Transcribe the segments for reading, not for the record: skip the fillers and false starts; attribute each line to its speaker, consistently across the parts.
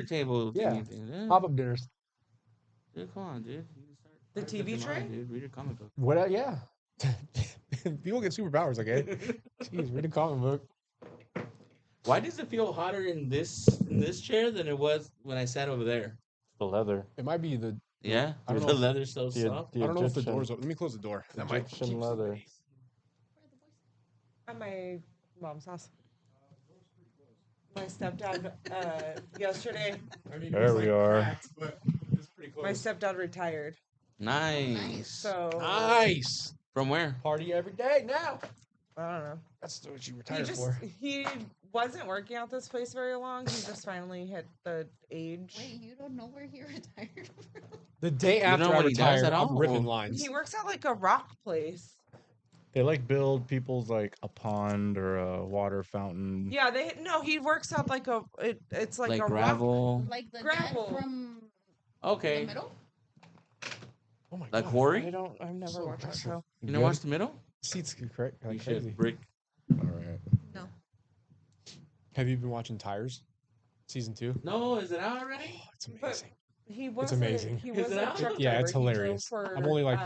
Speaker 1: table.
Speaker 2: Yeah.
Speaker 1: Thing.
Speaker 2: Pop-up dinners.
Speaker 1: Dude, come on, dude.
Speaker 3: The TV tray?
Speaker 1: Dude, read a comic book.
Speaker 2: What? Yeah. People get superpowers, okay? Jeez, read a comic book.
Speaker 1: Why does it feel hotter in this chair than it was when I sat over there?
Speaker 4: The leather.
Speaker 2: It might be the.
Speaker 1: Yeah,
Speaker 2: I don't
Speaker 1: the
Speaker 2: know.
Speaker 1: leather's so soft.
Speaker 2: I don't know if the door's open. Let me close the door. That might
Speaker 4: Egyptian
Speaker 2: keep
Speaker 4: leather.
Speaker 3: At my mom's house. My stepdad, yesterday,
Speaker 4: There we are.
Speaker 3: my stepdad retired.
Speaker 1: Nice.
Speaker 3: So
Speaker 2: Nice.
Speaker 1: From where?
Speaker 2: Party every day now.
Speaker 3: I don't know.
Speaker 2: That's what you retired for.
Speaker 3: He wasn't working at this place very long. He just finally hit the age.
Speaker 5: Wait, you don't know where he retired from?
Speaker 2: The day after
Speaker 1: know
Speaker 2: I
Speaker 1: what he does
Speaker 2: retired,
Speaker 1: at
Speaker 2: I'm
Speaker 1: all?
Speaker 2: ripping lines.
Speaker 3: He works at like a rock place.
Speaker 4: They like build people's like a pond or a water fountain.
Speaker 3: Yeah, he works at like it's like a
Speaker 1: gravel.
Speaker 3: rock.
Speaker 5: Like the
Speaker 3: Gravel.
Speaker 5: dad from
Speaker 1: Okay.
Speaker 5: the middle?
Speaker 2: Oh my
Speaker 1: Like
Speaker 2: god.
Speaker 1: Quarry?
Speaker 3: I've never
Speaker 2: So
Speaker 3: watched that
Speaker 2: impressive.
Speaker 3: show.
Speaker 1: You know what's the middle?
Speaker 2: Seats correct.
Speaker 1: You
Speaker 2: Like
Speaker 1: should
Speaker 2: crazy.
Speaker 1: brick.
Speaker 4: All right.
Speaker 5: No.
Speaker 2: Have you been watching Tires? Season 2?
Speaker 1: No, is it out already?
Speaker 2: Oh, it's amazing.
Speaker 3: He was
Speaker 2: amazing.
Speaker 3: He
Speaker 1: Is
Speaker 3: was
Speaker 1: it
Speaker 3: a
Speaker 1: out?
Speaker 3: truck
Speaker 2: Yeah,
Speaker 3: driver.
Speaker 2: it's
Speaker 3: He drove
Speaker 2: hilarious.
Speaker 3: For,
Speaker 2: I'm only like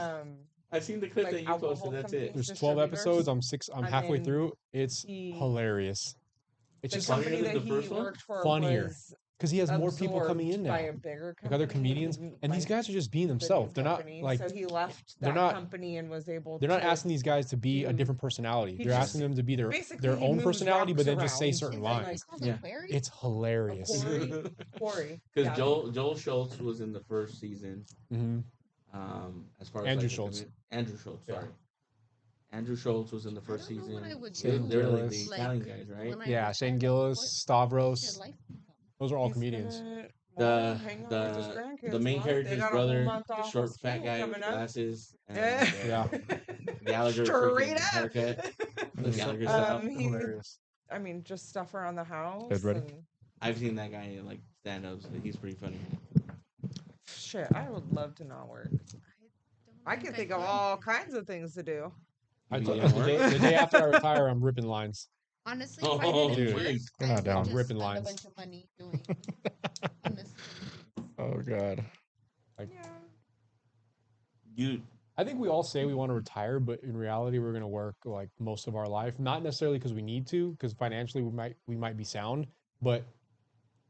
Speaker 1: I've seen the clip
Speaker 3: like
Speaker 1: that you
Speaker 3: alcohol
Speaker 1: posted. That's
Speaker 3: companies.
Speaker 1: it.
Speaker 2: there's 12 episodes. I'm
Speaker 3: And
Speaker 2: halfway
Speaker 3: then
Speaker 2: through. It's
Speaker 3: he-
Speaker 2: hilarious. It's
Speaker 3: The
Speaker 2: just
Speaker 1: funny.
Speaker 3: company
Speaker 1: funnier than
Speaker 3: that
Speaker 1: the
Speaker 3: he
Speaker 1: first one?
Speaker 3: worked for
Speaker 2: Funnier.
Speaker 3: was
Speaker 2: because he has more people coming in
Speaker 3: absorbed
Speaker 2: now,
Speaker 3: by a bigger
Speaker 2: like other
Speaker 3: company
Speaker 2: comedians, and these
Speaker 3: by
Speaker 2: guys are just being
Speaker 3: the new
Speaker 2: themselves. They're not
Speaker 3: company.
Speaker 2: like
Speaker 3: so he left
Speaker 2: they're
Speaker 3: that
Speaker 2: not-
Speaker 3: company and was able.
Speaker 2: they're not
Speaker 3: to
Speaker 2: asking these guys to be a
Speaker 3: do-
Speaker 2: different personality.
Speaker 3: he
Speaker 2: They're
Speaker 3: just-
Speaker 2: asking them to be
Speaker 3: basically
Speaker 2: their
Speaker 3: he
Speaker 2: own
Speaker 3: moves
Speaker 2: personality, but
Speaker 3: rocks
Speaker 2: then just say
Speaker 3: around.
Speaker 2: certain
Speaker 5: Is it like
Speaker 2: lines.
Speaker 5: called
Speaker 1: Yeah.
Speaker 5: Aquarius?
Speaker 2: It's hilarious.
Speaker 3: Quarry.
Speaker 1: Because
Speaker 3: Yeah.
Speaker 1: Joel Schultz was in the first season.
Speaker 2: hmm
Speaker 1: As far as
Speaker 2: Andrew
Speaker 1: like, the
Speaker 2: Schultz.
Speaker 1: Andrew Schultz,
Speaker 2: Yeah.
Speaker 1: sorry. Andrew Schultz was in the
Speaker 5: I
Speaker 1: first
Speaker 5: don't know what
Speaker 1: season.
Speaker 5: I would
Speaker 1: They're,
Speaker 2: do.
Speaker 1: they're like
Speaker 2: Gillis.
Speaker 1: the Italian guys, right?
Speaker 5: when I
Speaker 2: Yeah,
Speaker 5: retire,
Speaker 2: Shane
Speaker 5: like,
Speaker 2: Gillis,
Speaker 5: what
Speaker 2: Stavros.
Speaker 5: should life become?
Speaker 2: Those are all
Speaker 3: He's
Speaker 2: comedians.
Speaker 3: gonna,
Speaker 1: The-
Speaker 3: hang out
Speaker 1: the-
Speaker 3: with his grandkids,
Speaker 1: The main
Speaker 3: huh? They
Speaker 1: character's
Speaker 3: got a whole
Speaker 1: brother,
Speaker 3: month off of
Speaker 1: short fat
Speaker 3: school
Speaker 1: guy with
Speaker 3: coming up.
Speaker 1: glasses, and
Speaker 2: Yeah.
Speaker 1: Gallagher
Speaker 3: Straight
Speaker 1: freaking
Speaker 3: up.
Speaker 1: haircut. The
Speaker 2: Mhm.
Speaker 1: Gallagher style.
Speaker 3: He-
Speaker 2: Hilarious.
Speaker 3: I mean, just stuff around the house.
Speaker 4: Guys ready?
Speaker 3: And
Speaker 1: I've seen that guy in like stand-ups. He's pretty funny.
Speaker 3: shit, I would love to not work. I can think of
Speaker 5: could.
Speaker 3: all kinds of things to do.
Speaker 2: I
Speaker 1: You
Speaker 2: told
Speaker 1: be at
Speaker 2: the
Speaker 1: work?
Speaker 2: day, the day after I retire, I'm ripping lines.
Speaker 5: Honestly, if I
Speaker 1: Oh,
Speaker 5: didn't
Speaker 1: dude.
Speaker 5: work,
Speaker 4: You're
Speaker 5: I
Speaker 4: not
Speaker 5: would
Speaker 4: down.
Speaker 5: just
Speaker 2: Ripping
Speaker 5: spend
Speaker 2: lines.
Speaker 5: a bunch of money doing. Honestly.
Speaker 4: Oh god.
Speaker 3: Yeah.
Speaker 1: You
Speaker 2: I think we all say we want to retire, but in reality, we're going to work like most of our life. Not necessarily because we need to, because financially we might be sound, but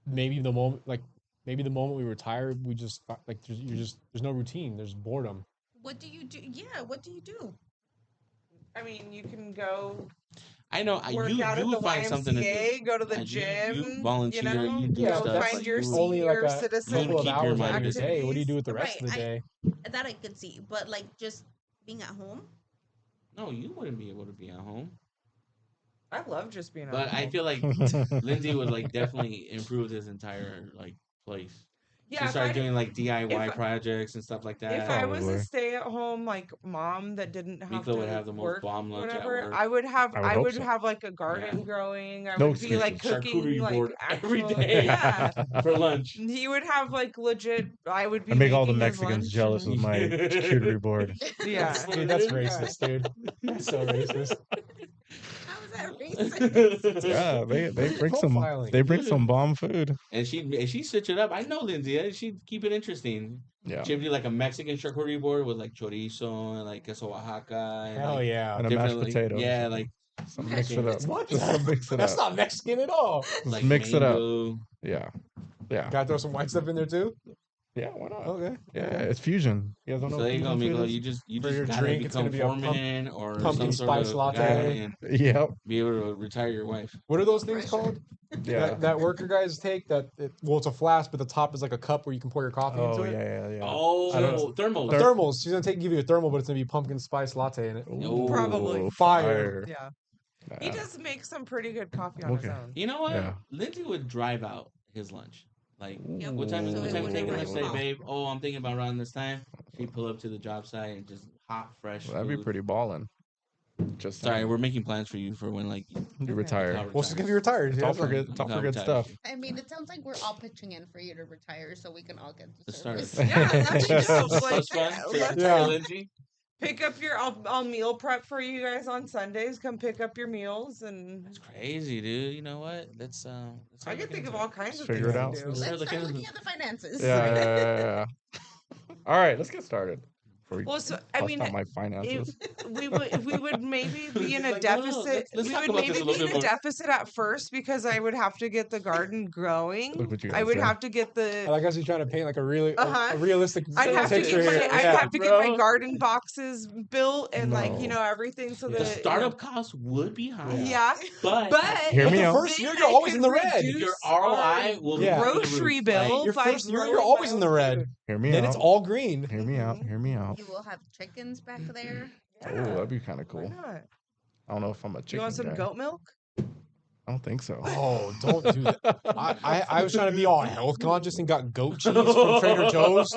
Speaker 2: maybe the moment we retire, we just like there's no routine. There's boredom.
Speaker 5: What do you do? Yeah, what do you do?
Speaker 3: I mean, you can go
Speaker 1: I know
Speaker 3: work out
Speaker 1: you
Speaker 3: at the
Speaker 1: would find something to do.
Speaker 3: YMCA, go to the
Speaker 1: You
Speaker 3: gym,
Speaker 1: volunteer,
Speaker 3: you know,
Speaker 1: you do
Speaker 2: Yeah,
Speaker 3: go
Speaker 2: but
Speaker 1: stuff.
Speaker 3: find
Speaker 1: Like
Speaker 3: your
Speaker 1: you,
Speaker 2: only like
Speaker 3: senior
Speaker 2: a
Speaker 3: citizen
Speaker 2: couple of
Speaker 1: keep your
Speaker 2: hours
Speaker 1: mind
Speaker 2: out of your
Speaker 1: busy.
Speaker 2: day. What do you do with the rest of the
Speaker 5: Right,
Speaker 2: day?
Speaker 5: That I could see, but like just being at home.
Speaker 1: no, you wouldn't be able to be at home.
Speaker 3: I love just being at
Speaker 1: But I
Speaker 3: home.
Speaker 1: feel like Lindsay would like definitely improve this entire like place.
Speaker 3: Yeah,
Speaker 1: She
Speaker 3: if
Speaker 1: started
Speaker 3: I-
Speaker 1: doing like DIY
Speaker 3: if-
Speaker 1: projects and stuff like that.
Speaker 3: If I was
Speaker 4: Probably.
Speaker 3: a stay-at-home like mom that didn't have
Speaker 1: Miko
Speaker 3: to
Speaker 1: would have the most
Speaker 3: work,
Speaker 1: bomb lunch at
Speaker 3: whatever,
Speaker 1: work.
Speaker 3: I would have
Speaker 4: I would hope so.
Speaker 3: like a garden growing. I
Speaker 4: No
Speaker 3: would be like
Speaker 4: excuses.
Speaker 3: cooking
Speaker 1: Charcuterie
Speaker 3: like
Speaker 1: board every
Speaker 3: actual,
Speaker 1: day.
Speaker 3: yeah.
Speaker 1: for lunch.
Speaker 3: He would have like legit. I would be.
Speaker 4: I make all the
Speaker 3: making his
Speaker 4: Mexicans
Speaker 3: lunch
Speaker 4: jealous
Speaker 3: and-
Speaker 4: with my charcuterie board.
Speaker 3: Yeah,
Speaker 2: Dude, that's racist, dude. That's so racist.
Speaker 5: How is that racist?
Speaker 4: Yeah, they bring some
Speaker 2: Profiling.
Speaker 4: bomb food.
Speaker 1: And she'd switch it up. I know Lindsay. She'd keep it interesting.
Speaker 4: Yeah.
Speaker 1: She'd do like a Mexican charcuterie board with like chorizo and like queso Oaxaca. And,
Speaker 2: Hell
Speaker 1: like,
Speaker 2: yeah.
Speaker 4: And a mashed
Speaker 1: different, like,
Speaker 4: potato.
Speaker 1: Yeah, like
Speaker 4: Some mix it up.
Speaker 2: What?
Speaker 4: Just mix it
Speaker 2: That's
Speaker 4: up.
Speaker 2: not Mexican at all.
Speaker 4: Just
Speaker 1: like
Speaker 4: mix it up.
Speaker 1: mango.
Speaker 4: Yeah. Yeah.
Speaker 2: Gotta throw some white stuff in there too.
Speaker 4: Yeah, why not?
Speaker 2: Okay.
Speaker 4: Yeah, it's fusion. You guys don't
Speaker 1: So
Speaker 4: know
Speaker 1: there you go,
Speaker 4: what fusion
Speaker 1: Miko.
Speaker 4: food
Speaker 1: You
Speaker 2: For
Speaker 1: just
Speaker 2: your
Speaker 1: gotta
Speaker 2: drink, it's
Speaker 1: become
Speaker 2: gonna be a
Speaker 1: foreman or
Speaker 2: pumpkin
Speaker 1: some sort
Speaker 2: spice
Speaker 1: of
Speaker 2: latte.
Speaker 1: guy and
Speaker 4: is? Yep.
Speaker 1: be able to retire your wife.
Speaker 2: What are those things called?
Speaker 4: Yeah.
Speaker 2: That worker guys take well, it's a flask, but the top is like a cup where you can pour your coffee
Speaker 4: Oh,
Speaker 2: into it.
Speaker 4: yeah.
Speaker 1: Oh,
Speaker 4: I don't-
Speaker 1: thermals.
Speaker 2: Thermals. She's gonna give you a thermal, but it's gonna be pumpkin spice latte in it.
Speaker 1: Ooh.
Speaker 3: Probably.
Speaker 2: Fire.
Speaker 3: Yeah, he
Speaker 4: Yeah.
Speaker 3: does make some pretty good coffee on his
Speaker 4: Okay.
Speaker 3: own.
Speaker 1: You know what?
Speaker 4: Yeah.
Speaker 1: Lindsay would drive out his lunch. Like,
Speaker 5: Yep.
Speaker 1: what time is
Speaker 5: So
Speaker 1: what
Speaker 5: it
Speaker 1: time you
Speaker 5: wouldn't
Speaker 1: taking?
Speaker 5: be
Speaker 1: Let's
Speaker 5: like
Speaker 1: say,
Speaker 5: wow.
Speaker 1: babe. Oh, I'm thinking about around this time. She'd pull up to the job site and just hot, fresh.
Speaker 4: That'd be
Speaker 1: food.
Speaker 4: pretty ballin'. Just
Speaker 1: Sorry,
Speaker 4: saying.
Speaker 1: we're making plans for you for when like
Speaker 4: You retire.
Speaker 1: Miko
Speaker 2: Well, she's gonna be retired.
Speaker 4: It's
Speaker 2: Yeah,
Speaker 4: all
Speaker 2: that's
Speaker 4: for
Speaker 2: fine.
Speaker 4: good. It's all for
Speaker 1: Miko
Speaker 4: good
Speaker 1: retires.
Speaker 4: stuff.
Speaker 5: I mean, it sounds like we're all pitching in for you to retire so we can all get the
Speaker 1: Let's start.
Speaker 5: service.
Speaker 3: Yeah, that'd be dope. Like,
Speaker 1: That's fun.
Speaker 3: let's-
Speaker 2: Yeah.
Speaker 1: Lindsay.
Speaker 3: Pick up your. I'll meal prep for you guys on Sundays. Come pick up your meals, and
Speaker 1: That's crazy, dude. You know what? Let's
Speaker 3: I
Speaker 1: start
Speaker 3: can
Speaker 1: looking
Speaker 3: think of
Speaker 1: into
Speaker 3: all
Speaker 1: it.
Speaker 3: kinds of
Speaker 4: figure
Speaker 3: things
Speaker 4: it
Speaker 3: to
Speaker 4: out.
Speaker 3: do.
Speaker 1: Let's start
Speaker 5: Let's start
Speaker 1: looking
Speaker 5: looking
Speaker 1: into
Speaker 5: at the finances.
Speaker 4: Yeah. All right, let's get started. Before we
Speaker 3: Well, so I
Speaker 4: bust
Speaker 3: mean,
Speaker 4: out my finances.
Speaker 3: we would maybe be in a
Speaker 1: Like, no, no,
Speaker 3: deficit.
Speaker 1: let's
Speaker 3: We
Speaker 1: talk
Speaker 3: would
Speaker 1: about this
Speaker 3: maybe
Speaker 1: a
Speaker 3: be
Speaker 1: little
Speaker 3: in
Speaker 1: bit
Speaker 3: a
Speaker 1: more.
Speaker 3: deficit at first because I would have to get the garden growing.
Speaker 4: Look what you
Speaker 3: I
Speaker 4: guys
Speaker 3: would
Speaker 4: say.
Speaker 3: have to get
Speaker 2: I
Speaker 3: the.
Speaker 2: like us trying to paint like a really
Speaker 3: Uh-huh.
Speaker 2: a realistic
Speaker 3: I'd have to
Speaker 2: picture
Speaker 3: get
Speaker 2: here.
Speaker 3: my. I'd
Speaker 2: Yeah.
Speaker 3: have to get my
Speaker 1: bro.
Speaker 3: garden boxes built and like
Speaker 4: No.
Speaker 3: everything so
Speaker 2: Yeah.
Speaker 1: The
Speaker 3: that
Speaker 1: startup cost would be high,
Speaker 3: Yeah,
Speaker 1: but
Speaker 3: but
Speaker 4: Hear
Speaker 2: But
Speaker 4: me
Speaker 2: the
Speaker 4: out.
Speaker 2: first
Speaker 3: then
Speaker 2: year you're
Speaker 3: I
Speaker 2: always
Speaker 3: could
Speaker 2: in the red.
Speaker 3: reduce
Speaker 1: your
Speaker 3: our
Speaker 1: ROI will be
Speaker 2: Yeah.
Speaker 1: through the
Speaker 3: grocery
Speaker 1: roof.
Speaker 3: bill
Speaker 2: Your
Speaker 3: by
Speaker 2: first year
Speaker 3: growing
Speaker 2: you're
Speaker 3: my
Speaker 2: always in the
Speaker 3: own
Speaker 2: red.
Speaker 3: food.
Speaker 4: Hear me
Speaker 2: Then
Speaker 4: out.
Speaker 2: it's all green.
Speaker 4: Hear me out.
Speaker 3: Mhm.
Speaker 4: Hear me out.
Speaker 5: You will have chickens back there.
Speaker 4: Oh,
Speaker 3: Yeah,
Speaker 4: that'd be kind of
Speaker 3: why
Speaker 4: cool.
Speaker 3: not?
Speaker 4: I don't know if I'm a
Speaker 3: You
Speaker 4: chicken
Speaker 3: want some
Speaker 4: guy.
Speaker 3: goat milk?
Speaker 4: I don't think so.
Speaker 2: Oh, don't do that. I was trying to be all health conscious and got goat cheese from Trader Joe's.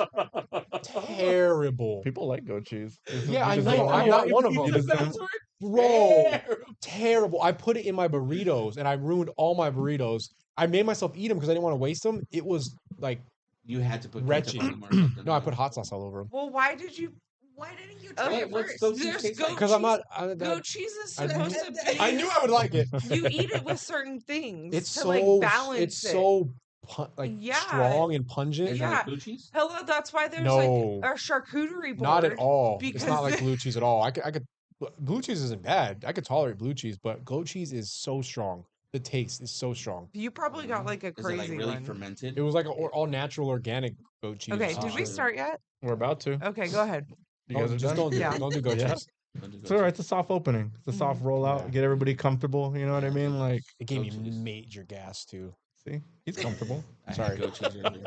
Speaker 2: Terrible.
Speaker 4: People like goat cheese.
Speaker 2: Yeah, I
Speaker 4: just
Speaker 2: know.
Speaker 4: don't
Speaker 2: I'm
Speaker 4: like
Speaker 2: not
Speaker 4: it.
Speaker 2: one of
Speaker 4: You
Speaker 2: them.
Speaker 4: just don't-
Speaker 2: Bro, terrible. I put it in my burritos and I ruined all my burritos. I made myself eat them because I didn't want to waste them. It was like,
Speaker 1: You had to put
Speaker 2: Wretched.
Speaker 1: ketchup on them or something.
Speaker 2: no, I put hot sauce all over them.
Speaker 3: Well, why did you?
Speaker 5: Why didn't you
Speaker 3: Okay,
Speaker 5: try it
Speaker 1: what's
Speaker 5: first?
Speaker 1: goat cheese
Speaker 3: There's
Speaker 1: taste
Speaker 3: goat
Speaker 1: like?
Speaker 2: Because I'm
Speaker 3: cheese.
Speaker 2: not.
Speaker 3: Goat cheese is
Speaker 2: I
Speaker 3: supposed to be.
Speaker 2: I knew I would like it.
Speaker 3: You eat it with certain things
Speaker 2: It's
Speaker 3: to
Speaker 2: so
Speaker 3: like balance
Speaker 2: it's
Speaker 3: it.
Speaker 2: so
Speaker 3: Yeah.
Speaker 2: strong and pungent.
Speaker 1: Is it
Speaker 3: Yeah.
Speaker 1: like blue cheese?
Speaker 3: Hello, that's why there's
Speaker 2: No.
Speaker 3: like a charcuterie board.
Speaker 2: Not at all. It's
Speaker 3: because
Speaker 2: not like blue cheese at all. I could blue cheese isn't bad. I could tolerate blue cheese, but goat cheese is so strong. The taste is so strong.
Speaker 3: You probably got like a
Speaker 1: Is it
Speaker 3: crazy
Speaker 1: like really
Speaker 3: one.
Speaker 1: fermented?
Speaker 2: It was like all natural organic goat cheese. or
Speaker 3: Okay,
Speaker 2: some
Speaker 3: did we
Speaker 2: shit.
Speaker 3: start yet?
Speaker 4: We're about to.
Speaker 3: Okay, go ahead.
Speaker 4: You guys are
Speaker 2: just
Speaker 4: done?
Speaker 2: don't do
Speaker 3: Yeah.
Speaker 2: don't do goat
Speaker 4: Yeah.
Speaker 2: cheese.
Speaker 1: Don't do
Speaker 4: It's
Speaker 1: goat
Speaker 4: all right.
Speaker 1: cheese.
Speaker 4: It's a soft opening. It's a soft rollout.
Speaker 2: Yeah.
Speaker 4: Get everybody comfortable. You know what I mean? Like,
Speaker 2: It gave me
Speaker 1: Goat cheese.
Speaker 2: major gas too.
Speaker 4: see, he's comfortable.
Speaker 1: I had
Speaker 2: Sorry.
Speaker 1: goat cheese earlier.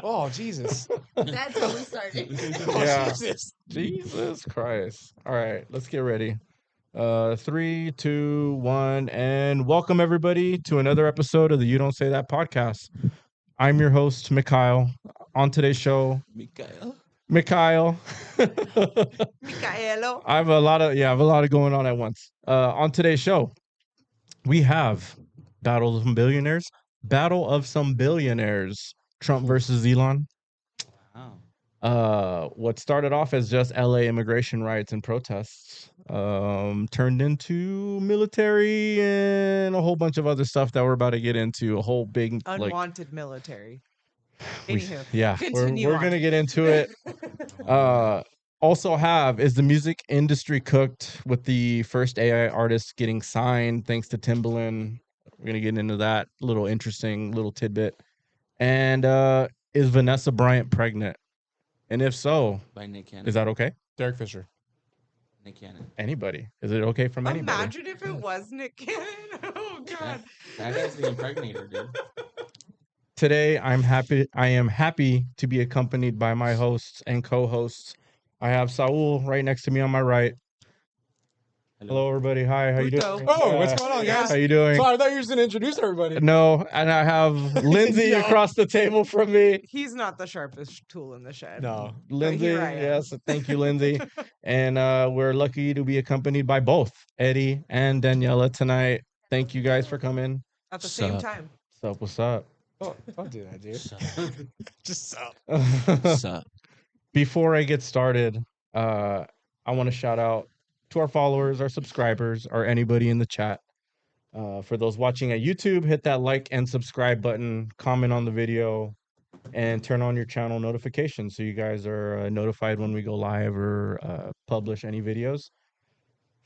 Speaker 2: Oh Jesus!
Speaker 5: That's how we started.
Speaker 2: Oh,
Speaker 4: Yeah.
Speaker 2: Jesus!
Speaker 4: Jesus Christ. All right, let's get ready. 3, 2, 1, and welcome everybody to another episode of the You Don't Say That podcast. I'm your host, Mikhail. On today's show,
Speaker 1: Mikael.
Speaker 4: Mikhail.
Speaker 3: Micaelo.
Speaker 4: I have a lot of going on at once. On today's show, we have Battle of some Billionaires. Trump versus Elon.
Speaker 1: Wow.
Speaker 4: What started off as just LA immigration riots and protests turned into military and a whole bunch of other stuff that we're about to get into. A whole big
Speaker 3: Unwanted military.
Speaker 4: we-
Speaker 3: Anywho,
Speaker 4: yeah,
Speaker 3: continue
Speaker 4: we're
Speaker 3: on.
Speaker 4: gonna get into it. Also is the music industry cooked with the first AI artist getting signed thanks to Timbaland. We're gonna get into that little interesting little tidbit. And is Vanessa Bryant pregnant? And if so,
Speaker 1: By Nick Cannon.
Speaker 4: is that okay?
Speaker 2: Derek Fisher.
Speaker 1: Nick Cannon?
Speaker 4: Anybody? Is it okay from anybody?
Speaker 3: Imagine if it was Nick Cannon. Oh God.
Speaker 1: That guy's the impregnator, dude.
Speaker 4: Today I am happy to be accompanied by my hosts and co-hosts. I have Saul right next to me on my right. Hello everybody. Hi, how you doing?
Speaker 3: Puto.
Speaker 2: Oh, what's going on,
Speaker 3: Yeah.
Speaker 2: guys?
Speaker 4: How you doing?
Speaker 2: Sorry, I thought you were just gonna introduce everybody.
Speaker 4: No, and I have Lindsay
Speaker 2: Yeah.
Speaker 4: across the table from me.
Speaker 3: He's not the sharpest tool in the shed.
Speaker 2: No.
Speaker 4: Lindsay,
Speaker 3: here I am.
Speaker 4: yes, thank you, Lindsay. And we're lucky to be accompanied by both Eddie and Daniela tonight. Thank you guys for coming.
Speaker 3: At the same
Speaker 1: Sup.
Speaker 3: time.
Speaker 4: What's up?
Speaker 2: Oh, don't do that, dude.
Speaker 1: Sup?
Speaker 2: Just stop.
Speaker 1: Sup?
Speaker 4: Before I get started, I want to shout out to our followers, our subscribers, or anybody in the chat. For those watching at YouTube, hit that like and subscribe button, comment on the video, and turn on your channel notifications so you guys are notified when we go live or publish any videos.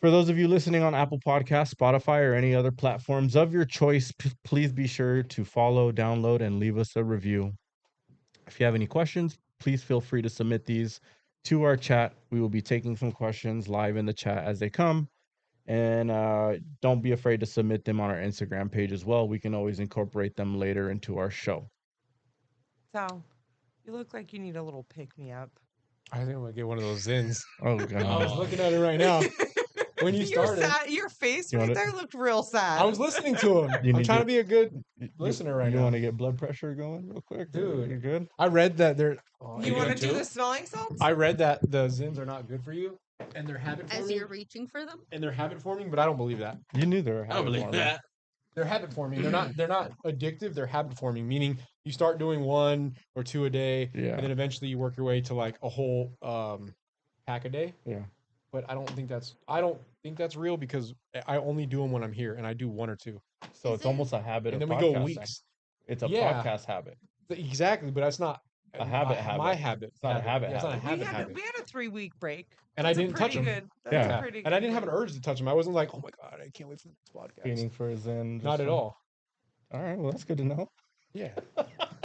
Speaker 4: For those of you listening on Apple Podcasts, Spotify, or any other platforms of your choice, please be sure to follow, download, and leave us a review. If you have any questions, please feel free to submit these to our chat. We will be taking some questions live in the chat as they come. And don't be afraid to submit them on our Instagram page as well. We can always incorporate them later into our show.
Speaker 3: Sal, you look like you need a little pick me up.
Speaker 2: I think I'm gonna get one of those zins.
Speaker 4: Oh,
Speaker 2: I was
Speaker 4: God.
Speaker 2: looking at it right now. When you started,
Speaker 3: Your face
Speaker 4: You
Speaker 3: right
Speaker 4: wanna-
Speaker 3: there looked real sad.
Speaker 2: I was listening to him.
Speaker 4: You
Speaker 2: I'm
Speaker 4: need
Speaker 2: trying
Speaker 4: to-
Speaker 2: to be a good listener right
Speaker 4: You
Speaker 2: now.
Speaker 4: want to get blood pressure going real quick?
Speaker 2: Dude.
Speaker 4: You good?
Speaker 2: I read that they're. Oh,
Speaker 3: You
Speaker 1: You
Speaker 3: want to
Speaker 1: want
Speaker 3: do
Speaker 1: to?
Speaker 3: the smelling salts?
Speaker 2: I read that the zins are not good for you, and they're habit
Speaker 5: As
Speaker 2: forming.
Speaker 5: you're reaching for them.
Speaker 2: And they're habit forming, but I don't believe that.
Speaker 4: You knew they were
Speaker 1: I don't believe
Speaker 4: habit-forming.
Speaker 1: that.
Speaker 2: They're habit forming. They're not addictive. They're habit forming, meaning you start doing 1 or 2 a day,
Speaker 4: Yeah.
Speaker 2: and then eventually you work your way to like a whole pack a day.
Speaker 4: Yeah.
Speaker 2: But I don't think that's real because I only do them when I'm here, and I do one or two,
Speaker 4: So
Speaker 5: Is
Speaker 4: it's
Speaker 5: it-
Speaker 4: almost a habit
Speaker 2: and
Speaker 4: of
Speaker 2: then we go
Speaker 4: podcasting.
Speaker 2: weeks.
Speaker 4: It's a
Speaker 2: Yeah.
Speaker 4: podcast habit.
Speaker 2: Exactly, but that's not
Speaker 4: A habit habit.
Speaker 2: My habit.
Speaker 4: It's not a habit
Speaker 2: Yeah, it's not a
Speaker 4: habit.
Speaker 2: habit.
Speaker 3: We had a 3-week break.
Speaker 2: And I
Speaker 3: That's a
Speaker 2: didn't touch
Speaker 3: pretty
Speaker 2: 'em.
Speaker 3: good. That's
Speaker 4: Yeah.
Speaker 3: a pretty
Speaker 2: And I
Speaker 3: good
Speaker 2: didn't have an
Speaker 3: break.
Speaker 2: urge to touch them. I wasn't like, oh my god, I can't wait for this podcast.
Speaker 4: Feeding for a Zen.
Speaker 2: Not at all.
Speaker 4: All right. Well, that's good to know.
Speaker 2: Yeah,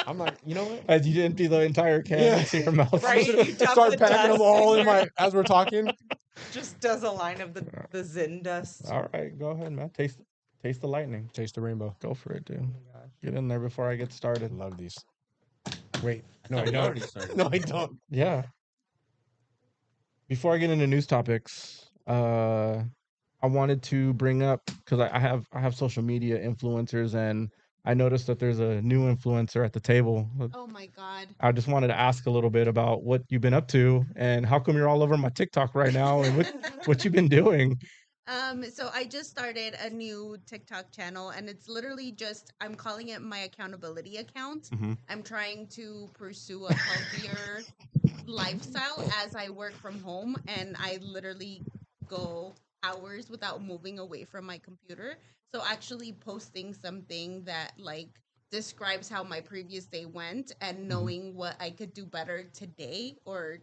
Speaker 2: I'm not. You know what?
Speaker 4: As you empty the entire can
Speaker 2: Yeah.
Speaker 4: into your mouth.
Speaker 3: Right,
Speaker 2: I'm
Speaker 3: you
Speaker 2: just
Speaker 3: dump
Speaker 2: start
Speaker 3: the
Speaker 2: packing them
Speaker 3: dust
Speaker 2: all
Speaker 3: in
Speaker 2: in
Speaker 3: your-
Speaker 2: my as we're talking.
Speaker 3: Just does a line of the Zen dust.
Speaker 4: All right. Go ahead, man. Taste the lightning.
Speaker 2: Taste the rainbow.
Speaker 4: Go for it, dude.
Speaker 3: Oh my gosh.
Speaker 4: Get in there before I get started.
Speaker 2: Love these. Wait,
Speaker 1: I
Speaker 2: no,
Speaker 1: thought
Speaker 2: I
Speaker 1: we
Speaker 2: don't.
Speaker 1: already started.
Speaker 2: No, I don't.
Speaker 4: Yeah. Before I get into news topics, I wanted to bring up because I have social media influencers, and I noticed that there's a new influencer at the table.
Speaker 5: Oh my God.
Speaker 4: I just wanted to ask a little bit about what you've been up to and how come you're all over my TikTok right now and what you've been doing.
Speaker 5: So I just started a new TikTok channel, and it's literally just, I'm calling it my accountability account.
Speaker 4: Mhm.
Speaker 5: I'm trying to pursue a healthier lifestyle as I work from home, and I literally go hours without moving away from my computer. So actually posting something that like describes how my previous day went and knowing what I could do better today or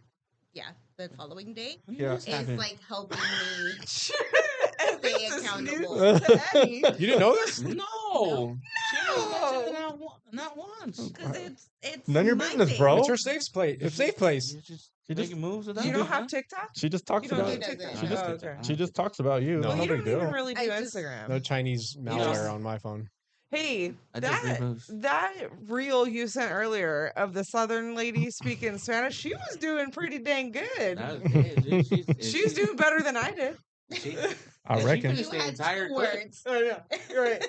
Speaker 5: the following day
Speaker 4: Yeah.
Speaker 5: is like helping me
Speaker 3: And
Speaker 5: stay
Speaker 3: this is
Speaker 5: accountable.
Speaker 3: news to Eddie.
Speaker 2: You didn't know this?
Speaker 1: No. She didn't mention it not once.
Speaker 5: Because it's
Speaker 4: None of your
Speaker 5: my
Speaker 4: business,
Speaker 5: thing.
Speaker 4: bro.
Speaker 2: It's her safe place. It's safe place.
Speaker 1: You're just
Speaker 4: You just-
Speaker 1: making moves with that.
Speaker 3: You don't
Speaker 1: huh?
Speaker 3: have TikTok?
Speaker 4: She just talks
Speaker 3: You don't
Speaker 4: about
Speaker 5: do
Speaker 3: do TikTok?
Speaker 5: TikTok.
Speaker 4: She just-
Speaker 3: Oh, okay.
Speaker 4: she just talks about you.
Speaker 2: No.
Speaker 3: Well,
Speaker 4: No
Speaker 3: you
Speaker 4: big
Speaker 3: don't even
Speaker 4: deal.
Speaker 3: really do
Speaker 5: I just-
Speaker 3: Instagram.
Speaker 2: No Chinese
Speaker 1: know-
Speaker 2: malware on my phone.
Speaker 3: Hey,
Speaker 1: I just
Speaker 3: that
Speaker 1: repost.
Speaker 3: that reel you sent earlier of the Southern lady speaking Spanish, she was doing pretty dang good.
Speaker 1: That was good, dude.
Speaker 3: She's doing better than I did.
Speaker 1: She,
Speaker 4: I
Speaker 1: she
Speaker 4: reckon.
Speaker 1: finished
Speaker 5: You
Speaker 1: the
Speaker 5: had
Speaker 1: entire
Speaker 5: two
Speaker 1: clip.
Speaker 5: words.
Speaker 3: Oh yeah, you're right.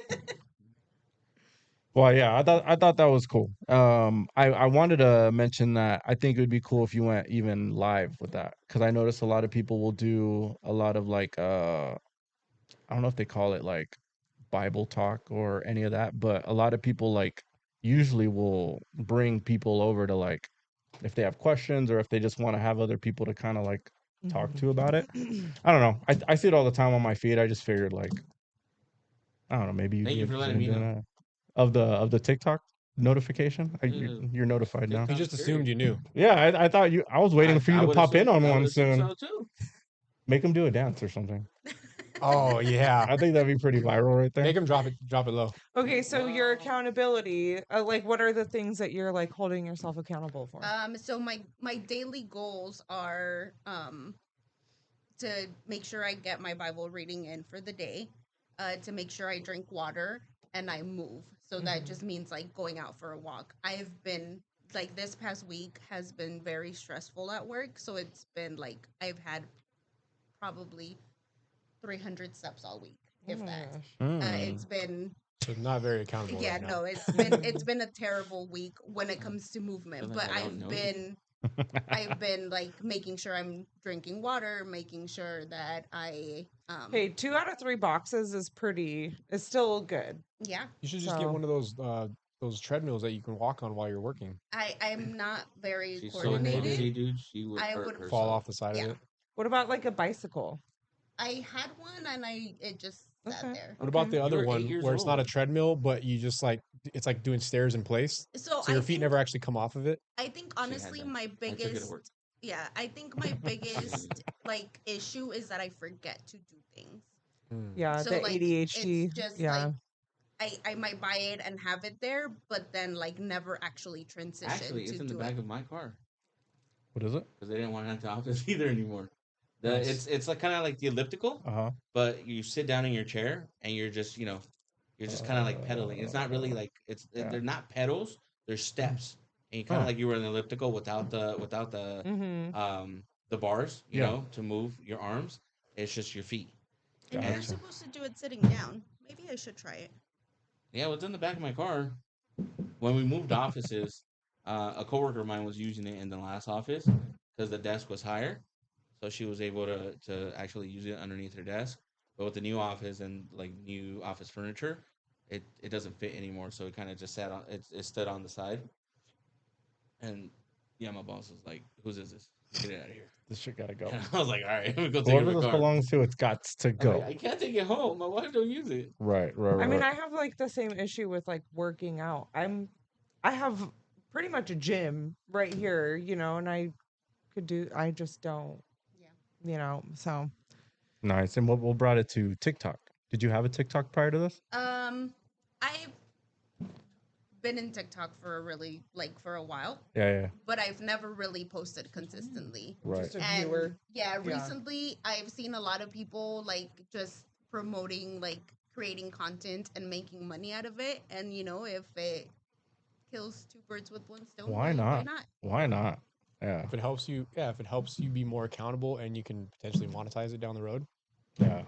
Speaker 4: Well, yeah, I thought that was cool. I wanted to mention that I think it would be cool if you went even live with that because I noticed a lot of people will do a lot of like I don't know if they call it like Bible talk or any of that, but a lot of people like usually will bring people over to like if they have questions or if they just want to have other people to kind of like talk to about it. I don't know. I see it all the time on my feed. I just figured like I don't know, maybe you'd
Speaker 1: Thank
Speaker 4: be
Speaker 1: you for
Speaker 4: interested
Speaker 1: letting
Speaker 4: in
Speaker 1: me
Speaker 4: doing
Speaker 1: know.
Speaker 4: that. Of the TikTok notification. You're notified now.
Speaker 2: He just assumed you knew.
Speaker 4: Yeah, I thought you. I was waiting for you
Speaker 1: I
Speaker 4: to
Speaker 1: would
Speaker 4: pop in
Speaker 1: assume-
Speaker 4: on
Speaker 1: I
Speaker 4: one
Speaker 1: would assume
Speaker 4: soon.
Speaker 1: So too.
Speaker 4: Make him do a dance or something.
Speaker 2: Oh yeah.
Speaker 4: I think that'd be pretty viral right there.
Speaker 2: Make him drop it low.
Speaker 3: Okay, so your
Speaker 1: Wow.
Speaker 3: accountability, like, what are the things that you're like holding yourself accountable for?
Speaker 5: So my daily goals are to make sure I get my Bible reading in for the day, to make sure I drink water and I move. So that
Speaker 3: Mhm.
Speaker 5: just means like going out for a walk. I've been like this past week has been very stressful at work, so it's been like I've had probably 300 steps all week,
Speaker 3: Oh
Speaker 5: if
Speaker 3: my
Speaker 5: that.
Speaker 3: gosh.
Speaker 5: It's been
Speaker 2: So not very accountable.
Speaker 5: yeah,
Speaker 2: right now.
Speaker 5: no, it's been a terrible week when it comes to movement.
Speaker 1: Feel like
Speaker 5: But
Speaker 1: I don't know you.
Speaker 5: I've been like making sure I'm drinking water, making sure that I
Speaker 3: Hey, 2 out of 3 boxes is still good.
Speaker 5: yeah,
Speaker 2: You should just
Speaker 3: So-
Speaker 2: get one of those treadmills that you can walk on while you're working.
Speaker 5: I'm not very
Speaker 1: She's so
Speaker 5: coordinated.
Speaker 1: clumsy, dude. She would
Speaker 5: I
Speaker 1: hurt
Speaker 5: would
Speaker 1: herself.
Speaker 2: Fall off the side
Speaker 5: Yeah.
Speaker 2: of it.
Speaker 3: What about like a bicycle?
Speaker 5: I had one and it just sat
Speaker 3: Okay.
Speaker 5: there.
Speaker 2: What about
Speaker 3: Okay.
Speaker 2: the
Speaker 1: You
Speaker 2: other
Speaker 1: were 8
Speaker 2: one
Speaker 1: years
Speaker 2: where it's not a
Speaker 1: old.
Speaker 2: treadmill, but you just like it's like doing stairs in place,
Speaker 5: So
Speaker 2: so your feet never actually come off of it?
Speaker 5: I think
Speaker 1: She had
Speaker 5: honestly
Speaker 1: that.
Speaker 5: my
Speaker 1: I took it to
Speaker 5: biggest
Speaker 1: work.
Speaker 5: I think my biggest like issue is that I forget to do things.
Speaker 2: Hmm.
Speaker 3: Yeah,
Speaker 5: So,
Speaker 3: the
Speaker 5: like,
Speaker 3: ADHD.
Speaker 5: it's just
Speaker 3: Yeah.
Speaker 5: like I might buy it and have it there, but then like never actually transition
Speaker 1: Actually,
Speaker 5: to
Speaker 1: it's in the
Speaker 5: do
Speaker 1: back
Speaker 5: it.
Speaker 1: of my car
Speaker 4: What is it?
Speaker 1: because they didn't want it at the office either anymore.
Speaker 2: Nice.
Speaker 1: It's like kind of like the elliptical,
Speaker 4: Uh-huh.
Speaker 1: but you sit down in your chair and you're just you're just kind of like pedaling. It's not really like
Speaker 4: Yeah.
Speaker 1: they're not pedals, they're steps, and you kind of
Speaker 4: Huh.
Speaker 1: like you were in the elliptical without the
Speaker 3: Mm-hmm.
Speaker 1: the bars, you
Speaker 4: Yeah.
Speaker 1: know, to move your arms. It's just your feet.
Speaker 5: And you're
Speaker 4: Gotcha.
Speaker 5: supposed to do it sitting down. Maybe I should try it.
Speaker 1: Yeah, well, it's in the back of my car. When we moved offices, a coworker of mine was using it in the last office because the desk was higher, so she was able to actually use it underneath her desk. But with the new office and like new office furniture, it doesn't fit anymore. So it kind of just sat on it stood on the side, and Yeah, my boss was like, "Whose is this? Get it out of here."
Speaker 4: This shit gotta go.
Speaker 1: And I was like, "All right, I'm gonna go take it
Speaker 4: Whoever
Speaker 1: to the
Speaker 4: this
Speaker 1: car."
Speaker 4: belongs to, it's got to
Speaker 1: I was
Speaker 4: go.
Speaker 1: like, I can't take it home. My wife don't use it.
Speaker 4: Right.
Speaker 3: I mean, I have like the same issue with like working out. I have pretty much a gym right here, you know, and I just don't,
Speaker 5: Yeah.
Speaker 3: you know, so.
Speaker 4: Nice. And what brought it to TikTok? Did you have a TikTok prior to this?
Speaker 5: I've been in TikTok for a while,
Speaker 4: Yeah.
Speaker 5: but I've never really posted consistently.
Speaker 4: Right.
Speaker 3: Just a
Speaker 5: And
Speaker 3: viewer.
Speaker 5: yeah,
Speaker 3: Yeah.
Speaker 5: recently I've seen a lot of people like just promoting like creating content and making money out of it. And you know, if it kills two birds with one stone,
Speaker 4: Why not?
Speaker 5: Why not?
Speaker 4: Why not? Yeah.
Speaker 2: If it helps you, if it helps you be more accountable and you can potentially monetize it down the road.
Speaker 4: Yeah.
Speaker 3: Right.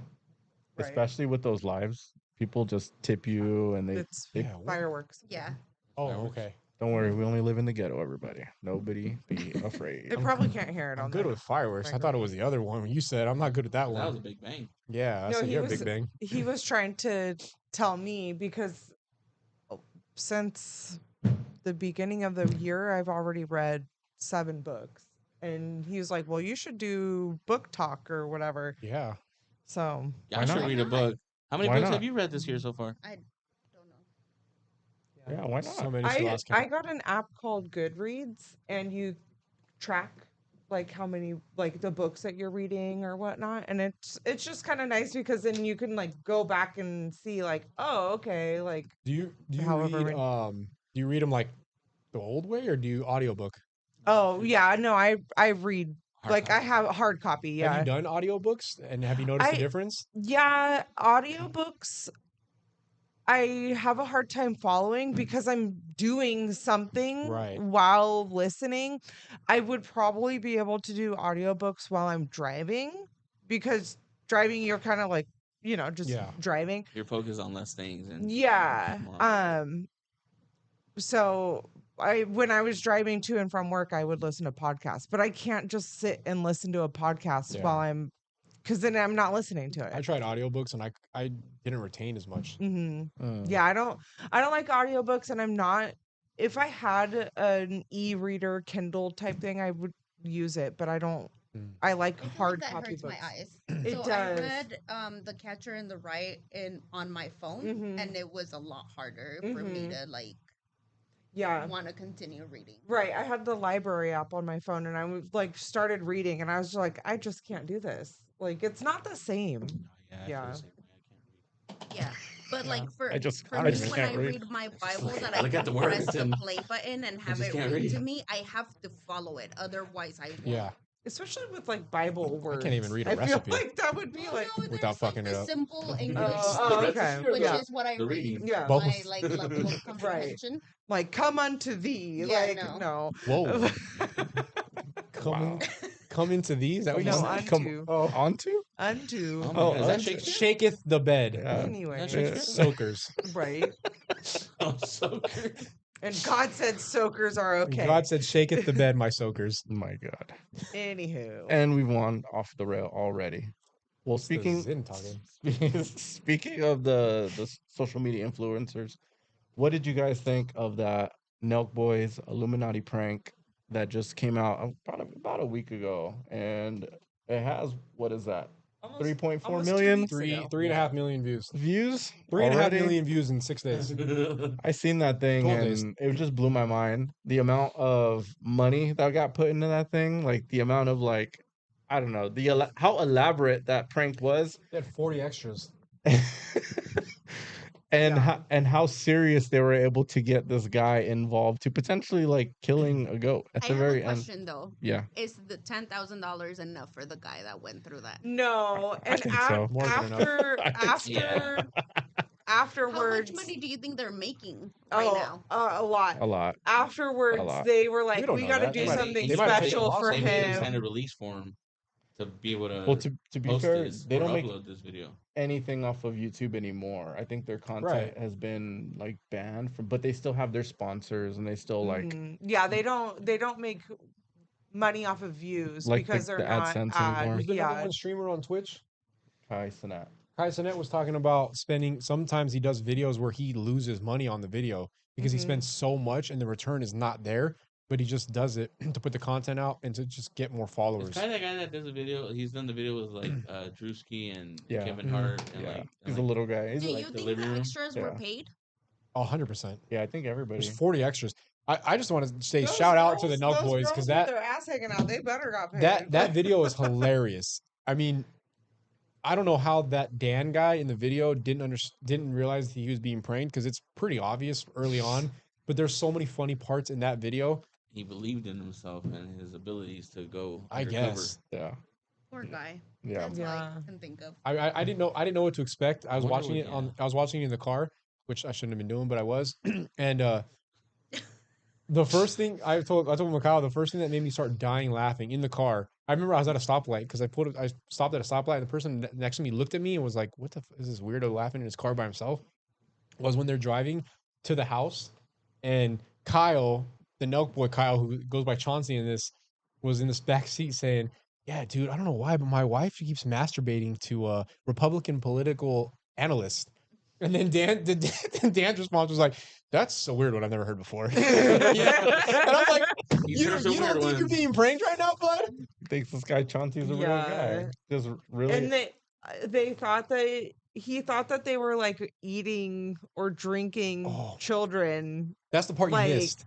Speaker 4: Especially with those lives, people just tip you and
Speaker 3: It's
Speaker 4: they
Speaker 3: fireworks.
Speaker 5: Yeah.
Speaker 2: Oh,
Speaker 1: Fireworks.
Speaker 2: okay.
Speaker 4: don't worry, we only live in the ghetto, everybody. Nobody be afraid.
Speaker 3: They probably can't hear it
Speaker 2: I'm
Speaker 3: on
Speaker 2: good
Speaker 3: the
Speaker 2: with fireworks. I thought it was the other one. You said I'm not good at that
Speaker 1: That was a
Speaker 2: one.
Speaker 1: big bang.
Speaker 2: Yeah, I
Speaker 3: No,
Speaker 2: said
Speaker 3: he
Speaker 2: you're a
Speaker 3: was-
Speaker 2: big bang.
Speaker 3: He was trying to tell me because since the beginning of the year, I've already read 7 books. And he was like, well, you should do book talk or whatever.
Speaker 2: Yeah.
Speaker 3: So,
Speaker 1: Yeah,
Speaker 4: Why
Speaker 1: I should
Speaker 4: not?
Speaker 1: read a book. How many
Speaker 4: Why
Speaker 1: books
Speaker 4: not?
Speaker 1: have you read this year so far?
Speaker 5: I don't know.
Speaker 4: Yeah, why
Speaker 2: So
Speaker 4: not?
Speaker 2: many she lost
Speaker 3: I
Speaker 2: count.
Speaker 3: got an app called Goodreads, and you track like how many like the books that you're reading or whatnot, and it's just kind of nice because then you can like go back and see like, oh, okay, like
Speaker 2: Do you
Speaker 3: However
Speaker 2: read do you read them like the old way or do you audiobook?
Speaker 3: oh yeah, no, I read
Speaker 1: Hard
Speaker 3: like I
Speaker 1: copy.
Speaker 3: have a hard copy. Yeah,
Speaker 2: Have you done audiobooks and have you noticed the
Speaker 3: I-
Speaker 2: difference?
Speaker 3: yeah, audiobooks. I have a hard time following because I'm doing something
Speaker 2: Right.
Speaker 3: while listening. I would probably be able to do audiobooks while I'm driving because driving you're kind of like, you know, just
Speaker 2: Yeah.
Speaker 3: driving.
Speaker 1: You're focused on less things and
Speaker 3: Yeah.
Speaker 1: more on-
Speaker 3: So when I was driving to and from work, I would listen to podcasts, but I can't just sit and listen to a podcast
Speaker 2: Yeah.
Speaker 3: while I'm because then I'm not listening to
Speaker 2: I
Speaker 3: it.
Speaker 2: tried audiobooks and I didn't retain as much.
Speaker 3: hmm
Speaker 4: Uh,
Speaker 3: Yeah, I don't like audiobooks, and I'm not. If I had an e-reader Kindle type thing, I would use it, but I don't.
Speaker 2: Mm.
Speaker 3: I like
Speaker 5: I feel
Speaker 3: hard
Speaker 5: like that
Speaker 3: copy
Speaker 5: hurts
Speaker 3: books.
Speaker 5: my eyes.
Speaker 3: It
Speaker 5: so
Speaker 3: does.
Speaker 5: I read The Catcher in the Rye on my phone,
Speaker 3: Mhm.
Speaker 5: and it was a lot harder for me
Speaker 3: Mhm.
Speaker 5: to like
Speaker 3: Yeah.
Speaker 5: want to continue reading.
Speaker 3: Right. I had the library app on my phone, and I was like started reading, and I was like, I just can't do this. Like, it's not the same.
Speaker 1: Yeah, I feel
Speaker 3: Yeah.
Speaker 1: the same way. I can't read.
Speaker 5: Yeah, but
Speaker 3: Yeah.
Speaker 5: like for
Speaker 4: I just
Speaker 5: me,
Speaker 4: just
Speaker 5: when
Speaker 4: can't
Speaker 5: I
Speaker 4: read.
Speaker 5: read my Bible, that
Speaker 1: I
Speaker 5: I
Speaker 1: look at
Speaker 5: can
Speaker 1: the
Speaker 5: press
Speaker 1: words
Speaker 5: the
Speaker 1: and
Speaker 5: play button and
Speaker 1: I
Speaker 5: have
Speaker 1: just
Speaker 5: it
Speaker 1: can't
Speaker 5: read to
Speaker 1: read.
Speaker 5: me, I have to follow it. Otherwise, I won't.
Speaker 2: Yeah.
Speaker 3: Especially with like Bible
Speaker 2: I
Speaker 3: words.
Speaker 2: can't even read a
Speaker 3: I
Speaker 2: recipe.
Speaker 3: feel like that would be
Speaker 5: Well,
Speaker 3: like.
Speaker 5: no,
Speaker 2: without
Speaker 5: there's, like,
Speaker 2: fucking
Speaker 5: the
Speaker 2: it up.
Speaker 5: simple English,
Speaker 3: Oh, okay.
Speaker 5: which
Speaker 3: Yeah.
Speaker 5: is what I
Speaker 1: The
Speaker 5: read.
Speaker 1: reading.
Speaker 3: Yeah.
Speaker 2: Both.
Speaker 5: My like level of comprehension.
Speaker 3: Like, come unto thee.
Speaker 5: Yeah,
Speaker 3: like, no.
Speaker 2: Whoa.
Speaker 4: Wow.
Speaker 2: Come into these? Is that what you
Speaker 3: No,
Speaker 2: said?
Speaker 3: unto.
Speaker 4: Onto?
Speaker 3: Unto.
Speaker 1: Oh my
Speaker 4: Oh,
Speaker 1: god, is that
Speaker 4: unto-
Speaker 1: Shakespeare?
Speaker 2: Shaketh the bed.
Speaker 4: Yeah.
Speaker 3: Anyway.
Speaker 1: Is that Shakespeare?
Speaker 2: Soakers.
Speaker 3: Right.
Speaker 1: Oh, so good.
Speaker 3: And God said soakers are
Speaker 2: And
Speaker 3: okay.
Speaker 2: God said, shaketh the bed, my soakers.
Speaker 4: My God.
Speaker 3: Anywho.
Speaker 4: And we've gone off the rail already. Well,
Speaker 2: It's the
Speaker 4: speaking
Speaker 2: Zen talking.
Speaker 4: speaking of the social media influencers, what did you guys think of that Nelk Boys Illuminati prank that just came out about a week ago? And it has, what is that? 3.4
Speaker 3: almost 2
Speaker 4: million
Speaker 3: weeks
Speaker 2: Three
Speaker 3: ago.
Speaker 2: and a half million views.
Speaker 4: views?
Speaker 2: 3.5
Speaker 4: already?
Speaker 2: million views in 6 days.
Speaker 4: I seen that thing
Speaker 2: 12 days.
Speaker 4: and it just blew my mind. The amount of money that got put into that thing, like the amount of like, I don't know, how elaborate that prank was,
Speaker 2: They had 40 extras.
Speaker 4: and
Speaker 3: Yeah.
Speaker 4: how serious they were able to get this guy involved to potentially like killing a goat at
Speaker 5: I
Speaker 4: the
Speaker 5: have
Speaker 4: very
Speaker 5: a
Speaker 4: end.
Speaker 5: question though.
Speaker 4: Yeah,
Speaker 5: Is the $10,000 enough for the guy that went through that?
Speaker 3: No.
Speaker 4: I
Speaker 3: And
Speaker 4: think so.
Speaker 2: More than enough.
Speaker 3: after
Speaker 4: I think so.
Speaker 3: afterwards.
Speaker 5: How much money do you think they're making right now?
Speaker 3: A lot.
Speaker 4: A lot.
Speaker 3: Afterwards,
Speaker 4: lot.
Speaker 3: they were like,
Speaker 2: don't
Speaker 3: we
Speaker 2: know
Speaker 3: got to
Speaker 2: that.
Speaker 3: do
Speaker 2: They might-
Speaker 3: something
Speaker 2: they might have taken
Speaker 3: special
Speaker 2: loss
Speaker 3: for
Speaker 2: on it.
Speaker 1: They made a
Speaker 3: him.
Speaker 1: kind of release form to be able to
Speaker 4: Well, to be
Speaker 1: post
Speaker 4: fair,
Speaker 1: this
Speaker 4: they
Speaker 1: or
Speaker 4: don't make
Speaker 1: upload this video.
Speaker 4: anything off of YouTube anymore. I think their content
Speaker 2: Right.
Speaker 4: has been like banned from, but they still have their sponsors and they still like
Speaker 3: Yeah, they don't make money off of views
Speaker 4: Like
Speaker 3: because
Speaker 4: the
Speaker 3: they're not
Speaker 4: AdSense anymore.
Speaker 2: Who's the number
Speaker 3: yeah.
Speaker 2: one streamer on Twitch?
Speaker 4: Kai Cenat.
Speaker 2: Kai Cenat was talking about sometimes he does videos where he loses money on the video because he
Speaker 3: Mhm.
Speaker 2: spends so much and the return is not there. but he just does it to put the content out and to just get more
Speaker 1: It's
Speaker 2: followers.
Speaker 1: kind of that guy that does a video. He's done the video with like Drewski and
Speaker 4: Yeah.
Speaker 1: Kevin
Speaker 2: Mhm.
Speaker 1: Hart and
Speaker 4: Yeah,
Speaker 1: like
Speaker 4: he's a little guy.
Speaker 5: Do
Speaker 4: He's
Speaker 5: you
Speaker 1: like the
Speaker 5: think
Speaker 1: living
Speaker 5: the
Speaker 1: room.
Speaker 5: extras were
Speaker 4: Yeah.
Speaker 5: paid?
Speaker 2: 100%.
Speaker 4: yeah, I think everybody.
Speaker 2: There's 40 extras. I just want to say
Speaker 3: Those
Speaker 2: shout out to the
Speaker 3: girls-
Speaker 2: Nelk
Speaker 3: those
Speaker 2: boys
Speaker 3: girls
Speaker 2: because
Speaker 3: with
Speaker 2: that
Speaker 3: their ass hanging out, they better got paid.
Speaker 2: that video is hilarious. I mean, I don't know how that Dan guy in the video didn't realize he was being pranked because it's pretty obvious early on. But there's so many funny parts in that video.
Speaker 1: He believed in himself and his abilities to go.
Speaker 2: I
Speaker 1: undercover.
Speaker 2: guess
Speaker 4: Yeah.
Speaker 5: Poor guy.
Speaker 4: Yeah.
Speaker 5: That's all
Speaker 3: Yeah.
Speaker 5: I can think of.
Speaker 2: I didn't know what to expect. I was
Speaker 1: Wonder
Speaker 2: watching
Speaker 1: what-
Speaker 2: it on I was watching it in the car, which I shouldn't have been doing, but I was. And the first thing I told Mikhail, the first thing that made me start dying laughing in the car. I remember I was at a stoplight because I stopped at a stoplight and the person next to me looked at me and was like, "What the is this weirdo laughing in his car by himself?" Was when they're driving to the house and Kyle, the Nelk boy Kyle, who goes by Chauncey in this, was in this back seat saying, "Yeah, dude, I don't know why, but my wife she keeps masturbating to a Republican political analyst." And then Dan's response was like, "That's a weird one I've never heard before." And I'm like,
Speaker 1: He's
Speaker 2: "You,
Speaker 1: heard some
Speaker 2: you don't
Speaker 1: weird
Speaker 2: think you're
Speaker 1: ones.
Speaker 2: being pranked right now, bud?"
Speaker 4: Thinks this guy Chauncey's a real
Speaker 3: Yeah.
Speaker 4: guy. Just really.
Speaker 3: And they thought that he thought that they were like eating or drinking
Speaker 2: Oh.
Speaker 3: children.
Speaker 2: That's the part
Speaker 3: Like,
Speaker 2: you missed.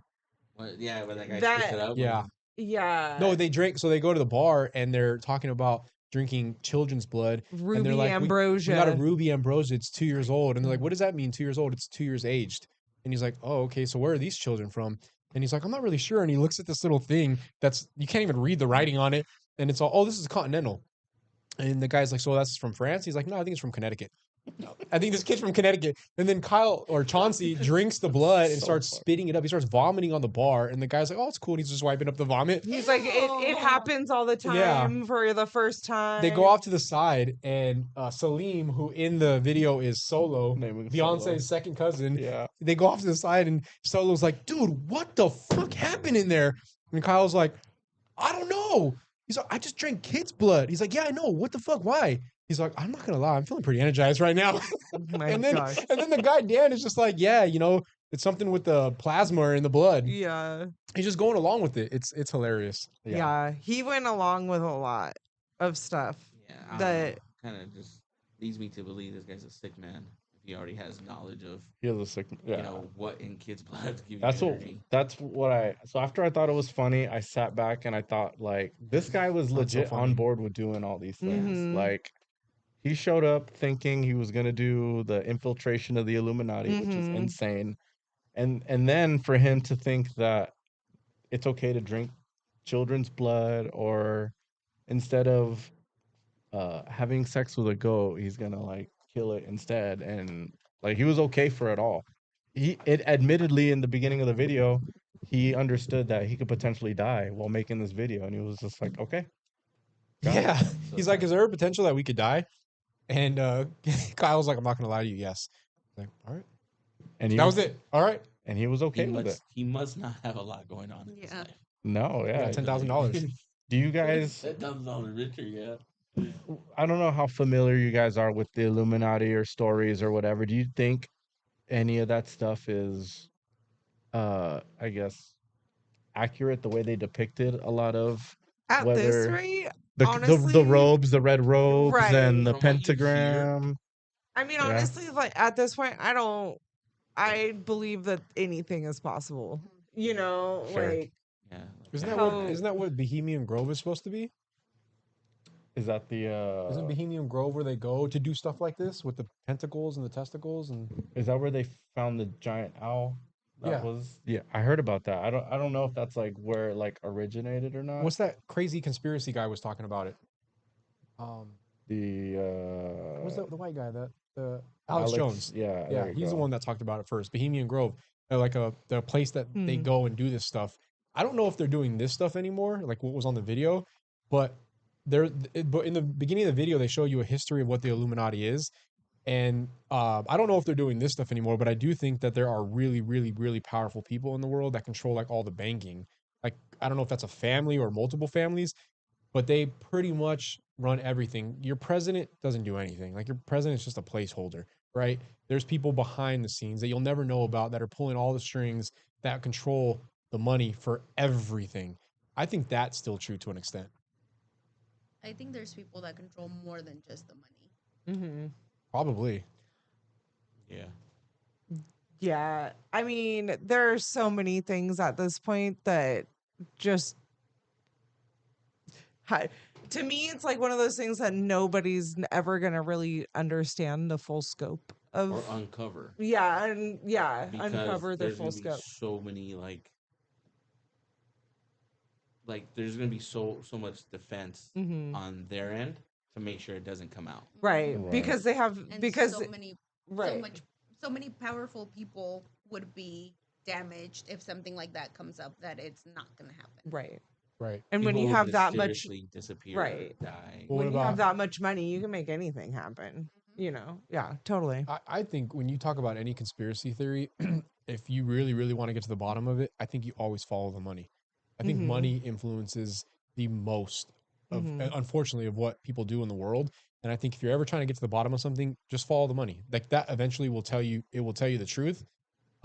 Speaker 1: What, yeah, but that guy
Speaker 3: That-
Speaker 1: spits it up.
Speaker 2: Yeah.
Speaker 3: Yeah.
Speaker 2: No, they drink. So they go to the bar and they're talking about drinking children's blood.
Speaker 3: Ruby
Speaker 2: and they're like,
Speaker 3: Ambrosia.
Speaker 2: We got a Ruby Ambrosia. It's 2 years old. And they're like, "What does that mean? 2 years old? It's 2 years aged." And he's like, "Oh, okay. So where are these children from?" And he's like, "I'm not really sure." And he looks at this little thing that's you can't even read the writing on it. And it's all, "Oh, this is Continental." And the guy's like, "So that's from France?" He's like, "No, I think it's from Connecticut." I think this kid's from Connecticut. And then Kyle or Chauncey drinks the blood and
Speaker 4: So
Speaker 2: starts
Speaker 4: funny.
Speaker 2: spitting it up. He starts vomiting on the bar. And the guy's like, "Oh, it's cool." And he's just wiping up the vomit.
Speaker 3: He's like, it happens all the
Speaker 2: Yeah.
Speaker 3: time for the first time.
Speaker 2: They go off to the side, and Salim, who in the video is Solo,
Speaker 4: Name is
Speaker 2: Beyonce's
Speaker 4: Solo.
Speaker 2: second cousin,
Speaker 4: Yeah.
Speaker 2: they go off to the side, and Solo's like, "Dude, what the fuck happened in there?" And Kyle's like, "I don't know." He's like, "I just drank kids' blood." He's like, "Yeah, I know. What the fuck? Why?" He's like, "I'm not gonna lie, I'm feeling pretty energized right now."
Speaker 3: Oh my
Speaker 2: and then
Speaker 3: gosh.
Speaker 2: and then the guy Dan is just like, "Yeah, it's something with the plasma in the blood."
Speaker 3: Yeah.
Speaker 2: He's just going along with it. It's hilarious.
Speaker 3: Yeah. He went along with a lot of stuff.
Speaker 1: Yeah,
Speaker 3: That-
Speaker 1: kind of just leads me to believe this guy's a sick man. If he already has knowledge of,
Speaker 4: He has a sick. Yeah.
Speaker 1: you know, what in kids' blood give
Speaker 4: That's
Speaker 1: you
Speaker 4: what.
Speaker 1: energy.
Speaker 4: That's what I. So after I thought it was funny, I sat back and I thought like this guy was
Speaker 2: That's so
Speaker 4: legit
Speaker 2: funny.
Speaker 4: on board with doing all these things.
Speaker 3: Mhm.
Speaker 4: Like he showed up thinking he was gonna do the infiltration of the Illuminati, which is
Speaker 3: Mhm.
Speaker 4: insane. And then for him to think that it's okay to drink children's blood, or instead of having sex with a goat, he's gonna like kill it instead, and like he was okay for it all. Admittedly in the beginning of the video, he understood that he could potentially die while making this video, and he was just like, okay. got it."
Speaker 2: Yeah.
Speaker 1: So
Speaker 2: He's like, "Is there a potential that we could die?" And Kyle's like, "I'm not gonna lie to you. Yes." Like, all right.
Speaker 4: And he
Speaker 2: That was it. All right.
Speaker 4: And he was okay with it.
Speaker 1: He must not have a lot going on in his
Speaker 5: Yeah.
Speaker 1: life.
Speaker 4: No,
Speaker 2: Yeah,
Speaker 4: yeah.
Speaker 2: $10,000.
Speaker 4: Do you guys?
Speaker 1: $10,000 richer, yeah.
Speaker 4: I don't know how familiar you guys are with the Illuminati or stories or whatever. Do you think any of that stuff is, I guess, accurate the way they depicted a lot of
Speaker 3: At this
Speaker 4: whether
Speaker 3: rate,
Speaker 4: the
Speaker 3: honestly,
Speaker 4: robes, the red robes,
Speaker 3: Right.
Speaker 4: and the
Speaker 1: From what you hear,
Speaker 4: pentagram?
Speaker 3: I mean,
Speaker 4: Yeah.
Speaker 3: honestly, like at this point, I believe that anything is possible. You know,
Speaker 4: Sure.
Speaker 3: like
Speaker 1: Yeah.
Speaker 2: Isn't
Speaker 3: How-
Speaker 2: that what Bohemian Grove is supposed to be?
Speaker 4: Is that the
Speaker 2: Isn't Bohemian Grove where they go to do stuff like this with the pentacles and the testicles and
Speaker 4: is that where they found the giant owl?
Speaker 2: Yeah.
Speaker 4: Yeah, I heard about that. I don't know if that's like where it like originated or not.
Speaker 2: what's that crazy conspiracy guy was talking about it?
Speaker 4: The
Speaker 2: What's the white guy that the Alex Jones?
Speaker 4: Yeah,
Speaker 2: Yeah,
Speaker 4: there you
Speaker 2: he's the
Speaker 4: go.
Speaker 2: one that talked about it first. Bohemian Grove, like the place that they
Speaker 3: Hmm.
Speaker 2: go and do this stuff. I don't know if they're doing this stuff anymore, like what was on the video, but but in the beginning of the video they show you a history of what the Illuminati is, and I don't know if they're doing this stuff anymore, but I do think that there are really, really, really powerful people in the world that control like all the banking. Like I don't know if that's a family or multiple families, but they pretty much run everything. Your president doesn't do anything. Like your president is just a placeholder, right? There's people behind the scenes that you'll never know about that are pulling all the strings that control the money for everything. I think that's still true to an extent.
Speaker 5: I think there's people that control more than just the money.
Speaker 3: Mm-hmm.
Speaker 2: Probably.
Speaker 1: Yeah.
Speaker 3: Yeah. I mean, there are so many things at this point that just to me, it's like one of those things that nobody's ever gonna really understand the full scope of.
Speaker 1: Or uncover.
Speaker 3: Yeah, and
Speaker 1: Because
Speaker 3: uncover the
Speaker 1: there's
Speaker 3: full
Speaker 1: gonna be
Speaker 3: scope.
Speaker 1: so many like there's gonna be so much defense
Speaker 3: Mm-hmm.
Speaker 1: on their end to make sure it doesn't come out.
Speaker 3: Right.
Speaker 4: Right.
Speaker 3: Because they have
Speaker 5: And
Speaker 3: because
Speaker 5: so many powerful people would be damaged if something like that comes up, that it's not gonna happen.
Speaker 3: right.
Speaker 2: Right.
Speaker 3: And when
Speaker 1: People
Speaker 3: you
Speaker 1: will
Speaker 3: have that much
Speaker 1: mysteriously disappear,
Speaker 3: right.
Speaker 1: die.
Speaker 2: Well,
Speaker 3: when
Speaker 2: what
Speaker 3: you have
Speaker 2: about-
Speaker 3: that much money, you can make anything happen. You know? Yeah, totally.
Speaker 2: I think when you talk about any conspiracy theory, if you really, really want to get to the bottom of it, I think you always follow the money. I think
Speaker 3: Mhm.
Speaker 2: money influences the most of,
Speaker 3: Mhm.
Speaker 2: unfortunately, of what people do in the world. And I think if you're ever trying to get to the bottom of something, just follow the money. Like that eventually will tell you, it will tell you the truth.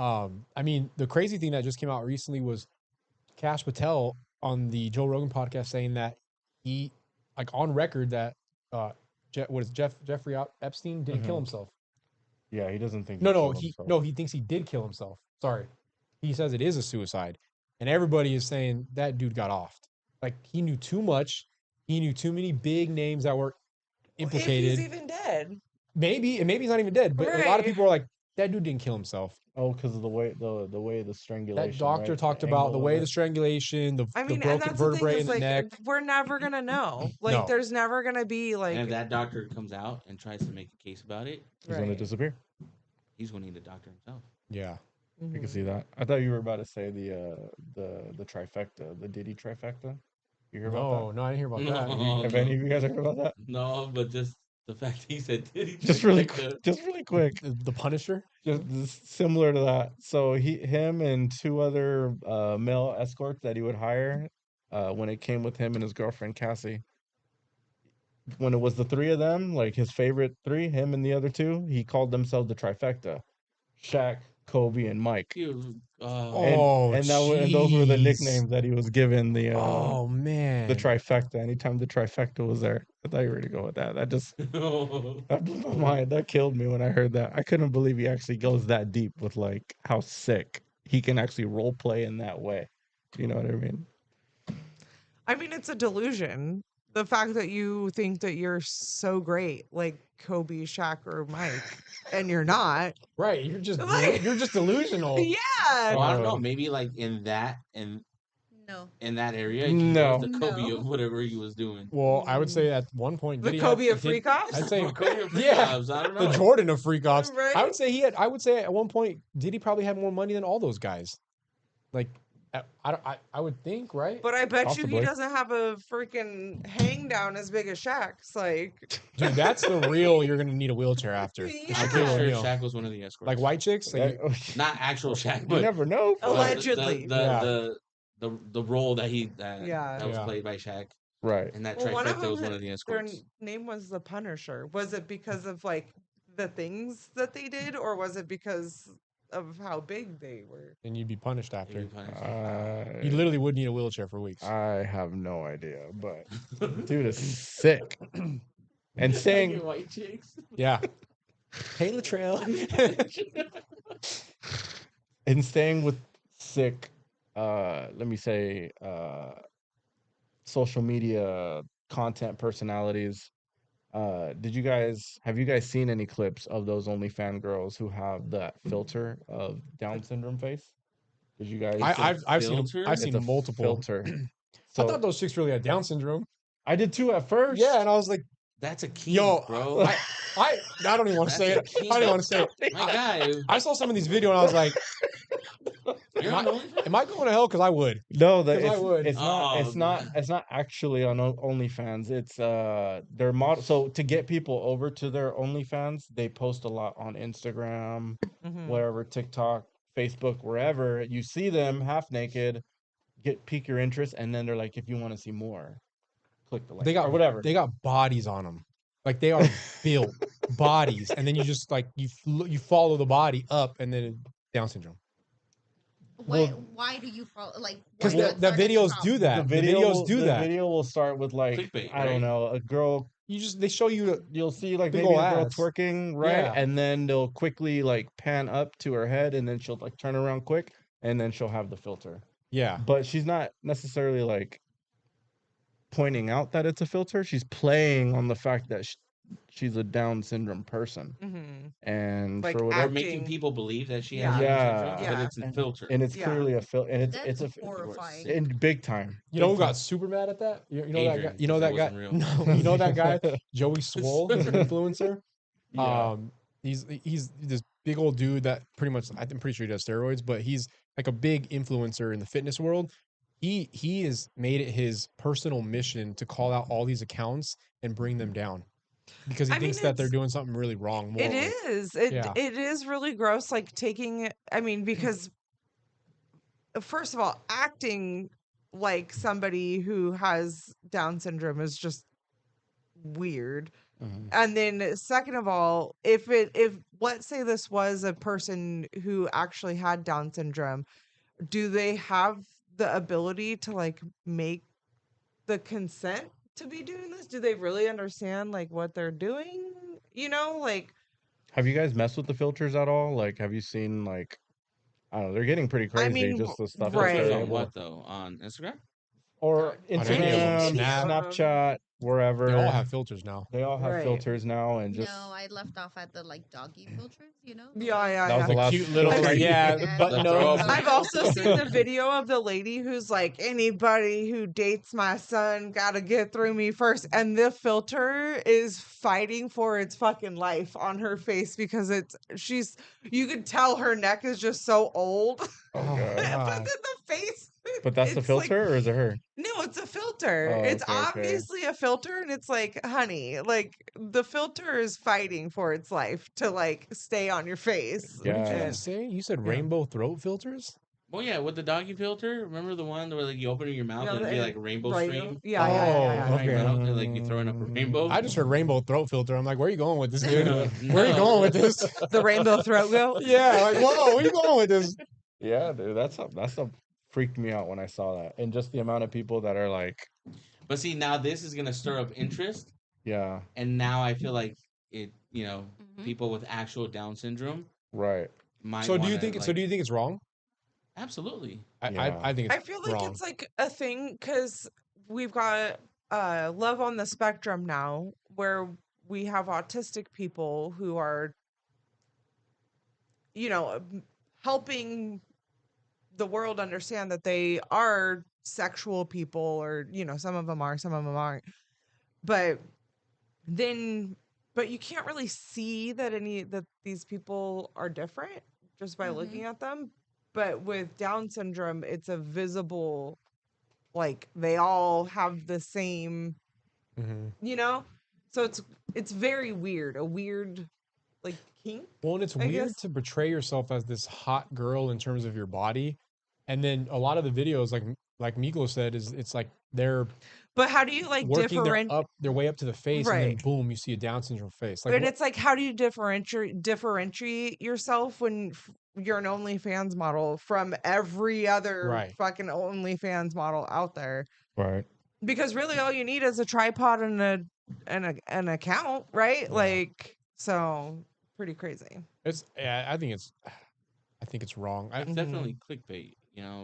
Speaker 2: I mean, the crazy thing that just came out recently was Kash Patel on the Joe Rogan podcast saying that he, like on record, that Jeffrey Epstein didn't kill
Speaker 4: Mhm.
Speaker 2: himself.
Speaker 4: Yeah, he doesn't think.
Speaker 2: No,
Speaker 4: killed himself.
Speaker 2: he thinks he did kill himself. Sorry, he says it is a suicide, and everybody is saying that dude got offed. Like he knew too much. He knew too many big names that were implicated.
Speaker 3: If he's even dead.
Speaker 2: Maybe he's not even dead. But a lot of
Speaker 3: Right.
Speaker 2: people are like, that dude didn't kill himself.
Speaker 4: Oh, because of the way the strangulation.
Speaker 2: That doctor
Speaker 4: right?
Speaker 2: talked about the
Speaker 4: angle
Speaker 2: way
Speaker 4: of
Speaker 2: the
Speaker 4: it.
Speaker 2: strangulation, the
Speaker 3: I mean, and
Speaker 2: broken
Speaker 3: that's the thing
Speaker 2: vertebrae
Speaker 3: is
Speaker 2: in the
Speaker 3: like
Speaker 2: neck.
Speaker 3: we're never gonna know. Like
Speaker 2: No.
Speaker 3: there's never gonna be like
Speaker 1: And if that doctor comes out and tries to make a case about it,
Speaker 4: He's going to
Speaker 3: right.
Speaker 4: disappear.
Speaker 1: he's going to need a doctor himself.
Speaker 2: Yeah.
Speaker 4: I can
Speaker 3: Mhm.
Speaker 4: see that. I thought you were about to say the trifecta, the Diddy trifecta. You hear about
Speaker 2: No, I didn't hear about
Speaker 1: No.
Speaker 2: that.
Speaker 4: that? Have any of you guys heard about that?
Speaker 1: No, but just the fact he said Diddy.
Speaker 4: Just really,
Speaker 1: like the-
Speaker 4: just really quick.
Speaker 2: The Punisher.
Speaker 4: Just similar to that. So him and two other male escorts that he would hire when it came with him and his girlfriend Cassie. When it was the three of them, like his favorite three, him and the other two, he called themselves the trifecta: Shaq, Kobe, and Mike.
Speaker 1: he was-
Speaker 2: Oh,
Speaker 4: And those were the
Speaker 2: jeez.
Speaker 4: nicknames that he was given
Speaker 2: Oh
Speaker 4: the
Speaker 2: man.
Speaker 4: trifecta. Anytime the trifecta was there, I thought you were gonna go with that. That blew my mind. That killed me when I heard that. I couldn't believe he actually goes that deep with like how sick he can actually role play in that way. You know what I mean?
Speaker 3: I mean, it's a delusion. The fact that you think that you're so great, like Kobe, Shaq, or Mike, and you're not.
Speaker 2: Right. You're just
Speaker 3: Like-
Speaker 2: delusional.
Speaker 3: Yeah.
Speaker 1: Well, I don't know.
Speaker 2: Oh.
Speaker 1: Maybe like in that
Speaker 5: No.
Speaker 1: area, he
Speaker 4: No.
Speaker 1: was the Kobe
Speaker 5: No.
Speaker 1: of whatever he was doing.
Speaker 2: Well, I would say at one point
Speaker 3: The
Speaker 2: Diddy
Speaker 3: Kobe
Speaker 2: had,
Speaker 3: of Freak Ops?
Speaker 2: I'd say
Speaker 1: Kobe of Freak
Speaker 2: yeah,
Speaker 1: Ops, I don't
Speaker 2: the
Speaker 1: know.
Speaker 2: Jordan of freak offs.
Speaker 3: Right?
Speaker 2: I would say at one point Diddy probably had more money than all those guys. Like I would think, right?
Speaker 3: But I bet you
Speaker 4: Possibly.
Speaker 3: he doesn't have a freaking hang down as big as Shaq's. Like,
Speaker 2: Dude, that's the real. You're gonna need a wheelchair after. The
Speaker 3: Yeah.
Speaker 1: I'm
Speaker 2: Shaquille
Speaker 1: pretty sure
Speaker 2: O'Neal.
Speaker 1: Shaq was one of the escorts.
Speaker 2: Like white chicks. Like,
Speaker 1: Not actual Shaq,
Speaker 4: You
Speaker 1: but
Speaker 4: never know.
Speaker 1: the-
Speaker 3: Allegedly.
Speaker 1: the role that
Speaker 3: Yeah.
Speaker 1: that was
Speaker 2: Yeah.
Speaker 1: played by Shaq,
Speaker 4: Right.
Speaker 1: and that
Speaker 3: well, one of
Speaker 1: trifecta
Speaker 3: them,
Speaker 1: was one of the
Speaker 3: their
Speaker 1: escorts.
Speaker 3: name was the Punisher. Was it because of like the things that they did, or was it because of how big they were?
Speaker 2: and you'd be punished
Speaker 1: He
Speaker 2: after.
Speaker 1: was punished.
Speaker 2: You literally would need a wheelchair for weeks.
Speaker 4: I have no idea, but dude is sick. And saying
Speaker 1: Fucking white chicks.
Speaker 2: Yeah. Hey, Latrell.
Speaker 4: and staying with sick, let me say, social media content personalities. Have you guys seen any clips of those OnlyFans girls who have that filter of Down syndrome face? Did you guys?
Speaker 2: I've seen
Speaker 1: filter?
Speaker 2: I've
Speaker 4: It's
Speaker 2: seen
Speaker 4: a
Speaker 2: multiple.
Speaker 4: filter.
Speaker 2: I
Speaker 4: So
Speaker 2: thought those chicks really had Down syndrome.
Speaker 4: I did too at first.
Speaker 2: Yeah, and I was like,
Speaker 1: That's a key,
Speaker 2: yo,
Speaker 1: bro.
Speaker 2: I don't even want to say it.
Speaker 1: That's a
Speaker 2: I don't even want to say
Speaker 1: key.
Speaker 2: it.
Speaker 1: My guy,
Speaker 2: I saw some of these videos and I was like,
Speaker 1: you're
Speaker 2: am
Speaker 1: on OnlyFans?
Speaker 2: am I going to hell? Because I would.
Speaker 4: No,
Speaker 2: 'Cause I would.
Speaker 4: it's not.
Speaker 1: Oh,
Speaker 4: It's not.
Speaker 1: man.
Speaker 4: It's not actually on OnlyFans. It's their model. So to get people over to their OnlyFans, they post a lot on Instagram,
Speaker 3: Mhm.
Speaker 4: wherever, TikTok, Facebook, wherever. You see them half naked, pique your interest, and then they're like, if you want to see more, click the link.
Speaker 2: They got
Speaker 4: or whatever.
Speaker 2: They got bodies on them. Like they are built bodies, and then you just like you follow the body up, and then Down syndrome.
Speaker 5: Why do you follow? Like,
Speaker 2: Because
Speaker 5: why
Speaker 4: Well,
Speaker 5: not
Speaker 2: the
Speaker 5: start at the
Speaker 2: videos
Speaker 5: top?
Speaker 2: do that. The videos do
Speaker 4: the
Speaker 2: that.
Speaker 4: video will start with like
Speaker 1: Clickbait,
Speaker 4: I don't
Speaker 1: right?
Speaker 4: know, a girl.
Speaker 2: They show you
Speaker 4: You'll see like
Speaker 2: big
Speaker 4: maybe
Speaker 2: ol'
Speaker 4: a girl
Speaker 2: ass.
Speaker 4: twerking, right?
Speaker 2: Yeah.
Speaker 4: And then they'll quickly like pan up to her head, and then she'll like turn around quick, and then she'll have the filter.
Speaker 2: Yeah.
Speaker 4: But she's not necessarily like pointing out that it's a filter. She's playing on the fact that she's a Down syndrome person, and
Speaker 3: Like
Speaker 4: for
Speaker 1: Or
Speaker 4: whatever,
Speaker 1: making
Speaker 3: acting.
Speaker 1: people believe that she
Speaker 3: Yeah.
Speaker 1: has Down syndrome,
Speaker 4: yeah,
Speaker 1: but
Speaker 3: Yeah.
Speaker 1: it's a filter.
Speaker 4: and it's
Speaker 3: Yeah.
Speaker 4: clearly a filter, and it's
Speaker 5: That's
Speaker 4: a
Speaker 5: horrifying.
Speaker 4: in big time.
Speaker 2: You know
Speaker 4: big
Speaker 2: who got
Speaker 4: time.
Speaker 2: super mad at that? You know that guy.
Speaker 1: Adrian,
Speaker 2: You know
Speaker 1: 'cause it
Speaker 2: that guy.
Speaker 1: wasn't real.
Speaker 2: No, you know that guy, Joey Swole. He's an influencer.
Speaker 4: Yeah.
Speaker 2: He's this big old dude that pretty much I'm pretty sure he does steroids, but he's like a big influencer in the fitness world. He has made it his personal mission to call out all these accounts and bring them down because he
Speaker 3: I mean,
Speaker 2: thinks that they're
Speaker 3: it's
Speaker 2: doing something really wrong
Speaker 3: it
Speaker 2: morally.
Speaker 3: is
Speaker 2: Yeah.
Speaker 3: it is really gross. Like taking it. I mean, because first of all, acting like somebody who has Down syndrome is just weird.
Speaker 4: Mhm.
Speaker 3: And then second of all, if let's say this was a person who actually had Down syndrome, do they have the ability to like make the consent to be doing this? Do they really understand like what they're doing? Like
Speaker 4: Have you guys messed with the filters at all? Like, have you seen like I don't know, they're getting pretty
Speaker 3: I
Speaker 4: crazy.
Speaker 3: mean,
Speaker 4: Just the stuff that
Speaker 1: Filters
Speaker 4: they're
Speaker 3: right.
Speaker 1: on
Speaker 4: able,
Speaker 1: what though? On Instagram?
Speaker 4: or
Speaker 2: On any of them,
Speaker 4: Instagram,
Speaker 2: Snap.
Speaker 4: Snapchat, wherever.
Speaker 2: They all have filters now.
Speaker 4: They all have
Speaker 3: Right.
Speaker 4: filters now, and just
Speaker 5: No, I left off at the like doggy filters. The
Speaker 3: Yeah,
Speaker 5: ones-
Speaker 3: yeah,
Speaker 4: that was
Speaker 3: yeah.
Speaker 4: the last
Speaker 2: Cute little
Speaker 4: filter
Speaker 3: I've
Speaker 4: you-
Speaker 2: yeah,
Speaker 5: Yeah.
Speaker 2: button
Speaker 1: The throw
Speaker 2: nose.
Speaker 1: up
Speaker 3: I've also seen the video of the lady who's like, anybody who dates my son gotta get through me first. And the filter is fighting for its fucking life on her face because you could tell her neck is just so old.
Speaker 4: Oh,
Speaker 2: Oh,
Speaker 4: God.
Speaker 3: But
Speaker 2: God.
Speaker 3: then the face.
Speaker 4: But that's the
Speaker 3: it's like-
Speaker 4: filter, or is it her?
Speaker 3: No, it's a filter.
Speaker 4: Oh,
Speaker 3: It's
Speaker 4: okay, okay.
Speaker 3: obviously a filter, and it's like, honey, like the filter is fighting for its life to like stay on your face.
Speaker 2: What did you
Speaker 4: Yeah.
Speaker 2: just say? You said
Speaker 3: Yeah.
Speaker 2: rainbow throat filters?
Speaker 1: Well, yeah, with the doggy filter. Remember the one where like you open your mouth
Speaker 3: You know,
Speaker 1: and it'd be
Speaker 3: the-
Speaker 1: like a rainbow
Speaker 3: right,
Speaker 1: stream?
Speaker 3: Yeah,
Speaker 2: Oh,
Speaker 3: yeah, yeah, yeah.
Speaker 1: Coming
Speaker 2: okay.
Speaker 1: out and like you throwing up a rainbow.
Speaker 2: I just heard rainbow throat filter. I'm like, where are you going with this, dude?
Speaker 1: No,
Speaker 2: Where are you
Speaker 1: no.
Speaker 2: going with this?
Speaker 3: The rainbow throat goat.
Speaker 2: Yeah, like, whoa, where you going with this?
Speaker 4: Yeah, dude, that's a freaked me out when I saw that, and just the amount of people that are like,
Speaker 1: But see, now this is gonna stir up interest,
Speaker 4: yeah,
Speaker 1: and now I feel like it.
Speaker 5: Mhm.
Speaker 1: People with actual Down syndrome
Speaker 4: right.
Speaker 1: might.
Speaker 2: So do you
Speaker 1: wanna,
Speaker 2: think?
Speaker 1: Like,
Speaker 2: So do you think it's wrong?
Speaker 1: Absolutely.
Speaker 4: Yeah.
Speaker 2: I think it's
Speaker 3: I feel like
Speaker 2: wrong.
Speaker 3: it's like a thing because we've got love on the spectrum now, where we have autistic people who are, helping the world understand that they are sexual people, or some of them are, some of them aren't. But you can't really see that these people are different just by looking at them. But with Down syndrome, it's a visible, like they all have the same,
Speaker 2: Mhm.
Speaker 3: So it's very weird, a weird like kink.
Speaker 2: Well, and it's
Speaker 3: I
Speaker 2: weird
Speaker 3: guess.
Speaker 2: to portray yourself as this hot girl in terms of your body, and then a lot of the videos, like Miko said, is it's like they're
Speaker 3: But how do you like
Speaker 2: working their way up to the face, and then
Speaker 3: Right.
Speaker 2: boom, you see a Down syndrome face. Like
Speaker 3: and
Speaker 2: what-
Speaker 3: it's like, how do you differentiate yourself when you're an OnlyFans model from every other
Speaker 2: Right.
Speaker 3: fucking OnlyFans model out there?
Speaker 4: Right.
Speaker 3: Because really, all you need is a tripod and an account, right?
Speaker 2: Yeah.
Speaker 3: Like, so pretty crazy.
Speaker 2: I think it's wrong.
Speaker 1: It's definitely clickbait.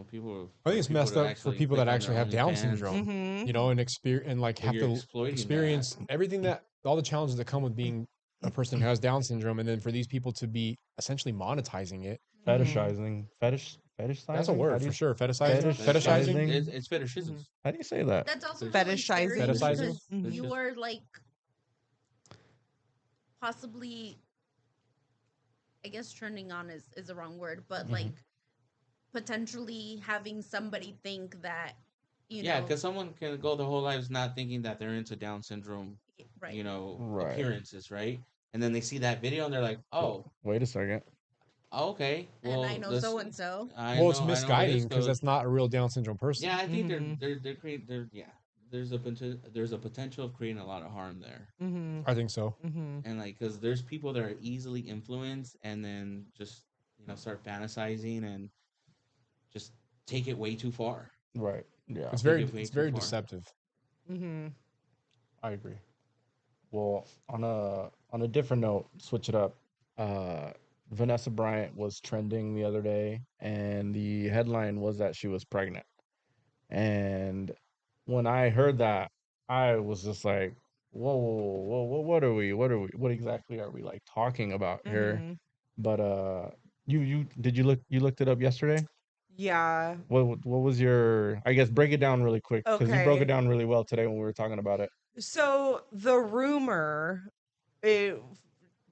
Speaker 1: People.
Speaker 2: I think it's
Speaker 1: people
Speaker 2: messed
Speaker 1: to
Speaker 2: up for people
Speaker 1: click
Speaker 2: that
Speaker 1: on
Speaker 2: actually
Speaker 1: their
Speaker 2: have Down
Speaker 1: OnlyFans.
Speaker 2: syndrome.
Speaker 3: Mm-hmm.
Speaker 2: And experience and like
Speaker 1: But
Speaker 2: have
Speaker 1: you're
Speaker 2: to
Speaker 1: exploiting that.
Speaker 2: experience everything that all the challenges that come with being a person who has Down syndrome, and then for these people to be essentially monetizing it.
Speaker 4: Fetishizing, fetishizing.
Speaker 2: That's a
Speaker 4: How
Speaker 2: word
Speaker 4: do
Speaker 2: for
Speaker 4: you-
Speaker 2: sure. Fetishizing.
Speaker 4: Fetishizing.
Speaker 1: It's fetishism.
Speaker 4: How do you say that?
Speaker 5: That's also
Speaker 3: Fetishizing.
Speaker 5: really scary
Speaker 2: Fetishizing?
Speaker 5: because
Speaker 1: Mhm.
Speaker 5: you are like possibly, I guess turning on is the wrong word, but like potentially having somebody think that
Speaker 1: Yeah, because someone can go their whole lives not thinking that they're into Down syndrome,
Speaker 5: right.
Speaker 4: Right.
Speaker 1: appearances, right? And then they see that video and they're like, "Oh,
Speaker 4: Wait a second.
Speaker 1: okay." Well,
Speaker 5: And I know so and so.
Speaker 2: Well, it's misguiding because that's not a real Down syndrome person.
Speaker 1: Yeah, I think
Speaker 3: Mhm.
Speaker 1: they're creating. Yeah, there's a potential of creating a lot of harm there,
Speaker 3: Mm-hmm.
Speaker 2: I think so.
Speaker 3: Mm-hmm.
Speaker 1: and like because there's people that are easily influenced and then just start fantasizing and take it way too far.
Speaker 4: Right. Yeah.
Speaker 2: It's
Speaker 1: Take it way
Speaker 2: it's
Speaker 1: too
Speaker 2: very
Speaker 1: far.
Speaker 2: deceptive.
Speaker 3: Mm-hmm.
Speaker 2: I agree.
Speaker 4: Well, on a different note, switch it up. Vanessa Bryant was trending the other day, and the headline was that she was pregnant. And when I heard that, I was just like, "Whoa, whoa, whoa, what exactly are we like talking about here?"
Speaker 3: Mm-hmm.
Speaker 4: But you looked it up yesterday?
Speaker 3: Yeah.
Speaker 4: What was your? I guess break it down really quick because you broke it
Speaker 3: Okay.
Speaker 4: down really well today when we were talking about it.
Speaker 3: So the rumor, it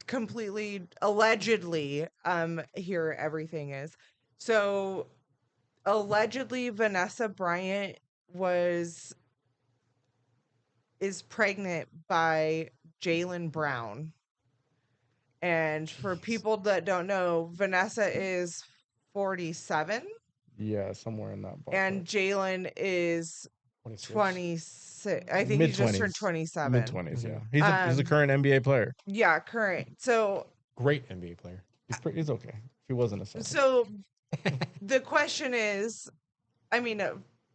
Speaker 3: completely allegedly, here everything is. So allegedly Vanessa Bryant is pregnant by Jaylen Brown. And for people that don't know, Vanessa is 47
Speaker 4: Yeah, somewhere in that
Speaker 3: and
Speaker 4: ballpark.
Speaker 3: Jaylen is
Speaker 2: 26.
Speaker 3: 26. I think he just turned
Speaker 4: Mid
Speaker 3: 27.
Speaker 4: 20s. Yeah,
Speaker 2: Mhm.
Speaker 4: he's a current NBA player.
Speaker 3: Yeah, current. So
Speaker 2: Great NBA player.
Speaker 4: He's okay. If he wasn't a Celtic.
Speaker 3: so the question is, I mean,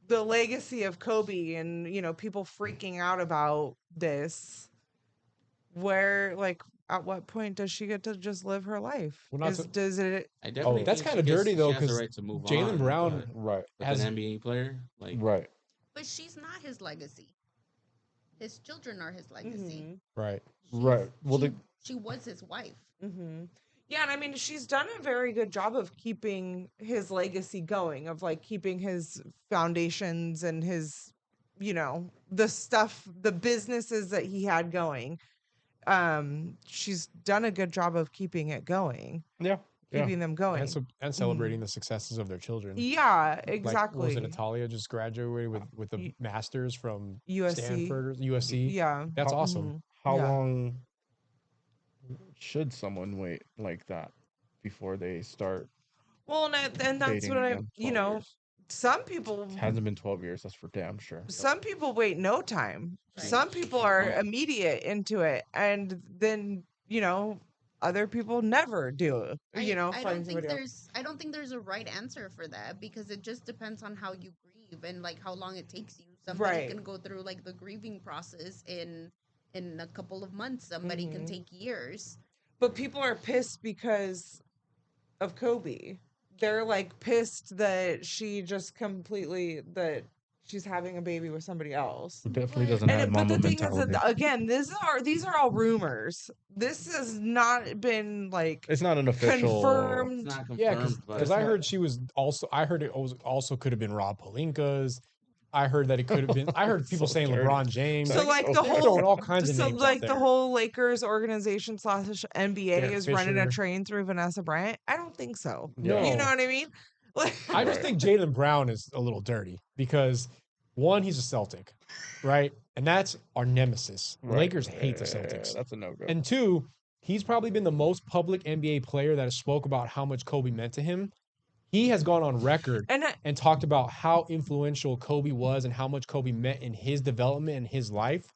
Speaker 3: the legacy of Kobe and, people freaking out about this, where, like, at what point does she get to just live her life?
Speaker 2: Well, not
Speaker 3: Is,
Speaker 2: to-
Speaker 3: does it,
Speaker 1: I definitely
Speaker 2: that's
Speaker 1: think
Speaker 2: kinda dirty, though,
Speaker 1: she has the
Speaker 2: 'cause
Speaker 1: right to move
Speaker 2: Jaylen
Speaker 1: on.
Speaker 2: Brown
Speaker 1: but
Speaker 4: Right,
Speaker 1: with
Speaker 2: has-
Speaker 1: an NBA player, like
Speaker 4: right.
Speaker 5: But she's not his legacy. His children are his legacy.
Speaker 2: Right.
Speaker 4: Right. Well,
Speaker 5: She was his wife.
Speaker 3: Mm-hmm. Yeah, and I mean, she's done a very good job of keeping his legacy going, of like keeping his foundations and his, the stuff, the businesses that he had going. She's done a good job of keeping it going,
Speaker 4: yeah.
Speaker 3: keeping them going.
Speaker 2: And celebrating the successes of their children.
Speaker 3: Yeah,
Speaker 2: Like,
Speaker 3: exactly.
Speaker 2: was it Natalia just graduated with a master's from
Speaker 3: USC.
Speaker 2: Stanford or USC?
Speaker 3: Yeah.
Speaker 2: That's
Speaker 4: How-
Speaker 2: awesome.
Speaker 4: How
Speaker 3: Yeah.
Speaker 4: long should someone wait like that before they start
Speaker 3: Well, and that's
Speaker 4: dating
Speaker 3: what
Speaker 4: again? 12 years.
Speaker 3: some people
Speaker 4: It hasn't been 12 years. That's for damn sure.
Speaker 3: some people wait no time.
Speaker 5: Right.
Speaker 3: Some people are
Speaker 1: Right.
Speaker 3: immediate into it, and then other people never do.
Speaker 5: I
Speaker 3: Find
Speaker 5: don't think
Speaker 3: somebody else.
Speaker 5: I don't think there's a right answer for that because it just depends on how you grieve and like how long it takes you. Somebody
Speaker 3: Right.
Speaker 5: can go through like the grieving process in a couple of months. Somebody can
Speaker 3: Mhm.
Speaker 5: take years.
Speaker 3: But people are pissed because of Kobe. They're like pissed that she's having a baby with somebody else.
Speaker 4: It definitely doesn't
Speaker 5: But-
Speaker 4: have
Speaker 3: But
Speaker 4: mama
Speaker 3: the thing is
Speaker 4: mentality.
Speaker 3: that again, these are all rumors. This has not been like
Speaker 4: It's not an official.
Speaker 3: confirmed.
Speaker 1: it's not confirmed.
Speaker 2: Yeah,
Speaker 1: but
Speaker 2: because I heard she was also. I heard it also could have been Rob Palinka's. I heard that it could have been. I heard people
Speaker 4: So
Speaker 2: saying
Speaker 4: dirty.
Speaker 2: LeBron James.
Speaker 3: So like the
Speaker 4: so
Speaker 2: They're
Speaker 3: whole
Speaker 2: throwing all kinds of
Speaker 3: so
Speaker 2: names out
Speaker 3: like the
Speaker 2: there.
Speaker 3: whole Lakers organization / NBA
Speaker 2: Derek
Speaker 3: is running a
Speaker 2: Fisher.
Speaker 3: train through Vanessa Bryant. I don't think so.
Speaker 2: No.
Speaker 3: You know what I mean? Like,
Speaker 2: I just
Speaker 4: Right.
Speaker 2: think Jaylen Brown is a little dirty because one, he's a Celtic, right? And that's our nemesis. The
Speaker 4: Right.
Speaker 2: Lakers hate the
Speaker 4: Yeah,
Speaker 2: Celtics.
Speaker 4: that's a no-go.
Speaker 2: And two, he's probably been the most public NBA player that has spoke about how much Kobe meant to him. He has gone on record
Speaker 3: and
Speaker 2: and talked about how influential Kobe was and how much Kobe meant in his development and his life.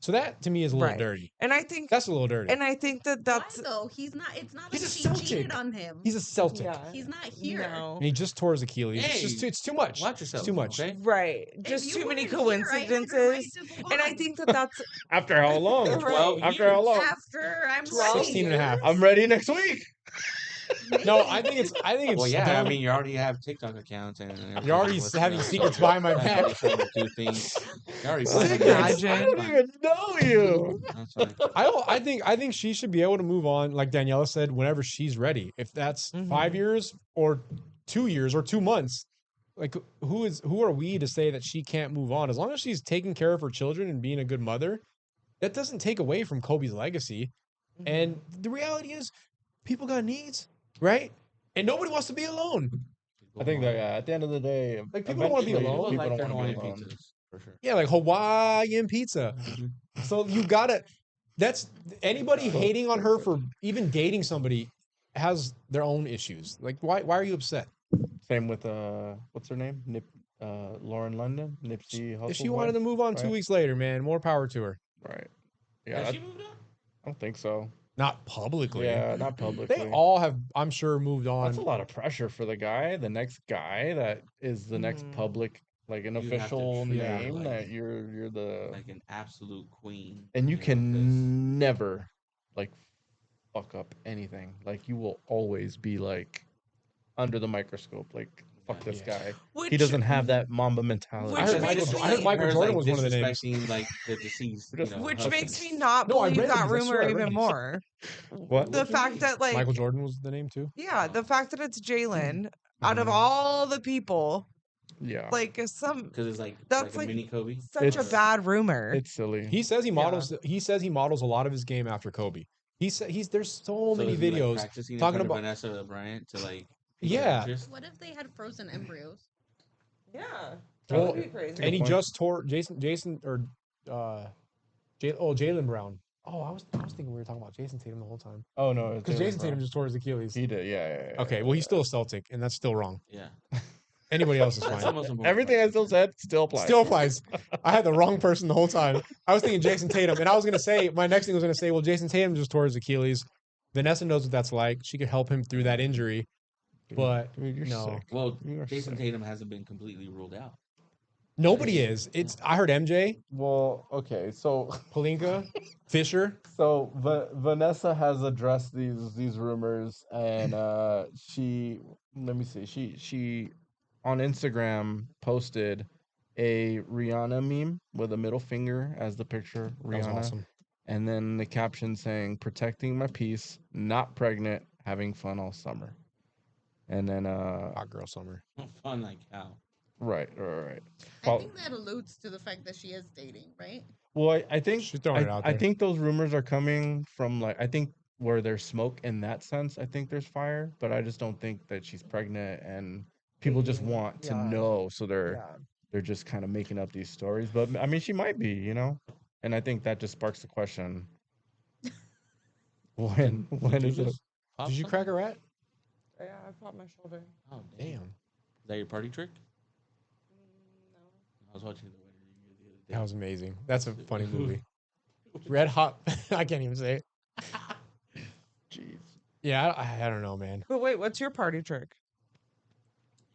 Speaker 2: So that to me is a little
Speaker 3: Right.
Speaker 2: dirty.
Speaker 3: I think
Speaker 2: That's a little dirty.
Speaker 3: and I think that's
Speaker 5: Why though? He's not. It's not like
Speaker 2: He's a
Speaker 5: she
Speaker 2: Celtic.
Speaker 5: cheated on him.
Speaker 2: He's a Celtic.
Speaker 3: yeah.
Speaker 5: He's not here.
Speaker 3: No.
Speaker 2: And he just tore his Achilles.
Speaker 1: Hey,
Speaker 2: It's too much.
Speaker 1: watch yourself.
Speaker 2: It's too much.
Speaker 1: Okay.
Speaker 3: Right.
Speaker 5: If
Speaker 3: Just
Speaker 5: you
Speaker 3: too many
Speaker 5: weren't here, I had the right
Speaker 3: coincidences.
Speaker 5: to move
Speaker 3: And I
Speaker 5: on.
Speaker 3: think that's
Speaker 4: After how long?
Speaker 3: Right.
Speaker 1: 12
Speaker 4: After how
Speaker 1: years.
Speaker 4: long?
Speaker 5: After I'm
Speaker 3: 12
Speaker 5: ready.
Speaker 2: 16 and a half.
Speaker 4: I'm ready next week.
Speaker 2: No, I think it's
Speaker 1: Well, yeah.
Speaker 2: dumb.
Speaker 1: I mean, you already have TikTok accounts and
Speaker 2: You're already
Speaker 1: what's
Speaker 2: having
Speaker 1: the-
Speaker 2: secrets
Speaker 1: so
Speaker 2: behind my
Speaker 1: that's
Speaker 2: back.
Speaker 1: already trying to do things. You already put
Speaker 3: Secrets.
Speaker 1: them there.
Speaker 3: Imagine.
Speaker 4: I don't even know you.
Speaker 1: That's fine.
Speaker 2: I think she should be able to move on, like Daniela said, whenever she's ready. If that's 5
Speaker 3: Mhm.
Speaker 2: years or 2 years or 2 months, like who are we to say that she can't move on? As long as she's taking care of her children and being a good mother, that doesn't take away from Kobe's legacy. And the reality is, people got needs, right? And nobody wants to be alone.
Speaker 4: I think that at the end of the day,
Speaker 2: Like, people don't wanna be
Speaker 4: eventually,
Speaker 2: alone.
Speaker 1: People like
Speaker 4: People
Speaker 1: their
Speaker 4: don't want to
Speaker 1: Hawaiian
Speaker 4: be alone.
Speaker 1: pizzas for sure.
Speaker 2: Yeah, like Hawaiian pizza. So you gotta. That's anybody hating on her for even dating somebody has their own issues. Like, why are you upset?
Speaker 4: Same with what's her name? Lauren London, Nipsey Hussle.
Speaker 2: If she wanted to move on 2
Speaker 4: right?
Speaker 2: weeks later, man, more power to her.
Speaker 4: Right. Yeah.
Speaker 1: Has
Speaker 4: I
Speaker 1: she moved on?
Speaker 4: don't think so.
Speaker 2: Not publicly.
Speaker 4: Yeah, not publicly.
Speaker 2: They all have, I'm sure, moved on.
Speaker 4: That's a lot of pressure for the guy, the next guy that is the next
Speaker 3: Mhm.
Speaker 4: public, like an
Speaker 1: You have to
Speaker 4: official
Speaker 1: treat her
Speaker 4: name
Speaker 1: like-
Speaker 4: that you're the,
Speaker 1: like an absolute queen.
Speaker 4: and you
Speaker 1: know, 'cause-
Speaker 4: can never like fuck up anything. Like you will always be like under the microscope. Like fuck this
Speaker 2: Yeah.
Speaker 4: guy.
Speaker 3: Which,
Speaker 4: He doesn't have that Mamba mentality.
Speaker 3: Which
Speaker 2: I heard
Speaker 3: makes
Speaker 2: Michael, I heard
Speaker 3: me-
Speaker 2: Michael
Speaker 1: Hers,
Speaker 2: Jordan
Speaker 1: like,
Speaker 2: was one of the names.
Speaker 1: disrespecting, like the deceased.
Speaker 4: Just-
Speaker 1: You know,
Speaker 3: which
Speaker 1: husband.
Speaker 3: makes me not
Speaker 2: No, I
Speaker 3: believe
Speaker 2: read
Speaker 3: that
Speaker 2: these, I
Speaker 3: rumor
Speaker 2: swear I read
Speaker 3: even
Speaker 2: these.
Speaker 3: more.
Speaker 4: What?
Speaker 3: The
Speaker 1: What you
Speaker 3: fact
Speaker 1: mean?
Speaker 3: that like
Speaker 2: Michael Jordan was the name too.
Speaker 3: yeah, the fact that it's Jalen out of
Speaker 2: Mhm.
Speaker 3: all the people,
Speaker 4: Yeah,
Speaker 3: like some
Speaker 1: Because it's like
Speaker 3: That's
Speaker 1: a
Speaker 3: like-
Speaker 1: mini Kobe.
Speaker 3: such a
Speaker 4: It's-
Speaker 3: bad rumor.
Speaker 4: it's silly.
Speaker 2: He says he models. He says he models a lot of his game after Kobe. He's there's so many
Speaker 1: is he, like,
Speaker 2: videos.
Speaker 1: practicing in
Speaker 2: talking
Speaker 1: front of
Speaker 2: about-
Speaker 1: Vanessa Bryant to like.
Speaker 2: Yeah.
Speaker 5: What if they had frozen embryos?
Speaker 3: Yeah,
Speaker 2: that would
Speaker 3: be crazy.
Speaker 2: and he
Speaker 4: point.
Speaker 2: just tore Jason or Jalen Brown. Oh, I was thinking we were talking about Jason Tatum the whole time
Speaker 4: Oh no, it's
Speaker 2: because Jason
Speaker 4: Brown.
Speaker 2: Tatum just tore his Achilles.
Speaker 4: He did, yeah.
Speaker 2: Okay, well he's still a Celtic, and that's still wrong.
Speaker 1: Yeah.
Speaker 2: Anybody else is
Speaker 1: That's the
Speaker 2: fine.
Speaker 1: most important
Speaker 4: Everything I
Speaker 1: part.
Speaker 4: still said still applies.
Speaker 2: Still applies. I had the wrong person the whole time. I was thinking Jason Tatum, and I was gonna say my next thing was gonna say, well, Jason Tatum just tore his Achilles. Vanessa knows what that's like. She could help him through that injury, but
Speaker 4: Dude, you're
Speaker 2: no.
Speaker 4: sick.
Speaker 1: Well,
Speaker 4: You are
Speaker 1: Jason
Speaker 4: sick.
Speaker 1: Tatum hasn't been completely ruled out.
Speaker 2: Nobody is. It's I heard MJ,
Speaker 4: Well, okay, so
Speaker 2: Palinka, Fisher.
Speaker 4: Vanessa has addressed these rumors, and she let me see, she on Instagram posted a Rihanna meme with a middle finger as the picture,
Speaker 2: That was
Speaker 4: Rihanna,
Speaker 2: awesome.
Speaker 4: and then the caption saying "protecting my peace, not pregnant, having fun all summer," and then
Speaker 2: Hot girl summer.
Speaker 1: Fun like how.
Speaker 4: right.
Speaker 5: I
Speaker 4: Fol-
Speaker 5: think that alludes to the fact that she is dating, right?
Speaker 4: Well, I think
Speaker 2: She's throwing it out
Speaker 4: I
Speaker 2: there.
Speaker 4: think those rumors are coming from like I think where there's smoke in that sense. I think there's fire, but I just don't think that she's pregnant and people just want to
Speaker 3: Yeah.
Speaker 4: know, so they're
Speaker 3: Yeah.
Speaker 4: just kind of making up these stories. But I mean, she might be, you know, and I think that just sparks the question: when
Speaker 1: Did you
Speaker 4: is it?
Speaker 1: just pop
Speaker 2: Did you
Speaker 1: something?
Speaker 2: crack a rat?
Speaker 3: Yeah, I popped my shoulder.
Speaker 1: Oh damn.
Speaker 2: Damn,
Speaker 1: Is that your party trick? I was watching the winter review the other day.
Speaker 2: that was amazing. That's a funny movie. Red Hot. I can't even say it.
Speaker 4: Jeez.
Speaker 2: Yeah, I don't know, man.
Speaker 3: But wait, what's your party trick?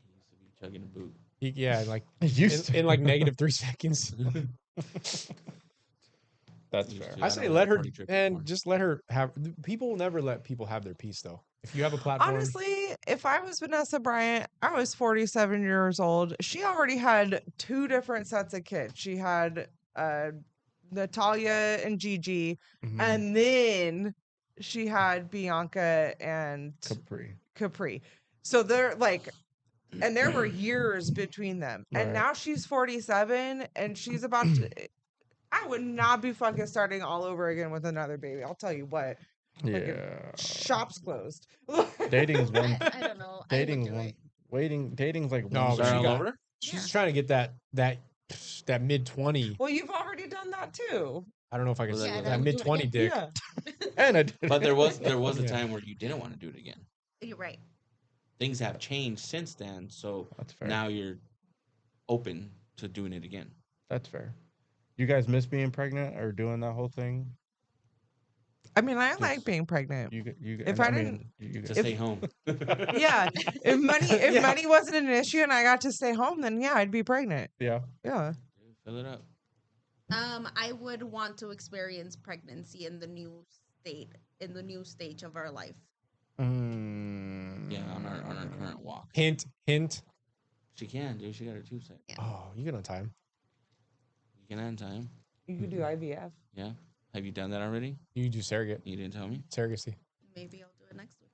Speaker 1: He used to be chugging a boot.
Speaker 2: Yeah, like
Speaker 4: It used
Speaker 2: in like negative 3 seconds.
Speaker 4: That's
Speaker 1: Used
Speaker 4: fair.
Speaker 1: to.
Speaker 2: I
Speaker 1: I
Speaker 2: say
Speaker 1: don't
Speaker 2: let
Speaker 1: know
Speaker 2: her
Speaker 1: party trick
Speaker 2: and
Speaker 1: anymore.
Speaker 2: just let her have. People will never let people have their peace though. If you have a platform,
Speaker 3: Honestly, if I was Vanessa Bryant, I was 47 years old. She already had 2 different sets of kids. She had Natalia and Gigi,
Speaker 4: Mhm.
Speaker 3: and then she had Bianca and
Speaker 4: Capri.
Speaker 3: Capri. So they're like, and there were years between them. And
Speaker 4: Right.
Speaker 3: now she's 47 and she's about to. I would not be fucking starting all over again with another baby. I'll tell you what.
Speaker 4: Yeah.
Speaker 3: Shop's closed.
Speaker 4: Dating is one.
Speaker 5: I don't know.
Speaker 4: Dating's
Speaker 5: I would do
Speaker 4: one.
Speaker 5: it.
Speaker 4: Dating's like
Speaker 2: No,
Speaker 4: one.
Speaker 2: but
Speaker 1: Start
Speaker 2: she
Speaker 1: all
Speaker 2: got-
Speaker 1: over?
Speaker 2: she's
Speaker 5: Yeah.
Speaker 2: trying to get that mid 20.
Speaker 3: Well, you've already done that too.
Speaker 2: I don't know if I can
Speaker 1: Well,
Speaker 2: say
Speaker 1: yeah,
Speaker 2: that
Speaker 1: that
Speaker 5: would
Speaker 2: mid
Speaker 5: do it
Speaker 2: 20
Speaker 5: again.
Speaker 2: dick.
Speaker 3: Yeah.
Speaker 4: And I did.
Speaker 1: But there was a
Speaker 2: Yeah.
Speaker 1: time where you didn't want to do it again.
Speaker 5: You're right.
Speaker 1: Things have changed since then, so
Speaker 4: That's fair.
Speaker 1: now you're open to doing it again.
Speaker 4: That's fair. You guys miss being pregnant or doing that whole thing?
Speaker 3: I mean, I like
Speaker 4: Just-
Speaker 3: being pregnant.
Speaker 4: You.
Speaker 3: If I didn't-
Speaker 4: you
Speaker 1: To
Speaker 4: guys-
Speaker 1: stay home.
Speaker 3: Yeah. If
Speaker 2: Yeah.
Speaker 3: money wasn't an issue and I got to stay home, then yeah, I'd be pregnant.
Speaker 4: yeah.
Speaker 3: Yeah.
Speaker 1: Fill it up.
Speaker 5: I would want to experience pregnancy in the new stage of our life.
Speaker 4: Mm,
Speaker 1: Yeah, on our current walk.
Speaker 2: Hint.
Speaker 1: She can, dude. She got her tube set.
Speaker 2: Oh, you get on time.
Speaker 1: You can end time.
Speaker 3: You could do IVF.
Speaker 1: Yeah. Have you done that already?
Speaker 2: You do surrogate
Speaker 1: You didn't tell me.
Speaker 2: surrogacy.
Speaker 5: Maybe I'll do it next week.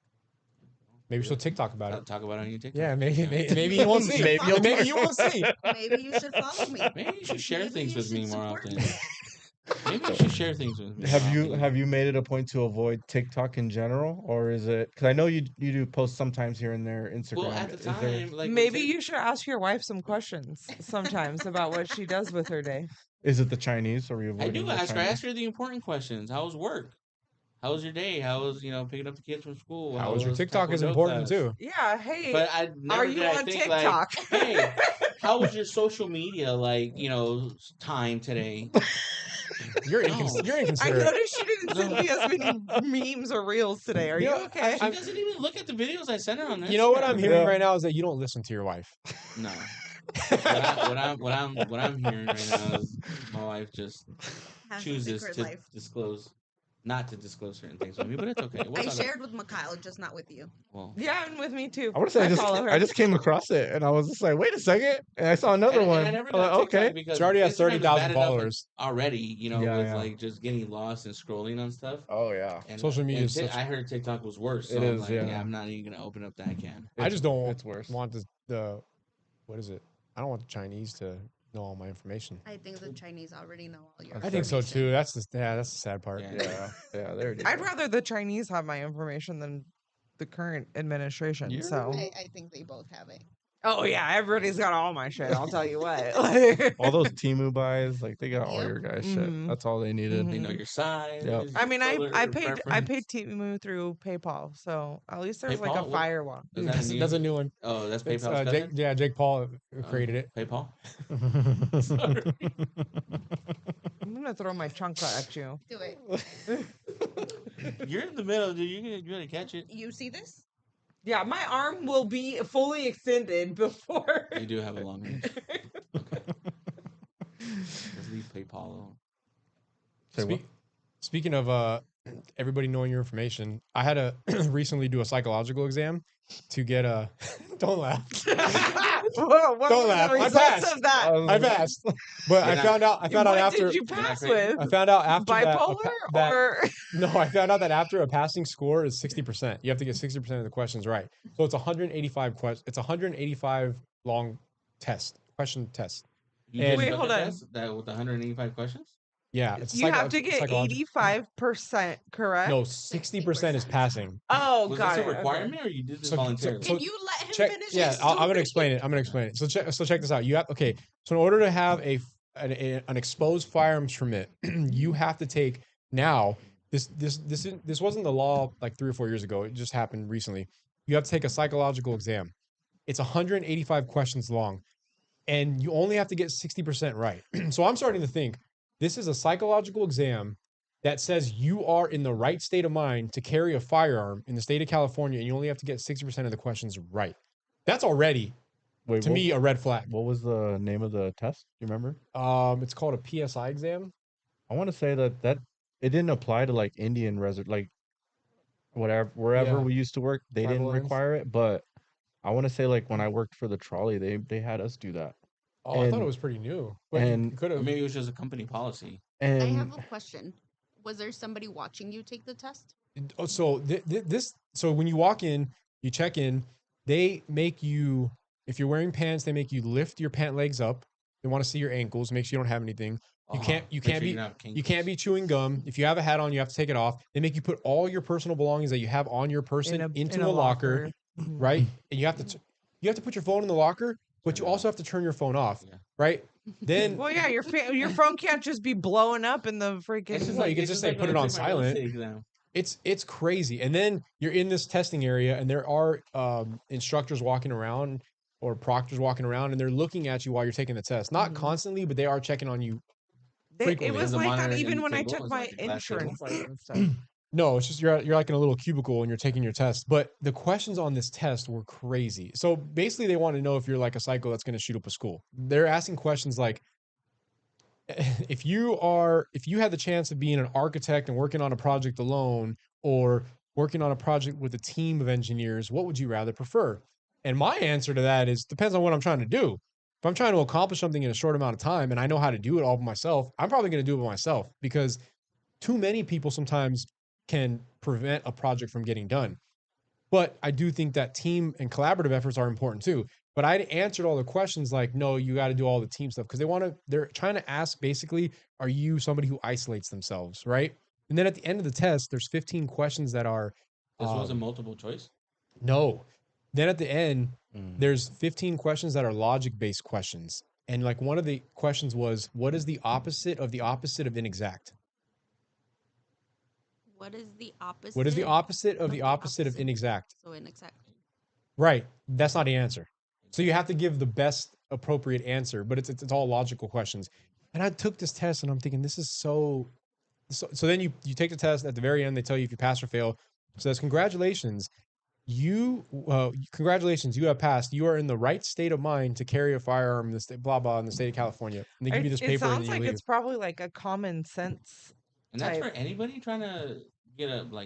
Speaker 2: Maybe she'll TikTok about it.
Speaker 1: Talk about it on your TikTok.
Speaker 2: Yeah, maybe you won't see.
Speaker 4: Maybe you'll
Speaker 2: Maybe you won't see.
Speaker 5: Maybe you should follow me.
Speaker 1: Maybe you should share
Speaker 5: Maybe
Speaker 1: things
Speaker 5: you
Speaker 1: with me
Speaker 5: should
Speaker 1: more
Speaker 5: support
Speaker 1: often.
Speaker 5: me.
Speaker 1: Maybe you should share things with me.
Speaker 4: Have you made it a point to avoid TikTok in general, or is it? Because I know you do post sometimes here and there. Instagram.
Speaker 1: Well, at the
Speaker 4: Is there-
Speaker 1: time, like
Speaker 3: Maybe you should ask your wife some questions sometimes about what she does with her day.
Speaker 4: is it the Chinese, or are you
Speaker 1: I
Speaker 4: avoiding
Speaker 1: do
Speaker 4: the
Speaker 1: ask her. I
Speaker 4: Chinese?
Speaker 1: ask her the important questions. How was work? How was your day? How was picking up the kids from school?
Speaker 2: How was your
Speaker 1: was
Speaker 2: TikTok is
Speaker 1: Taekwondo
Speaker 2: important
Speaker 1: class?
Speaker 2: too.
Speaker 3: Yeah. Hey,
Speaker 1: But I never
Speaker 3: are you
Speaker 1: did I
Speaker 3: on
Speaker 1: think
Speaker 3: TikTok?
Speaker 1: like, hey, how was your social media time today?
Speaker 2: You're
Speaker 1: No.
Speaker 2: you're
Speaker 3: I
Speaker 2: inconsiderate.
Speaker 3: noticed she didn't send me as many memes or reels today. Are
Speaker 2: You
Speaker 3: you
Speaker 2: know,
Speaker 3: okay?
Speaker 1: She doesn't even look at the videos I sent her on
Speaker 2: You know what I'm
Speaker 1: Instagram.
Speaker 2: hearing
Speaker 4: Yeah.
Speaker 2: right now is that you don't listen to your wife.
Speaker 1: No. What I'm hearing right now is my wife just
Speaker 5: Has a
Speaker 1: chooses
Speaker 5: secret
Speaker 1: to
Speaker 5: life.
Speaker 1: not to disclose certain things with me, but it's okay. We'll
Speaker 5: I
Speaker 1: talk about-
Speaker 5: shared with Mikhail, just not with you.
Speaker 1: well,
Speaker 3: Yeah, and with me too.
Speaker 4: I want to say
Speaker 3: follow her.
Speaker 4: I just came across it and I was just like, wait a second, and I saw another
Speaker 1: and
Speaker 4: one.
Speaker 1: I never
Speaker 4: I'm like,
Speaker 1: got TikTok
Speaker 4: okay,
Speaker 1: because
Speaker 2: She already has
Speaker 1: Instagram is
Speaker 2: 30,000
Speaker 1: bad enough
Speaker 2: followers.
Speaker 1: already. You know,
Speaker 4: Yeah,
Speaker 1: with
Speaker 4: yeah.
Speaker 1: like just getting lost and scrolling on stuff.
Speaker 4: oh yeah,
Speaker 1: And,
Speaker 2: Social media
Speaker 1: and
Speaker 2: is such-
Speaker 1: I heard TikTok was worse. So
Speaker 4: It
Speaker 1: I'm
Speaker 4: is,
Speaker 1: like,
Speaker 4: yeah.
Speaker 1: I'm not even gonna open up that can.
Speaker 2: I just don't
Speaker 4: it's worse.
Speaker 2: want the what is it? I don't want the Chinese to know all my information.
Speaker 5: I think the Chinese already know all your
Speaker 2: I think so
Speaker 5: information.
Speaker 2: too. That's the sad part.
Speaker 1: Yeah.
Speaker 4: Yeah, there it is.
Speaker 3: I'd rather the Chinese have my information than the current administration.
Speaker 4: You're
Speaker 3: So.
Speaker 5: I think they both have it.
Speaker 3: Oh yeah, everybody's got all my shit. I'll tell you what. Like-
Speaker 4: all those Timu buys, like they got all
Speaker 5: Yep.
Speaker 4: your guys'
Speaker 3: Mhm.
Speaker 4: shit. That's all they needed.
Speaker 1: They know your size.
Speaker 4: Yep.
Speaker 3: I mean, I
Speaker 1: color,
Speaker 3: paid
Speaker 1: preference.
Speaker 3: Timu through PayPal, so at least there's like
Speaker 1: PayPal?
Speaker 3: a
Speaker 1: What-
Speaker 3: firewall.
Speaker 1: Is that a
Speaker 2: That's a
Speaker 1: new?
Speaker 2: new one.
Speaker 1: Oh, that's
Speaker 2: It's,
Speaker 1: PayPal's
Speaker 2: Jake,
Speaker 1: cousin?
Speaker 2: yeah, Jake Paul created it.
Speaker 1: PayPal.
Speaker 3: I'm gonna throw my chunka at you.
Speaker 5: Do it.
Speaker 1: You're in the middle, dude. You gotta catch it.
Speaker 5: You see this?
Speaker 3: Yeah, my arm will be fully extended before.
Speaker 1: You do have a long range. Okay. Let's leave PayPal alone.
Speaker 4: Say what?
Speaker 2: Speaking of everybody knowing your information, I had to recently do a psychological exam to get a. Don't laugh.
Speaker 3: Whoa, what
Speaker 2: Don't
Speaker 3: were
Speaker 2: laugh.
Speaker 3: the
Speaker 2: I
Speaker 3: results
Speaker 2: passed.
Speaker 3: of that?
Speaker 2: I passed, but I
Speaker 1: You're
Speaker 2: found out. I found out
Speaker 3: What
Speaker 2: after.
Speaker 3: did you
Speaker 1: You're not
Speaker 3: pass
Speaker 1: crazy.
Speaker 3: with?
Speaker 2: I found out after that,
Speaker 3: Bipolar or
Speaker 2: no, I found out that after a passing score is 60%. You have to get 60% of the questions right. So it's 185 questions. It's 185 long question test.
Speaker 1: You
Speaker 2: And-
Speaker 1: just
Speaker 3: Wait,
Speaker 1: took
Speaker 3: hold
Speaker 1: a
Speaker 3: on.
Speaker 1: test that with 185 questions?
Speaker 2: Yeah, it's
Speaker 3: you have to get
Speaker 2: psychological.
Speaker 3: 85% correct?
Speaker 2: No, 60% is passing.
Speaker 3: Oh,
Speaker 1: Was
Speaker 3: got
Speaker 1: this
Speaker 3: it.
Speaker 1: a
Speaker 3: okay.
Speaker 1: requirement or you did this
Speaker 2: So-
Speaker 1: voluntarily?
Speaker 2: so-
Speaker 5: Can you let him
Speaker 2: Check.
Speaker 5: finish?
Speaker 2: Yeah,
Speaker 5: his
Speaker 2: I'm gonna
Speaker 5: story?
Speaker 2: explain it. I'm gonna explain it. So check this out. You have okay. So in order to have an exposed firearms permit, you have to take now. This wasn't the law like 3 or 4 years ago. It just happened recently. You have to take a psychological exam. It's 185 questions long, and you only have to get 60% right. So I'm starting to think this is a psychological exam that says you are in the right state of mind to carry a firearm in the state of California, and you only have to get 60% of the questions right. That's already,
Speaker 4: Wait,
Speaker 2: to me, a red flag.
Speaker 4: what was the name of the test? Do you remember?
Speaker 2: It's called a PSI exam.
Speaker 4: I want to say that it didn't apply to like Indian like wherever
Speaker 2: Yeah.
Speaker 4: we used to work, they
Speaker 2: Tribal
Speaker 4: didn't
Speaker 2: lands.
Speaker 4: require it. But I want to say like when I worked for the trolley, they had us do that.
Speaker 2: Oh, I thought it
Speaker 4: And-
Speaker 2: was pretty new. But
Speaker 4: and-
Speaker 2: you could
Speaker 1: Or
Speaker 2: have.
Speaker 1: maybe it was just a company policy.
Speaker 5: I
Speaker 4: And
Speaker 5: have a question. Was there somebody watching you take the test?
Speaker 2: Oh, so this. So when you walk in, you check in. They make you, if you're wearing pants, they make you lift your pant legs up. They want to see your ankles, make sure you don't have anything. You can't
Speaker 1: Make
Speaker 2: be
Speaker 1: sure you don't have
Speaker 2: you can't be chewing gum. If you have a hat on, you have to take it off. They make you put all your personal belongings that you have on your person into a locker,
Speaker 3: Mhm.
Speaker 2: right? And you have to put your phone in the locker, but you
Speaker 1: Turn it
Speaker 2: also have to turn your phone off,
Speaker 1: Yeah.
Speaker 2: right? Then
Speaker 3: Well, yeah, your phone can't just be blowing up in the
Speaker 1: It's
Speaker 3: freaking.
Speaker 1: just
Speaker 2: No, you can
Speaker 1: it's
Speaker 2: just
Speaker 1: like
Speaker 2: say put
Speaker 1: when
Speaker 2: it
Speaker 1: I
Speaker 2: on
Speaker 1: took my real estate
Speaker 2: silent.
Speaker 1: exam.
Speaker 2: it's crazy. And then you're in this testing area, and there are instructors walking around or proctors walking around, and they're looking at you while you're taking the test. Not
Speaker 3: Mhm.
Speaker 2: constantly, but they are checking on you.
Speaker 3: It
Speaker 2: frequently.
Speaker 3: was
Speaker 1: Is the
Speaker 3: like that
Speaker 1: monitor
Speaker 3: even
Speaker 1: in the
Speaker 3: when I
Speaker 1: table?
Speaker 3: took
Speaker 1: Is it
Speaker 3: my
Speaker 1: like a glass table?
Speaker 3: insurance license stuff.
Speaker 2: No, it's just you're like in a little cubicle and you're taking your test. But the questions on this test were crazy. So basically, they want to know if you're like a psycho that's going to shoot up a school. They're asking questions like, if you had the chance of being an architect and working on a project alone, or working on a project with a team of engineers, what would you rather prefer? And my answer to that is depends on what I'm trying to do. If I'm trying to accomplish something in a short amount of time and I know how to do it all by myself, I'm probably going to do it by myself, because too many people sometimes can prevent a project from getting done. But I do think that team and collaborative efforts are important too. But I answered all the questions like, no, you got to do all the team stuff, because they're trying to ask basically, are you somebody who isolates themselves, right? And then at the end of the test, there's 15 questions that are
Speaker 1: This wasn't multiple choice.
Speaker 2: no. Then at the end,
Speaker 4: Mm.
Speaker 2: there's 15 questions that are logic-based questions. And like one of the questions was, what is the opposite of inexact?
Speaker 5: What is the opposite?
Speaker 2: What is the opposite of
Speaker 5: of
Speaker 2: the
Speaker 5: the
Speaker 2: opposite of
Speaker 5: opposite?
Speaker 2: inexact?
Speaker 5: So inexact.
Speaker 2: Right. That's not the answer. So you have to give the best appropriate answer, but it's all logical questions. And I took this test and I'm thinking, this is so then you take the test at the very end, they tell you if you pass or fail. It says, congratulations. Congratulations, you have passed. You are in the right state of mind to carry a firearm in the state, blah, blah, in the state of California. And they give you this
Speaker 3: It
Speaker 2: paper and
Speaker 3: sounds
Speaker 2: then you
Speaker 3: like
Speaker 2: leave.
Speaker 3: it's probably like a common sense
Speaker 1: And that's
Speaker 3: type.
Speaker 1: for anybody trying to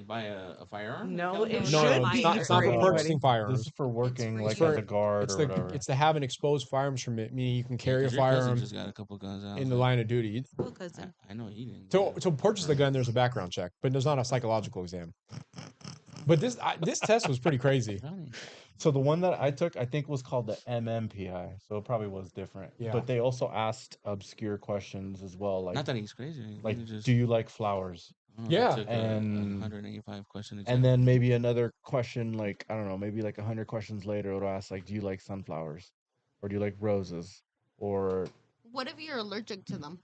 Speaker 1: buy a firearm. in
Speaker 3: No, it
Speaker 1: California?
Speaker 2: No,
Speaker 3: should
Speaker 2: no,
Speaker 3: be
Speaker 2: it's not for
Speaker 3: anybody.
Speaker 2: purchasing
Speaker 4: This
Speaker 2: firearms.
Speaker 4: is for working like
Speaker 5: for-
Speaker 4: as a guard
Speaker 2: It's
Speaker 4: or whatever.
Speaker 2: it's to have an exposed firearms permit, meaning you can
Speaker 1: Yeah,
Speaker 2: carry a
Speaker 1: 'cause your cousin
Speaker 2: firearm
Speaker 1: just got a couple guns out.
Speaker 2: in the line of duty.
Speaker 5: Oh, cousin.
Speaker 1: I know he didn't.
Speaker 2: To purchase the gun, there's a background check, but there's not a psychological exam. But this test was pretty crazy.
Speaker 1: Really?
Speaker 4: So the one that I took, I think, was called the MMPI. So it probably was different.
Speaker 2: Yeah.
Speaker 4: But they also asked obscure questions as well, like
Speaker 1: Not that he's crazy.
Speaker 4: like,
Speaker 1: he just,
Speaker 4: do you like flowers?
Speaker 1: I don't know if
Speaker 2: Yeah.
Speaker 1: he took a
Speaker 4: And-
Speaker 1: 185 question
Speaker 4: And then maybe another question, like I don't know, maybe like 100 questions later, it'll ask like, do you like sunflowers, or do you like roses, or
Speaker 5: What if you're allergic to them?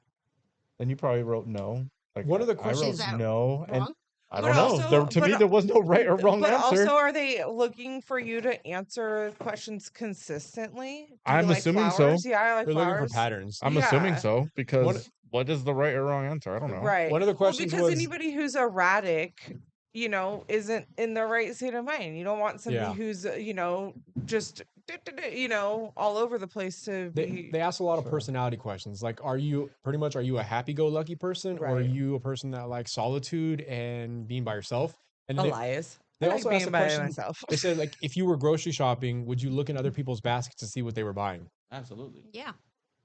Speaker 4: then you probably wrote no. Like
Speaker 2: One of the
Speaker 4: I wrote
Speaker 2: questions-
Speaker 5: Is that
Speaker 4: no, and
Speaker 5: Wrong?
Speaker 4: I
Speaker 3: But
Speaker 4: don't know.
Speaker 3: also-
Speaker 4: To me,
Speaker 3: but-
Speaker 4: there was no right or wrong
Speaker 3: But
Speaker 4: answer.
Speaker 3: also, are they looking for you to answer questions consistently? Do you
Speaker 4: I'm
Speaker 3: like
Speaker 4: assuming so.
Speaker 3: flowers? Yeah, I like
Speaker 2: They're looking for
Speaker 3: flowers.
Speaker 2: patterns.
Speaker 4: I'm assuming
Speaker 3: Yeah.
Speaker 4: so because what is the right or wrong answer? I don't know.
Speaker 3: Right.
Speaker 2: One of the
Speaker 3: Well,
Speaker 2: questions
Speaker 3: because
Speaker 2: was
Speaker 3: anybody who's erratic, isn't in the right state of mind. You don't want somebody
Speaker 2: Yeah.
Speaker 3: who's, just, all over the place to be.
Speaker 2: they ask a lot of
Speaker 4: Sure.
Speaker 2: personality questions. Like, are you a happy-go-lucky person, or are
Speaker 3: Right.
Speaker 2: you a person that likes solitude and being by yourself? And then
Speaker 3: Elias.
Speaker 2: they
Speaker 3: I like
Speaker 2: also asked
Speaker 3: being
Speaker 2: the
Speaker 3: by
Speaker 2: question.
Speaker 3: myself.
Speaker 2: They said, like, if you were grocery shopping, would you look in other people's baskets to see what they were buying?
Speaker 1: absolutely.
Speaker 5: Yeah.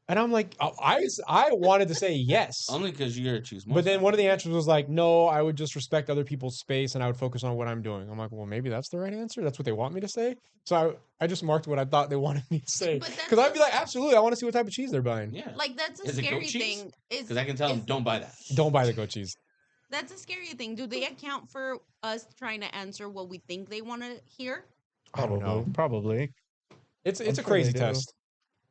Speaker 2: And I'm like, I wanted to say yes.
Speaker 1: Only because you're a cheese monster.
Speaker 2: But then one of the answers was like, no, I would just respect other people's space and I would focus on what I'm doing. I'm like, well, maybe that's the right answer. That's what they want me to say. So I just marked what I thought they wanted me to say.
Speaker 5: But that's
Speaker 2: Because I'd be
Speaker 5: just-
Speaker 2: like, absolutely, I want to see what type of cheese they're buying.
Speaker 1: yeah,
Speaker 5: Like that's a
Speaker 1: Is it goat
Speaker 5: scary
Speaker 1: cheese?
Speaker 5: thing.
Speaker 1: because I can tell them
Speaker 5: is-
Speaker 1: don't buy that.
Speaker 2: Don't buy the goat cheese.
Speaker 5: That's a scary thing. Do they account for us trying to answer what we think they want to hear?
Speaker 2: I don't know.
Speaker 4: Probably.
Speaker 2: It's
Speaker 4: I'm
Speaker 2: a
Speaker 4: sure
Speaker 2: crazy
Speaker 4: they do.
Speaker 2: test.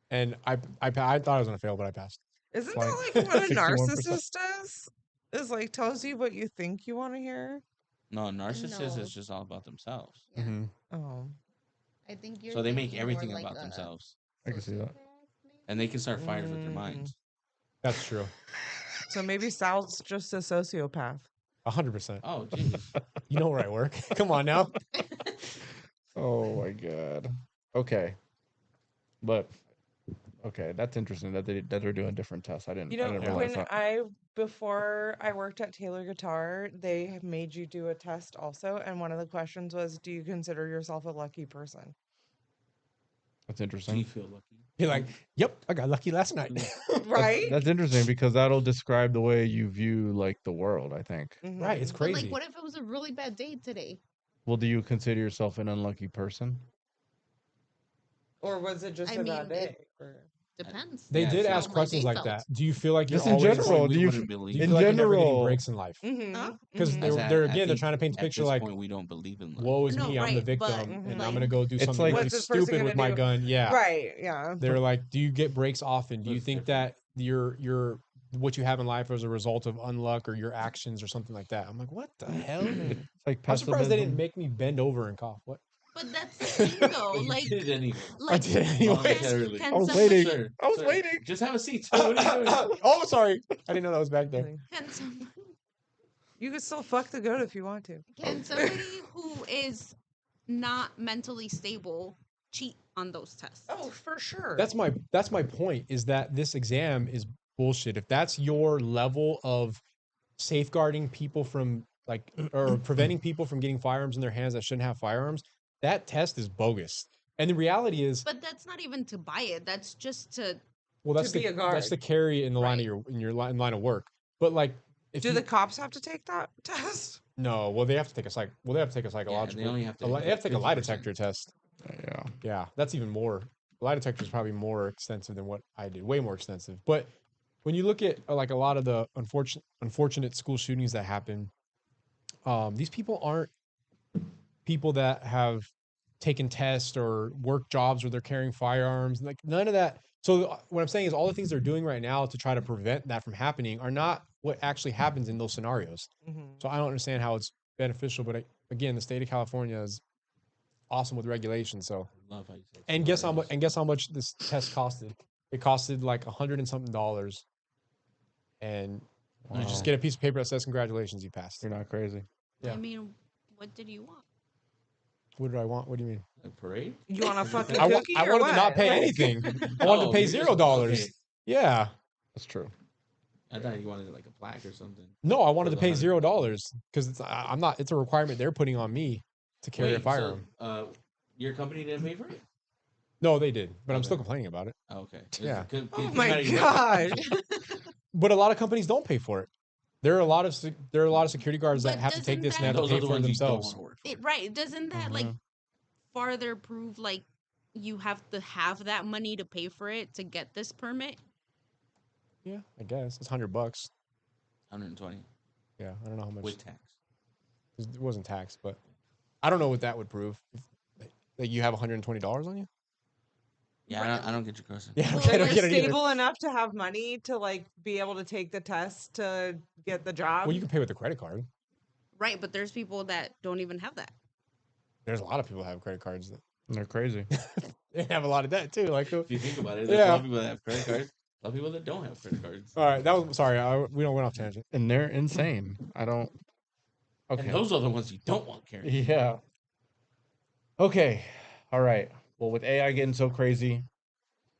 Speaker 2: And I thought I was going to fail, but I passed.
Speaker 3: Isn't
Speaker 4: Like
Speaker 3: that like what a
Speaker 4: 61%.
Speaker 3: narcissist does? Is like tells you what you think you want to hear?
Speaker 1: No, narcissist
Speaker 5: No.
Speaker 1: is just all about themselves.
Speaker 5: Yeah.
Speaker 2: Mm-hmm.
Speaker 3: Oh.
Speaker 5: I think you're
Speaker 1: So they make
Speaker 5: thinking more
Speaker 1: everything
Speaker 5: like
Speaker 1: about
Speaker 5: a
Speaker 1: themselves,
Speaker 4: I can see that.
Speaker 5: sociopath, maybe?
Speaker 1: and they can start fires with their
Speaker 3: Mm.
Speaker 1: minds.
Speaker 2: That's true.
Speaker 3: So maybe Sal's just a sociopath.
Speaker 2: 100%.
Speaker 1: Oh, jeez.
Speaker 2: You know where I work. Come on now.
Speaker 4: Oh my god. Okay. But okay, that's interesting that they're doing different tests. I didn't realize
Speaker 3: When
Speaker 4: that.
Speaker 3: before I worked at Taylor Guitar, they have made you do a test also, and one of the questions was, "Do you consider yourself a lucky person?"
Speaker 4: That's
Speaker 1: Do you
Speaker 4: interesting.
Speaker 1: feel lucky?
Speaker 2: You're like, yep, I got lucky last night.
Speaker 3: Right?
Speaker 4: That's interesting because that'll describe the way you view like the world, I think.
Speaker 2: Right, it's
Speaker 3: Mhm.
Speaker 5: But
Speaker 2: crazy.
Speaker 5: like, what if it was a really bad day today?
Speaker 4: Well, do you consider yourself an unlucky person?
Speaker 3: Or was it just
Speaker 5: I
Speaker 3: a
Speaker 5: mean,
Speaker 3: bad
Speaker 5: it-
Speaker 3: day? Or-
Speaker 5: Depends.
Speaker 2: They
Speaker 1: Yeah,
Speaker 2: did
Speaker 1: so-
Speaker 2: ask
Speaker 5: How my
Speaker 2: questions
Speaker 5: day
Speaker 2: like
Speaker 5: felt.
Speaker 2: that. Do you feel like you're
Speaker 4: Just in
Speaker 2: always
Speaker 4: general,
Speaker 1: We
Speaker 4: do you
Speaker 1: wouldn't
Speaker 2: do
Speaker 1: believe
Speaker 2: you
Speaker 4: in
Speaker 2: feel like you never get any
Speaker 4: general-
Speaker 2: breaks in life?
Speaker 3: Mhm,
Speaker 5: Huh?
Speaker 2: Because
Speaker 3: mhm.
Speaker 2: they're
Speaker 1: As
Speaker 2: they're
Speaker 1: I
Speaker 2: again they're
Speaker 1: think
Speaker 2: trying to paint the
Speaker 1: at
Speaker 2: picture
Speaker 1: this
Speaker 2: like,
Speaker 1: point, we don't believe in love.
Speaker 2: woe is
Speaker 5: No,
Speaker 2: me, I'm the
Speaker 5: right,
Speaker 2: victim,
Speaker 5: but,
Speaker 2: and I'm
Speaker 5: like-
Speaker 2: gonna go do
Speaker 4: It's
Speaker 2: something
Speaker 4: like-
Speaker 2: really
Speaker 3: What's this person
Speaker 2: stupid with
Speaker 3: gonna
Speaker 2: my
Speaker 3: do?
Speaker 2: gun. Yeah,
Speaker 3: Right, yeah.
Speaker 2: they're like, do you get breaks often? Do you
Speaker 1: That's
Speaker 2: think
Speaker 1: different.
Speaker 2: that your what you have in life is a result of unluck or your actions or something like that? I'm like, what the hell?
Speaker 3: Mhm.
Speaker 4: It's like
Speaker 2: I'm surprised they didn't
Speaker 4: pessimism.
Speaker 2: make me bend over and cough. What?
Speaker 5: But that's the thing, though.
Speaker 1: But you
Speaker 5: Like,
Speaker 1: did it anyway.
Speaker 5: like,
Speaker 2: did anyway.
Speaker 1: Voluntarily.
Speaker 5: can
Speaker 4: I was
Speaker 5: somebody-
Speaker 4: waiting.
Speaker 1: Sir,
Speaker 4: I was
Speaker 1: sir,
Speaker 4: waiting.
Speaker 1: Just have a seat. What are you doing?
Speaker 2: Oh, sorry, I didn't know that was back there.
Speaker 5: Can somebody,
Speaker 3: You can still fuck the goat if you want to.
Speaker 5: can somebody who is not mentally stable cheat on those tests?
Speaker 3: Oh, for sure.
Speaker 2: That's my point, is that this exam is bullshit. If that's your level of safeguarding people from like or preventing people from getting firearms in their hands that shouldn't have firearms, that test is bogus. And the reality is,
Speaker 5: But that's not even to buy it. That's just to.
Speaker 2: well, that's
Speaker 3: be
Speaker 2: the
Speaker 3: a guard.
Speaker 2: that's the carry in the line of
Speaker 5: Right.
Speaker 2: your line of work. But like, if
Speaker 3: Do
Speaker 2: you,
Speaker 3: the cops have to take that test?
Speaker 2: no, well, they have to take a psychological.
Speaker 1: only have to
Speaker 2: they have to take a lie
Speaker 1: 50%.
Speaker 2: detector test.
Speaker 4: Yeah.
Speaker 2: Yeah, that's even more. Lie detector is probably more extensive than what I did, way more extensive. But when you look at like a lot of the unfortunate school shootings that happen, these people aren't people that have taken tests or work jobs where they're carrying firearms. Like none of that. So what I'm saying is all the things they're doing right now to try to prevent that from happening are not what actually happens in those scenarios.
Speaker 3: Mhm.
Speaker 2: So I don't understand how it's beneficial. But again, the state of California is awesome with regulations. So
Speaker 1: Love how you said
Speaker 2: and guess how much?
Speaker 1: scenarios.
Speaker 2: And guess how much this test costed? It costed like $100 and something. and you
Speaker 4: Wow.
Speaker 2: just get a piece of paper that says congratulations, you passed.
Speaker 4: You're not crazy.
Speaker 2: Yeah.
Speaker 5: I mean, what did you want?
Speaker 2: What do I want? What do you mean?
Speaker 1: A parade?
Speaker 3: You want a fucking
Speaker 2: I
Speaker 3: cookie or
Speaker 2: wanted
Speaker 3: what?
Speaker 2: to not pay
Speaker 3: Like-
Speaker 2: anything. I wanted to
Speaker 1: Oh,
Speaker 2: pay
Speaker 1: you just-
Speaker 2: $0.
Speaker 1: okay.
Speaker 2: Yeah.
Speaker 4: That's true.
Speaker 1: I thought you wanted like a plaque or something.
Speaker 2: No, I wanted
Speaker 1: For
Speaker 2: to
Speaker 1: the
Speaker 2: pay
Speaker 1: $100.
Speaker 2: $0 because I'm not. It's a requirement they're putting on me to carry a
Speaker 1: Wait,
Speaker 2: firearm.
Speaker 1: so your company didn't pay for it?
Speaker 2: No, they did, but I'm
Speaker 1: Okay.
Speaker 2: still complaining about it.
Speaker 1: Oh, okay.
Speaker 2: Yeah.
Speaker 3: Oh my gosh.
Speaker 2: But a lot of companies don't pay for it. There are a lot of security guards that
Speaker 5: But
Speaker 2: have to take
Speaker 5: doesn't
Speaker 2: this and they
Speaker 5: that-
Speaker 2: have to
Speaker 1: Those
Speaker 2: pay
Speaker 1: are the
Speaker 2: for it
Speaker 1: ones you don't
Speaker 2: themselves.
Speaker 1: want to work for.
Speaker 5: Right. Doesn't that like
Speaker 4: Mhm.
Speaker 5: farther prove like you have to have that money to pay for it to get this permit?
Speaker 2: Yeah, I guess it's $100.
Speaker 1: 120
Speaker 2: Yeah, I don't know how much.
Speaker 1: with tax.
Speaker 2: It wasn't taxed, but I don't know what that would prove. Like you have $120 on you?
Speaker 1: Yeah, I don't get your question.
Speaker 2: Yeah,
Speaker 5: Well,
Speaker 2: okay, I don't
Speaker 5: like,
Speaker 2: get it either.
Speaker 3: Stable enough to have money to like be able to take the test to get the job.
Speaker 2: Well, you can pay with a credit card.
Speaker 5: Right, but there's people that don't even have that.
Speaker 2: There's a lot of people that have credit cards that
Speaker 4: They're crazy.
Speaker 2: they have a lot of debt too. Like,
Speaker 1: If you think about it, there's a lot of people that have credit cards. A lot of people that don't have credit cards.
Speaker 2: all right, that was sorry. We don't went off tangent.
Speaker 4: And they're insane. I don't. Okay.
Speaker 1: And those are the ones you don't want carrying.
Speaker 4: Yeah. Okay. All right. Well, with AI getting so crazy,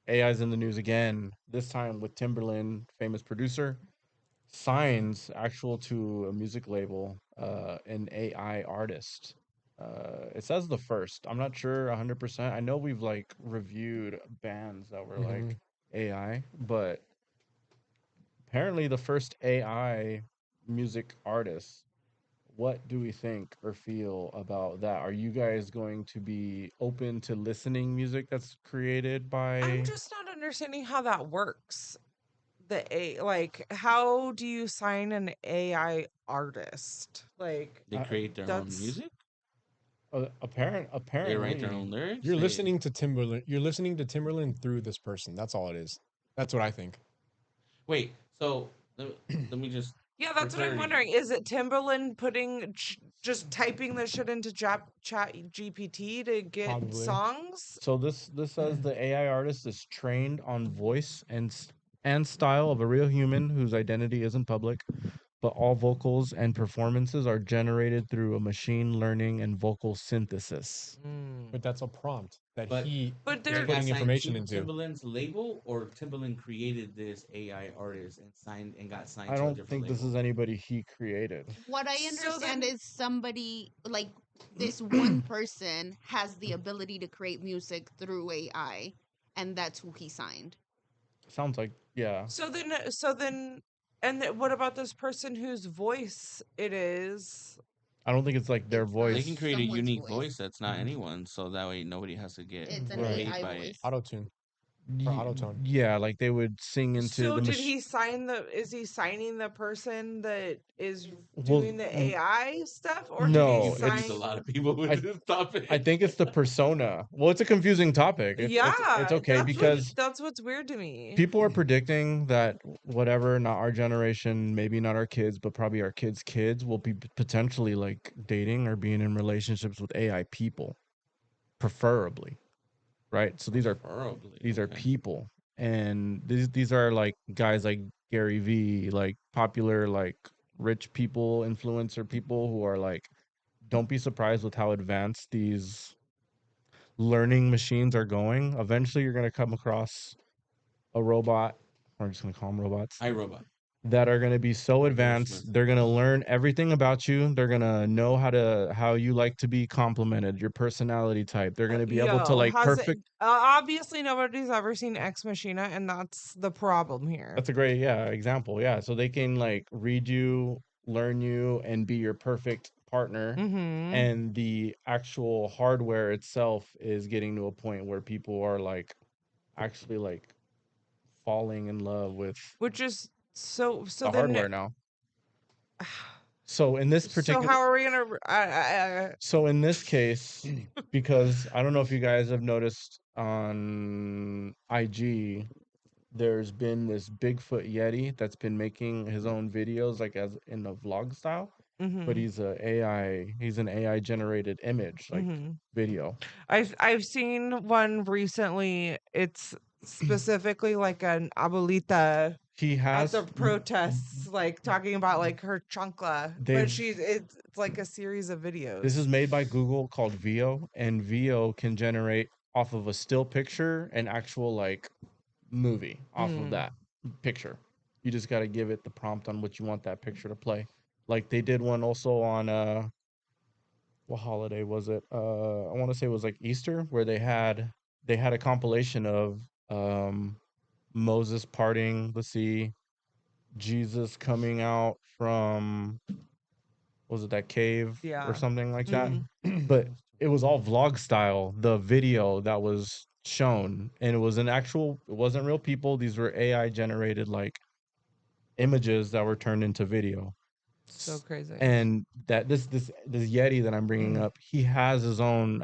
Speaker 4: AI's in the news again. This time with Timberland, famous producer, signs actual to a music label, an AI artist. It says the first. I'm not sure 100%. I know we've like reviewed bands that were like AI, but apparently the first AI music artist. What do we think or feel about that? Are you guys going to be open to listening music that's created by?
Speaker 3: I'm just not understanding how that works. How do you sign an AI artist? Like,
Speaker 1: They create their own
Speaker 3: that's-
Speaker 1: music.
Speaker 4: Apparently,
Speaker 1: They write their own lyrics.
Speaker 2: You're
Speaker 1: they-
Speaker 2: listening to Timberland. You're listening to Timberland through this person. That's all it is. That's what I think.
Speaker 1: Wait, so let me just.
Speaker 3: yeah, that's what I'm
Speaker 1: clarity.
Speaker 3: wondering. Is it Timberland just typing this shit into Chat GPT to get
Speaker 2: Probably.
Speaker 3: songs?
Speaker 4: So this says the AI artist is trained on voice and style of a real human whose identity isn't public, but all vocals and performances are generated through a machine learning and vocal synthesis.
Speaker 2: But that's a prompt that
Speaker 1: But-
Speaker 2: he
Speaker 3: But
Speaker 2: is
Speaker 3: there-
Speaker 1: Got
Speaker 2: putting
Speaker 1: signed
Speaker 2: information
Speaker 1: to
Speaker 2: into.
Speaker 1: Timberland's label, or Timberland created this AI artist and got signed.
Speaker 4: I
Speaker 1: to a
Speaker 4: don't
Speaker 1: different
Speaker 4: think this
Speaker 1: label?
Speaker 4: is anybody he created.
Speaker 5: What I
Speaker 3: So
Speaker 5: understand
Speaker 3: then-
Speaker 5: is somebody like this one person has the ability to create music through AI, and that's who he signed.
Speaker 4: Sounds like, yeah.
Speaker 3: So then, what about this person whose voice it is?
Speaker 4: I don't think it's like their
Speaker 5: It's not-
Speaker 4: voice.
Speaker 1: They can create a
Speaker 5: someone's
Speaker 1: unique
Speaker 5: voice.
Speaker 1: voice that's not anyone's, so that way nobody has to get
Speaker 5: It's an
Speaker 4: Right.
Speaker 1: paid
Speaker 5: AI
Speaker 1: by it.
Speaker 5: voice.
Speaker 2: Auto tune.
Speaker 4: Ye-
Speaker 2: autotune.
Speaker 4: Yeah, like they would sing into
Speaker 3: So
Speaker 4: the
Speaker 3: did
Speaker 4: machine.
Speaker 3: he sign is he signing the person that is
Speaker 4: Well,
Speaker 3: doing the AI stuff, or
Speaker 4: no,
Speaker 3: did
Speaker 1: You
Speaker 3: he
Speaker 4: it's-
Speaker 3: sign?
Speaker 1: confused a lot of people with
Speaker 4: I-
Speaker 1: this topic.
Speaker 4: I think it's the persona. Well, it's a confusing topic. It's okay because
Speaker 3: that's what's weird to me.
Speaker 4: people are predicting that whatever, not our generation, maybe not our kids, but probably our kids' kids will be potentially like dating or being in relationships with AI people, preferably, right? So these are
Speaker 1: Preferably, okay.
Speaker 4: people, and these are like guys like Gary V, like popular like rich people, influencer people who are like, don't be surprised with how advanced these learning machines are going. Eventually, you're gonna come across a robot. I'm just gonna call them robots
Speaker 1: iRobot.
Speaker 4: that are gonna be so
Speaker 1: Will
Speaker 4: advanced.
Speaker 1: Smith.
Speaker 4: They're gonna learn everything about you. They're gonna know how you like to be complimented, your personality type. They're gonna be able to like perfect.
Speaker 3: Obviously, nobody's ever seen Ex Machina, and that's the problem here.
Speaker 4: That's a great example. Yeah, so they can like read you, learn you, and be your perfect partner.
Speaker 3: Mm-hmm.
Speaker 4: And the actual hardware itself is getting to a point where people are like actually like falling in love with
Speaker 3: Which is so
Speaker 4: the
Speaker 3: then.
Speaker 4: hardware now. So in this particular,
Speaker 3: So how are we gonna?
Speaker 4: so in this case, because I don't know if you guys have noticed on IG, there's been this Bigfoot Yeti that's been making his own videos like as in a vlog style,
Speaker 3: Mhm.
Speaker 4: but he's an AI generated image like
Speaker 3: Mhm.
Speaker 4: video.
Speaker 3: I've seen one recently. It's specifically like an abuelita
Speaker 4: He
Speaker 3: at
Speaker 4: has
Speaker 3: the protests, like talking about like her chancla, but
Speaker 4: They've-
Speaker 3: it's like a series of videos.
Speaker 4: This is made by Google called VO, and VO can generate off of a still picture an actual like movie off of that picture. You just got to give it the prompt on what you want that picture to play. Like they did one also on what holiday was it? I want to say it was like Easter, where they had a compilation of Moses parting the sea, Jesus coming out from, was it that cave
Speaker 3: Yeah.
Speaker 4: or something like that?
Speaker 3: Mhm.
Speaker 4: But it was all vlog style, the video that was shown, and it was it wasn't real people. These were AI generated like images that were turned into video.
Speaker 3: So crazy.
Speaker 4: And that this Yeti that I'm bringing up, he has his own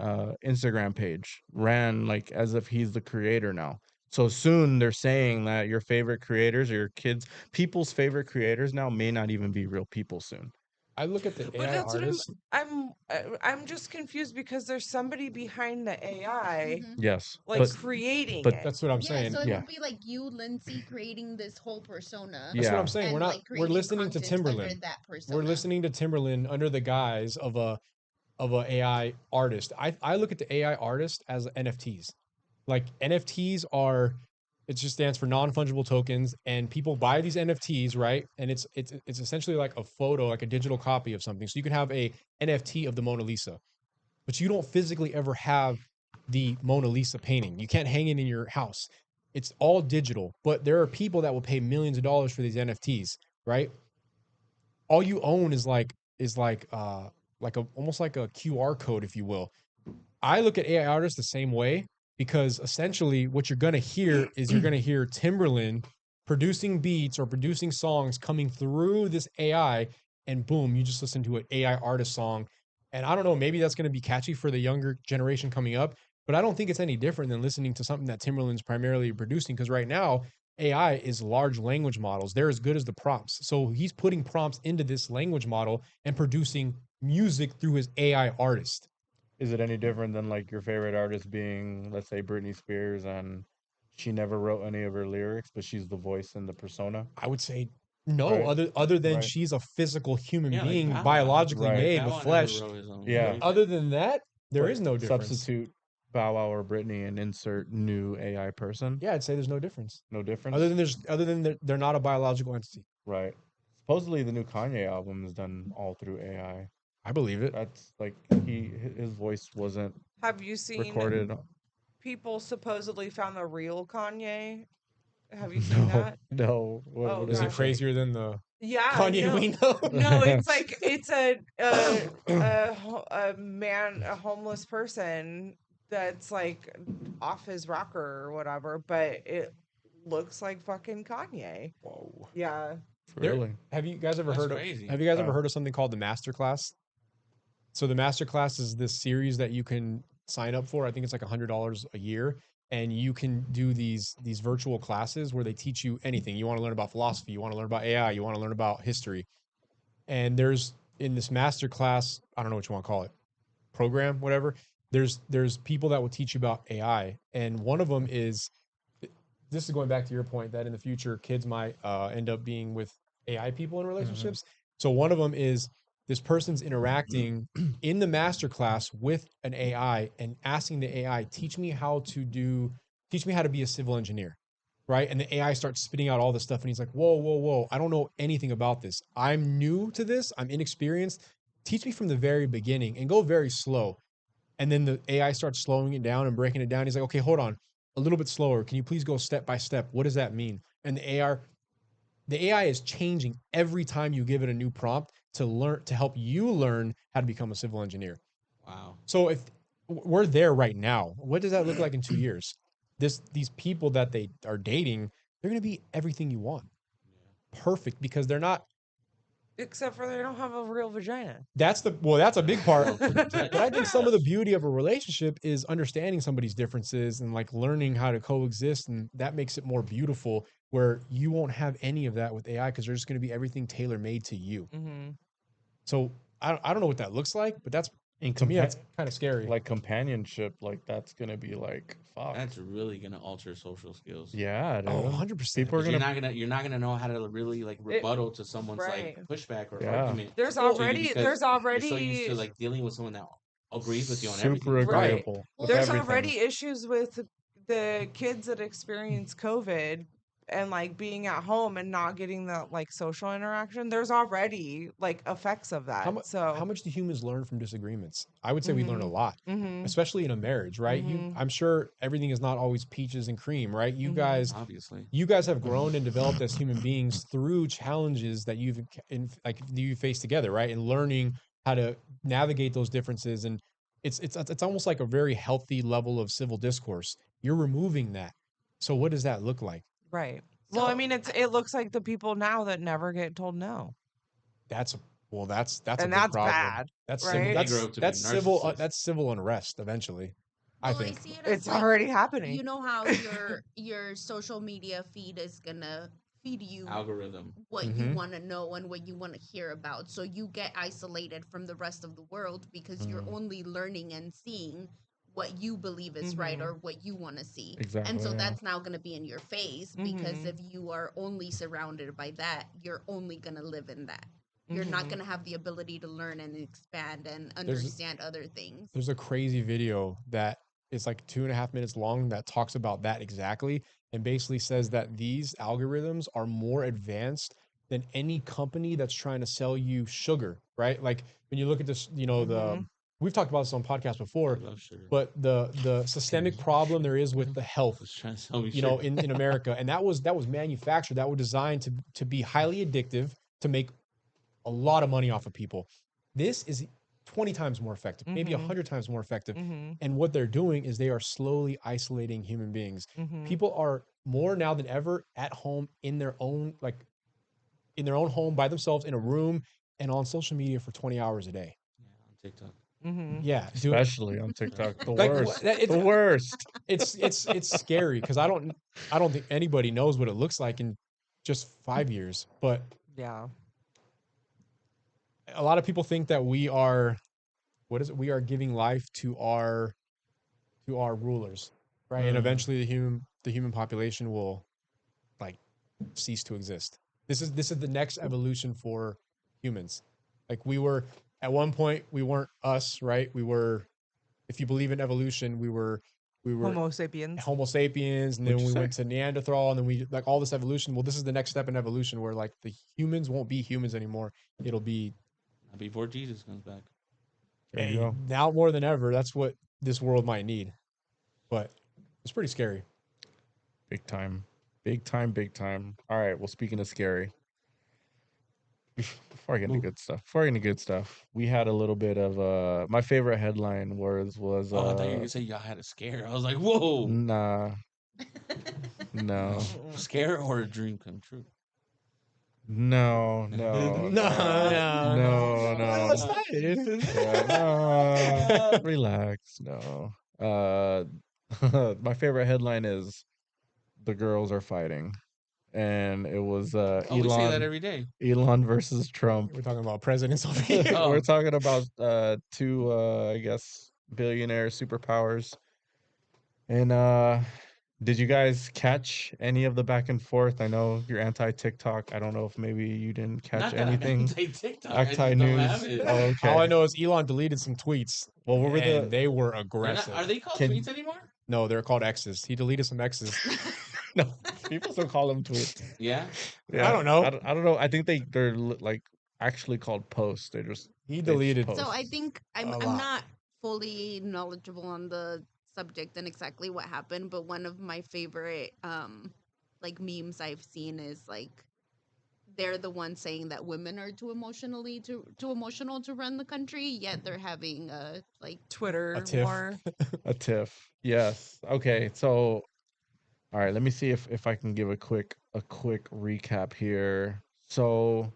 Speaker 4: Instagram page, ran like as if he's the creator now. So soon they're saying that your favorite creators or your people's favorite creators now may not even be real people soon.
Speaker 2: I look at the
Speaker 3: But
Speaker 2: AI
Speaker 3: that's what
Speaker 2: artists.
Speaker 3: I'm just confused because there's somebody behind the AI
Speaker 5: Mhm.
Speaker 4: Yes,
Speaker 3: like
Speaker 4: but
Speaker 3: creating
Speaker 4: but
Speaker 3: it.
Speaker 2: That's what I'm
Speaker 5: Yeah,
Speaker 2: saying.
Speaker 5: so it
Speaker 4: Yeah.
Speaker 5: would be like you, Lindsay, creating this whole persona.
Speaker 2: That's what
Speaker 4: Yeah.
Speaker 2: I'm saying.
Speaker 5: And
Speaker 2: We're not.
Speaker 5: like
Speaker 2: We're
Speaker 5: creating
Speaker 2: listening to
Speaker 5: content under
Speaker 2: Timberland.
Speaker 5: that persona.
Speaker 2: We're listening to Timberland under the guise of a AI artist. I look at the AI artist as NFTs. Like NFTs are, it just stands for non-fungible tokens, and people buy these NFTs, right? And it's essentially like a photo, like a digital copy of something. So you can have a NFT of the Mona Lisa, but you don't physically ever have the Mona Lisa painting. You can't hang it in your house. It's all digital, but there are people that will pay millions of dollars for these NFTs, right? All you own is like a almost like a QR code, if you will. I look at AI artists the same way because essentially what you're gonna hear is you're gonna hear Timberland producing beats or producing songs coming through this AI, and boom, you just listen to an AI artist song. And I don't know, maybe that's gonna be catchy for the younger generation coming up, but I don't think it's any different than listening to something that Timberland's primarily producing because right now AI is large language models. They're as good as the prompts. So he's putting prompts into this language model and producing music through his AI artist.
Speaker 4: Is it any different than like your favorite artist being, let's say, Britney Spears, and she never wrote any of her lyrics, but she's the voice and the persona?
Speaker 2: I would say no,
Speaker 4: Right.
Speaker 2: other than
Speaker 4: Right.
Speaker 2: she's a physical human
Speaker 1: Yeah, like
Speaker 2: being,
Speaker 1: Bow Wow.
Speaker 2: biologically
Speaker 4: Right.
Speaker 2: made
Speaker 1: Bow
Speaker 2: with
Speaker 1: Wow never
Speaker 2: flesh.
Speaker 1: wrote his own.
Speaker 4: Yeah.
Speaker 1: What do you
Speaker 2: Other
Speaker 1: say?
Speaker 2: than that, there
Speaker 4: But
Speaker 2: is no difference.
Speaker 4: substitute Bow Wow or Britney and insert new AI person.
Speaker 2: Yeah, I'd say there's no difference.
Speaker 4: No difference.
Speaker 2: Other than they're not a biological entity.
Speaker 4: Right. Supposedly the new Kanye album is done all through AI.
Speaker 2: I believe it.
Speaker 4: That's like his voice wasn't
Speaker 3: Have you seen
Speaker 4: recorded.
Speaker 3: people supposedly found the real Kanye? Have you seen
Speaker 4: No,
Speaker 3: that?
Speaker 4: no.
Speaker 3: Oh,
Speaker 4: What
Speaker 2: Is he
Speaker 3: gosh.
Speaker 2: crazier than the
Speaker 3: Yeah,
Speaker 2: Kanye
Speaker 3: no.
Speaker 2: we know?
Speaker 3: No, it's like it's a man, a homeless person that's like off his rocker or whatever, but it looks like fucking Kanye.
Speaker 2: Whoa.
Speaker 3: Yeah.
Speaker 4: Really?
Speaker 2: Have you guys ever
Speaker 1: That's
Speaker 2: heard of
Speaker 1: crazy.
Speaker 2: Have you guys ever heard of something called the Masterclass? So the Masterclass is this series that you can sign up for. I think it's like $100 a year, and you can do these virtual classes where they teach you anything. You want to learn about philosophy, you want to learn about AI, you want to learn about history. And there's in this masterclass, I don't know what you want to call it, program, whatever. There's people that will teach you about AI, and one of them is this is going back to your point that in the future kids might end up being with AI people in relationships. So one of them is this person's interacting in the master class with an AI and asking the AI, teach me how to be a civil engineer. Right. And the AI starts spitting out all this stuff. And he's like, whoa, whoa, whoa. I don't know anything about this. I'm new to this. I'm inexperienced. Teach me from the very beginning and go very slow. And then the AI starts slowing it down and breaking it down. He's like, okay, hold on, a little bit slower. Can you please go step by step? What does that mean? And the AI is changing every time you give it a new prompt to help you learn how to become a civil engineer.
Speaker 1: Wow.
Speaker 2: So if we're there right now, what does that look like in 2 years? These people that they are dating, they're going to be everything you want. Perfect, because they're not.
Speaker 3: Except for they don't have a real vagina.
Speaker 2: That's a big part. But I think some of the beauty of a relationship is understanding somebody's differences and like learning how to coexist, and that makes it more beautiful. Where you won't have any of that with AI because there's just going to be everything tailor made to you.
Speaker 3: Mm-hmm.
Speaker 2: So I don't know what that looks like, but that's
Speaker 4: In
Speaker 2: To me, that's kind of scary.
Speaker 4: like companionship, like that's gonna be like fuck.
Speaker 1: That's really gonna alter social skills.
Speaker 4: Yeah, dude.
Speaker 2: 100%.
Speaker 4: People are
Speaker 1: Because
Speaker 4: gonna
Speaker 1: you're not gonna know how to really like rebuttal to someone's
Speaker 3: right.
Speaker 1: like pushback or
Speaker 4: Yeah.
Speaker 1: argument.
Speaker 3: There's
Speaker 1: to you
Speaker 3: already
Speaker 1: because
Speaker 3: there's
Speaker 1: you're so used to
Speaker 3: already
Speaker 1: like dealing with someone that agrees with you on
Speaker 4: super
Speaker 1: everything.
Speaker 3: Right.
Speaker 4: agreeable with
Speaker 3: there's
Speaker 4: everything.
Speaker 3: already issues with the kids that experience COVID and like being at home and not getting that like social interaction. There's already like effects of that.
Speaker 2: How much do humans learn from disagreements? I would say we learn a
Speaker 3: Mhm.
Speaker 2: lot,
Speaker 3: Mhm.
Speaker 2: especially in a marriage, right?
Speaker 3: Mhm.
Speaker 2: I'm sure everything is not always peaches and cream, right?
Speaker 3: Mhm.
Speaker 1: Obviously.
Speaker 2: You guys have grown and developed as human beings through challenges that you face together, right? And learning how to navigate those differences, and it's almost like a very healthy level of civil discourse. You're removing that. So what does that look like?
Speaker 3: Right. Well, I
Speaker 5: So
Speaker 3: mean, it looks like the people now that never get told no,
Speaker 2: That's that's a
Speaker 3: and
Speaker 2: big
Speaker 3: that's
Speaker 2: problem.
Speaker 3: bad.
Speaker 2: That's
Speaker 3: right?
Speaker 2: civil.
Speaker 1: They grow up to be narcissists.
Speaker 2: That's civil unrest eventually. I
Speaker 5: well, I
Speaker 2: think.
Speaker 5: see it as
Speaker 3: It's
Speaker 5: like
Speaker 3: already happening.
Speaker 5: you know how your social media feed is gonna feed you
Speaker 1: Algorithm.
Speaker 5: what you
Speaker 2: Mhm.
Speaker 5: want to know and what you want to hear about. So you get isolated from the rest of the world because you're only learning and seeing what you believe is right
Speaker 3: Mhm.
Speaker 5: or what you want to see.
Speaker 4: Exactly.
Speaker 5: And so
Speaker 4: yeah.
Speaker 5: that's now going to be in your face because
Speaker 3: Mhm.
Speaker 5: if you are only surrounded by that, you're only going to live in that. You're not
Speaker 3: Mhm.
Speaker 5: going to have the ability to learn and expand and
Speaker 2: There's
Speaker 5: understand other things.
Speaker 2: there's a crazy video that is like 2.5 minutes long that talks about that exactly, and basically says that these algorithms are more advanced than any company that's trying to sell you sugar, right? Like when you look at this,
Speaker 3: Mhm.
Speaker 2: we've talked about this on podcasts
Speaker 1: I
Speaker 2: before,
Speaker 1: love sugar.
Speaker 2: but the systemic problem there is with the health,
Speaker 1: Just trying to sell me sugar.
Speaker 2: in America, and that was manufactured, that was designed to be highly addictive, to make a lot of money off of people. This is 20 times more effective, maybe
Speaker 3: Mhm.
Speaker 2: 100 times more effective.
Speaker 3: Mhm.
Speaker 2: And what they're doing is they are slowly isolating human beings.
Speaker 3: Mhm.
Speaker 2: People are more now than ever at home in their own home by themselves in a room and on social media for 20 hours a day.
Speaker 1: Yeah, on TikTok.
Speaker 3: Mhm.
Speaker 2: Yeah,
Speaker 4: Especially on TikTok, the
Speaker 2: Like,
Speaker 4: worst.
Speaker 2: it's
Speaker 4: the worst.
Speaker 2: it's scary because I don't think anybody knows what it looks like in just 5 years. But
Speaker 3: Yeah.
Speaker 2: a lot of people think that we are, what is it? We are giving life to our rulers, right? And eventually the human population will like cease to exist. This is the next evolution for humans. Like we were at one point, we weren't us, right? We were, if you believe in evolution, we were
Speaker 3: Homo sapiens.
Speaker 2: Homo sapiens, and then
Speaker 4: What'd you
Speaker 2: we
Speaker 4: say?
Speaker 2: went to Neanderthal, and then we like all this evolution. Well, this is the next step in evolution where like the humans won't be humans anymore. It'll be
Speaker 1: Before Jesus comes back.
Speaker 4: There you go.
Speaker 2: now more than ever. That's what this world might need. But it's pretty scary.
Speaker 4: Big time. Big time, big time. All right. Well, speaking of scary, before I get into
Speaker 1: Ooh.
Speaker 4: good stuff, we had a little bit of my favorite headline was
Speaker 1: Oh, I thought you were gonna say y'all had a scare. I was like, whoa.
Speaker 4: nah, no,
Speaker 3: Mm-mm.
Speaker 1: Scare or a dream come true.
Speaker 4: no,
Speaker 2: No,
Speaker 4: no, no.
Speaker 2: That's not it.
Speaker 4: Yeah, no, relax. No. My favorite headline is "The girls are fighting," and it was
Speaker 1: Oh, we say that every day.
Speaker 4: Elon versus Trump.
Speaker 2: We're talking about presidents over here.
Speaker 1: Oh.
Speaker 4: We're talking about two I guess billionaire superpowers. And did you guys catch any of the back and forth? I know you're anti TikTok. I don't know if maybe you didn't catch
Speaker 1: Not that
Speaker 4: anything.
Speaker 1: I'm anti-TikTok. I
Speaker 4: Anti
Speaker 1: just don't have
Speaker 4: news.
Speaker 1: it.
Speaker 4: Oh, okay.
Speaker 2: All I know is Elon deleted some tweets.
Speaker 4: Well, what were
Speaker 2: and
Speaker 4: the-
Speaker 2: they were
Speaker 1: They're
Speaker 2: aggressive.
Speaker 1: not, are they called
Speaker 4: Can-
Speaker 1: tweets anymore?
Speaker 2: No, they're called X's. He deleted some X's.
Speaker 4: No, people still call them tweets.
Speaker 1: Yeah.
Speaker 2: I don't know.
Speaker 4: I don't know. I think they're like actually called posts. They're just
Speaker 2: He
Speaker 4: they just
Speaker 2: deleted.
Speaker 4: post.
Speaker 5: So I think I'm
Speaker 2: A
Speaker 5: I'm
Speaker 2: lot.
Speaker 5: not fully knowledgeable on the subject and exactly what happened, but one of my favorite like memes I've seen is like they're the ones saying that women are too emotional to run the country, yet they're having a like
Speaker 3: Twitter
Speaker 2: A tiff.
Speaker 3: war.
Speaker 4: A tiff. Yes. Okay. So, all right. Let me see if I can give a quick recap here. So,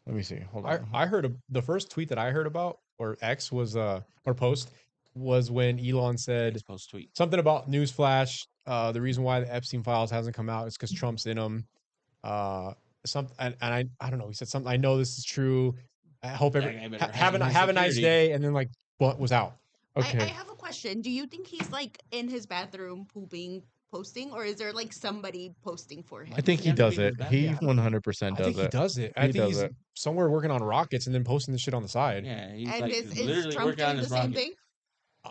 Speaker 4: let me see. Hold on.
Speaker 2: I heard the first tweet that I heard about, or X was or post, was when Elon said
Speaker 1: Post tweet.
Speaker 2: something about newsflash. The reason why the Epstein files hasn't come out is because Trump's in them. And I don't know. He said something. I know this is true. I hope
Speaker 1: That guy better
Speaker 2: have a nice
Speaker 1: security.
Speaker 2: day, and then like what was out.
Speaker 4: Okay.
Speaker 5: I have a question. Do you think he's like in his bathroom pooping, posting, or is there like somebody posting for him?
Speaker 4: I think he
Speaker 1: have to
Speaker 4: does
Speaker 1: be in his
Speaker 4: it.
Speaker 1: bathroom.
Speaker 4: He
Speaker 2: Yeah.
Speaker 4: 100%
Speaker 2: I
Speaker 4: does
Speaker 2: think he
Speaker 4: it.
Speaker 2: does it. I
Speaker 4: He
Speaker 2: think
Speaker 4: does
Speaker 2: he's
Speaker 4: it.
Speaker 2: somewhere working on rockets and then posting this shit on the side.
Speaker 1: Yeah, he's
Speaker 5: And
Speaker 1: like
Speaker 5: is
Speaker 1: literally
Speaker 5: Trump
Speaker 1: working on
Speaker 5: doing the
Speaker 1: his
Speaker 5: same
Speaker 1: rocket.
Speaker 5: thing?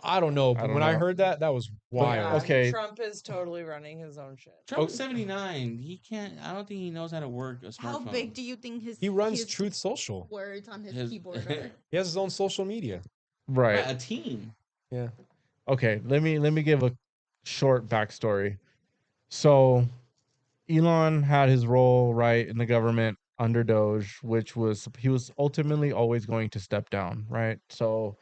Speaker 2: I don't know,
Speaker 4: I
Speaker 2: but
Speaker 4: don't
Speaker 2: when I
Speaker 4: know.
Speaker 2: heard that was wild.
Speaker 3: Yeah,
Speaker 4: okay.
Speaker 3: Trump is totally running his own shit.
Speaker 1: Trump's 79. He can't. I don't think he knows how to work a
Speaker 5: How
Speaker 1: smartphone.
Speaker 5: big do you think
Speaker 2: He runs
Speaker 5: his
Speaker 2: Truth Social.
Speaker 5: words on his
Speaker 1: His-
Speaker 5: keyboard are?
Speaker 2: He has his own social media.
Speaker 4: Right.
Speaker 1: a team.
Speaker 2: Yeah.
Speaker 4: Okay, let me give a short backstory. So Elon had his role right in the government under Doge, which was he was ultimately always going to step down, right? So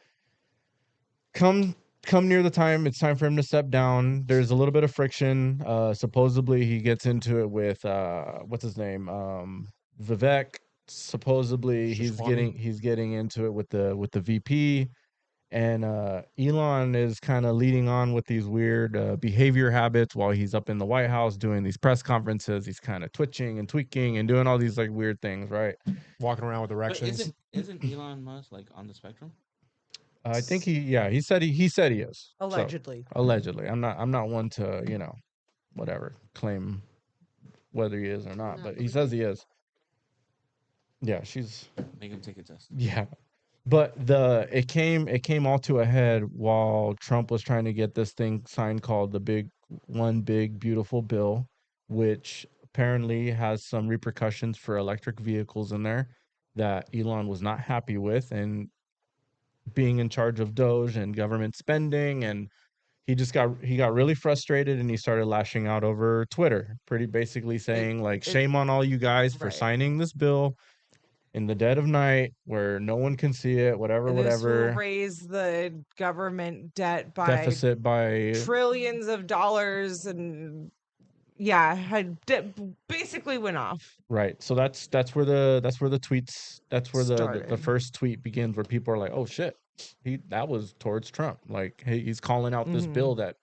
Speaker 4: come near the time it's time for him to step down. There's a little bit of friction. Supposedly he gets into it with what's his name? Vivek. Supposedly
Speaker 2: Shishwani.
Speaker 4: he's getting into it with the VP. And Elon is kind of leading on with these weird behavior habits while he's up in the White House doing these press conferences. He's kind of twitching and tweaking and doing all these like weird things, right?
Speaker 2: Walking around with
Speaker 1: But
Speaker 2: erections.
Speaker 1: isn't Elon Musk like on the spectrum?
Speaker 4: I think he said he said he is. So,
Speaker 3: Allegedly.
Speaker 4: allegedly. I'm not one to, whatever, claim whether he is or not,
Speaker 5: Not
Speaker 4: but he
Speaker 5: believe
Speaker 4: says
Speaker 5: it.
Speaker 4: he is. Yeah, she's
Speaker 1: Make him take a test.
Speaker 4: yeah. But it came all to a head while Trump was trying to get this thing signed called the big beautiful bill, which apparently has some repercussions for electric vehicles in there that Elon was not happy with, and being in charge of Doge and government spending, and he got really frustrated and he started lashing out over Twitter, pretty basically saying like,
Speaker 3: it-
Speaker 4: shame on all you guys for
Speaker 3: right.
Speaker 4: signing this bill in the dead of night where no one can see it, whatever,
Speaker 3: This will
Speaker 4: whatever.
Speaker 3: raise the government debt by
Speaker 4: Deficit by
Speaker 3: trillions of dollars, and basically went off.
Speaker 4: right. So that's where the tweets the
Speaker 3: Started.
Speaker 4: first tweet begins, where people are like, oh shit, that was towards Trump. Like, hey, he's calling out this
Speaker 3: Mhm.
Speaker 4: bill that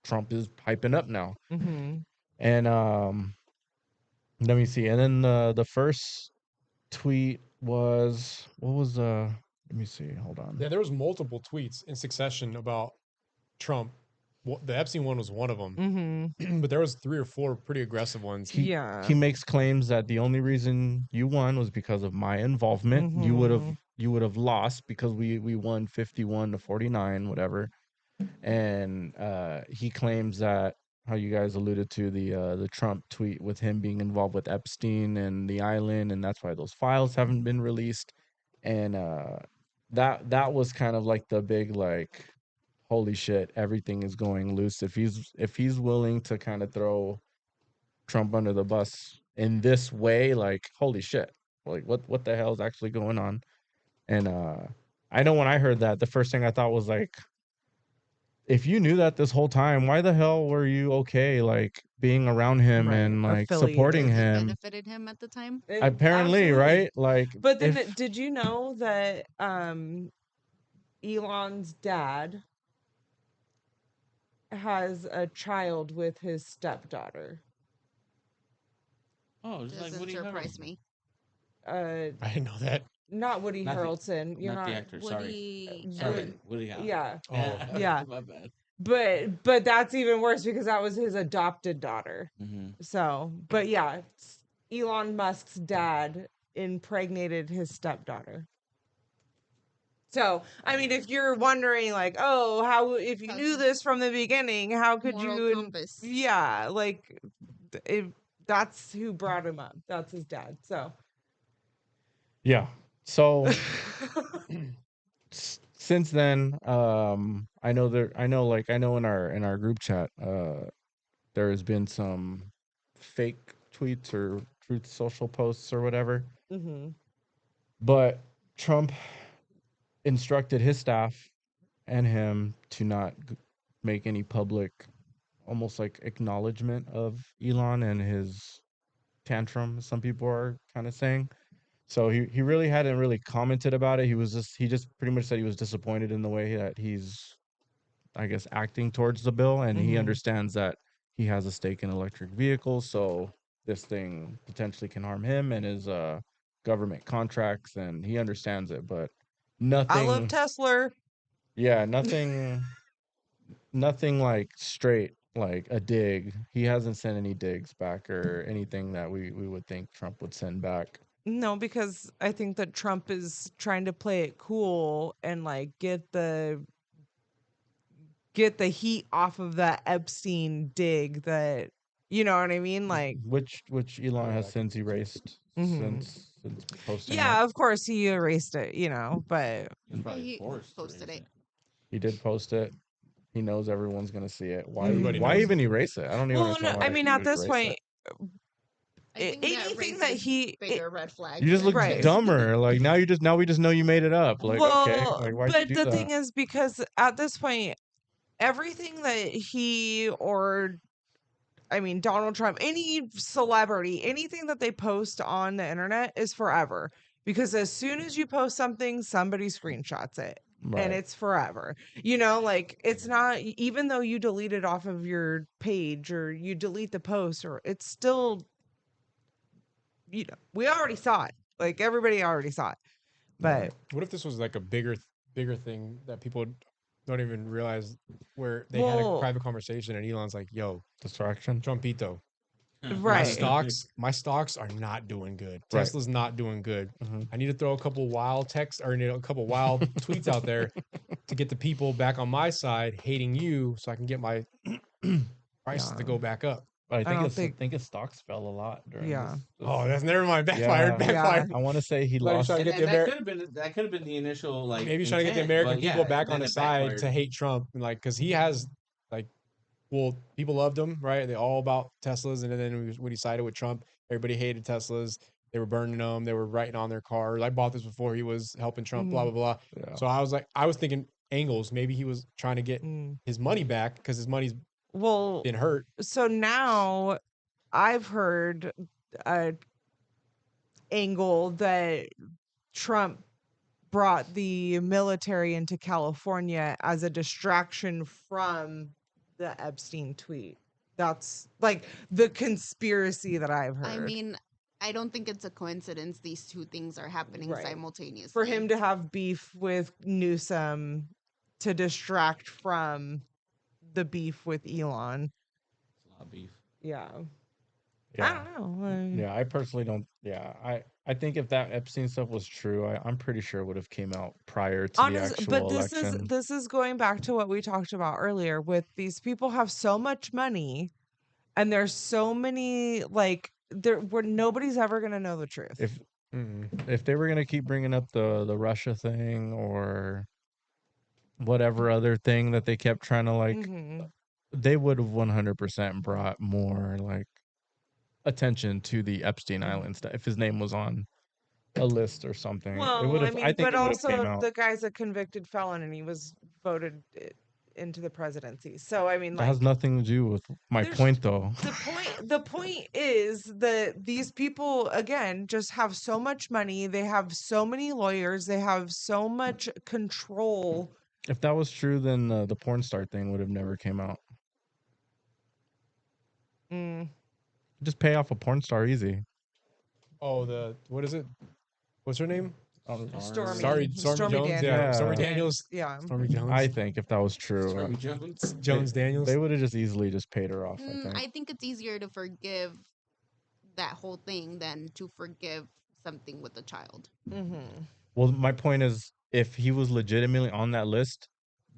Speaker 4: Trump is hyping up now.
Speaker 3: Mm-hmm.
Speaker 4: And let me see. And then the first tweet was what was let me see. Hold on.
Speaker 2: Yeah, there was multiple tweets in succession about Trump. The Epstein one was one of them,
Speaker 3: Mm-hmm.
Speaker 2: but there was 3 or 4 pretty aggressive ones.
Speaker 3: Yeah.
Speaker 4: He makes claims that the only reason you won was because of my involvement. You would have lost because we won 51 to 49, whatever. And he claims that, how you guys alluded to, the Trump tweet with him being involved with Epstein and the island, and that's why those files haven't been released. And that was kind of like the big, like, holy shit, everything is going loose. If he's willing to kind of throw Trump under the bus in this way, like, holy shit, like what the hell is actually going on? And I know when I heard that, the first thing I thought was like, if you knew that this whole time, why the hell were you okay, like, being around him
Speaker 3: Right,
Speaker 4: and like
Speaker 3: affiliated.
Speaker 4: supporting
Speaker 5: It
Speaker 4: him?
Speaker 5: benefited him at the time.
Speaker 4: Apparently,
Speaker 3: Absolutely.
Speaker 4: right? Like,
Speaker 3: But then,
Speaker 4: if,
Speaker 3: did you know that Elon's dad has a child with his stepdaughter?
Speaker 1: Oh, just like
Speaker 5: Doesn't
Speaker 1: Woody
Speaker 5: surprise
Speaker 1: Harrelson.
Speaker 5: me.
Speaker 2: I didn't know that.
Speaker 3: Not Woody
Speaker 1: Not the-
Speaker 3: Harrelson. You're
Speaker 1: not
Speaker 3: not.
Speaker 1: the actor. Sorry.
Speaker 5: Woody
Speaker 3: Sorry.
Speaker 5: Allen.
Speaker 1: Woody Allen.
Speaker 3: Yeah,
Speaker 2: Oh.
Speaker 3: yeah.
Speaker 1: My bad.
Speaker 3: But that's even worse because that was his adopted daughter.
Speaker 1: Mm-hmm.
Speaker 3: So, but yeah, Elon Musk's dad impregnated his stepdaughter. So, I mean, if you're wondering, like, oh, how, if you knew this from the beginning, how could
Speaker 5: Moral
Speaker 3: you?
Speaker 5: compass.
Speaker 3: Yeah, like, that's who brought him up. That's his dad. So,
Speaker 4: yeah. So since then, I know in our group chat, there has been some fake tweets or truth social posts or whatever.
Speaker 3: Mhm.
Speaker 4: But Trump instructed his staff and him to not make any public, almost like, acknowledgement of Elon and his tantrum, some people are kind of saying. So he really hadn't really commented about it. He just pretty much said he was disappointed in the way that he's, I guess, acting towards the bill, and he
Speaker 3: Mhm.
Speaker 4: understands that he has a stake in electric vehicles, so this thing potentially can harm him and his government contracts, and he understands it, but
Speaker 3: I love
Speaker 4: nothing.
Speaker 3: Tesla.
Speaker 4: Yeah, nothing like straight like a dig. He hasn't sent any digs back or anything that we would think Trump would send back.
Speaker 3: No, because I think that Trump is trying to play it cool and like get the heat off of that Epstein dig that you know what I mean? Like
Speaker 4: Which Elon has
Speaker 2: Yeah.
Speaker 4: since erased
Speaker 3: Mhm.
Speaker 4: since posting
Speaker 3: yeah,
Speaker 4: it.
Speaker 3: of course he erased it, you know, but
Speaker 1: It's probably
Speaker 5: He
Speaker 1: forced to
Speaker 5: posted
Speaker 1: erase
Speaker 5: it.
Speaker 4: He did post it. He knows everyone's gonna see it. Why
Speaker 2: Everybody
Speaker 4: why
Speaker 2: knows
Speaker 4: even erase it? I don't even
Speaker 3: well, no,
Speaker 4: understand
Speaker 3: I
Speaker 4: why
Speaker 3: mean
Speaker 4: he
Speaker 3: at
Speaker 4: would
Speaker 3: this
Speaker 4: erase
Speaker 3: point
Speaker 4: it.
Speaker 5: I think that
Speaker 3: anything that
Speaker 5: raises bigger red flags.
Speaker 4: You just
Speaker 5: than
Speaker 4: look
Speaker 3: Right.
Speaker 4: dumber. Like now we just know you made it up. Like okay,
Speaker 3: well,
Speaker 4: like why'd you
Speaker 3: but
Speaker 4: do
Speaker 3: the
Speaker 4: that?
Speaker 3: thing is because at this point everything that he or I mean, Donald Trump, any celebrity, anything that they post on the internet is forever. Because as soon as you post something, somebody screenshots it and
Speaker 4: Right.
Speaker 3: it's forever. You know, like it's not, even though you delete it off of your page or you delete the post, or it's still, you know, we already saw it. Like everybody already saw it. But
Speaker 2: What if this was like a bigger thing that people don't even realize, where they had a
Speaker 3: well,
Speaker 2: private conversation and Elon's like, "Yo,
Speaker 4: Distraction.
Speaker 2: Trumpito,
Speaker 1: it.
Speaker 3: right.
Speaker 2: my stocks are not doing good.
Speaker 4: Right.
Speaker 2: Tesla's not doing good.
Speaker 4: Mhm.
Speaker 2: I need to throw a couple wild texts or a couple wild tweets out there to get the people back on my side hating you, so I can get my prices to
Speaker 3: Yeah.
Speaker 2: go back up."
Speaker 4: I
Speaker 3: I
Speaker 4: think
Speaker 3: don't think,
Speaker 4: his stocks fell a lot during
Speaker 3: yeah.
Speaker 2: Oh, that's never mind. Backfired.
Speaker 4: Yeah.
Speaker 2: Backfired.
Speaker 4: I want to say he
Speaker 2: Like
Speaker 4: lost.
Speaker 2: trying to get the
Speaker 1: That could have been the initial like
Speaker 2: maybe he's trying to get the
Speaker 1: intent,
Speaker 2: American
Speaker 1: but
Speaker 2: people
Speaker 1: yeah,
Speaker 2: back on
Speaker 1: then
Speaker 2: the
Speaker 1: it
Speaker 2: side
Speaker 1: backfired.
Speaker 2: to hate Trump, and like, because he has like, well, people loved him, right? They all about Teslas, and then when he sided with Trump, everybody hated Teslas. They were burning them. They were writing on their cars. I bought this before he was helping Trump. Blah
Speaker 3: Mhm.
Speaker 2: blah blah.
Speaker 4: Yeah.
Speaker 2: So I was thinking angles. Maybe he was trying to get
Speaker 3: Mm.
Speaker 2: his money back because his money's
Speaker 3: Well,
Speaker 2: been hurt.
Speaker 3: so now I've heard a angle that Trump brought the military into California as a distraction from the Epstein tweet. That's like the conspiracy that I've heard.
Speaker 5: I mean, I don't think it's a coincidence these two things are happening
Speaker 3: Right.
Speaker 5: simultaneously.
Speaker 3: For him to have beef with Newsom to distract from the beef with Elon.
Speaker 1: It's a lot of beef.
Speaker 3: Yeah. I
Speaker 4: Yeah.
Speaker 3: don't know.
Speaker 4: Yeah, I personally don't. Yeah, I think if that Epstein stuff was true, I'm pretty sure it would have came out prior to the
Speaker 3: Honest,
Speaker 4: actual
Speaker 3: but
Speaker 4: election.
Speaker 3: this is going back to what we talked about earlier with these people have so much money and there's so many like there where nobody's ever gonna know the truth.
Speaker 4: If they were gonna keep bringing up the Russia thing or whatever other thing that they kept trying to like,
Speaker 3: Mhm.
Speaker 4: they would have 100% brought more like attention to the Epstein Island stuff if his name was on a list or something. It
Speaker 3: Well,
Speaker 4: would
Speaker 3: I
Speaker 4: have. I
Speaker 3: mean,
Speaker 4: think
Speaker 3: but
Speaker 4: it would have came
Speaker 3: also
Speaker 4: out.
Speaker 3: the guy's a convicted felon and he was voted into the presidency. So I mean,
Speaker 4: That has
Speaker 3: like,
Speaker 4: nothing to do with my
Speaker 3: there's
Speaker 4: point, though.
Speaker 3: the point is that these people again just have so much money, they have so many lawyers, they have so much control.
Speaker 4: If that was true, then the porn star thing would have never came out.
Speaker 3: Mm.
Speaker 4: Just pay off a porn star easy.
Speaker 2: Oh, what is it? What's her name?
Speaker 3: Stormy
Speaker 2: Stormy Jones.
Speaker 3: Daniels.
Speaker 2: Yeah, Stormy
Speaker 4: Yeah.
Speaker 2: Daniels.
Speaker 3: Yeah.
Speaker 2: Stormy Jones.
Speaker 4: I think if that was true,
Speaker 1: Stormy Jones.
Speaker 2: Jones Daniels.
Speaker 4: they would have just easily just paid her off. I think.
Speaker 5: I think it's easier to forgive that whole thing than to forgive something with a child.
Speaker 3: Mm-hmm.
Speaker 4: Well, my point is, if he was legitimately on that list,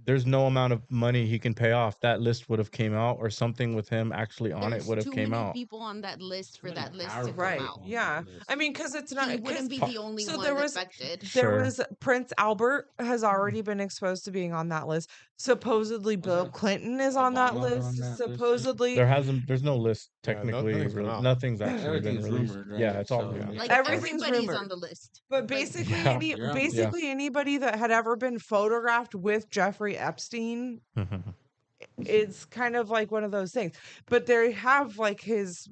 Speaker 4: there's no amount of money he can pay off. That list would have came out, or something with him actually on
Speaker 5: There's
Speaker 4: it would have
Speaker 5: too
Speaker 4: came
Speaker 5: many
Speaker 4: out.
Speaker 5: people on that list for
Speaker 1: many
Speaker 5: that list to
Speaker 1: powerful
Speaker 5: come
Speaker 3: Right.
Speaker 5: out.
Speaker 3: Yeah. I mean, because it's not.
Speaker 5: He
Speaker 3: 'cause
Speaker 5: wouldn't be the only
Speaker 3: so
Speaker 5: one
Speaker 3: there was
Speaker 5: affected.
Speaker 3: there
Speaker 4: Sure.
Speaker 3: was Prince Albert has already been exposed to being on that list. Supposedly, Bill
Speaker 1: there
Speaker 3: Clinton is on that
Speaker 1: Obama
Speaker 3: list.
Speaker 1: on that list too?
Speaker 3: Supposedly,
Speaker 4: There's no list
Speaker 2: Yeah,
Speaker 4: technically.
Speaker 2: nothing's come
Speaker 4: really,
Speaker 2: out.
Speaker 4: nothing's actually been
Speaker 1: Everything's
Speaker 4: released.
Speaker 1: rumored, right?
Speaker 4: Yeah, it's all
Speaker 1: So,
Speaker 4: rumored.
Speaker 5: Like
Speaker 3: everything's
Speaker 5: everybody's
Speaker 3: rumored.
Speaker 5: on the list.
Speaker 3: But
Speaker 5: Like,
Speaker 3: basically,
Speaker 4: Yeah.
Speaker 1: Yeah.
Speaker 3: anybody that had ever been photographed with Jeffrey Epstein is kind of like one of those things. But they have like his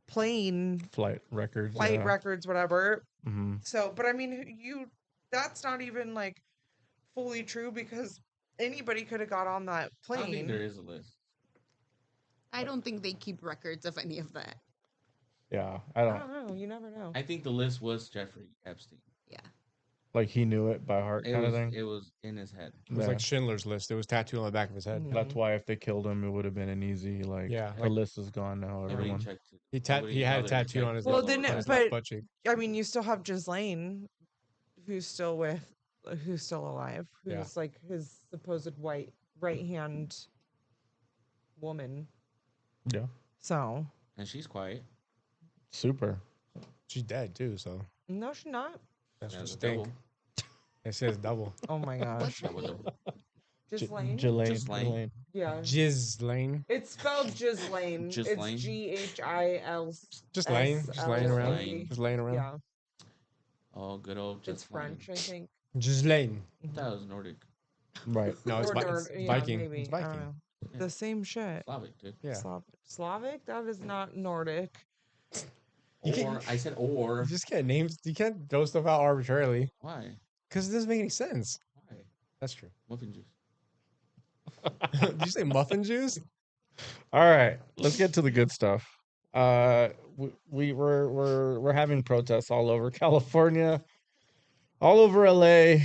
Speaker 3: plane
Speaker 4: Flight records.
Speaker 3: flight
Speaker 4: yeah.
Speaker 3: records, whatever.
Speaker 4: hmm
Speaker 3: So, but I mean, that's not even like fully true because anybody could have got on that
Speaker 1: I don't think there
Speaker 3: plane.
Speaker 1: is a list.
Speaker 5: I don't think they keep records of any of that.
Speaker 4: Yeah,
Speaker 3: I don't know. You never know.
Speaker 1: I think the list was Jeffrey Epstein.
Speaker 5: Yeah.
Speaker 4: like he knew it by heart, kind of thing.
Speaker 1: It was in his head.
Speaker 2: It was
Speaker 4: Yeah.
Speaker 2: like Schindler's List. It was tattooed on the back of his head.
Speaker 3: Mhm.
Speaker 4: That's why if they killed him, it would have been an easy like.
Speaker 2: Yeah,
Speaker 4: the
Speaker 2: like-
Speaker 4: list is gone now.
Speaker 1: Nobody
Speaker 4: Everyone.
Speaker 1: checked it.
Speaker 2: He had a tattoo on his
Speaker 3: Well,
Speaker 2: on
Speaker 3: didn't it-
Speaker 2: his
Speaker 3: but-
Speaker 2: butt cheek.
Speaker 3: I mean, you still have Ghislaine, who's still alive, who's
Speaker 2: Yeah.
Speaker 3: like his supposed white right hand woman.
Speaker 4: Yeah.
Speaker 3: So
Speaker 1: And she's quiet.
Speaker 4: Super.
Speaker 2: She's dead too, so
Speaker 3: no, she's not.
Speaker 2: that's
Speaker 1: Yeah,
Speaker 2: what
Speaker 1: the
Speaker 2: stink.
Speaker 1: double.
Speaker 2: It says double.
Speaker 3: Oh my gosh,
Speaker 1: Double.
Speaker 3: Ghislaine.
Speaker 1: Ghislaine.
Speaker 3: Yeah,
Speaker 2: Ghislaine.
Speaker 3: it's spelled Ghislaine.
Speaker 1: Ghislaine?
Speaker 3: It's GHIL.
Speaker 2: Just laying around.
Speaker 1: Ghislaine.
Speaker 2: Just laying around.
Speaker 3: Yeah,
Speaker 1: Oh, good old
Speaker 3: it's
Speaker 1: Ghislaine.
Speaker 3: French, I think.
Speaker 2: Ghislaine.
Speaker 1: That was Nordic.
Speaker 4: Right.
Speaker 2: No, it's,
Speaker 3: Or
Speaker 2: it's
Speaker 3: yeah,
Speaker 2: Viking.
Speaker 3: maybe.
Speaker 2: It's
Speaker 3: I don't
Speaker 2: Viking.
Speaker 3: know.
Speaker 1: Yeah.
Speaker 3: The same shit.
Speaker 1: Slavic, dude.
Speaker 2: Yeah.
Speaker 3: Slavic? That is not Nordic.
Speaker 2: You can't-
Speaker 1: Or I said or.
Speaker 2: You just can't names. You can't throw stuff out arbitrarily
Speaker 1: Why?
Speaker 2: because it doesn't make any sense.
Speaker 1: Why?
Speaker 2: That's true.
Speaker 1: Muffin juice.
Speaker 2: Did you say muffin juice?
Speaker 4: All right, let's get to the good stuff. We're having protests all over California, all over LA,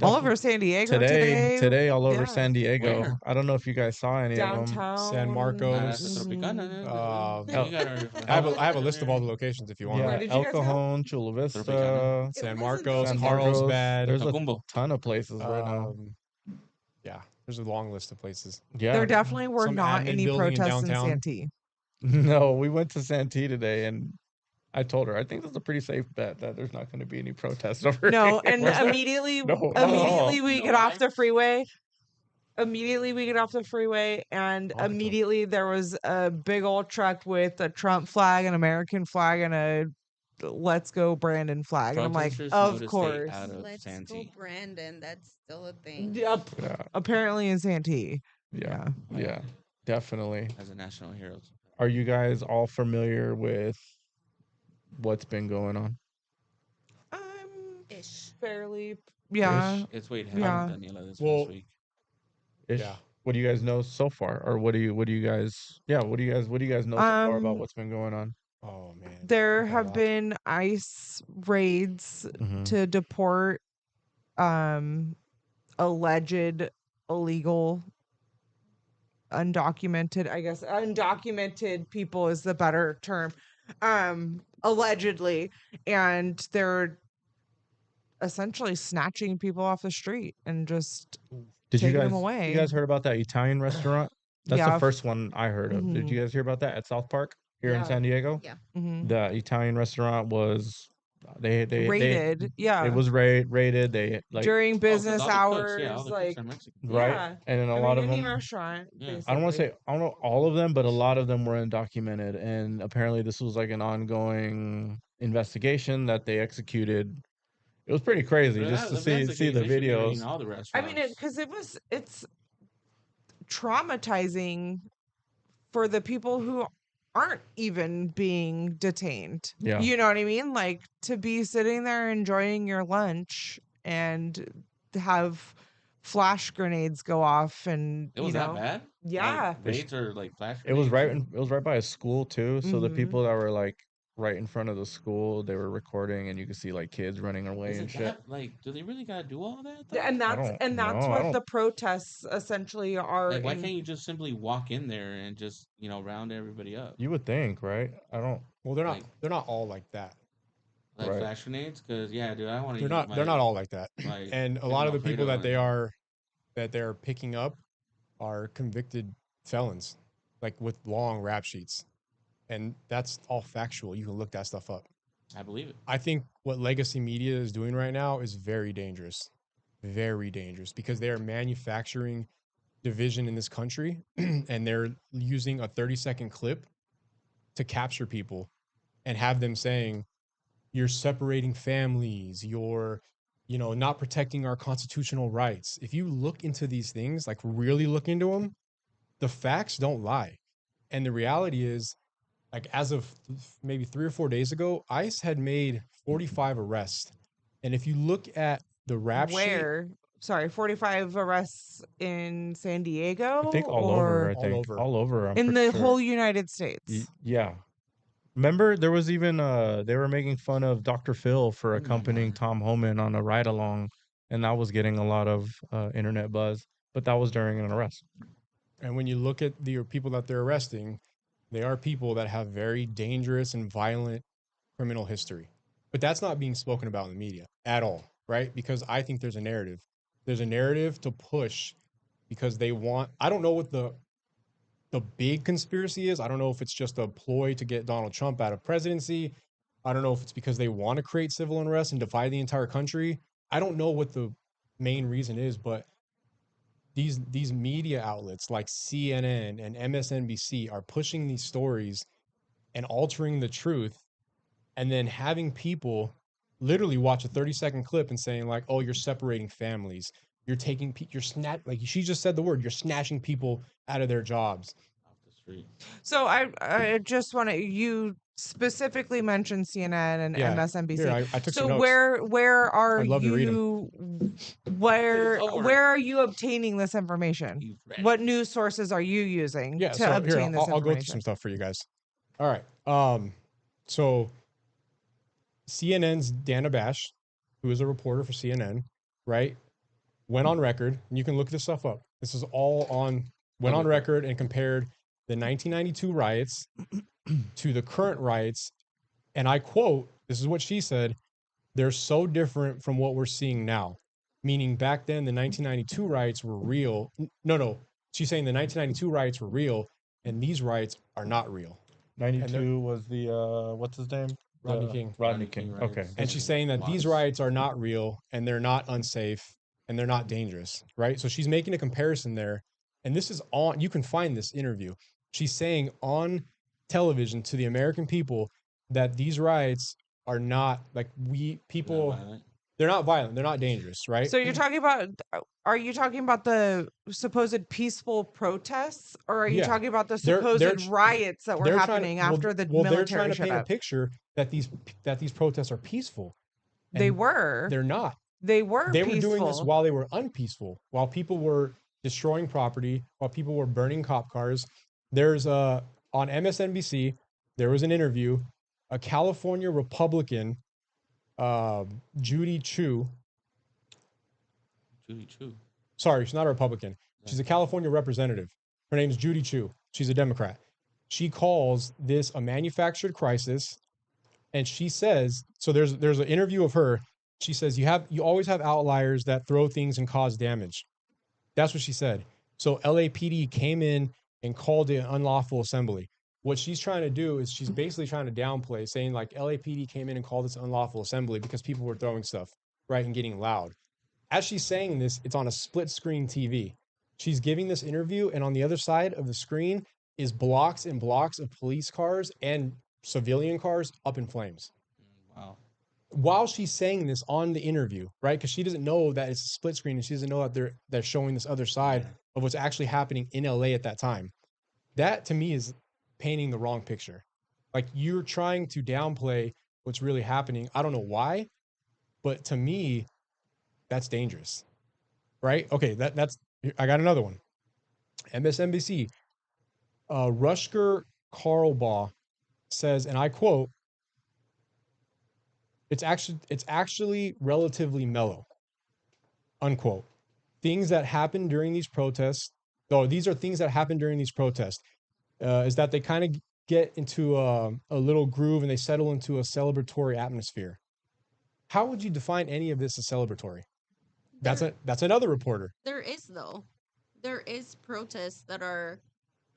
Speaker 3: All over San Diego
Speaker 4: today all over
Speaker 3: yeah.
Speaker 4: San Diego.
Speaker 1: Where?
Speaker 4: I don't know if you guys saw any of them.
Speaker 3: Downtown.
Speaker 2: San Marcos.
Speaker 1: Nah, that's the Tropicana.
Speaker 2: Um,
Speaker 1: You got our-
Speaker 2: I have a list of all the locations if you want.
Speaker 4: Yeah,
Speaker 3: Where did you
Speaker 4: El
Speaker 3: guys go?
Speaker 4: Cajon, Chula Vista,
Speaker 1: Tropicana.
Speaker 3: It
Speaker 2: San
Speaker 3: wasn't
Speaker 2: Marcos,
Speaker 4: San
Speaker 2: Carlsbad.
Speaker 4: There's a
Speaker 1: Tacumbo.
Speaker 4: ton of places right now.
Speaker 2: Yeah, there's a long list of places.
Speaker 4: Yeah,
Speaker 3: There definitely were
Speaker 2: Some
Speaker 3: not
Speaker 2: admin
Speaker 3: any
Speaker 2: building in
Speaker 3: protests in
Speaker 2: downtown.
Speaker 3: Santee.
Speaker 4: no, we went to Santee today, and I told her I think that's a pretty safe bet that there's not going to be any protests over
Speaker 3: No,
Speaker 4: here.
Speaker 3: and immediately,
Speaker 4: No, not at
Speaker 3: immediately
Speaker 4: all.
Speaker 3: we
Speaker 1: No,
Speaker 3: get off
Speaker 1: I-
Speaker 3: the freeway. Immediately we get off the freeway, and
Speaker 2: Off the top.
Speaker 3: immediately there was a big old truck with a Trump flag, an American flag, and a "Let's Go Brandon" flag. And I'm like,
Speaker 1: Protesters know
Speaker 3: of
Speaker 1: to stay
Speaker 3: course.
Speaker 1: out of
Speaker 5: Let's go,
Speaker 1: Santee.
Speaker 5: Brandon. That's still a thing.
Speaker 3: Yep.
Speaker 4: Yeah,
Speaker 3: Apparently in Santee.
Speaker 4: yeah,
Speaker 3: Yeah.
Speaker 4: yeah, definitely.
Speaker 1: As a national hero.
Speaker 4: Are you guys all familiar with what's been going on?
Speaker 3: I'm
Speaker 5: Ish.
Speaker 3: fairly, yeah.
Speaker 1: It's Wade
Speaker 3: Yeah.
Speaker 1: Haven, Daniela, this
Speaker 2: Well,
Speaker 1: past week.
Speaker 4: Ish?
Speaker 2: Yeah.
Speaker 4: What do you guys know so far, or what do you guys? Yeah, what do you guys know so far about
Speaker 3: Um,
Speaker 4: what's been going on?
Speaker 2: Oh man.
Speaker 3: There
Speaker 2: Not a
Speaker 3: have
Speaker 2: lot.
Speaker 3: been ICE raids
Speaker 4: Mhm.
Speaker 3: to deport alleged illegal undocumented, I guess undocumented people is the better term, allegedly, and they're essentially snatching people off the street and just
Speaker 4: Did you
Speaker 3: taking
Speaker 4: guys?
Speaker 3: them away.
Speaker 4: You guys heard about that Italian restaurant? That's
Speaker 3: Yeah.
Speaker 4: the first one I heard of. Did
Speaker 3: Mhm.
Speaker 4: you guys hear about that at South Park here in
Speaker 3: Yeah.
Speaker 4: San Diego?
Speaker 5: Yeah.
Speaker 3: mhm,
Speaker 4: The Italian restaurant was they
Speaker 3: raided, yeah,
Speaker 4: it was raided. They like
Speaker 3: during
Speaker 1: Oh, 'cause
Speaker 3: business
Speaker 1: all the
Speaker 3: hours,
Speaker 1: cooks, yeah, all the
Speaker 3: like
Speaker 1: cooks are Mexican.
Speaker 4: right,
Speaker 3: yeah.
Speaker 4: and then a
Speaker 3: I
Speaker 4: lot
Speaker 3: mean,
Speaker 4: of
Speaker 3: any
Speaker 4: them.
Speaker 3: restaurant.
Speaker 1: Yeah.
Speaker 4: I don't want to
Speaker 3: basically.
Speaker 4: say I don't know all of them, but a lot of them were undocumented, and apparently this was like an ongoing investigation that they executed. It was pretty crazy
Speaker 1: But
Speaker 4: just to
Speaker 1: if that's
Speaker 4: see the
Speaker 1: case, they should be raiding
Speaker 4: videos.
Speaker 1: all the
Speaker 3: I
Speaker 1: restaurants.
Speaker 3: mean, because it's traumatizing for the people who aren't even being detained.
Speaker 4: Yeah.
Speaker 3: You know what I mean? Like to be sitting there enjoying your lunch and have flash grenades go off and
Speaker 1: It was
Speaker 3: you
Speaker 1: that
Speaker 3: know,
Speaker 1: bad?
Speaker 3: yeah.
Speaker 1: Like, raids or like flash
Speaker 4: It was
Speaker 1: grenades?
Speaker 4: it was right by a school too. So the
Speaker 3: Mhm.
Speaker 4: people that were like right in front of the school, they were recording, and you could see like kids running away
Speaker 1: Is
Speaker 4: and
Speaker 1: it
Speaker 4: shit.
Speaker 1: that, like, do they really gotta do all that? Though?
Speaker 3: And that's
Speaker 4: don't
Speaker 3: that's
Speaker 4: know. I
Speaker 3: what
Speaker 4: don't-
Speaker 3: the protests essentially are.
Speaker 1: Like, why
Speaker 3: in-
Speaker 1: can't you just simply walk in there and just, round everybody up?
Speaker 4: You would think, right? I don't.
Speaker 2: Well, they're not.
Speaker 1: like-
Speaker 2: They're not all like that.
Speaker 1: Like
Speaker 4: Right.
Speaker 1: flash grenades? Because, yeah, dude, I want to
Speaker 2: They're not all like that.
Speaker 1: my
Speaker 2: And a
Speaker 1: chicken
Speaker 2: lot of the people
Speaker 1: Alfredo
Speaker 2: that they're picking up are convicted felons, like with long rap sheets, and that's all factual. You can look that stuff up.
Speaker 1: I believe it.
Speaker 2: I think what legacy media is doing right now is very dangerous, because they are manufacturing division in this country, and they're using a 30-second clip to capture people and have them saying, "You're separating families. You're, not protecting our constitutional rights." If you look into these things, like really look into them, the facts don't lie. And the reality is, like as of maybe 3 or 4 days ago, ICE had made 45 arrests. And if you look at the rap sheet,
Speaker 3: where? Sorry, 45 arrests in San Diego.
Speaker 4: I think all over. I
Speaker 2: All
Speaker 4: think
Speaker 2: over.
Speaker 4: all over. I'm
Speaker 3: in
Speaker 4: pretty
Speaker 3: the
Speaker 4: sure.
Speaker 3: whole United States.
Speaker 4: Yeah, Remember, there was even they were making fun of Dr. Phil for
Speaker 1: Oh my
Speaker 4: accompanying
Speaker 1: God.
Speaker 4: Tom Homan on a ride along, and that was getting a lot of internet buzz. But that was during an arrest.
Speaker 2: And when you look at the people that they're arresting, they are people that have very dangerous and violent criminal history. But that's not being spoken about in the media at all, right? Because I think there's a narrative. There's a narrative to push because they want, I don't know what the big conspiracy is. I don't know if it's just a ploy to get Donald Trump out of presidency. I don't know if it's because they want to create civil unrest and divide the entire country. I don't know what the main reason is, but these media outlets like CNN and MSNBC are pushing these stories and altering the truth, and then having people literally watch a 30-second clip and saying like, "Oh, you're separating families. You're taking you're like she just said the word, you're snatching people out of their jobs."
Speaker 1: Off the street.
Speaker 3: So I just want to, you specifically mentioned CNN and
Speaker 2: Yeah,
Speaker 3: MSNBC.
Speaker 2: here I took some
Speaker 3: So
Speaker 2: notes.
Speaker 3: where are
Speaker 2: I'd love to read 'em.
Speaker 3: you
Speaker 1: It's over.
Speaker 3: where are you obtaining this information?
Speaker 1: He's ready.
Speaker 3: What news sources are you using
Speaker 2: Yeah,
Speaker 3: to
Speaker 2: so here
Speaker 3: obtain this
Speaker 2: I'll go through
Speaker 3: information?
Speaker 2: some stuff for you guys. All right. So CNN's Dana Bash, who is a reporter for CNN, right, went on record, and you can look this stuff up. This is all on went on
Speaker 1: Okay.
Speaker 2: record and compared the 1992 riots to the current riots, and I quote, this is what she said, "They're so different from what we're seeing now." Meaning back then the 1992 riots were real. No. She's saying the 1992 riots were real and these riots are not real.
Speaker 4: 92 was the what's his name?
Speaker 2: Rodney
Speaker 4: The-
Speaker 2: King.
Speaker 4: Rodney King.
Speaker 1: riots.
Speaker 4: Okay.
Speaker 2: And she's saying that these
Speaker 1: Watts.
Speaker 2: riots are not real and they're not unsafe and they're not dangerous, right? So she's making a comparison there. And this is on, you can find this interview. She's saying on television to the American people that these riots are not like they're not violent, they're not dangerous, right?
Speaker 3: So you're talking about, are you talking about the supposed peaceful protests, or are you
Speaker 2: Yeah.
Speaker 3: talking about the
Speaker 2: They're-
Speaker 3: supposed
Speaker 2: they're tr-
Speaker 3: riots that were
Speaker 2: They're trying to-
Speaker 3: happening after the
Speaker 2: they're
Speaker 3: military
Speaker 2: trying to
Speaker 3: showed
Speaker 2: paint a
Speaker 3: up?
Speaker 2: picture that these protests are peaceful.
Speaker 3: They
Speaker 2: And
Speaker 3: were.
Speaker 2: They're not.
Speaker 3: They were
Speaker 2: They
Speaker 3: peaceful.
Speaker 2: were doing this while they were unpeaceful, while people were destroying property, while people were burning cop cars. There's on MSNBC, there was an interview, a California Republican, Judy Chu.
Speaker 1: Judy Chu.
Speaker 2: Sorry, she's not a Republican. She's a California representative. Her name's Judy Chu. She's a Democrat. She calls this a manufactured crisis, and she says, so there's an interview of her. She says you always have outliers that throw things and cause damage. That's what she said. So LAPD came in and called it an unlawful assembly. What she's trying to do is she's basically trying to downplay, saying like LAPD came in and called this unlawful assembly because people were throwing stuff, right, and getting loud. As she's saying this, it's on a split screen TV. She's giving this interview, and on the other side of the screen is blocks and blocks of police cars and civilian cars up in flames.
Speaker 1: Wow.
Speaker 2: While she's saying this on the interview, right? Because she doesn't know that it's a split screen and she doesn't know that they're showing this other side of what's actually happening in LA at that time. That to me is painting the wrong picture. Like you're trying to downplay what's really happening. I don't know why, but to me, that's dangerous. Right? Okay, that's I got another one. MSNBC. Rutger Karlbaugh says, and I quote, it's actually relatively mellow, unquote. Things that happen during these protests, though these are things that happen during these protests, is that they kind of get into a little groove and they settle into a celebratory atmosphere. How would you define any of this as celebratory? That's another reporter.
Speaker 5: There is though. There is protests that are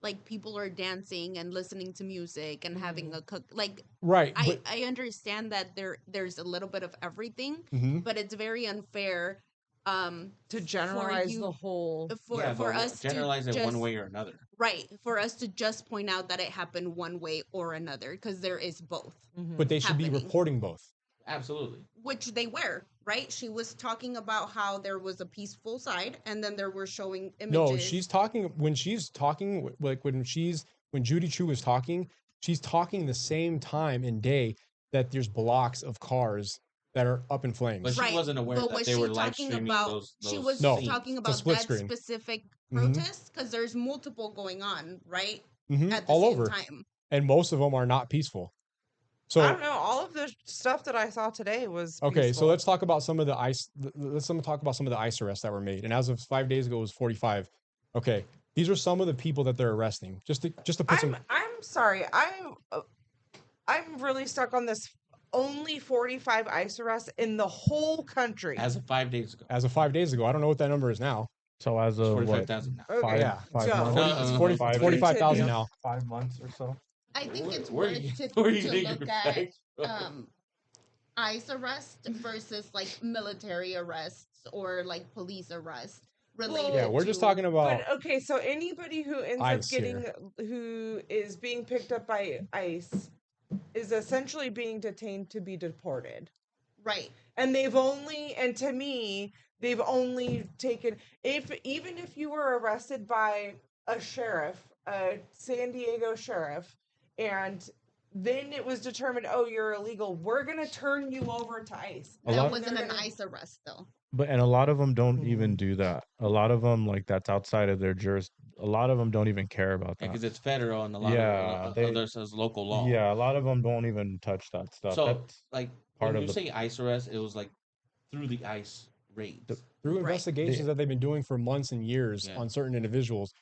Speaker 5: like people are dancing and listening to music and having a cook like
Speaker 2: Right.
Speaker 5: I understand that there's a little bit of everything,
Speaker 2: Mhm.
Speaker 5: but it's very unfair
Speaker 3: to generalize
Speaker 5: you-
Speaker 3: the whole.
Speaker 5: for
Speaker 1: but
Speaker 5: us
Speaker 1: generalize
Speaker 5: to
Speaker 1: it one
Speaker 5: just-
Speaker 1: way or another.
Speaker 5: right, for us to just point out that it happened one way or another, because there is both,
Speaker 2: But they should be
Speaker 5: happening.
Speaker 2: reporting both.
Speaker 1: Absolutely.
Speaker 5: which they were, right? She was talking about how there was a peaceful side, and then there were showing images.
Speaker 2: No, she's talking when Judy Chu is talking, she's talking the same time and day that there's blocks of cars that are up in flames.
Speaker 1: But she wasn't aware
Speaker 5: but
Speaker 1: that
Speaker 5: was
Speaker 1: they
Speaker 5: she
Speaker 1: were live
Speaker 5: talking
Speaker 1: streaming
Speaker 5: about,
Speaker 1: those
Speaker 5: she was
Speaker 2: No,
Speaker 1: scenes.
Speaker 5: talking
Speaker 2: it's a
Speaker 5: about
Speaker 2: split
Speaker 5: that
Speaker 2: screen.
Speaker 5: specific
Speaker 2: Mhm.
Speaker 5: protest, because there's multiple going on, right?
Speaker 2: Mhm,
Speaker 5: At the
Speaker 2: all
Speaker 5: same
Speaker 2: over.
Speaker 5: time.
Speaker 2: And most of them are not peaceful. So
Speaker 3: I don't know. All of the stuff that I saw today was
Speaker 2: okay, so
Speaker 3: peaceful.
Speaker 2: let's talk about some of the ICE. Talk about some of the ICE arrests that were made. And as of 5 days ago, it was 45. Okay, these are some of the people that they're arresting. Just to put some.
Speaker 3: I'm sorry. I'm really stuck on this. Only 45 ICE arrests in the whole country.
Speaker 1: As of 5 days ago.
Speaker 2: As of 5 days ago, I don't know what that number is now.
Speaker 4: So as
Speaker 1: It's
Speaker 4: of what?
Speaker 1: 45,000 now.
Speaker 3: Okay.
Speaker 2: Yeah.
Speaker 4: 5
Speaker 3: So,
Speaker 4: months?
Speaker 2: It's
Speaker 1: Uh,
Speaker 2: 40,
Speaker 4: five-
Speaker 2: 45,000 now.
Speaker 4: 5 months or so.
Speaker 5: I think it's
Speaker 1: Where
Speaker 5: worth
Speaker 1: you-
Speaker 5: to,
Speaker 1: where you
Speaker 5: to
Speaker 1: getting
Speaker 5: look
Speaker 1: your
Speaker 5: at
Speaker 1: facts from?
Speaker 5: ICE arrest versus like military arrests or like police arrests related.
Speaker 2: Yeah, we're just
Speaker 5: to-
Speaker 2: talking about.
Speaker 3: but okay, so anybody who ends up
Speaker 2: ICE
Speaker 3: getting,
Speaker 2: here.
Speaker 3: who is being picked up by ICE, is essentially being detained to be deported.
Speaker 5: Right.
Speaker 3: And to me, they've only taken, even if you were arrested by a sheriff, a San Diego sheriff, and then it was determined, oh, you're illegal, we're going to turn you over to ICE.
Speaker 4: A
Speaker 5: That
Speaker 4: lot-
Speaker 5: wasn't
Speaker 3: They're
Speaker 5: an
Speaker 3: gonna-
Speaker 5: ICE arrest though.
Speaker 4: But and a lot of them don't even
Speaker 3: Mm.
Speaker 4: do that. A lot of them, like, that's outside of their A lot of them don't even care about that.
Speaker 1: Because it's federal and a lot
Speaker 4: Yeah,
Speaker 1: of
Speaker 4: they-
Speaker 1: others says local law.
Speaker 4: Yeah, a lot of them don't even touch that stuff.
Speaker 1: So,
Speaker 4: That's
Speaker 1: like,
Speaker 4: part
Speaker 1: when
Speaker 4: of
Speaker 1: you
Speaker 4: the-
Speaker 1: say ICE arrest, it was like through the ICE raids.
Speaker 2: Through
Speaker 5: Right.
Speaker 2: investigations that they've been doing for months and years
Speaker 1: Yeah.
Speaker 2: on certain individuals.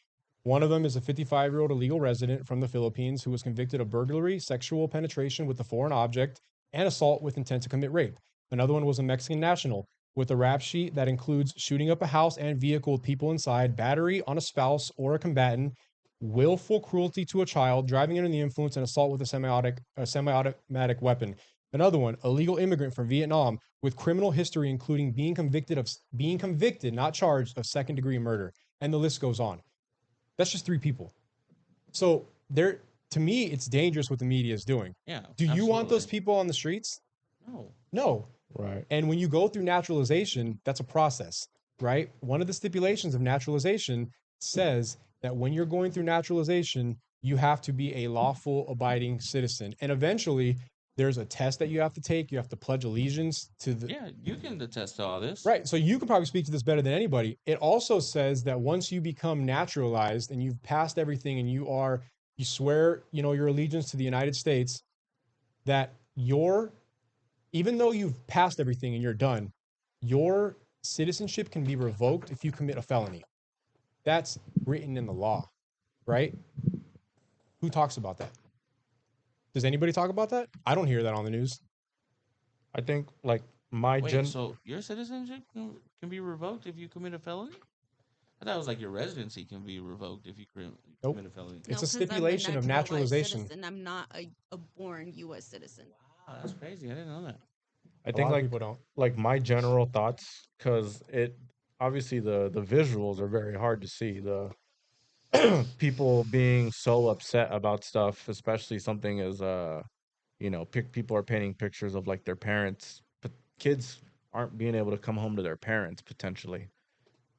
Speaker 2: One of them is a 55-year-old illegal resident from the Philippines who was convicted of burglary, sexual penetration with a foreign object, and assault with intent to commit rape. Another one was a Mexican national with a rap sheet that includes shooting up a house and vehicle with people inside, battery on a spouse or a combatant, willful cruelty to a child, driving under the influence, and assault with a semi-automatic weapon. Another one, a legal immigrant from Vietnam with criminal history, including being convicted, not charged, of second-degree murder. And the list goes on. That's just 3 people. So to me, it's dangerous what the media is doing.
Speaker 1: Yeah.
Speaker 2: Do you want those
Speaker 1: absolutely.
Speaker 2: people on the streets?
Speaker 1: No.
Speaker 2: No.
Speaker 4: right.
Speaker 2: And when you go through naturalization, that's a process, right? One of the stipulations of naturalization says that when you're going through naturalization, you have to be a lawful abiding citizen. And eventually, there's a test that you have to take. You have to pledge allegiance to the.
Speaker 1: Yeah, you can attest to all this.
Speaker 2: Right. So you can probably speak to this better than anybody. It also says that once you become naturalized and you've passed everything and you swear, your allegiance to the United States, that even though you've passed everything and you're done, your citizenship can be revoked if you commit a felony. That's written in the law, right? Who talks about that? Does anybody talk about that? I don't hear that on the news.
Speaker 4: I think, like, my
Speaker 1: Wait, so your citizenship can be revoked if you commit a felony? I thought it was like your residency can be revoked if you
Speaker 2: Nope.
Speaker 1: commit a felony.
Speaker 2: It's a
Speaker 5: 'cause I'm a
Speaker 2: stipulation of
Speaker 5: naturalized
Speaker 2: naturalization.
Speaker 5: citizen. I'm not a born U.S. citizen.
Speaker 1: Wow, that's crazy. I didn't know that.
Speaker 4: I
Speaker 2: A
Speaker 4: think,
Speaker 2: lot of
Speaker 4: like,
Speaker 2: people don't.
Speaker 4: my general thoughts, because it obviously the visuals are very hard to see. The people being so upset about stuff, especially something as people are painting pictures of, like, their parents, but kids aren't being able to come home to their parents potentially.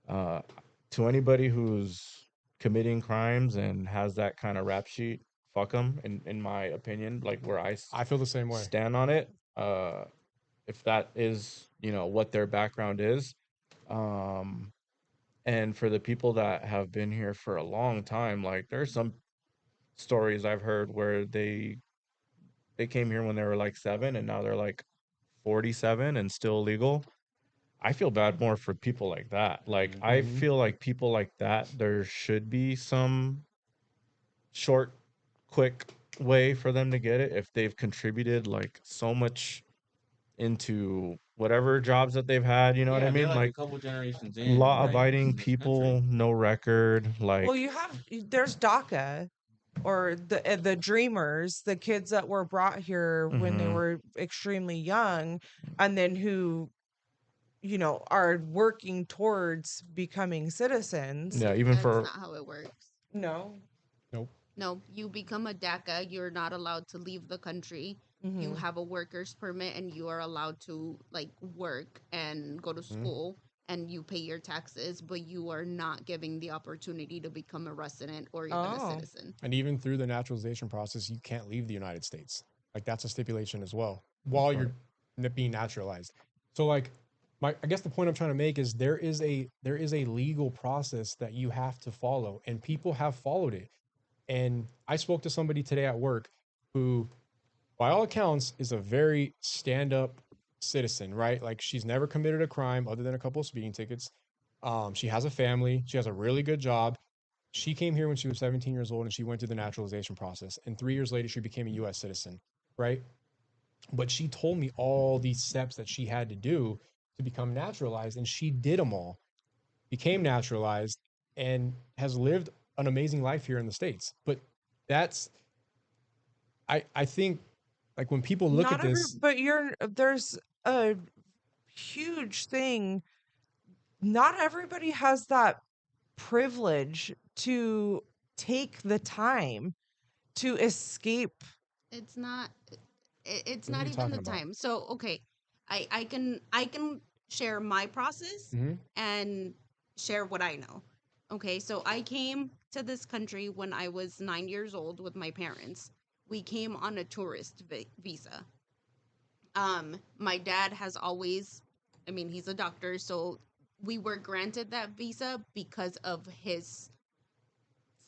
Speaker 4: To anybody who's committing crimes and has that kind of rap sheet, fuck them. In my opinion, like, where
Speaker 2: I feel the same way.
Speaker 4: stand on it. If that is, what their background is. And for the people that have been here for a long time, like, there's some stories I've heard where they came here when they were like 7 and now they're like 47 and still legal. I feel bad more for people like that. Like, I
Speaker 2: Mhm.
Speaker 4: feel like people like that, there should be some short, quick way for them to get it if they've contributed, like, so much into whatever jobs that they've had, you know what I
Speaker 1: Yeah, they're
Speaker 4: mean?
Speaker 1: like a
Speaker 4: Like,
Speaker 1: couple generations in.
Speaker 4: law-abiding
Speaker 1: in this country.
Speaker 4: people, no record, like,
Speaker 3: Well, there's DACA, or the dreamers, the kids that were brought here when they
Speaker 4: Mhm.
Speaker 3: were extremely young, and then who, are working towards becoming citizens.
Speaker 4: yeah, even
Speaker 5: That's
Speaker 4: for
Speaker 5: not how it works.
Speaker 3: No.
Speaker 5: No, you become a DACA. You're not allowed to leave the country.
Speaker 3: Mhm.
Speaker 5: You have a worker's permit, and you are allowed to like work and go to
Speaker 2: Mhm.
Speaker 5: school, and you pay your taxes. But you are not giving the opportunity to become a resident or even a
Speaker 3: Oh.
Speaker 5: citizen.
Speaker 2: And even through the naturalization process, you can't leave the United States. Like, that's a stipulation as well while you're being naturalized. So, like, I guess the point I'm trying to make is there is a legal process that you have to follow, and people have followed it. And I spoke to somebody today at work who by all accounts, is a very stand-up citizen, right? Like she's never committed a crime other than a couple of speeding tickets. She has a family. She has a really good job. She came here when she was 17 years old and she went through the naturalization process. And 3 years later, she became a US citizen, right? But she told me all these steps that she had to do to become naturalized, and she did them all, became naturalized, and has lived an amazing life here in the States. But that's, I think, like when people look
Speaker 3: Not
Speaker 2: at
Speaker 3: every,
Speaker 2: this,
Speaker 3: but there's a huge thing. Not everybody has that privilege to take the time to escape.
Speaker 5: It's not. It's
Speaker 2: what are
Speaker 5: not
Speaker 2: you
Speaker 5: even
Speaker 2: talking
Speaker 5: the
Speaker 2: about?
Speaker 5: time. So okay, I can share my process
Speaker 2: Hmm.
Speaker 5: and share what I know. Okay, so I came to this country when I was 9 years old with my parents. We came on a tourist visa. My dad has always, I mean, he's a doctor, so we were granted that visa because of his,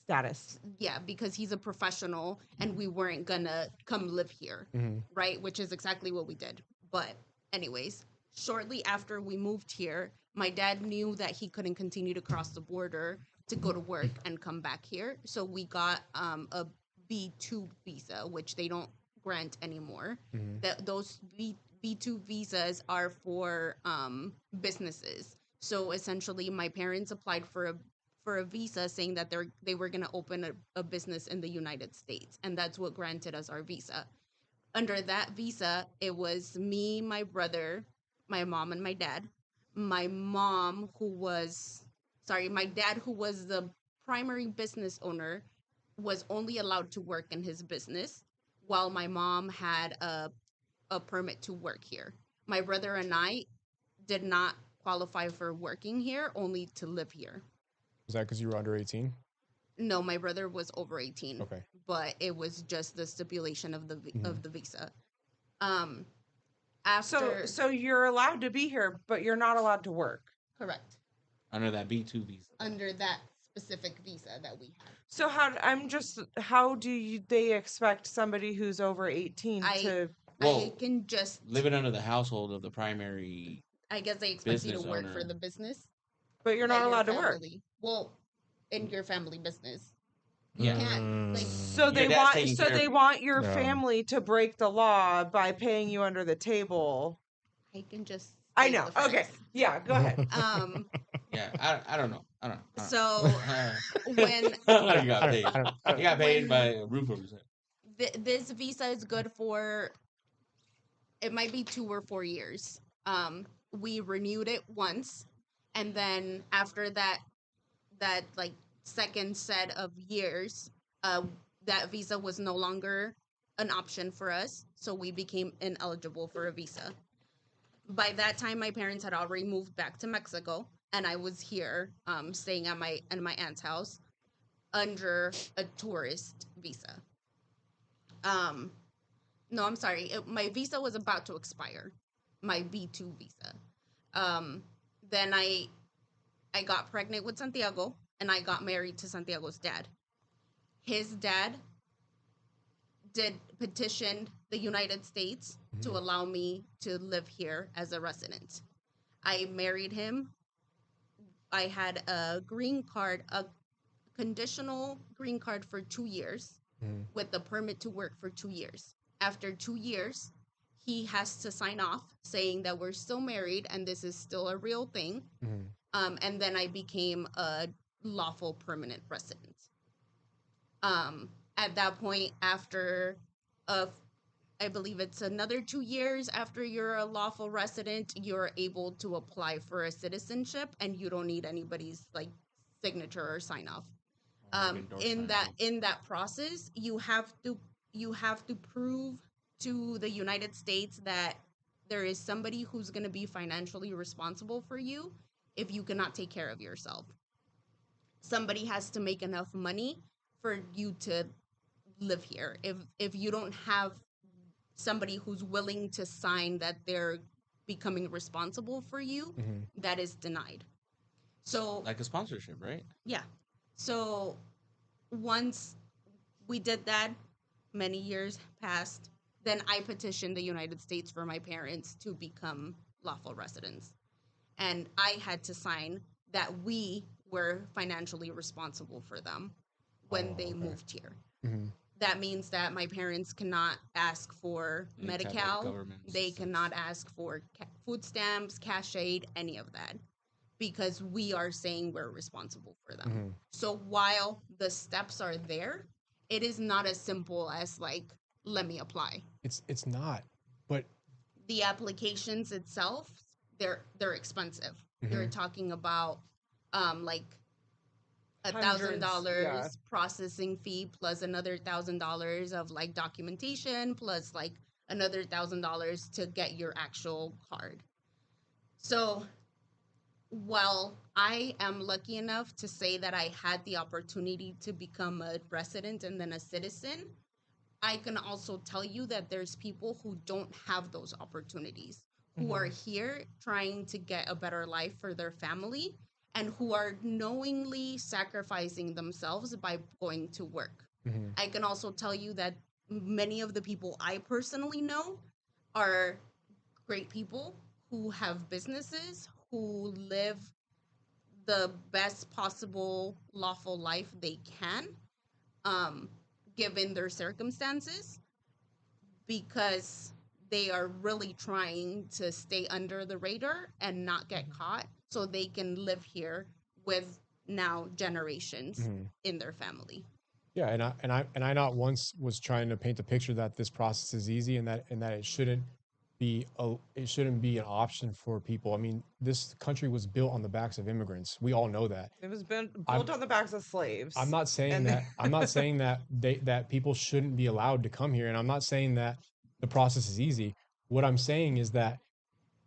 Speaker 3: Status.
Speaker 5: yeah, because he's a professional and we weren't gonna come live here,
Speaker 2: Hmm.
Speaker 5: right? Which is exactly what we did. But, anyways, shortly after we moved here, my dad knew that he couldn't continue to cross the border to go to work and come back here. So we got a B2 visa, which they don't grant anymore.
Speaker 2: Hmm.
Speaker 5: That those B2 visas are for businesses. So essentially, my parents applied for a visa saying that they were going to open a business in the United States, and that's what granted us our visa. Under that visa, it was me, my brother, my mom, and my dad. My mom, who was sorry, my dad, who was the primary business owner, was only allowed to work in his business, while my mom had a permit to work here. My brother and I did not qualify for working here, only to live here.
Speaker 2: Was that because you were under 18?
Speaker 5: No, my brother was over 18,
Speaker 2: Okay.
Speaker 5: but it was just the stipulation of
Speaker 2: Mhm.
Speaker 5: of the visa. Um,
Speaker 3: So
Speaker 5: after
Speaker 3: so you're allowed to be here, but you're not allowed to work.
Speaker 5: correct,
Speaker 1: Under that B2 visa.
Speaker 5: under that specific visa that we had,
Speaker 3: So how do they expect somebody who's over 18
Speaker 5: I
Speaker 3: to
Speaker 5: I
Speaker 1: Well,
Speaker 5: can just
Speaker 1: living under the household of the primary
Speaker 5: I guess they expect you to
Speaker 1: business
Speaker 5: work for
Speaker 1: owner.
Speaker 5: the business
Speaker 3: but you're
Speaker 5: that
Speaker 3: not
Speaker 5: your
Speaker 3: allowed to work.
Speaker 5: family, well, in your family business, you
Speaker 1: Yeah.
Speaker 5: can't like
Speaker 3: So
Speaker 1: Your
Speaker 3: they
Speaker 1: dad's
Speaker 3: want
Speaker 1: taking care of you.
Speaker 3: your
Speaker 4: Yeah.
Speaker 3: family to break the law by paying you under the table.
Speaker 5: I can just
Speaker 3: I
Speaker 5: state
Speaker 3: know.
Speaker 5: the
Speaker 3: Okay.
Speaker 5: facts.
Speaker 3: Yeah, go ahead.
Speaker 1: Yeah, I don't know. I don't know.
Speaker 5: So when
Speaker 1: You got paid.
Speaker 2: I don't-
Speaker 1: You got paid
Speaker 5: when
Speaker 1: by a roof over his head.
Speaker 5: this visa is good for, it might be 2 or 4 years. We renewed it once, and then after that like second set of years, uh, that visa was no longer an option for us, so we became ineligible for a visa. By that time, my parents had already moved back to Mexico, and I was here, staying at my aunt's house under a tourist visa. Um, no, I'm sorry. My visa was about to expire, my B2 visa. Um, then I got pregnant with Santiago, and I got married to Santiago's dad. His dad did petition the United States to allow me to live here as a resident. I married him. I had a green card, a conditional green card for 2 years
Speaker 2: Mhm.
Speaker 5: with the permit to work for 2 years. After 2 years, he has to sign off saying that we're still married and this is still a real thing.
Speaker 2: Mhm.
Speaker 5: And then I became a lawful permanent resident. At that point, after a I believe it's another 2 years after you're a lawful resident, you're able to apply for a citizenship, and you don't need anybody's like signature or sign off. In that process, you have to prove to the United States that there is somebody who's going to be financially responsible for you if you cannot take care of yourself. Somebody has to make enough money for you to live here. If you don't have somebody who's willing to sign that they're becoming responsible for you,
Speaker 2: Mhm.
Speaker 5: that is denied. So
Speaker 1: Like a sponsorship, right?
Speaker 5: yeah. So once we did that, many years passed. then I petitioned the United States for my parents to become lawful residents. And I had to sign that we were financially responsible for them when they moved here.
Speaker 2: Mhm.
Speaker 5: That means that my parents cannot ask for
Speaker 1: Any type of
Speaker 5: Medi-Cal.
Speaker 1: government
Speaker 5: They
Speaker 1: assistance.
Speaker 5: cannot ask for food stamps, cash aid, any of that, because we are saying we're responsible for them.
Speaker 2: Mhm.
Speaker 5: So while the steps are there, it is not as simple as like, let me apply.
Speaker 2: It's not, but
Speaker 5: The applications itself, they're expensive. They're talking about like
Speaker 3: Hundreds,
Speaker 5: $1,000
Speaker 3: yeah.
Speaker 5: processing fee plus another $1,000 of like documentation plus like another $1,000 to get your actual card. So while I am lucky enough to say that I had the opportunity to become a resident and then a citizen, I can also tell you that there's people who don't have those opportunities, who are here trying to get a better life for their family and who are knowingly sacrificing themselves by going to work. I can also tell you that many of the people I personally know are great people who have businesses, who live the best possible lawful life they can, given their circumstances, because they are really trying to stay under the radar and not get caught so they can live here with now generations in their family.
Speaker 2: yeah, and I not once was trying to paint the picture that this process is easy and that it shouldn't be an option for people. I mean, this country was built on the backs of immigrants. We all know that.
Speaker 3: It was built
Speaker 2: I'm-
Speaker 3: on the backs of slaves.
Speaker 2: I'm not saying
Speaker 3: And
Speaker 2: that I'm not saying that that people shouldn't be allowed to come here, and I'm not saying that the process is easy. What I'm saying is that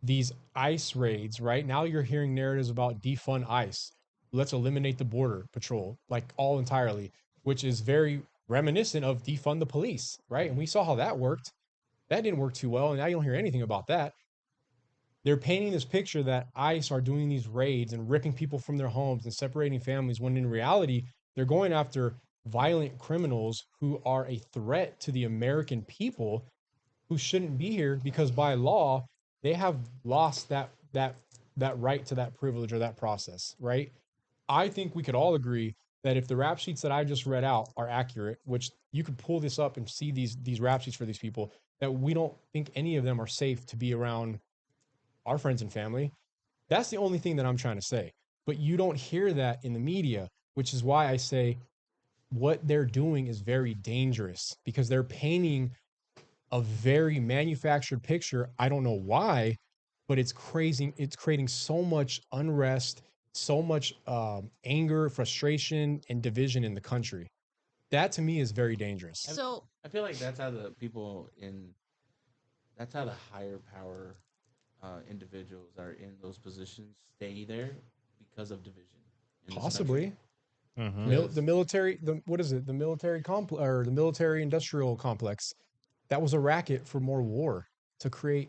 Speaker 2: these ICE raids, right now, you're hearing narratives about defund ICE. Let's eliminate the border patrol, like all entirely, which is very reminiscent of defund the police, right? And we saw how that worked. That didn't work too well, and now you don't hear anything about that. They're painting this picture that ICE are doing these raids and ripping people from their homes and separating families, when in reality, they're going after violent criminals who are a threat to the American people, who shouldn't be here because by law they have lost that right to that privilege or that process, right? I think we could all agree that if the rap sheets that I just read out are accurate, which you could pull this up and see these rap sheets for these people, that we don't think any of them are safe to be around our friends and family. That's the only thing that I'm trying to say. But you don't hear that in the media, which is why I say what they're doing is very dangerous, because they're painting a very manufactured picture. I don't know why, but it's crazy. It's creating so much unrest, so much anger, frustration, and division in the country. That to me is very dangerous.
Speaker 5: So
Speaker 1: I feel like that's how the people that's how the higher power individuals are in those positions stay there because of division. in this
Speaker 2: Possibly.
Speaker 1: country.
Speaker 2: The military, what is it? The military complex, or the military industrial complex. That was a racket for more war, to create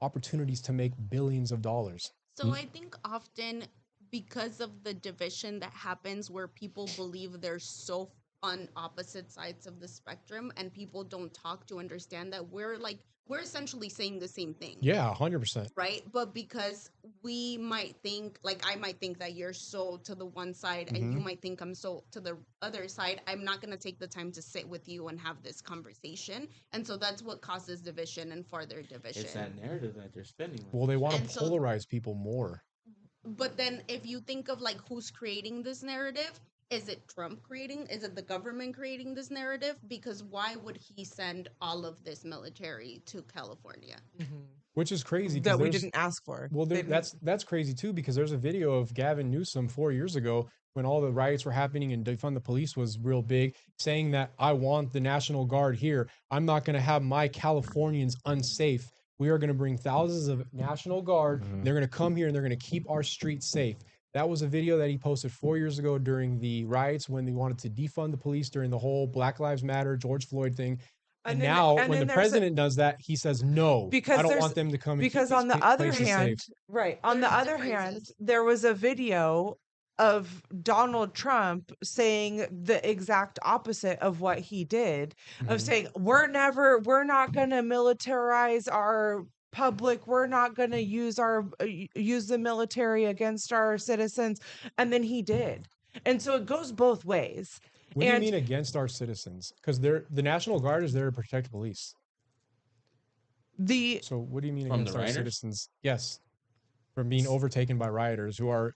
Speaker 2: opportunities to make billions of dollars.
Speaker 5: So I think often because of the division that happens where people believe they're so on opposite sides of the spectrum and people don't talk to understand that we're essentially saying the same thing.
Speaker 2: Yeah, 100%.
Speaker 5: Right? But because we might think, like I might think that you're so to the one side and you might think I'm so to the other side, I'm not going to take the time to sit with you and have this conversation. And so that's what causes division and further division.
Speaker 1: It's that narrative that they're spinning.
Speaker 2: Well, they want
Speaker 5: And
Speaker 2: to
Speaker 5: so-
Speaker 2: polarize people more.
Speaker 5: But then if you think of like who's creating this narrative, is it Trump creating? Is it the government creating this narrative? Because why would he send all of this military to California?
Speaker 2: Which is crazy. 'cause
Speaker 3: that we
Speaker 2: there's-
Speaker 3: didn't ask for.
Speaker 2: Well,
Speaker 3: They didn't-
Speaker 2: that's crazy too, because there's a video of Gavin Newsom 4 years ago when all the riots were happening and defund the police was real big, saying that I want the National Guard here. I'm not going to have my Californians unsafe. We are going to bring thousands of National Guard. They're going to come here and they're going to keep our streets safe. That was a video that he posted 4 years ago during the riots when they wanted to defund the police during the whole Black Lives Matter, George Floyd thing. And
Speaker 3: then-
Speaker 2: now,
Speaker 3: and
Speaker 2: when
Speaker 3: then
Speaker 2: the
Speaker 3: there's a-
Speaker 2: president does that, he says, no,
Speaker 3: Because
Speaker 2: I don't
Speaker 3: there's-
Speaker 2: want them to come and
Speaker 3: because
Speaker 2: keep
Speaker 3: on the
Speaker 2: these
Speaker 3: other
Speaker 2: places
Speaker 3: hand,
Speaker 2: safe.
Speaker 3: right, on the
Speaker 5: There's
Speaker 3: other hand,
Speaker 5: differences.
Speaker 3: there was a video of Donald Trump saying the exact opposite of what he did, of saying, we're not going to militarize our public, we're not going to use use the military against our citizens, and then he did. And so it goes both ways.
Speaker 2: What do you
Speaker 3: And
Speaker 2: mean against our citizens? Because the National Guard is there to protect police.
Speaker 3: the
Speaker 2: So what do you mean
Speaker 1: From
Speaker 2: against
Speaker 1: the
Speaker 2: our
Speaker 1: rioters?
Speaker 2: citizens? Yes, from being overtaken by rioters who are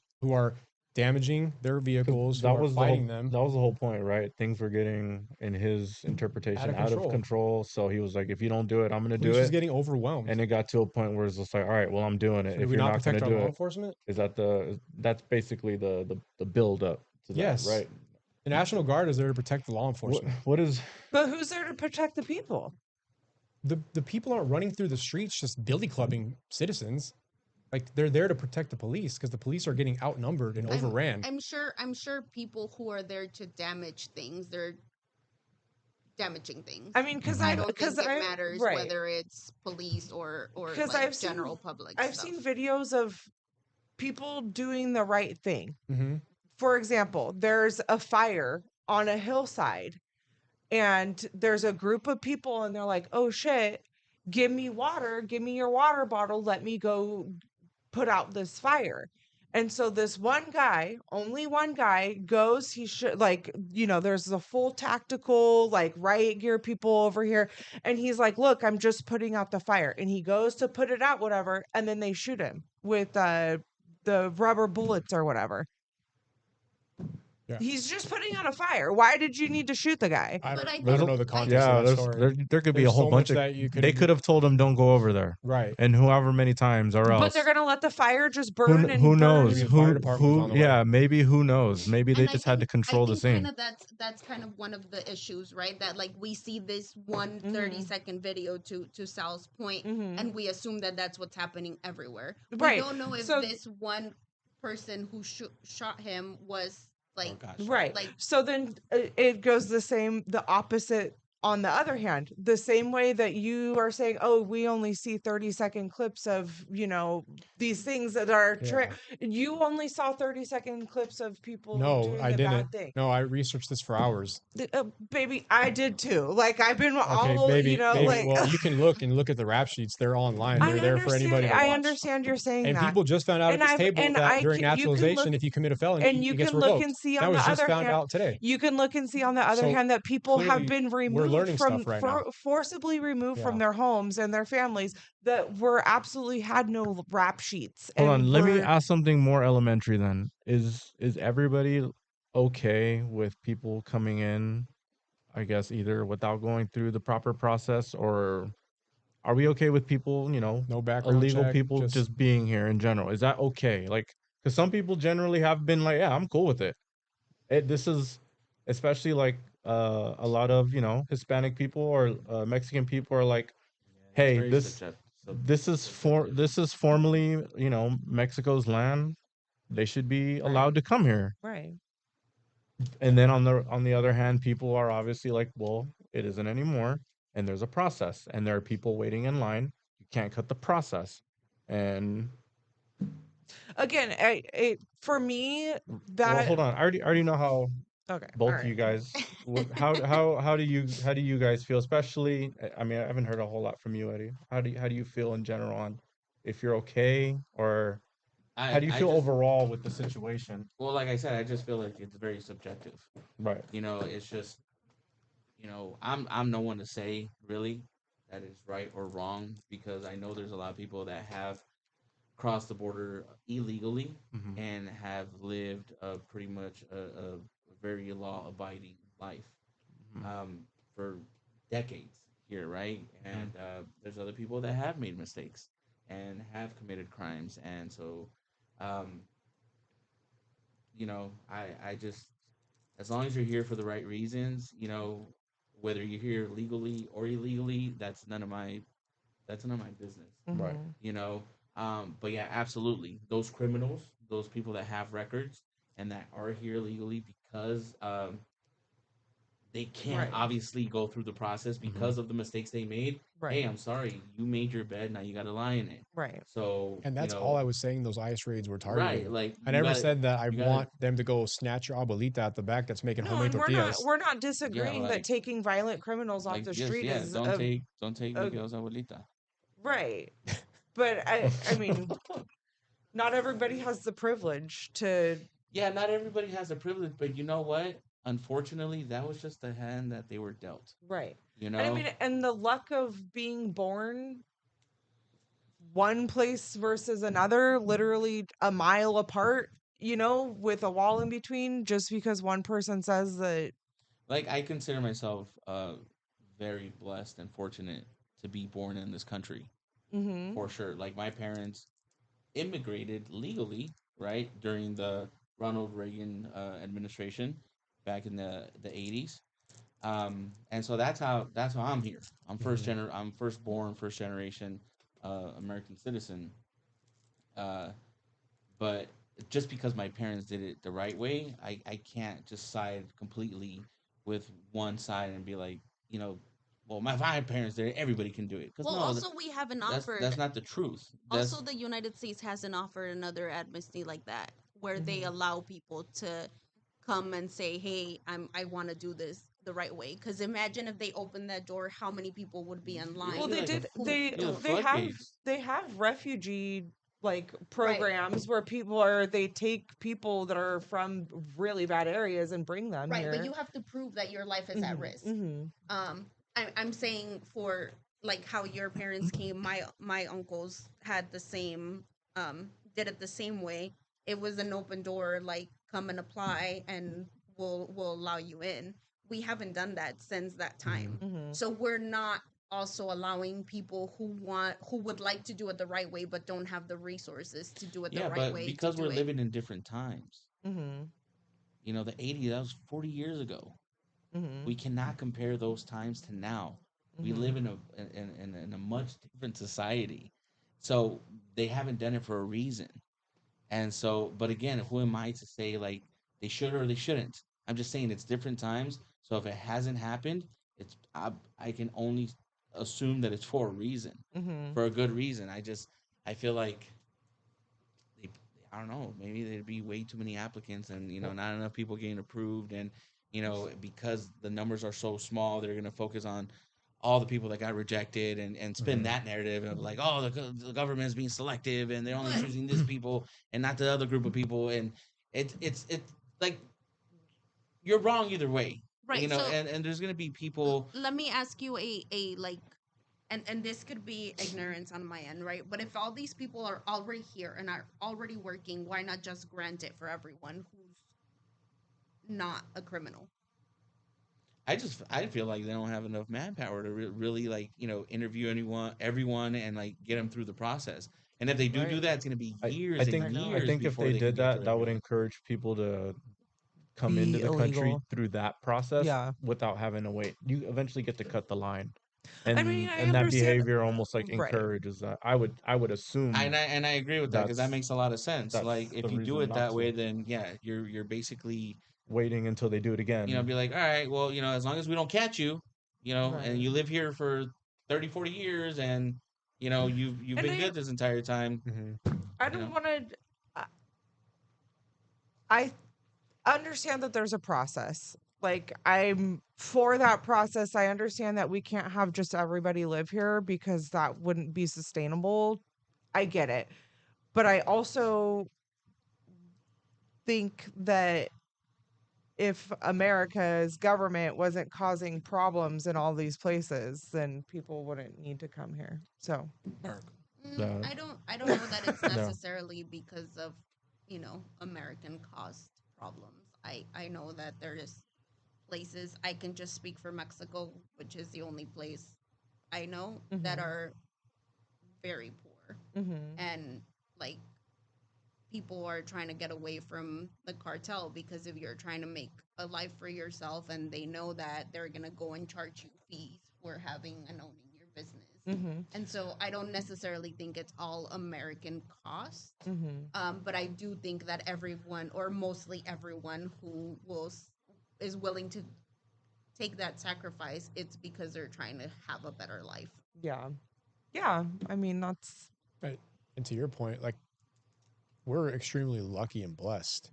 Speaker 2: damaging their
Speaker 4: 'Cause
Speaker 2: vehicles, who
Speaker 4: that
Speaker 2: are
Speaker 4: was the whole
Speaker 2: fighting them
Speaker 4: that was the whole point, right? Things were getting, in his interpretation, out of
Speaker 2: control.
Speaker 4: control. So he was like, if you don't do it, I'm gonna do
Speaker 2: Police was
Speaker 4: it.
Speaker 2: getting overwhelmed.
Speaker 4: And it got to a point where it's just like, all right, well, I'm doing it.
Speaker 2: So do
Speaker 4: If
Speaker 2: we
Speaker 4: you're
Speaker 2: not
Speaker 4: not gonna
Speaker 2: protect our
Speaker 4: do
Speaker 2: law
Speaker 4: it,
Speaker 2: enforcement?
Speaker 4: that's basically the build up to that,
Speaker 2: Yes.
Speaker 4: right?
Speaker 2: The National Guard is there to protect the law
Speaker 4: What
Speaker 2: enforcement.
Speaker 4: what is
Speaker 3: but who's there to protect the people?
Speaker 2: The people aren't running through the streets just billy clubbing citizens. Like, they're there to protect the police because the police are getting outnumbered and overran.
Speaker 5: I'm sure people who are there to damage things, they're damaging things.
Speaker 3: I mean, because
Speaker 5: I
Speaker 3: I
Speaker 5: don't think it
Speaker 3: I
Speaker 5: matters
Speaker 3: right.
Speaker 5: whether it's police or
Speaker 3: 'Cause
Speaker 5: like general public
Speaker 3: I've
Speaker 5: stuff.
Speaker 3: seen videos of people doing the right thing.
Speaker 2: Mm-hmm.
Speaker 3: For example, there's a fire on a hillside, and there's a group of people, and they're like, "Oh shit, give me water, give me your water bottle, let me go put out this fire." And so this one guy, only one guy, goes, he should, like, there's the full tactical, like, riot gear people over here. And he's like, "Look, I'm just putting out the fire." And he goes to put it out, whatever. And then they shoot him with the rubber bullets or whatever.
Speaker 2: Yeah.
Speaker 3: He's just putting out a fire. Why did you need to shoot the guy?
Speaker 2: I
Speaker 5: But I
Speaker 2: don't
Speaker 5: think-
Speaker 2: know the
Speaker 5: I
Speaker 2: context
Speaker 4: yeah,
Speaker 2: of that story.
Speaker 4: there could be
Speaker 2: There's
Speaker 4: a whole
Speaker 2: so
Speaker 4: bunch
Speaker 2: much
Speaker 4: of
Speaker 2: that you
Speaker 4: they could have told him don't go over there,
Speaker 2: Right.
Speaker 4: and however many times, or
Speaker 3: But
Speaker 4: else
Speaker 3: they're gonna let the fire just burn and
Speaker 4: who
Speaker 3: burn.
Speaker 4: knows
Speaker 2: Maybe the fire department was on the way.
Speaker 4: yeah, maybe, who knows, maybe they
Speaker 5: And I
Speaker 4: just had to
Speaker 5: think-
Speaker 4: control the
Speaker 5: I think
Speaker 4: scene.
Speaker 5: kind of that's kind of one of the issues, right? That like we see this one
Speaker 3: Mhm.
Speaker 5: 30-second video to Sal's point,
Speaker 3: Mhm.
Speaker 5: and we assume that that's what's happening everywhere.
Speaker 3: Right.
Speaker 5: We don't know if
Speaker 3: So-
Speaker 5: this one person who shot him was like
Speaker 1: Or got shot.
Speaker 3: Right.
Speaker 5: like
Speaker 3: So then it goes the opposite on the other hand. The same way that you are saying, "Oh, we only see 30-second clips of, these things that are you only saw 30-second clips of people
Speaker 2: No,
Speaker 3: doing
Speaker 2: I
Speaker 3: the bad
Speaker 2: didn't.
Speaker 3: thing."
Speaker 2: No, I researched this for hours.
Speaker 3: Baby, I did too. Like, I've been
Speaker 2: Okay,
Speaker 3: all,
Speaker 2: maybe,
Speaker 3: like,
Speaker 2: well, you can look at the rap sheets. They're online. They're there for anybody to watch.
Speaker 3: I understand you're saying
Speaker 2: And
Speaker 3: that.
Speaker 2: people just found out
Speaker 3: And
Speaker 2: at this
Speaker 3: I've-
Speaker 2: table
Speaker 3: and
Speaker 2: that
Speaker 3: I
Speaker 2: during
Speaker 3: can- you can
Speaker 2: naturalization,
Speaker 3: look-
Speaker 2: if you commit a felony,
Speaker 3: and you
Speaker 2: it gets
Speaker 3: can look
Speaker 2: revoked.
Speaker 3: and see
Speaker 2: That
Speaker 3: on
Speaker 2: was
Speaker 3: the
Speaker 2: just
Speaker 3: other
Speaker 2: found
Speaker 3: hand,
Speaker 2: out today.
Speaker 3: you can look and see on the other
Speaker 2: So,
Speaker 3: hand that people have
Speaker 2: clearly,
Speaker 3: been
Speaker 2: we're
Speaker 3: removed
Speaker 2: learning
Speaker 3: from
Speaker 2: stuff right now.
Speaker 3: forcibly removed from
Speaker 2: Yeah.
Speaker 3: their homes and their families that were absolutely had no rap sheets.
Speaker 4: Hold
Speaker 3: and
Speaker 4: on, let me
Speaker 3: were-
Speaker 4: ask something more elementary then. Is everybody okay with people coming in, I guess, either without going through the proper process, or are we okay with people,
Speaker 2: No background
Speaker 4: illegal
Speaker 2: check,
Speaker 4: people just being here in general? Is that okay? Like, because some people generally have been like, yeah, I'm cool with it. This is especially like a lot of Hispanic people or Mexican people are like, hey,
Speaker 1: Very
Speaker 4: this is formally Mexico's land. They should be allowed to come here.
Speaker 3: right.
Speaker 4: And then on the other hand, people are obviously like, well, it isn't anymore, and there's a process, and there are people waiting in line. You can't cut the process. And
Speaker 3: Again, for me
Speaker 4: well,
Speaker 3: that
Speaker 4: hold on, I already know how
Speaker 3: okay.
Speaker 4: both
Speaker 3: all
Speaker 4: of you
Speaker 3: right.
Speaker 4: guys how do you guys feel, especially, I mean, I haven't heard a whole lot from you, Eddie. How do you feel in general on if you're okay, or how do you feel overall with the situation?
Speaker 1: Well, like I said, I just feel like it's very subjective.
Speaker 4: Right.
Speaker 1: It's just, I'm no one to say really that is right or wrong, because I know there's a lot of people that have crossed the border illegally
Speaker 4: Mhm.
Speaker 1: and have lived pretty much a very law-abiding life for decades here, right? And there's other people that have made mistakes and have committed crimes, and so, I just, as long as you're here for the right reasons, whether you're here legally or illegally, that's none of my business.
Speaker 4: Right.
Speaker 3: Mhm.
Speaker 1: But yeah, absolutely. Those criminals, those people that have records and that are here legally because they can't
Speaker 3: Right.
Speaker 1: obviously go through the process because of the mistakes they made.
Speaker 3: Right.
Speaker 1: Hey, I'm sorry, you made your bed, now you got to lie in it.
Speaker 3: Right.
Speaker 1: So
Speaker 2: And
Speaker 1: you
Speaker 2: that's all I
Speaker 1: know,
Speaker 2: was saying those ICE raids were
Speaker 1: right?
Speaker 2: targeting.
Speaker 1: Like
Speaker 2: I
Speaker 1: you
Speaker 2: never
Speaker 1: got to,
Speaker 2: said that I
Speaker 1: you got to,
Speaker 2: want them to go snatch your abuelita at the back that's making
Speaker 3: No,
Speaker 2: homemade
Speaker 3: and
Speaker 2: tortillas.
Speaker 3: we're not
Speaker 1: yeah,
Speaker 3: disagreeing that
Speaker 1: like
Speaker 3: taking violent criminals off the
Speaker 1: just
Speaker 3: street
Speaker 1: yeah,
Speaker 3: is
Speaker 1: don't take
Speaker 3: a
Speaker 1: Miguel's abuelita.
Speaker 3: right. But I mean, not everybody has the privilege to
Speaker 1: Yeah, not everybody has a privilege, but you know what? Unfortunately, that was just the hand that they were dealt.
Speaker 3: right.
Speaker 1: You
Speaker 3: And I
Speaker 1: know,
Speaker 3: mean, and the luck of being born one place versus another, literally a mile apart, with a wall in between, just because one person says that.
Speaker 1: like I consider myself very blessed and fortunate to be born in this country
Speaker 3: Mm-hmm.
Speaker 1: for sure. Like my parents immigrated legally, right, during the Ronald Reagan administration back in the 80s. And so that's how I'm here. I'm first born, first generation American citizen. Uh, but just because my parents did it the right way, I can't just side completely with one side and be like, you know, well, my parents did it, everybody can do it. Because
Speaker 5: Well,
Speaker 1: no,
Speaker 5: also we haven't
Speaker 1: that's
Speaker 5: offered.
Speaker 1: that's not the truth.
Speaker 5: Also,
Speaker 1: That's
Speaker 5: the United States hasn't offered another amnesty like that, where they
Speaker 3: Mm-hmm.
Speaker 5: allow people to come and say, "Hey, I want to do this the right way." Because imagine if they opened that door, how many people would be in
Speaker 1: it
Speaker 5: line?
Speaker 3: Well,
Speaker 1: would be
Speaker 3: they
Speaker 1: like a
Speaker 3: did.
Speaker 5: Who?
Speaker 3: They
Speaker 1: the
Speaker 3: they have
Speaker 1: floodgates.
Speaker 3: they have refugee like
Speaker 5: Right,
Speaker 3: programs where they take people that are from really bad areas and bring them
Speaker 5: right. But
Speaker 3: here.
Speaker 5: you have to prove that your life is at
Speaker 3: Mm-hmm.
Speaker 5: risk.
Speaker 3: Mm-hmm.
Speaker 5: I'm saying for like how your parents came. My uncles had the same. Did it the same way. It was an open door. Like come and apply, and we'll allow you in. We haven't done that since that time.
Speaker 3: Mm-hmm.
Speaker 5: So we're not also allowing people who would like to do it the right way but don't have the resources to do it the
Speaker 1: Yeah,
Speaker 5: right
Speaker 1: but
Speaker 5: way to
Speaker 1: because
Speaker 5: do
Speaker 1: we're
Speaker 5: it.
Speaker 1: living in different times,
Speaker 3: Mm-hmm.
Speaker 1: you know, the 80s, that was 40 years ago.
Speaker 3: Mm-hmm.
Speaker 1: We cannot compare those times to now. We
Speaker 3: Mm-hmm.
Speaker 1: live in a much different society. So they haven't done it for a reason. And so, but again, who am I to say like they should or they shouldn't? I'm just saying it's different times. So if it hasn't happened, I can only assume that it's for a reason,
Speaker 3: Mm-hmm.
Speaker 1: for a good reason. I feel like they I don't know, maybe there'd be way too many applicants and not enough people getting approved and because the numbers are so small, they're going to focus on all the people that got rejected and spin that narrative of like, oh, the government is being selective and they're only
Speaker 5: But
Speaker 1: choosing this people and not the other group of people. And it's like you're wrong either way,
Speaker 5: right, so
Speaker 1: and there's going to be people.
Speaker 5: let me ask you a like, and this could be ignorance on my end, right? But if all these people are already here and are already working, why not just grant it for everyone who's not a criminal?
Speaker 1: I feel like they don't have enough manpower to really like interview everyone and like get them through the process. And if they do
Speaker 3: Right.
Speaker 1: that, it's going to be
Speaker 4: I
Speaker 1: years and
Speaker 3: I know.
Speaker 4: I
Speaker 1: years
Speaker 4: think if
Speaker 1: before
Speaker 4: they
Speaker 1: they can
Speaker 4: did
Speaker 1: get to
Speaker 4: that, that would
Speaker 1: everyone.
Speaker 4: encourage people to come into
Speaker 3: Be
Speaker 4: the country
Speaker 3: illegal.
Speaker 4: through that process
Speaker 3: Yeah.
Speaker 4: without having to wait. You eventually get to cut the line.
Speaker 3: I mean, I
Speaker 4: And that
Speaker 3: understand.
Speaker 4: behavior almost like
Speaker 3: Right.
Speaker 4: encourages that. I would assume
Speaker 1: And I agree with that because that
Speaker 4: that's
Speaker 1: makes a lot of sense. Like
Speaker 4: that's the
Speaker 1: if you do
Speaker 4: reason
Speaker 1: it
Speaker 4: not
Speaker 1: that
Speaker 4: to.
Speaker 1: way, then yeah, you're basically
Speaker 4: Waiting until they do it again.
Speaker 1: be like, all right, well, as long as we don't catch you, and
Speaker 3: Right.
Speaker 1: you live here for 30, 40 years, and you've
Speaker 3: And
Speaker 1: been good this entire time,
Speaker 3: I
Speaker 1: you
Speaker 3: don't
Speaker 1: know.
Speaker 3: want to. I understand that there's a process. Like, I'm for that process. I understand that we can't have just everybody live here because that wouldn't be sustainable. I get it. But I also think that if America's government wasn't causing problems in all these places, then people wouldn't need to come here. So,
Speaker 4: Yeah.
Speaker 5: I don't know that it's
Speaker 4: Yeah.
Speaker 5: necessarily because of American cost problems. I know that there is places. I can just speak for Mexico, which is the only place I know that
Speaker 3: Mhm.
Speaker 5: are very poor,
Speaker 3: mhm.
Speaker 5: and like people are trying to get away from the cartel because if you're trying to make a life for yourself and they know that they're going to go and charge you fees for having and owning your business.
Speaker 3: Mhm.
Speaker 5: And so I don't necessarily think it's all American cost.
Speaker 3: Mhm.
Speaker 5: But I do think that everyone, or mostly everyone, who is willing to take that sacrifice, it's because they're trying to have a better life.
Speaker 3: Yeah. Yeah. I mean, that's
Speaker 2: Right. And to your point, like we're extremely lucky and blessed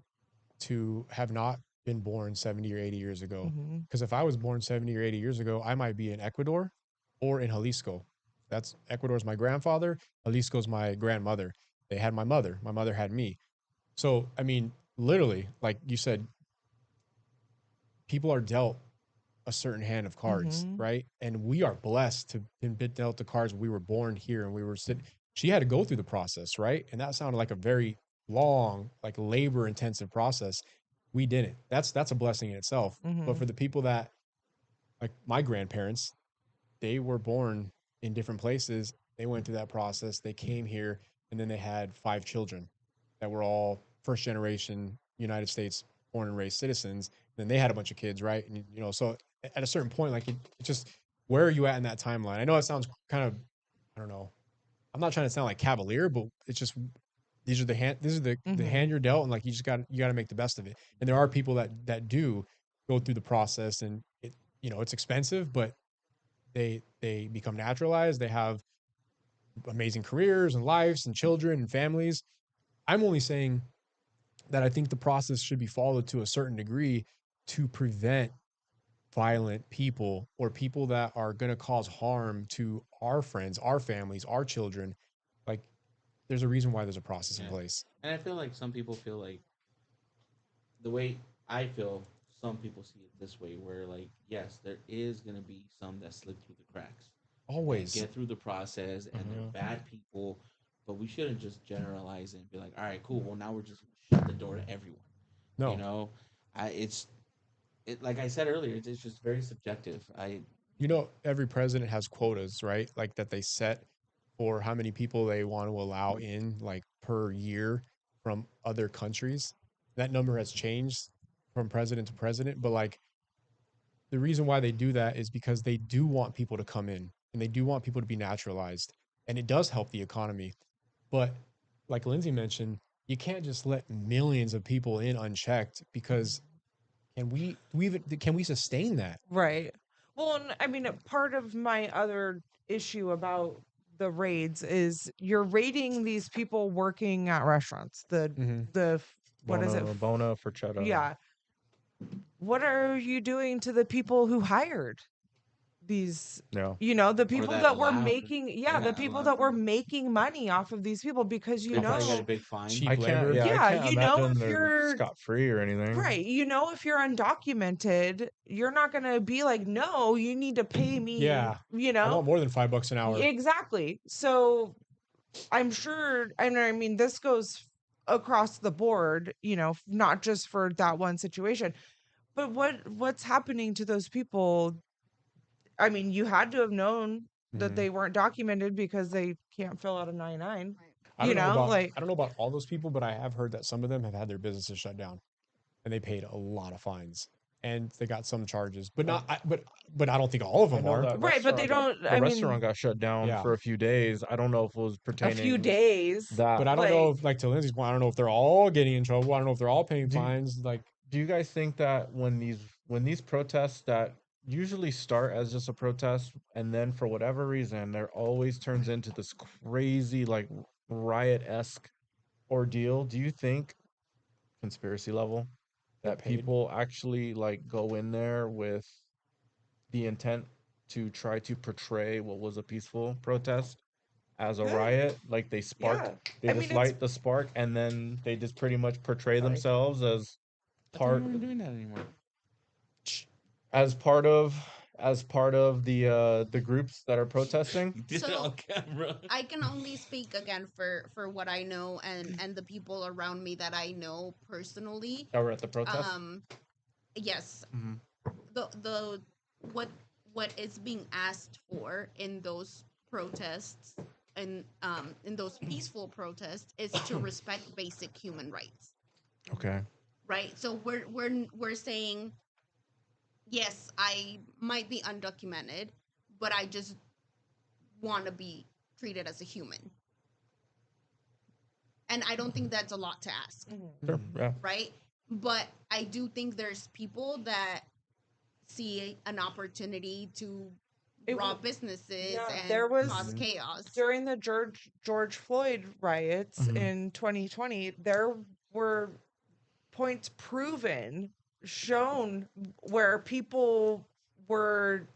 Speaker 2: to have not been born 70 or 80 years ago.
Speaker 3: mhm.
Speaker 2: Because if I was born 70 or 80 years ago, I might be in Ecuador or in Jalisco. That's Ecuador's my grandfather, Jalisco's my grandmother. They had my mother had me. So, I mean, literally, like you said, people are dealt a certain hand of cards,
Speaker 3: Mhm.
Speaker 2: right? And we are blessed to have been dealt the cards. We were born here and we were sitting. She had to go through the process, right? And that sounded like a very long, like labor intensive process. We didn't. That's a blessing in itself. But for
Speaker 3: Mhm.
Speaker 2: the people that, like my grandparents, they were born in different places. They went through that process. They came here and then they had 5 children that were all first generation United States born and raised citizens. Then they had a bunch of kids, right? And you know, so at a certain point, like it just where are you at in that timeline? I know it sounds kind of, I don't know. I'm not trying to sound like cavalier, but it's just these are the hand this is the hand
Speaker 3: Mhm.
Speaker 2: you're dealt, and like you got to make the best of it. And there are people that do go through the process, and it you know it's expensive, but they become naturalized. They have amazing careers and lives and children and families. I'm only saying that I think the process should be followed to a certain degree to prevent violent people or people that are going to cause harm to our friends, our families, our children. Like, there's a reason why there's a process in
Speaker 1: Yeah.
Speaker 2: place.
Speaker 1: And I feel like some people feel like the way I feel, some people see it this way, where like, yes, there is gonna be some that slip through the cracks and
Speaker 2: Always.
Speaker 1: get through the process, and they're
Speaker 4: Mhm.
Speaker 1: bad people. But we shouldn't just generalize it and be like, all right, cool. Well, now we're just gonna shut the door to everyone. You
Speaker 2: No.
Speaker 1: know, it's it like I said earlier, it's just very subjective. I
Speaker 2: You know, every president has quotas, right? Like that they set for how many people they want to allow in, like per year from other countries. That number has changed from president to president, but like the reason why they do that is because they do want people to come in and they do want people to be naturalized. And it does help the economy. But like Lindsay mentioned, you can't just let millions of people in unchecked because can we sustain that?
Speaker 3: Right. Well, and I mean, part of my other issue about the raids is you're raiding these people working at restaurants.
Speaker 2: Mm-hmm.
Speaker 3: What is it?
Speaker 4: Bona Forchetta.
Speaker 3: Yeah. What are you doing to the people who hired these?
Speaker 4: Yeah.
Speaker 3: The
Speaker 1: or
Speaker 3: people
Speaker 1: that
Speaker 3: that were
Speaker 1: allowed,
Speaker 3: making,
Speaker 1: yeah,
Speaker 3: the people
Speaker 1: allowed
Speaker 3: that were
Speaker 1: them.
Speaker 3: making money off of these people because
Speaker 1: They probably got a
Speaker 2: Cheap
Speaker 1: big fine.
Speaker 2: cheap
Speaker 4: I can't.
Speaker 2: labor.
Speaker 4: Yeah, I
Speaker 3: yeah,
Speaker 4: can't imagine
Speaker 3: if
Speaker 4: they're
Speaker 3: you're
Speaker 4: scot free or anything.
Speaker 3: right, if you're undocumented, you're not going to be like, no, you need to pay me,
Speaker 2: Yeah. I want more than $5 an hour.
Speaker 3: Exactly. So I'm sure, and I mean, this goes across the board, not just for that one situation, but what's happening to those people? I mean, you had to have known that
Speaker 2: Mhm.
Speaker 3: they weren't documented because they can't fill out a 99.
Speaker 5: Right.
Speaker 3: Like,
Speaker 2: I don't know about all those people, but I have heard that some of them have had their businesses shut down and they paid a lot of fines and they got some charges, but not but I don't think all of
Speaker 4: I
Speaker 2: them
Speaker 4: know
Speaker 2: are.
Speaker 4: that
Speaker 3: right, but they
Speaker 4: restaurant.
Speaker 3: don't.
Speaker 4: The
Speaker 3: I
Speaker 4: restaurant
Speaker 3: mean,
Speaker 4: got shut down
Speaker 2: Yeah.
Speaker 4: for a few days. I don't know if it was
Speaker 3: a few
Speaker 4: pertaining
Speaker 3: days.
Speaker 4: that.
Speaker 2: But I don't know if, like to Lindsay's point, I don't know if they're all getting in trouble. I don't know if they're all paying
Speaker 4: Do you-
Speaker 2: fines. Like,
Speaker 4: Do you guys think that when these protests that usually start as just a protest and then for whatever reason there always turns into this crazy like riot-esque ordeal, do you think conspiracy level
Speaker 2: get
Speaker 4: that
Speaker 2: paid.
Speaker 4: people actually like go in there with the intent to try to portray what was a peaceful protest as a
Speaker 3: Good.
Speaker 4: riot? Like they
Speaker 3: Yeah.
Speaker 4: they
Speaker 3: I
Speaker 4: just
Speaker 3: mean, it's
Speaker 4: light the spark and then they just pretty much portray
Speaker 3: sorry.
Speaker 4: themselves as
Speaker 1: I thought we
Speaker 4: part
Speaker 1: weren't doing that anymore.
Speaker 4: as part of the groups that are protesting.
Speaker 1: You did it
Speaker 5: So
Speaker 1: on camera.
Speaker 5: I can only speak again for what I know and the people around me that I know personally.
Speaker 4: That were at the protest.
Speaker 5: Yes,
Speaker 4: Mhm.
Speaker 5: the what is being asked for in those protests and in those peaceful protests is to respect basic human rights,
Speaker 4: Okay.
Speaker 5: right? So we're saying, yes, I might be undocumented, but I just want to be treated as a human. And I don't think that's a lot to ask,
Speaker 4: Sure. Yeah.
Speaker 5: right? But I do think there's people that see an opportunity to
Speaker 3: It
Speaker 5: rob
Speaker 3: w-
Speaker 5: businesses
Speaker 3: yeah,
Speaker 5: and
Speaker 3: there was
Speaker 5: cause
Speaker 4: Mhm.
Speaker 5: chaos.
Speaker 3: during the George Floyd riots
Speaker 4: Mhm.
Speaker 3: in 2020, there were points shown where people were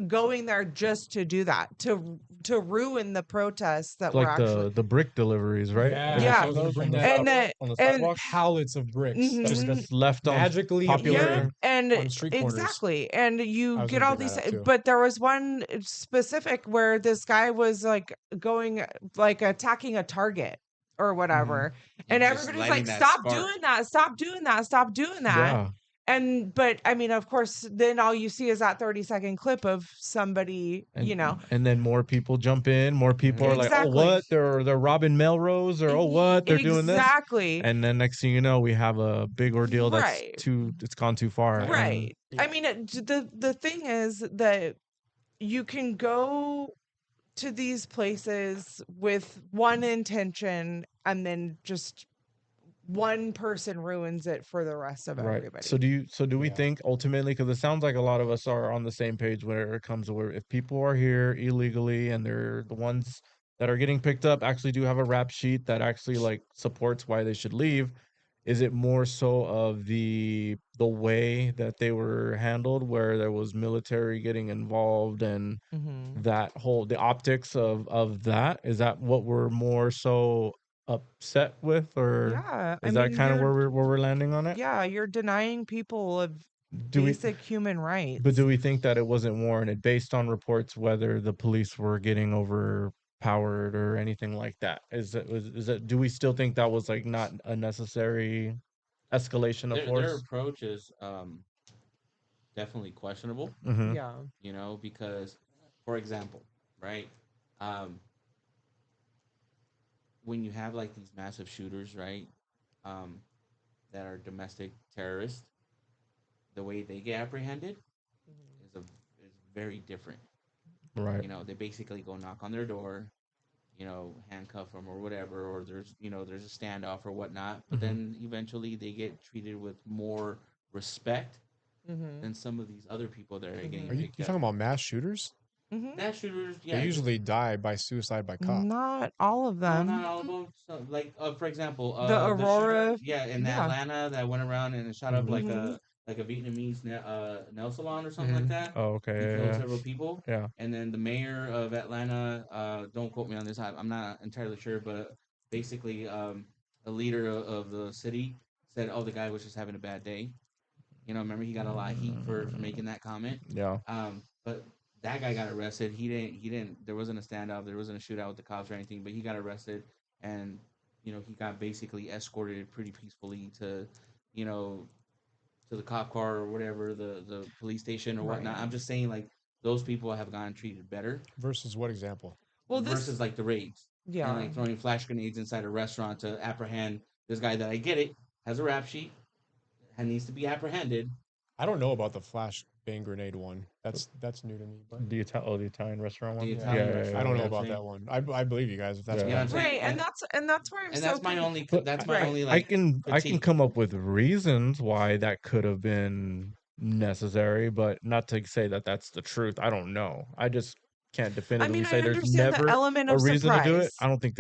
Speaker 3: going there just to do that, to ruin the protests that were
Speaker 4: Like
Speaker 3: actually.
Speaker 4: the brick deliveries, right?
Speaker 2: Yeah,
Speaker 4: They
Speaker 3: Yeah.
Speaker 4: just
Speaker 2: I was gonna bring
Speaker 4: on the
Speaker 2: that
Speaker 3: And
Speaker 2: up.
Speaker 3: the
Speaker 4: on the
Speaker 3: and
Speaker 4: sidewalks.
Speaker 2: Pallets of bricks
Speaker 3: Mhm.
Speaker 4: Just left on
Speaker 2: magically
Speaker 4: popular.
Speaker 3: yeah,
Speaker 2: appearing
Speaker 3: and
Speaker 2: on street corners.
Speaker 3: exactly, and
Speaker 2: I
Speaker 3: you
Speaker 2: was
Speaker 3: get
Speaker 2: gonna
Speaker 3: all
Speaker 2: bring
Speaker 3: these,
Speaker 2: that up too.
Speaker 3: but there was one specific where this guy was like going, like attacking a Target or whatever, and
Speaker 1: just
Speaker 3: everybody's
Speaker 1: lighting
Speaker 3: like,
Speaker 1: that
Speaker 3: "Stop
Speaker 1: spark.
Speaker 3: doing that! Stop doing that! Stop doing that!"
Speaker 4: Yeah,
Speaker 3: And but I mean, of course, then all you see is that 30-second clip of somebody,
Speaker 4: and then more people jump in. More people are like, "Oh,
Speaker 3: Exactly.
Speaker 4: what? They're robbing Melrose, or oh, what? They're doing this."
Speaker 3: exactly.
Speaker 4: And then next thing you know, we have a big ordeal that's
Speaker 3: Right.
Speaker 4: it's gone too far. And
Speaker 3: Right. I mean, the thing is that you can go to these places with one intention, and then just one person ruins it for the rest of
Speaker 4: right.
Speaker 3: everybody.
Speaker 4: So do we
Speaker 2: Yeah.
Speaker 4: think ultimately, because it sounds like a lot of us are on the same page where it comes to where if people are here illegally and they're the ones that are getting picked up actually do have a rap sheet that actually like supports why they should leave, is it more so of the way that they were handled, where there was military getting involved and
Speaker 3: Mhm.
Speaker 4: that whole the optics of that? Is that what we're more so upset with, or
Speaker 3: Yeah, I
Speaker 4: is that
Speaker 3: mean,
Speaker 4: kind of
Speaker 3: you're
Speaker 4: where we're landing on it?
Speaker 3: yeah, you're denying people of
Speaker 4: Do we
Speaker 3: basic human rights.
Speaker 4: but do we think that it wasn't warranted based on reports whether the police were getting overpowered or anything like that? Is it do we still think that was like not a necessary escalation of
Speaker 1: Their
Speaker 4: force?
Speaker 1: approach is definitely questionable.
Speaker 4: Mm-hmm.
Speaker 3: Yeah.
Speaker 1: Because, for example, right, um, when you have like these massive shooters, right, um, that are domestic terrorists, the way they get apprehended is very different.
Speaker 4: Right.
Speaker 1: They basically go knock on their door, handcuff them or whatever, or there's a standoff or whatnot. But
Speaker 4: Mhm.
Speaker 1: then eventually they get treated with more respect
Speaker 3: Mhm.
Speaker 1: than some of these other people that are getting
Speaker 2: Are you
Speaker 1: picked up.
Speaker 2: talking about mass shooters?
Speaker 3: Mhm.
Speaker 1: Mass shooters,
Speaker 2: They
Speaker 1: yeah,
Speaker 2: usually die by suicide by cop.
Speaker 3: Not all of
Speaker 1: no,
Speaker 3: them.
Speaker 1: not all of them. So, like, for example,
Speaker 3: The
Speaker 1: the shooter,
Speaker 3: Aurora,
Speaker 1: yeah, in
Speaker 3: yeah.
Speaker 1: Atlanta that went around and shot up
Speaker 2: Mhm.
Speaker 1: like a Vietnamese nail salon or something like
Speaker 2: Mhm.
Speaker 1: that.
Speaker 4: Oh, okay.
Speaker 1: He
Speaker 4: Yeah,
Speaker 1: killed
Speaker 4: yeah.
Speaker 1: several people.
Speaker 4: Yeah.
Speaker 1: And then the mayor of Atlanta, don't quote me on this, I'm not entirely sure, but basically, a leader of the city said, "Oh, the guy was just having a bad day." Remember he got a lot of heat for making that comment.
Speaker 4: Yeah.
Speaker 1: But that guy got arrested. He didn't. There wasn't a standoff. There wasn't a shootout with the cops or anything. But he got arrested, and he got basically escorted pretty peacefully to, you know, to the cop car or whatever, the police station or whatnot.
Speaker 3: Right.
Speaker 1: I'm just saying, like, those people have gotten treated better
Speaker 2: Versus what example?
Speaker 3: Well,
Speaker 1: versus like the raids and
Speaker 3: yeah.
Speaker 1: like throwing flash grenades inside a restaurant to apprehend this guy that, I get it, has a rap sheet and needs to be apprehended.
Speaker 2: I don't know about the flash bang grenade one. That's new to me. But
Speaker 4: The Italian restaurant one.
Speaker 1: The
Speaker 2: yeah,
Speaker 1: Italian
Speaker 2: I
Speaker 1: restaurant,
Speaker 2: don't
Speaker 1: you
Speaker 2: know
Speaker 1: know what I'm
Speaker 2: about that
Speaker 1: saying?
Speaker 2: one. I believe you guys if that's
Speaker 4: Yeah.
Speaker 1: You know what I'm saying?
Speaker 3: Right, and that's where I'm
Speaker 1: And
Speaker 3: so
Speaker 1: that's my only
Speaker 4: But
Speaker 1: that's
Speaker 4: I,
Speaker 1: my
Speaker 4: I
Speaker 1: only
Speaker 4: I
Speaker 1: like
Speaker 4: can
Speaker 1: critique.
Speaker 4: come up with reasons why that could have been necessary, but not to say that that's the truth. I don't know. I just can't
Speaker 3: I
Speaker 4: definitively
Speaker 3: mean, I
Speaker 4: say there's
Speaker 3: understand the
Speaker 4: never
Speaker 3: element
Speaker 4: a
Speaker 3: of
Speaker 4: reason to do it.
Speaker 3: surprise.
Speaker 4: I don't think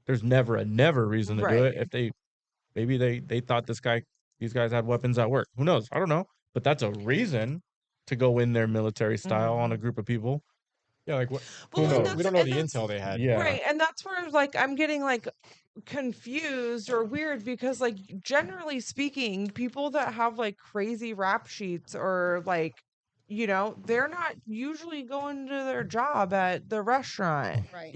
Speaker 4: there's never a never reason to do it.
Speaker 3: Right.
Speaker 4: If maybe they thought these guys had weapons at work. Who knows? I don't know. But that's a reason to go in there military style on a
Speaker 3: Mhm.
Speaker 4: group of people.
Speaker 2: yeah, like what?
Speaker 3: Well,
Speaker 4: Who
Speaker 3: and
Speaker 4: knows?
Speaker 2: We don't know the intel they had.
Speaker 4: Yeah.
Speaker 3: right, and that's where like I'm getting like confused or weird because like generally speaking, people that have like crazy rap sheets or like they're not usually going to their job at the restaurant.
Speaker 5: Right.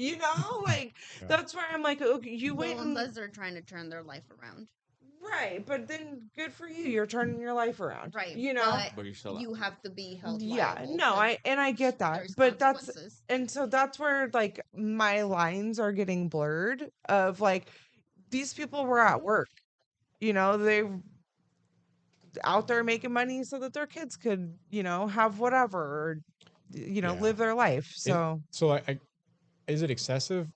Speaker 3: Like
Speaker 2: Yeah.
Speaker 3: that's where I'm like, okay, you
Speaker 5: Well,
Speaker 3: went and
Speaker 5: unless they're trying to turn their life around.
Speaker 3: right, but then good for you. You're turning your life around.
Speaker 5: Right.
Speaker 3: But
Speaker 1: But you're still
Speaker 5: you
Speaker 1: out.
Speaker 5: have to be held
Speaker 3: yeah,
Speaker 5: liable.
Speaker 3: no,
Speaker 5: 'Cause
Speaker 3: I get that.
Speaker 5: there's
Speaker 3: But that's
Speaker 5: consequences.
Speaker 3: and so that's where like my lines are getting blurred of like these people were at work. They out there making money so that their kids could, have whatever or
Speaker 2: Yeah.
Speaker 3: live their life.
Speaker 2: Is,
Speaker 3: So
Speaker 2: so is it excessive?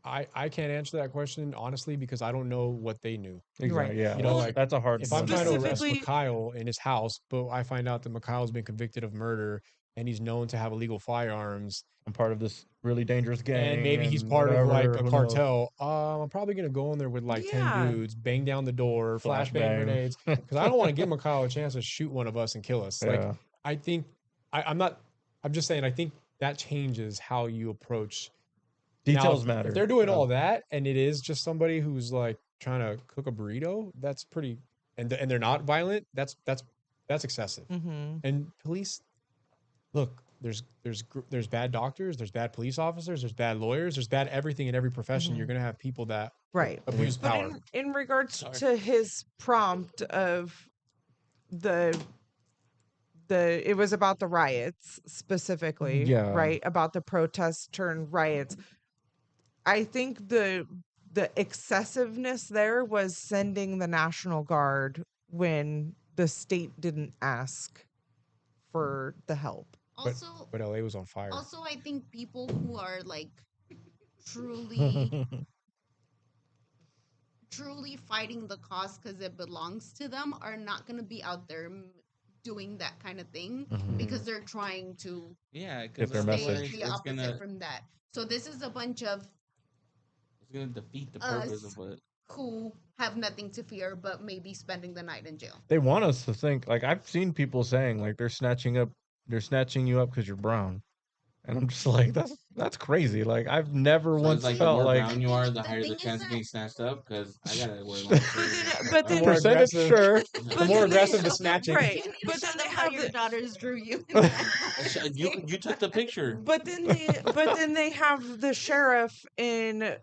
Speaker 2: I can't answer that question honestly because I don't know what they knew.
Speaker 4: Exactly. Yeah.
Speaker 2: You know, like,
Speaker 4: that's a hard
Speaker 2: If
Speaker 4: one.
Speaker 2: I'm trying to arrest
Speaker 3: Specifically-
Speaker 2: Mikhail in his house, but I find out that Mikhail's been convicted of murder and he's known to have illegal firearms,
Speaker 4: I'm part of this really dangerous gang,
Speaker 2: and maybe he's
Speaker 4: and
Speaker 2: part of like
Speaker 4: whatever,
Speaker 2: a
Speaker 4: who knows?
Speaker 2: cartel, I'm probably gonna go in there with like 10
Speaker 3: Yeah.
Speaker 2: dudes, bang down the door, flashbang
Speaker 4: Flashbang.
Speaker 2: grenades, because I don't want to give Mikhail a chance to shoot one of us and kill us. Like,
Speaker 4: Yeah.
Speaker 2: I think I'm not. I'm just saying. I think that changes how you approach. Now,
Speaker 4: Details matter.
Speaker 2: If they're doing all that, and it is just somebody who's like trying to cook a burrito, that's pretty. And they're not violent. That's excessive.
Speaker 3: Mhm.
Speaker 2: And police, look, there's bad doctors, there's bad police officers, there's bad lawyers, there's bad everything in every profession. You're gonna have people that
Speaker 3: Right.
Speaker 2: abuse
Speaker 3: But
Speaker 2: power.
Speaker 3: in regards
Speaker 1: Sorry.
Speaker 3: to his prompt of the it was about the riots specifically,
Speaker 4: Yeah.
Speaker 3: right? About the protests turned riots. I think the excessiveness there was sending the National Guard when the state didn't ask for the help.
Speaker 5: Also,
Speaker 2: But LA was on fire.
Speaker 5: also, I think people who are like truly, truly fighting the cause because it belongs to them are not going to be out there doing that kind of thing because they're trying to
Speaker 1: Yeah,
Speaker 4: Get their
Speaker 1: because
Speaker 5: stay
Speaker 4: message.
Speaker 5: the
Speaker 1: it's
Speaker 5: opposite
Speaker 1: gonna
Speaker 5: from that. So this is a bunch of
Speaker 1: defeat the purpose
Speaker 5: Us.
Speaker 1: of what.
Speaker 5: who have nothing to fear but maybe spending the night in jail.
Speaker 4: They want us to think, like, I've seen people saying like they're snatching you up because you're brown, and I'm just like, that's crazy. Like, I've never
Speaker 1: So
Speaker 4: once
Speaker 1: it's like the
Speaker 4: felt
Speaker 1: more
Speaker 4: like
Speaker 1: brown you are, the
Speaker 5: The
Speaker 1: higher the
Speaker 5: thing is
Speaker 1: chance of
Speaker 5: that-
Speaker 1: getting snatched up. Because I gotta wear long shirts.
Speaker 3: But
Speaker 2: The
Speaker 3: then-
Speaker 2: more
Speaker 4: percentage,
Speaker 2: aggressive-
Speaker 4: sure.
Speaker 2: The
Speaker 3: But
Speaker 2: more
Speaker 3: then they-
Speaker 2: aggressive the snatching.
Speaker 3: Right.
Speaker 5: You need
Speaker 3: But
Speaker 5: to
Speaker 3: then
Speaker 5: show
Speaker 3: they
Speaker 5: them how
Speaker 3: have
Speaker 5: your
Speaker 3: the
Speaker 5: daughters drew you.
Speaker 1: You took the picture.
Speaker 3: But then they have the sheriff in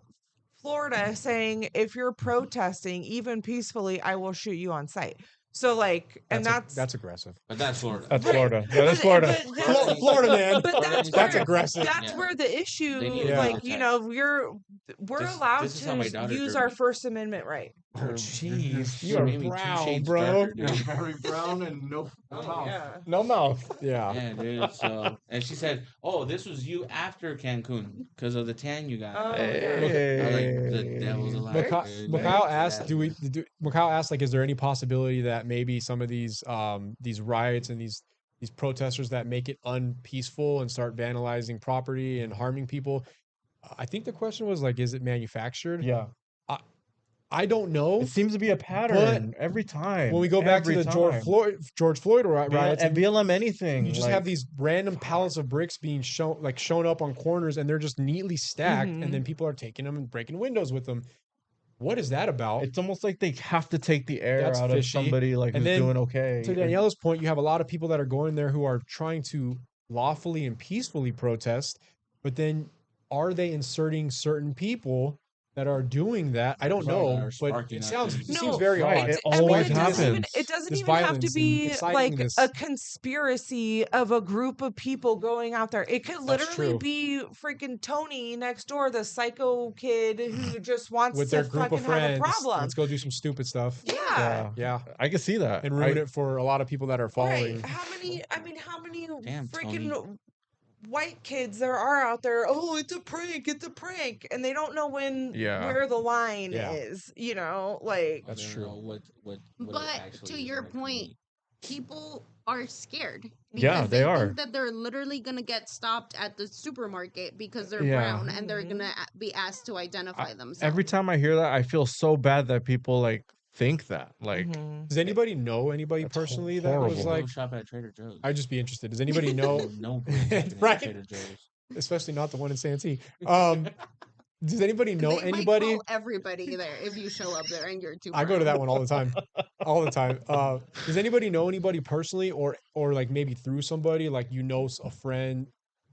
Speaker 3: Florida saying if you're protesting even peacefully, I will shoot you on sight. So like, and
Speaker 2: that's aggressive.
Speaker 1: But that's Florida.
Speaker 4: That's
Speaker 3: Right.
Speaker 4: Florida. That is
Speaker 3: But-
Speaker 4: Florida.
Speaker 3: but this-
Speaker 2: Florida man.
Speaker 3: But that's
Speaker 2: That's
Speaker 3: where-
Speaker 2: aggressive.
Speaker 3: That's
Speaker 1: Yeah.
Speaker 3: where the issue,
Speaker 1: They need to
Speaker 3: like,
Speaker 1: protect.
Speaker 3: you know, we're
Speaker 1: This-
Speaker 3: allowed
Speaker 1: this is how my
Speaker 3: to
Speaker 1: daughter
Speaker 3: use
Speaker 1: drew
Speaker 3: our
Speaker 1: me.
Speaker 3: First Amendment right.
Speaker 2: Oh,
Speaker 1: Her-
Speaker 2: jeez.
Speaker 1: her-
Speaker 2: You
Speaker 1: her
Speaker 2: are
Speaker 1: made me 2
Speaker 2: brown,
Speaker 1: shades
Speaker 2: bro.
Speaker 1: darker, dude.
Speaker 4: very brown and no
Speaker 3: Yeah.
Speaker 4: No mouth.
Speaker 2: Yeah.
Speaker 1: Yeah, dude. So, and she said, "Oh, this was you after Cancun because of the tan you got."
Speaker 3: Oh,
Speaker 1: I was like, the devil's a liar. dude.
Speaker 2: Mikhail
Speaker 1: Like,
Speaker 2: asked,
Speaker 1: yeah.
Speaker 2: Mikhail asked, like, is there any possibility that maybe some of these riots and these protesters that make it unpeaceful and start vandalizing property and harming people? I think the question was like, is it manufactured?
Speaker 4: Yeah.
Speaker 2: I don't know.
Speaker 4: It seems to be a pattern every time.
Speaker 2: When we go back to
Speaker 4: every
Speaker 2: the
Speaker 4: time.
Speaker 2: George Floyd riots,
Speaker 4: and BLM anything.
Speaker 2: you just
Speaker 4: like,
Speaker 2: have these random pallets of bricks being shown up on corners, and they're just neatly stacked, and then people are taking them and breaking windows with them. What is that about?
Speaker 4: It's almost like they have to take the air
Speaker 2: That's
Speaker 4: out
Speaker 2: fishy.
Speaker 4: of somebody like
Speaker 2: And
Speaker 4: who's
Speaker 2: then
Speaker 4: doing okay.
Speaker 2: To Daniela's point, you have a lot of people that are going there who are trying to lawfully and peacefully protest, but then are they inserting certain people that are doing that? I don't
Speaker 1: Right,
Speaker 2: know,
Speaker 1: are
Speaker 2: but
Speaker 1: sparking
Speaker 2: it
Speaker 1: that
Speaker 2: seems
Speaker 1: thing.
Speaker 2: it
Speaker 3: No,
Speaker 2: seems very
Speaker 4: right,
Speaker 2: odd.
Speaker 4: it
Speaker 3: I mean,
Speaker 4: always
Speaker 3: it doesn't even,
Speaker 4: happens.
Speaker 3: it doesn't
Speaker 2: This
Speaker 3: even have
Speaker 2: violence
Speaker 3: to
Speaker 2: and
Speaker 3: be
Speaker 2: exciting
Speaker 3: like
Speaker 2: this.
Speaker 3: a conspiracy of a group of people going out there. It could
Speaker 2: That's
Speaker 3: literally
Speaker 2: true.
Speaker 3: be freaking Tony next door, the psycho kid who just wants
Speaker 2: With
Speaker 3: to
Speaker 2: their group
Speaker 3: fucking
Speaker 2: of
Speaker 3: have a
Speaker 2: friends,
Speaker 3: problem.
Speaker 2: let's go do some stupid stuff.
Speaker 3: Yeah.
Speaker 2: Yeah,
Speaker 4: I can see that.
Speaker 2: and ruin it for a lot of people that are following.
Speaker 3: Right. How many? I mean, how many
Speaker 1: Damn,
Speaker 3: freaking
Speaker 1: Tony.
Speaker 3: white kids there are out there? Oh, it's a prank! It's a prank, and they don't know
Speaker 4: Yeah.
Speaker 3: where the line
Speaker 2: Yeah.
Speaker 3: is. You know, like
Speaker 2: That's
Speaker 1: I don't
Speaker 2: true.
Speaker 1: know what it
Speaker 5: But
Speaker 1: actually
Speaker 5: to
Speaker 1: is
Speaker 5: your
Speaker 1: gonna
Speaker 5: point,
Speaker 1: create.
Speaker 5: people are scared.
Speaker 4: Yeah,
Speaker 5: because
Speaker 4: they are.
Speaker 5: think that they're literally gonna get stopped at the supermarket because they're
Speaker 4: Yeah.
Speaker 5: brown and they're
Speaker 3: Mhm.
Speaker 5: gonna be asked to identify themselves.
Speaker 4: Every time I hear that, I feel so bad that people like think that. Like,
Speaker 3: mhm.
Speaker 2: Does anybody know anybody
Speaker 4: That's
Speaker 2: personally that was
Speaker 4: horrible.
Speaker 2: like?
Speaker 1: Go shop at Trader Joe's.
Speaker 2: I'd just be interested. Does anybody know?
Speaker 1: no,
Speaker 2: Right.
Speaker 1: Trader Joe's.
Speaker 2: Especially not the one in Santee. Does anybody know
Speaker 5: They might
Speaker 2: anybody?
Speaker 5: call everybody there if you show up there and you're too.
Speaker 2: I go to
Speaker 5: brown.
Speaker 2: that one all the time, all the time. Does anybody know anybody personally, or like maybe through somebody, like a friend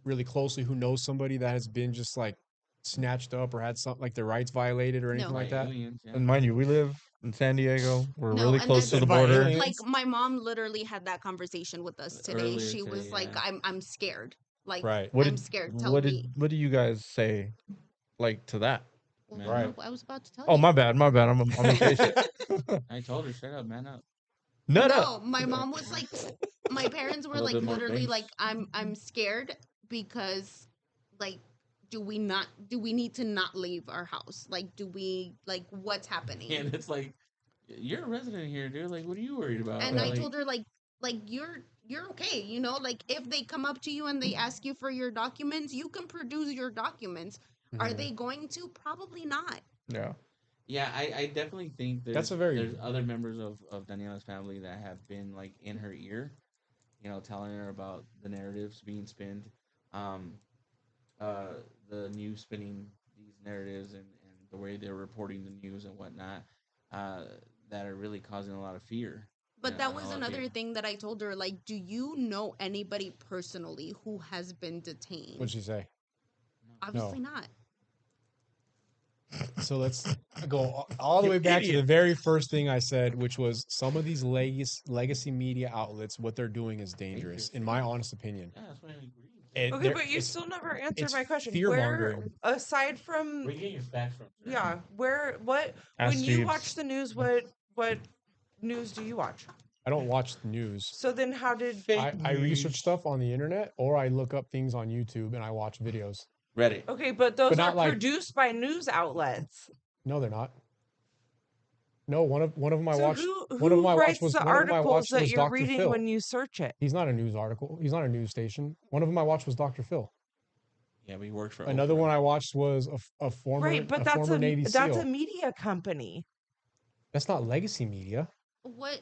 Speaker 2: really closely who knows somebody that has been just like snatched up or had something like their rights violated or anything
Speaker 5: No.
Speaker 2: like that?
Speaker 1: Aliens, yeah.
Speaker 4: and mind you, we live in San Diego. We're
Speaker 5: No,
Speaker 4: really
Speaker 5: and
Speaker 4: close to
Speaker 5: that's
Speaker 4: the
Speaker 2: By
Speaker 4: border.
Speaker 2: aliens.
Speaker 5: Like my mom literally had that conversation with us today.
Speaker 1: Earlier
Speaker 5: She
Speaker 1: today,
Speaker 5: was like,
Speaker 1: yeah.
Speaker 5: I'm scared. Like
Speaker 2: Right.
Speaker 4: What
Speaker 5: I'm
Speaker 4: did-
Speaker 5: scared. Tell
Speaker 4: What
Speaker 5: me.
Speaker 4: do you guys say, like, to that?
Speaker 5: Well,
Speaker 1: Right.
Speaker 5: I was about to tell
Speaker 4: Oh,
Speaker 5: you.
Speaker 4: my bad. I'm impatient.
Speaker 1: I told her, shut up, man up.
Speaker 4: Nut
Speaker 5: No,
Speaker 4: up.
Speaker 5: my mom was like, my parents were
Speaker 1: little
Speaker 5: like
Speaker 1: bit more
Speaker 5: literally
Speaker 1: bass.
Speaker 5: like, I'm scared because like do we need to not leave our house? Like, do we, like, what's happening?
Speaker 1: And it's like, you're a resident here, dude. Like, what are you worried about?
Speaker 5: And I
Speaker 1: Like,
Speaker 5: told her, like you're okay, you know, like if they come up to you and they ask you for your documents, you can produce your documents. Are they going to? Probably not.
Speaker 4: Yeah.
Speaker 1: yeah, I definitely think
Speaker 2: That's
Speaker 1: there's other members of Daniela's family that have been like in her ear, you know, telling her about the narratives being spinned, um, the news spinning these narratives and the way they're reporting the news and whatnot, uh, that are really causing a lot of fear.
Speaker 5: But
Speaker 1: Yeah,
Speaker 5: that
Speaker 1: and a
Speaker 5: was
Speaker 1: lot of
Speaker 5: another
Speaker 1: fear.
Speaker 5: thing that I told her, like, do you know anybody personally who has been detained?
Speaker 2: What'd she say?
Speaker 5: Obviously not.
Speaker 2: So let's go all the
Speaker 4: You
Speaker 2: way back to the
Speaker 4: idiot.
Speaker 2: very first thing I said, which was some of these legacy media outlets, what they're doing is dangerous, in my honest opinion.
Speaker 1: Yeah, that's why I agree.
Speaker 2: And
Speaker 3: Okay, but you still never answered
Speaker 2: it's
Speaker 3: my question.
Speaker 2: fear-mongering.
Speaker 3: Where, aside from,
Speaker 1: Where you get your facts from? Sir?
Speaker 3: yeah, what
Speaker 4: Ask
Speaker 3: when you
Speaker 4: Jeeves.
Speaker 3: watch the news, what news do you watch?
Speaker 2: I don't watch the news.
Speaker 3: So then, how did
Speaker 2: I research stuff on the internet, or I look up things on YouTube and I watch videos.
Speaker 1: Reddit.
Speaker 3: Okay, but those
Speaker 2: But
Speaker 3: are
Speaker 2: not like-
Speaker 3: produced by news outlets.
Speaker 2: No, they're not. No, one of them I
Speaker 3: So
Speaker 2: watched.
Speaker 3: who
Speaker 2: One of them I
Speaker 3: writes
Speaker 2: watched was
Speaker 3: the
Speaker 2: one of them I
Speaker 3: articles
Speaker 2: watched
Speaker 3: that
Speaker 2: was
Speaker 3: you're
Speaker 2: Dr.
Speaker 3: reading
Speaker 2: Phil.
Speaker 3: when you search it?
Speaker 2: He's not a news article. He's not a news station. One of them I watched was Dr. Phil.
Speaker 1: Yeah, we worked for
Speaker 2: Another
Speaker 1: Oprah.
Speaker 2: one I watched was a former
Speaker 3: Right, but that's
Speaker 2: former Navy
Speaker 3: that's
Speaker 2: SEAL.
Speaker 3: a media company.
Speaker 2: That's not legacy media.
Speaker 5: What?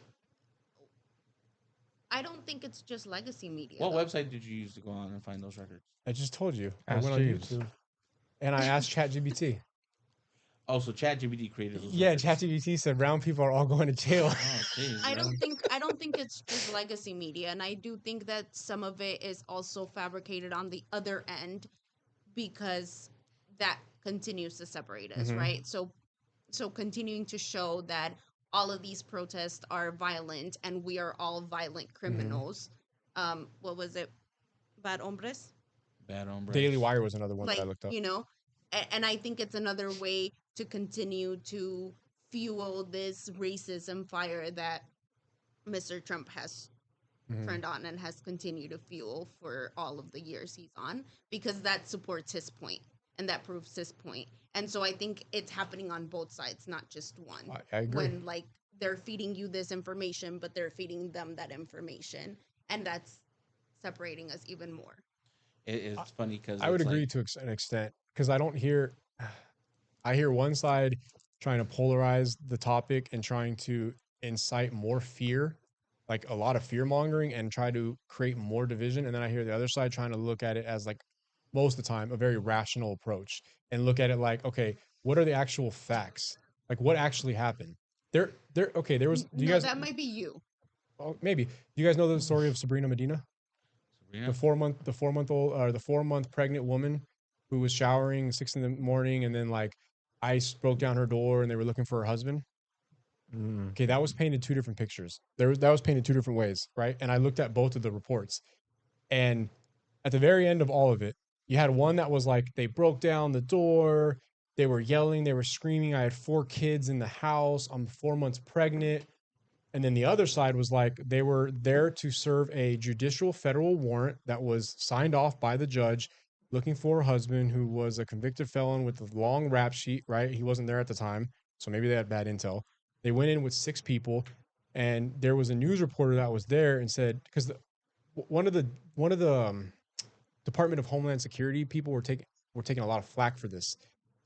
Speaker 5: I don't think it's just legacy media.
Speaker 1: What
Speaker 5: though.
Speaker 1: website did you use to go on and find those records?
Speaker 2: I just told you. I
Speaker 4: Ask
Speaker 2: went on
Speaker 4: Jeeves.
Speaker 2: YouTube and I asked ChatGPT.
Speaker 1: Oh, so ChatGPT created those
Speaker 2: Yeah,
Speaker 1: records.
Speaker 2: ChatGPT said brown people are all going to jail.
Speaker 1: Oh, jeez,
Speaker 5: I
Speaker 1: bro.
Speaker 5: don't think it's just legacy media, and I do think that some of it is also fabricated on the other end because that continues to separate us,
Speaker 2: Mhm.
Speaker 5: right? So continuing to show that all of these protests are violent and we are all violent criminals. What was it? Bad hombres?
Speaker 1: Bad hombre.
Speaker 2: Daily Wire was another one
Speaker 5: Like,
Speaker 2: that I looked up.
Speaker 5: you know, and I think it's another way to continue to fuel this racism fire that Mr. Trump has
Speaker 2: Mhm.
Speaker 5: turned on and has continued to fuel for all of the years he's on, because that supports his point and that proves his point. And so I think it's happening on both sides, not just one.
Speaker 2: I agree.
Speaker 5: When, like, they're feeding you this information, but they're feeding them that information, and that's separating us even more.
Speaker 1: It's funny because
Speaker 2: I would agree to an extent because I don't hear. I hear one side trying to polarize the topic and trying to incite more fear, like a lot of fear mongering, and try to create more division. And then I hear the other side trying to look at it as, like, most of the time, a very rational approach and look at it like, okay, what are the actual facts? Like, what actually happened? Okay. There was. Do you
Speaker 5: No,
Speaker 2: guys?
Speaker 5: that might be you.
Speaker 2: Oh, maybe. Do you guys know the story of Sabrina Medina?
Speaker 1: Sabrina?
Speaker 2: The 4-month pregnant woman who was showering 6 a.m, and then, like, ice broke down her door and they were looking for her husband.
Speaker 4: Mm.
Speaker 2: Okay, that was painted two different pictures. That was painted two different ways, right? And I looked at both of the reports. And at the very end of all of it, you had one that was like they broke down the door, they were yelling, they were screaming. I had 4 kids in the house. I'm 4 months pregnant. And then the other side was like they were there to serve a judicial federal warrant that was signed off by the judge, looking for a husband who was a convicted felon with a long rap sheet, right? He wasn't there at the time, so maybe they had bad intel. They went in with 6 people, and there was a news reporter that was there and said, because one of the Department of Homeland Security people were taking a lot of flack for this,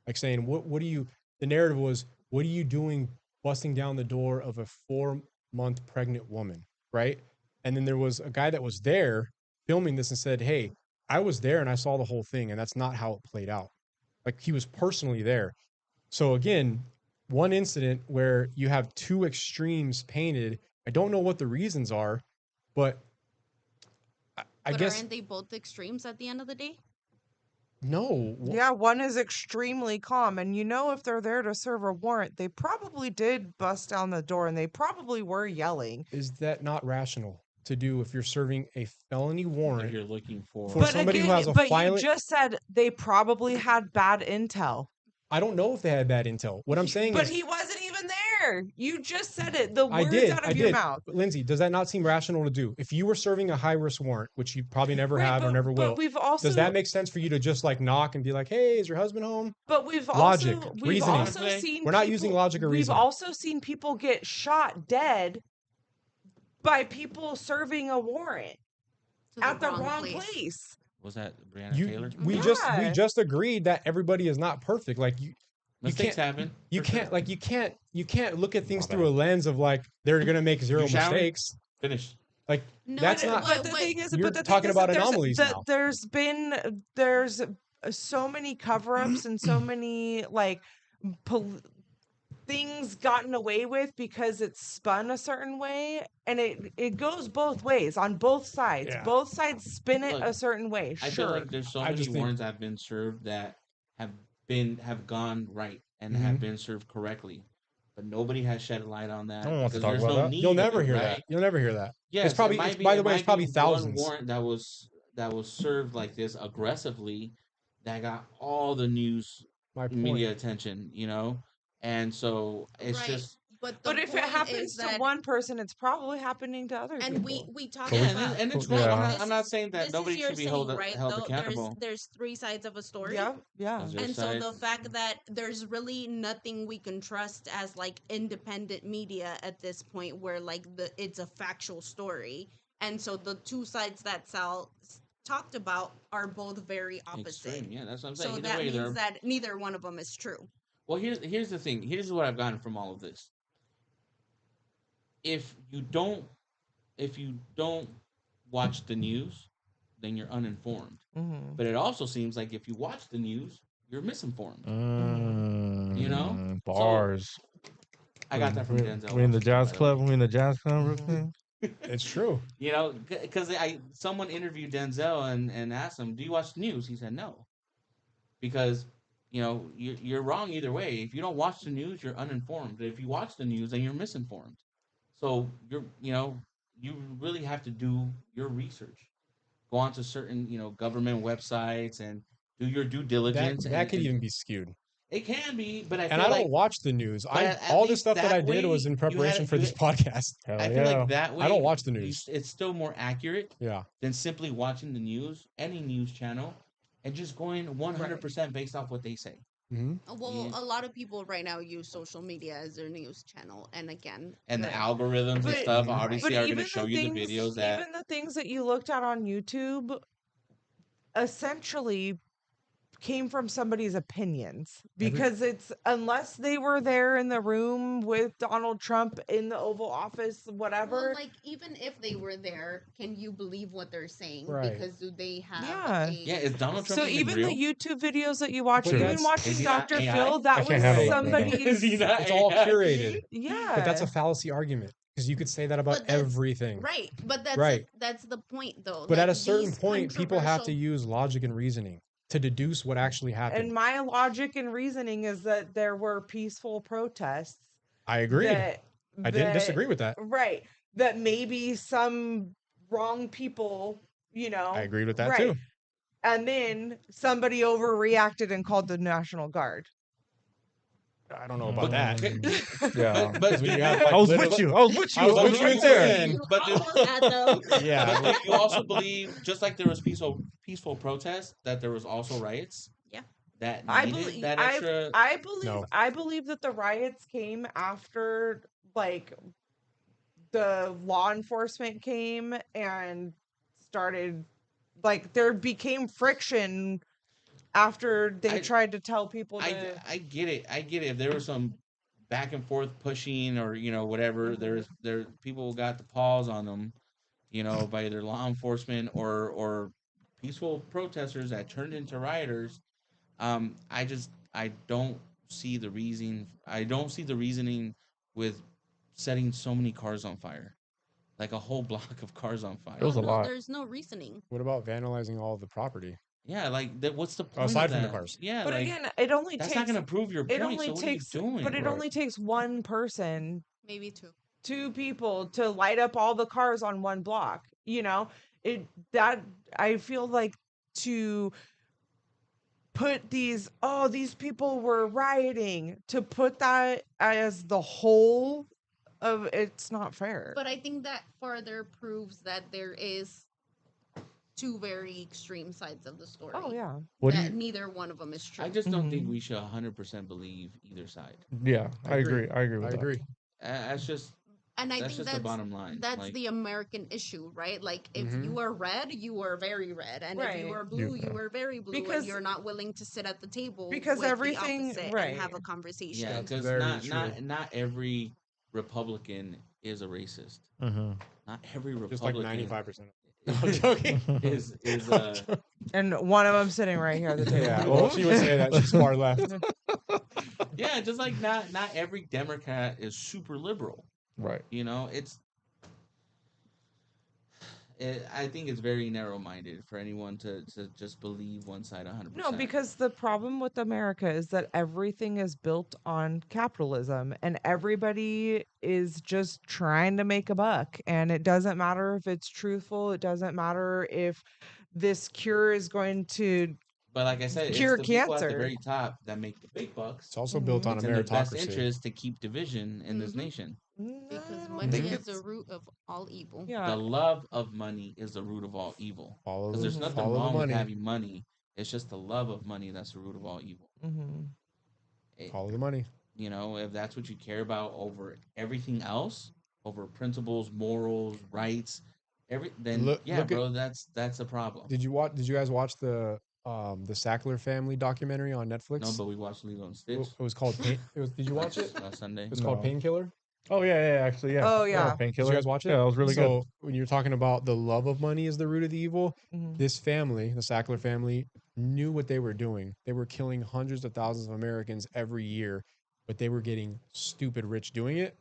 Speaker 2: like saying, what do you? The narrative was, what are you doing busting down the door of a 4-month pregnant woman, right? And then there was a guy that was there filming this and said, hey, I was there and I saw the whole thing, and that's not how it played out. Like, he was personally there. So again, one incident where you have two extremes painted. I don't know what the reasons are, but I
Speaker 5: But
Speaker 2: guess
Speaker 5: aren't they both extremes at the end of the day?
Speaker 2: no.
Speaker 3: Yeah, one is extremely calm, and you know if they're there to serve a warrant, they probably did bust down the door, and they probably were yelling.
Speaker 2: Is that not rational to do if you're serving a felony
Speaker 1: If
Speaker 2: warrant?
Speaker 1: you're looking for,
Speaker 2: For somebody who has a
Speaker 3: but
Speaker 2: violent-
Speaker 3: you just said they probably had bad intel.
Speaker 2: I don't know if they had bad intel. What I'm saying
Speaker 3: But
Speaker 2: is
Speaker 3: he wasn't even there. You just said it. The
Speaker 2: I
Speaker 3: words
Speaker 2: did.
Speaker 3: out
Speaker 2: I
Speaker 3: of your
Speaker 2: did.
Speaker 3: mouth.
Speaker 2: But Lindsay, does that not seem rational to do? If you were serving a high risk warrant, which you probably never
Speaker 3: Right,
Speaker 2: have or never will,
Speaker 3: but we've also
Speaker 2: does that make sense for you to just like knock and be like, "Hey, is your husband home?"
Speaker 3: But we've
Speaker 2: Logic,
Speaker 3: also
Speaker 2: reasoning.
Speaker 3: seen
Speaker 2: We're not using logic or
Speaker 3: we've
Speaker 2: reasoning.
Speaker 3: also seen people get shot dead by people serving a warrant
Speaker 5: To
Speaker 3: at the wrong place.
Speaker 1: Was that Breonna Taylor?
Speaker 2: We
Speaker 3: Yeah.
Speaker 2: just agreed that everybody is not perfect. Like you
Speaker 1: Mistakes
Speaker 2: can't
Speaker 1: happen.
Speaker 2: you
Speaker 1: for
Speaker 2: can't
Speaker 1: sure.
Speaker 2: like you can't look at things
Speaker 4: My
Speaker 2: through a lens of like they're gonna make zero
Speaker 1: You showering?
Speaker 2: mistakes.
Speaker 1: Finish.
Speaker 2: Like
Speaker 5: No,
Speaker 2: that's
Speaker 5: but-
Speaker 2: not.
Speaker 3: But the
Speaker 5: But
Speaker 3: thing is,
Speaker 2: you're
Speaker 3: but the
Speaker 2: talking
Speaker 3: thing is
Speaker 2: about
Speaker 3: that
Speaker 2: anomalies now.
Speaker 3: there's so many cover-ups and so many like things gotten away with because it's spun a certain way, and it goes both ways on both sides.
Speaker 2: Yeah.
Speaker 3: Both sides spin it
Speaker 1: Look,
Speaker 3: a certain way.
Speaker 1: I
Speaker 3: Sure.
Speaker 1: feel like there's so
Speaker 2: I
Speaker 1: many
Speaker 2: just think-
Speaker 1: warrants that have been served that have gone right and
Speaker 2: Mm-hmm.
Speaker 1: have been served correctly, but nobody has shed a light on that.
Speaker 4: No one wants to
Speaker 1: because
Speaker 4: talk
Speaker 1: there's
Speaker 4: about
Speaker 1: no
Speaker 4: that.
Speaker 1: need
Speaker 2: You'll
Speaker 1: of
Speaker 2: never
Speaker 1: it,
Speaker 2: hear
Speaker 1: right?
Speaker 2: that. You'll never hear that.
Speaker 1: Yes,
Speaker 2: it's probably.
Speaker 1: it might
Speaker 2: It's,
Speaker 1: be,
Speaker 2: by the
Speaker 1: it
Speaker 2: way, it's
Speaker 1: might
Speaker 2: probably
Speaker 1: be
Speaker 2: thousands.
Speaker 1: one warrant that was served like this aggressively, that got all the news
Speaker 2: My point.
Speaker 1: media attention, and so it's
Speaker 5: Right.
Speaker 1: just.
Speaker 5: But
Speaker 3: if it
Speaker 5: point
Speaker 3: happens
Speaker 5: is
Speaker 3: to
Speaker 5: that,
Speaker 3: one person, it's probably happening to other
Speaker 5: and
Speaker 3: people.
Speaker 5: we talk
Speaker 1: Yeah,
Speaker 5: about,
Speaker 1: and it's
Speaker 4: Yeah.
Speaker 1: wrong.
Speaker 5: this
Speaker 1: I'm not
Speaker 5: is-
Speaker 1: saying that
Speaker 5: this
Speaker 1: nobody
Speaker 5: is your
Speaker 1: should be
Speaker 5: saying,
Speaker 1: held
Speaker 5: right,
Speaker 1: held
Speaker 5: though?
Speaker 1: accountable.
Speaker 5: There's three sides of a story.
Speaker 3: Yeah, yeah.
Speaker 1: Those are
Speaker 5: And so the
Speaker 1: sides.
Speaker 5: fact that there's really nothing we can trust as like independent media at this point, where like it's a factual story, and so the two sides that Sal talked about are both very opposite.
Speaker 1: Extreme, yeah, that's what I'm saying.
Speaker 5: So
Speaker 1: Either
Speaker 5: that
Speaker 1: way,
Speaker 5: means that neither one of them is true.
Speaker 1: well, here's the thing. Here's what I've gotten from all of this. If you don't watch the news, then you're uninformed.
Speaker 3: Mhm.
Speaker 1: But it also seems like if you watch the news, you're misinformed.
Speaker 4: Bars.
Speaker 1: I got that from Denzel.
Speaker 4: We in the
Speaker 1: Washington,
Speaker 4: jazz
Speaker 1: by the
Speaker 4: club.
Speaker 1: way.
Speaker 4: We in the jazz club. real
Speaker 3: Mhm.
Speaker 4: quick?
Speaker 2: It's true.
Speaker 1: Because someone interviewed Denzel and asked him, "Do you watch the news?" He said no, because you're wrong either way. If you don't watch the news, you're uninformed. But if you watch the news, then you're misinformed. So you really have to do your research. Go onto certain government websites and do your due diligence.
Speaker 2: That could
Speaker 1: and
Speaker 2: even be skewed.
Speaker 1: it can be, but I
Speaker 2: And
Speaker 1: feel
Speaker 2: I don't
Speaker 1: like
Speaker 2: watch the news.
Speaker 1: but at
Speaker 2: All the
Speaker 1: least
Speaker 2: stuff that I
Speaker 1: that
Speaker 2: did was
Speaker 1: way,
Speaker 2: in preparation for this podcast.
Speaker 4: Hell
Speaker 1: I
Speaker 4: yeah.
Speaker 1: feel like that way
Speaker 2: I don't watch the news.
Speaker 1: it's still more accurate
Speaker 2: Yeah.
Speaker 1: than simply watching the news, any news channel, and just going 100% based off what they say.
Speaker 2: Mm-hmm.
Speaker 5: Well,
Speaker 1: Yeah.
Speaker 5: a lot of people right now use social media as their news channel, and again,
Speaker 1: And the
Speaker 5: the-
Speaker 1: algorithms and
Speaker 3: But-
Speaker 1: stuff
Speaker 3: But
Speaker 1: obviously are going to
Speaker 3: even
Speaker 1: show
Speaker 3: the
Speaker 1: you
Speaker 3: things,
Speaker 1: the videos that
Speaker 3: even the things that you looked at on YouTube, essentially came from somebody's opinions, because it's unless they were there in the room with Donald Trump in the Oval Office, whatever.
Speaker 5: Well, like even if they were there, can you believe what they're saying?
Speaker 2: Right.
Speaker 5: Because do they have?
Speaker 3: Yeah.
Speaker 1: yeah, is Donald Trump
Speaker 3: So
Speaker 1: even
Speaker 3: even
Speaker 1: real?
Speaker 3: the YouTube videos that you watch,
Speaker 2: But
Speaker 3: even
Speaker 2: that's-
Speaker 3: watching
Speaker 1: Is he not
Speaker 3: Dr.
Speaker 1: AI?
Speaker 3: Phil,
Speaker 4: I
Speaker 3: that
Speaker 4: can't
Speaker 3: was
Speaker 4: handle that,
Speaker 3: somebody's.
Speaker 1: Is he not
Speaker 2: It's all
Speaker 1: AI?
Speaker 2: curated.
Speaker 3: Yeah.
Speaker 2: But that's a fallacy argument because you could say that about
Speaker 5: But that's-
Speaker 2: everything.
Speaker 5: Right, but that's
Speaker 2: Right.
Speaker 5: that's the point, though.
Speaker 2: But at
Speaker 5: like,
Speaker 2: a certain
Speaker 5: these
Speaker 2: point, people have to
Speaker 5: controversial-
Speaker 2: use logic and reasoning to deduce what actually happened.
Speaker 3: And my logic and reasoning is that there were peaceful protests.
Speaker 2: I agreed.
Speaker 3: That,
Speaker 2: I didn't disagree with that.
Speaker 3: Right. That maybe some wrong people,
Speaker 2: I agreed with that
Speaker 3: right.
Speaker 2: too.
Speaker 3: And then somebody overreacted and called the National Guard.
Speaker 2: I don't know about that.
Speaker 4: Yeah.
Speaker 1: But
Speaker 2: When you have, like,
Speaker 4: I was
Speaker 2: literal-
Speaker 4: with you. I was with you.
Speaker 2: I was
Speaker 4: I
Speaker 2: with
Speaker 4: was
Speaker 2: you
Speaker 4: right
Speaker 2: there.
Speaker 4: there.
Speaker 5: You
Speaker 1: But
Speaker 5: almost had them.
Speaker 2: Yeah.
Speaker 1: But you also believe, just like there was peaceful protests, that there was also riots.
Speaker 5: Yeah.
Speaker 1: That
Speaker 3: I
Speaker 1: needed
Speaker 3: believe
Speaker 1: that extra.
Speaker 2: No.
Speaker 3: I believe that the riots came after like the law enforcement came and started, like, there became friction after they
Speaker 1: I-
Speaker 3: tried to tell people to
Speaker 1: I get it. I get it. If there was some back and forth pushing or whatever, there people got the paws on them, by either law enforcement or peaceful protesters that turned into rioters. I don't see the reason. I don't see the reasoning with setting so many cars on fire, like a whole block of cars on fire.
Speaker 4: It was a lot.
Speaker 5: There's no reasoning.
Speaker 2: What about vandalizing all of the property?
Speaker 1: Yeah, like what's the point?
Speaker 2: Aside
Speaker 1: of
Speaker 2: from the
Speaker 1: that?
Speaker 2: cars.
Speaker 1: Yeah,
Speaker 3: but
Speaker 1: like,
Speaker 3: again, it only
Speaker 1: that's
Speaker 3: takes
Speaker 1: not going to prove your point.
Speaker 3: it only
Speaker 1: so what
Speaker 3: takes
Speaker 1: are you doing?
Speaker 3: but it
Speaker 4: Right.
Speaker 3: only takes one person,
Speaker 5: Maybe two.
Speaker 3: two people to light up all the cars on one block. I feel like to put these people were rioting, to put that as the whole of it's not fair.
Speaker 5: But I think that further proves that there is two very extreme sides of the story.
Speaker 3: Oh yeah.
Speaker 4: What do
Speaker 5: That
Speaker 4: you?
Speaker 5: neither one of them is true.
Speaker 1: I just don't think
Speaker 3: Mhm.
Speaker 1: we should 100% believe either side.
Speaker 4: Yeah, I agree.
Speaker 2: agree.
Speaker 4: I agree with
Speaker 2: I
Speaker 4: that.
Speaker 2: agree.
Speaker 1: That's just
Speaker 5: And I
Speaker 1: that's
Speaker 5: think
Speaker 1: just the bottom line.
Speaker 5: that's
Speaker 1: Like,
Speaker 5: the American issue, right? Like if
Speaker 2: Mhm.
Speaker 5: you are red, you are very red, and if
Speaker 3: Right.
Speaker 5: you are blue,
Speaker 4: Yeah.
Speaker 5: you are very blue,
Speaker 3: Because-
Speaker 5: and you're not willing to sit at the table
Speaker 3: because
Speaker 5: with
Speaker 3: everything-
Speaker 5: the opposite
Speaker 3: right.
Speaker 5: and have a conversation.
Speaker 1: yeah,
Speaker 2: That's
Speaker 1: because
Speaker 2: very
Speaker 1: not every Republican is a racist.
Speaker 4: Mm-hmm.
Speaker 1: Not every
Speaker 2: Just like
Speaker 1: Republican
Speaker 2: 95%. No, I'm joking.
Speaker 1: is
Speaker 3: And one of them sitting right here at the table.
Speaker 2: Yeah, well, she would say that she's far left.
Speaker 1: yeah, just like not every Democrat is super liberal.
Speaker 4: Right.
Speaker 1: You know, I think it's very narrow-minded for anyone to just believe one side 100%.
Speaker 3: No, because the problem with America is that everything is built on capitalism and everybody is just trying to make a buck. And it doesn't matter if it's truthful. It doesn't matter if this cure is going to.
Speaker 1: But like I said,
Speaker 3: cure
Speaker 1: it's the people at the
Speaker 3: cancer.
Speaker 1: very top that make the big bucks.
Speaker 2: It's also built on a
Speaker 1: It's in their best
Speaker 2: meritocracy.
Speaker 1: interest to keep division in this
Speaker 5: Mhm.
Speaker 1: nation.
Speaker 5: Because
Speaker 3: I don't
Speaker 5: money
Speaker 3: think
Speaker 5: is the
Speaker 3: it's-
Speaker 5: root of all evil.
Speaker 3: Yeah.
Speaker 1: The love of money is the root of all evil.
Speaker 2: Follow
Speaker 1: Because there's
Speaker 2: the,
Speaker 1: nothing
Speaker 2: follow the
Speaker 1: wrong with
Speaker 2: money.
Speaker 1: having money. It's just the love of money that's the root of all evil.
Speaker 3: Mhm.
Speaker 1: It-
Speaker 2: Follow the money.
Speaker 1: you know, if that's what you care about over everything else, over principles, morals, rights, then
Speaker 2: Look-
Speaker 1: yeah,
Speaker 2: look at-
Speaker 1: bro, that's a problem.
Speaker 2: Did you guys watch the Sackler family documentary on Netflix?
Speaker 1: No, but we watched Lilo and Stitch
Speaker 2: It was called Pain. Did you watch it?
Speaker 1: last Sunday.
Speaker 2: It was called
Speaker 4: No.
Speaker 2: Painkiller.
Speaker 4: Oh yeah, actually, yeah.
Speaker 3: Oh, yeah.
Speaker 2: Did
Speaker 4: Painkiller.
Speaker 2: you guys watch it?
Speaker 4: Yeah, that was really
Speaker 2: so
Speaker 4: good.
Speaker 2: when you're talking about the love of money is the root of the evil,
Speaker 3: Mhm.
Speaker 2: this family, the Sackler family, knew what they were doing. They were killing hundreds of thousands of Americans every year, but they were getting stupid rich doing it,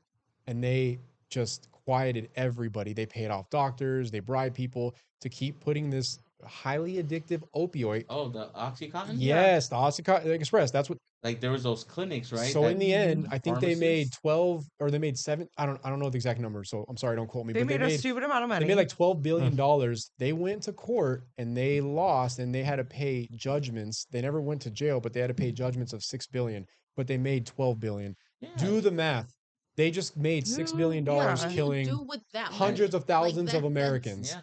Speaker 2: and they just quieted everybody. They paid off doctors, they bribed people to keep putting this highly addictive opioid.
Speaker 1: Oh, the OxyContin?
Speaker 2: Yes, the Oxycontin Express. That's what.
Speaker 1: Like there was those clinics, right?
Speaker 2: So
Speaker 1: that-
Speaker 2: in the end, I think they made
Speaker 1: pharmacists?
Speaker 2: 12 or they made 7. I don't know the exact number. So I'm sorry, don't quote me.
Speaker 3: They
Speaker 2: but
Speaker 3: made a stupid amount of money.
Speaker 2: they made like $12 billion. They went to court and they lost and they had to pay judgments. They never went to jail, but they had to pay judgments of $6 billion. But they made $12 billion.
Speaker 1: Yeah.
Speaker 2: Do the math. They just made $6 billion
Speaker 3: Yeah.
Speaker 5: What do you
Speaker 2: killing
Speaker 5: do with that money?
Speaker 2: hundreds of thousands of
Speaker 5: that's-
Speaker 2: Americans.
Speaker 1: Yeah.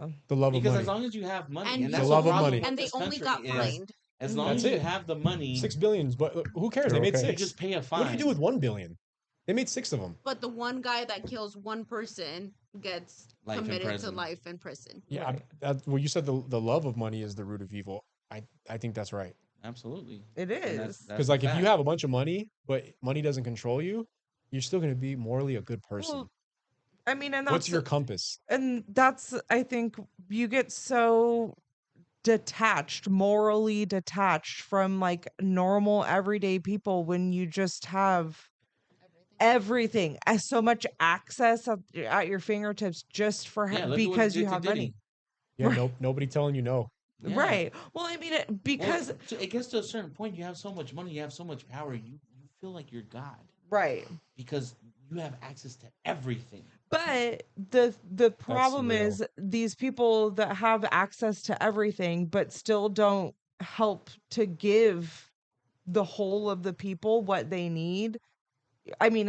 Speaker 3: Yeah.
Speaker 2: The love
Speaker 1: Because
Speaker 2: of
Speaker 1: as
Speaker 2: money.
Speaker 1: long as you have money,
Speaker 5: And
Speaker 1: and
Speaker 5: the
Speaker 1: that's
Speaker 2: love
Speaker 1: the
Speaker 2: of
Speaker 1: problem
Speaker 2: money.
Speaker 1: with
Speaker 5: And they
Speaker 1: this
Speaker 5: only got
Speaker 1: country is,
Speaker 5: fined.
Speaker 1: as long
Speaker 2: That's
Speaker 1: as you
Speaker 2: it.
Speaker 1: have the money,
Speaker 2: 6 billions, but who cares? They
Speaker 4: You're
Speaker 2: made
Speaker 4: okay.
Speaker 1: you
Speaker 2: 6.
Speaker 1: just pay a
Speaker 2: What
Speaker 1: fine.
Speaker 2: do you do with 1 billion? They made 6 of them.
Speaker 5: But the one guy that kills one person gets
Speaker 1: Life in
Speaker 5: committed to
Speaker 1: prison.
Speaker 5: life in prison.
Speaker 2: Yeah,
Speaker 3: Right.
Speaker 2: well, you said the love of money is the root of evil. I think that's right.
Speaker 1: Absolutely.
Speaker 3: It
Speaker 1: And
Speaker 3: is.
Speaker 2: Because like if you have a bunch of money, but money doesn't control you, you're still going to be morally a good person.
Speaker 3: Well, I mean, and that's
Speaker 2: What's your compass?
Speaker 3: and that's I think you get so detached, morally detached from like normal everyday people when you just have everything, as so much access at your fingertips just for
Speaker 1: yeah, look at what
Speaker 3: because
Speaker 1: it
Speaker 3: you
Speaker 1: did to
Speaker 3: have money.
Speaker 1: Diddy.
Speaker 2: Yeah,
Speaker 3: Right.
Speaker 2: nobody telling you no.
Speaker 1: Yeah.
Speaker 3: Right. Well, I mean,
Speaker 1: Well,
Speaker 3: because
Speaker 1: it gets to a certain point. You have so much money, you have so much power. You feel like you're God
Speaker 3: right.
Speaker 1: because you have access to everything.
Speaker 3: But the problem
Speaker 2: real.
Speaker 3: is these people that have access to everything but still don't help to give the whole of the people what they need. I mean,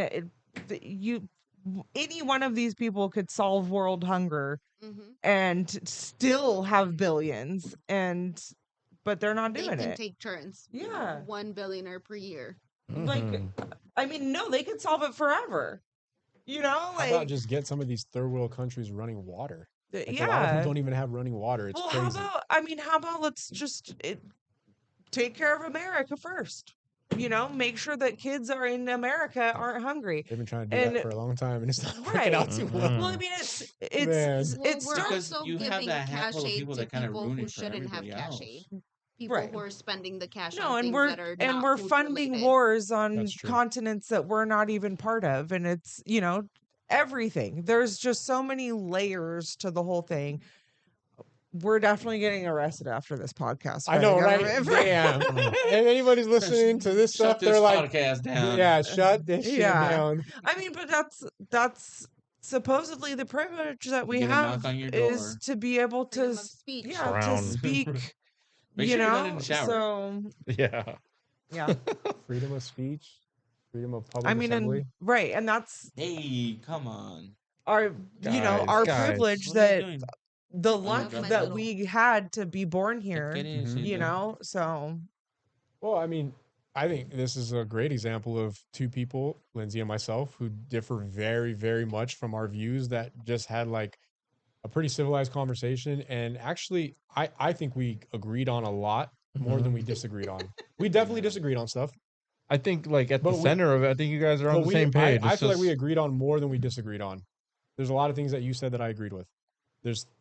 Speaker 3: any one of these people could solve world hunger
Speaker 5: Mm-hmm.
Speaker 3: and still have billions, but they're not
Speaker 5: They
Speaker 3: doing
Speaker 5: can
Speaker 3: it.
Speaker 5: take turns.
Speaker 3: Yeah.
Speaker 5: 1 billionaire per year.
Speaker 3: Like,
Speaker 4: Mhm.
Speaker 3: I mean, no, they could solve it forever. You know,
Speaker 2: How
Speaker 3: like,
Speaker 2: about just get some of these third world countries running water? Like, a lot of
Speaker 3: yeah.
Speaker 2: them don't even have running water. It's
Speaker 3: Well,
Speaker 2: crazy.
Speaker 3: how about let's just take care of America first? You know, make sure that kids are in America aren't hungry.
Speaker 2: They've been trying to do
Speaker 3: and-
Speaker 2: that for a long time, and it's not
Speaker 3: Right.
Speaker 2: working out too well.
Speaker 4: Mhm.
Speaker 3: Well, I mean, it's
Speaker 2: Man.
Speaker 3: it's
Speaker 5: Well,
Speaker 3: it's
Speaker 5: we're
Speaker 3: start-
Speaker 1: Because
Speaker 5: also
Speaker 1: you have
Speaker 5: giving
Speaker 1: that
Speaker 5: cash
Speaker 1: handful of
Speaker 5: aid
Speaker 1: people
Speaker 5: to
Speaker 1: that kinda
Speaker 5: people
Speaker 1: ruin
Speaker 5: who
Speaker 1: it for
Speaker 5: shouldn't have
Speaker 1: everybody
Speaker 5: cash
Speaker 1: else.
Speaker 5: aid. People
Speaker 3: Right.
Speaker 5: who are spending the cash
Speaker 3: no,
Speaker 5: on
Speaker 3: and
Speaker 5: things
Speaker 3: we're
Speaker 5: that are
Speaker 3: and
Speaker 5: not
Speaker 3: we're
Speaker 5: food
Speaker 3: funding
Speaker 5: related.
Speaker 3: wars on
Speaker 2: That's true.
Speaker 3: continents that we're not even part of, and it's everything. There's just so many layers to the whole thing. We're definitely getting arrested after this podcast.
Speaker 2: I
Speaker 3: by the
Speaker 2: know, right?
Speaker 3: government.
Speaker 2: Damn. If anybody's listening to this
Speaker 1: Shut
Speaker 2: stuff,
Speaker 1: this
Speaker 2: they're like,
Speaker 1: podcast down.
Speaker 2: yeah, shut this shit
Speaker 3: Yeah.
Speaker 2: down.
Speaker 3: I mean, but that's supposedly the privilege that we
Speaker 1: get a knock
Speaker 3: have
Speaker 1: on your
Speaker 3: is
Speaker 1: door.
Speaker 3: to be able to
Speaker 5: Freedom of speech.
Speaker 3: to
Speaker 4: Frown.
Speaker 3: speak
Speaker 1: Make
Speaker 3: you
Speaker 1: sure you're not in
Speaker 3: know,
Speaker 1: the shower.
Speaker 3: so
Speaker 4: Yeah.
Speaker 3: yeah.
Speaker 2: Freedom of speech, freedom of public
Speaker 3: I mean,
Speaker 2: assembly.
Speaker 3: and right, and that's
Speaker 1: Hey, come on.
Speaker 3: our, our
Speaker 4: Guys.
Speaker 3: privilege
Speaker 1: What are you
Speaker 3: that
Speaker 1: doing?
Speaker 3: the
Speaker 5: I
Speaker 3: luck
Speaker 5: love my
Speaker 3: that
Speaker 5: little-
Speaker 3: we had to be born here,
Speaker 1: Get in,
Speaker 2: Mhm.
Speaker 3: you know. So
Speaker 2: Well, I mean, I think this is a great example of two people, Lindsay and myself, who differ very, very much from our views that just had like a pretty civilized conversation. And actually, I think we agreed on a lot more than we disagreed on. We definitely
Speaker 1: Yeah.
Speaker 2: disagreed on stuff.
Speaker 4: I think like at
Speaker 2: But
Speaker 4: the
Speaker 2: we-
Speaker 4: center of it, I think you guys are on
Speaker 2: But
Speaker 4: the same page.
Speaker 2: I
Speaker 4: It's
Speaker 2: feel like we
Speaker 4: just-
Speaker 2: agreed on more than we disagreed on. There's a lot of things that you said that I agreed with.